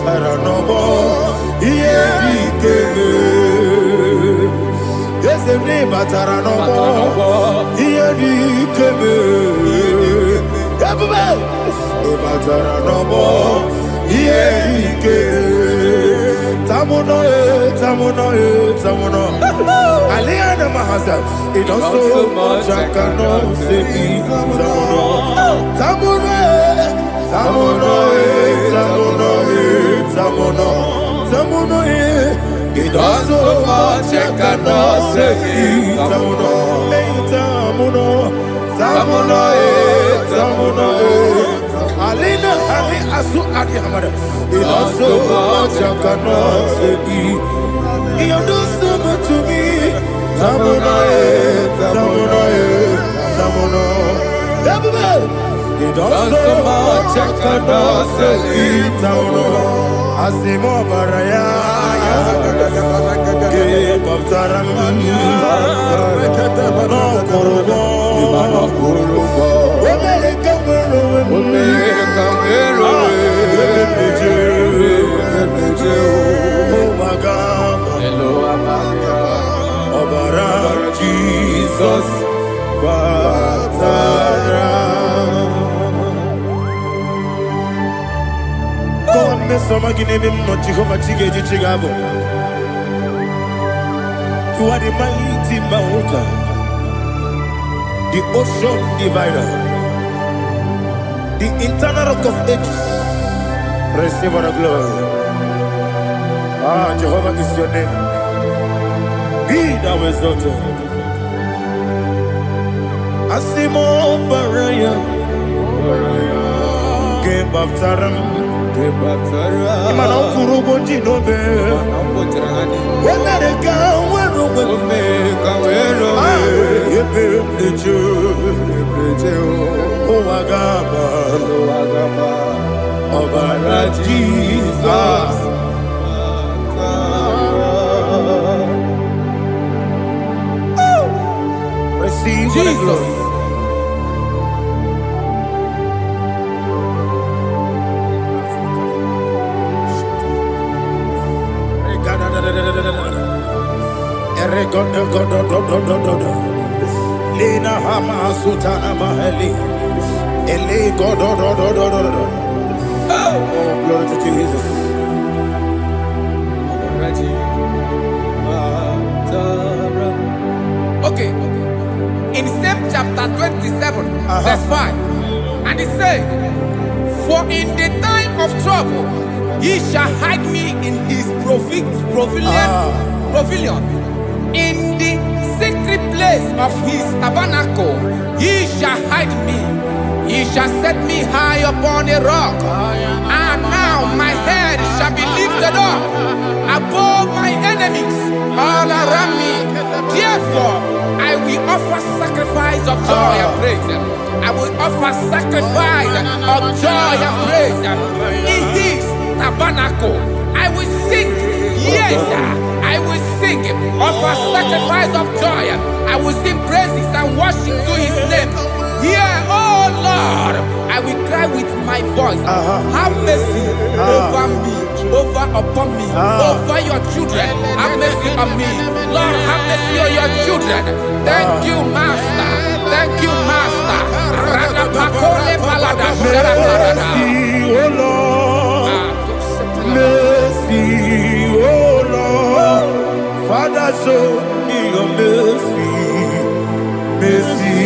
Taranobo, Yedikebe. Yes, the name Taranobo, Yedikebe. Taranobo, Yedikebe. Tamuno, Tamuno, Tamuno. Aliana Mahasa, it also much I cannot say. Tamuno, Tamuno, Tamuno, Tamuno, Tamuno, Tamuno, it also much I cannot say. Tamuno, Tamuno, Tamuno, Tamuno, Alina, Ali Asu Adi Hamada, it also much I cannot say. You do so much to me. Tamuno, Tamuno, Tamuno, you do so much I cannot say. Tamuno, Asimo Baraya, Give up Taramani, no Kurubo, Jesus, Batara. God, me some again him not Jehovah Chigabo. You are the mighty mountain, the ocean divider, the internal rock of ages. Receive our glory. Ah, Jehovah is your name. Be thou exalted. Asimo Baraya, Game of Taram, Imano Kurubo Jinobe, when they go, when the Jew, Agaba, Obara Jesus. Receive Jesus. Lina Hama Sutana Maheli. Ele God. Oh, glory to Jesus. Okay. In same chapter 27, verse 5, and it says, for in the time of trouble, he shall hide me in his pavilion. In the secret place of his tabernacle, he shall hide me. He shall set me high upon a rock. And now my head shall be lifted up above my enemies all around me. Therefore, I will offer sacrifice of joy and praise. I will offer sacrifice of joy and praise. In his tabernacle, I will sing. Yes, I will sing. Offer sacrifice of joy. I will sing praises and worship to his name. Here, oh Lord, I will cry with my voice. Have mercy over me, upon me, over your children. Have mercy on me. Lord, have mercy on your children. Thank you, Master. Thank you, Master. Mercy, oh Lord. Mercy, oh Lord. Father, show me your mercy. Mercy,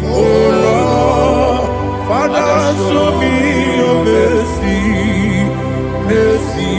oh Lord. Father, show me your mercy. Mercy,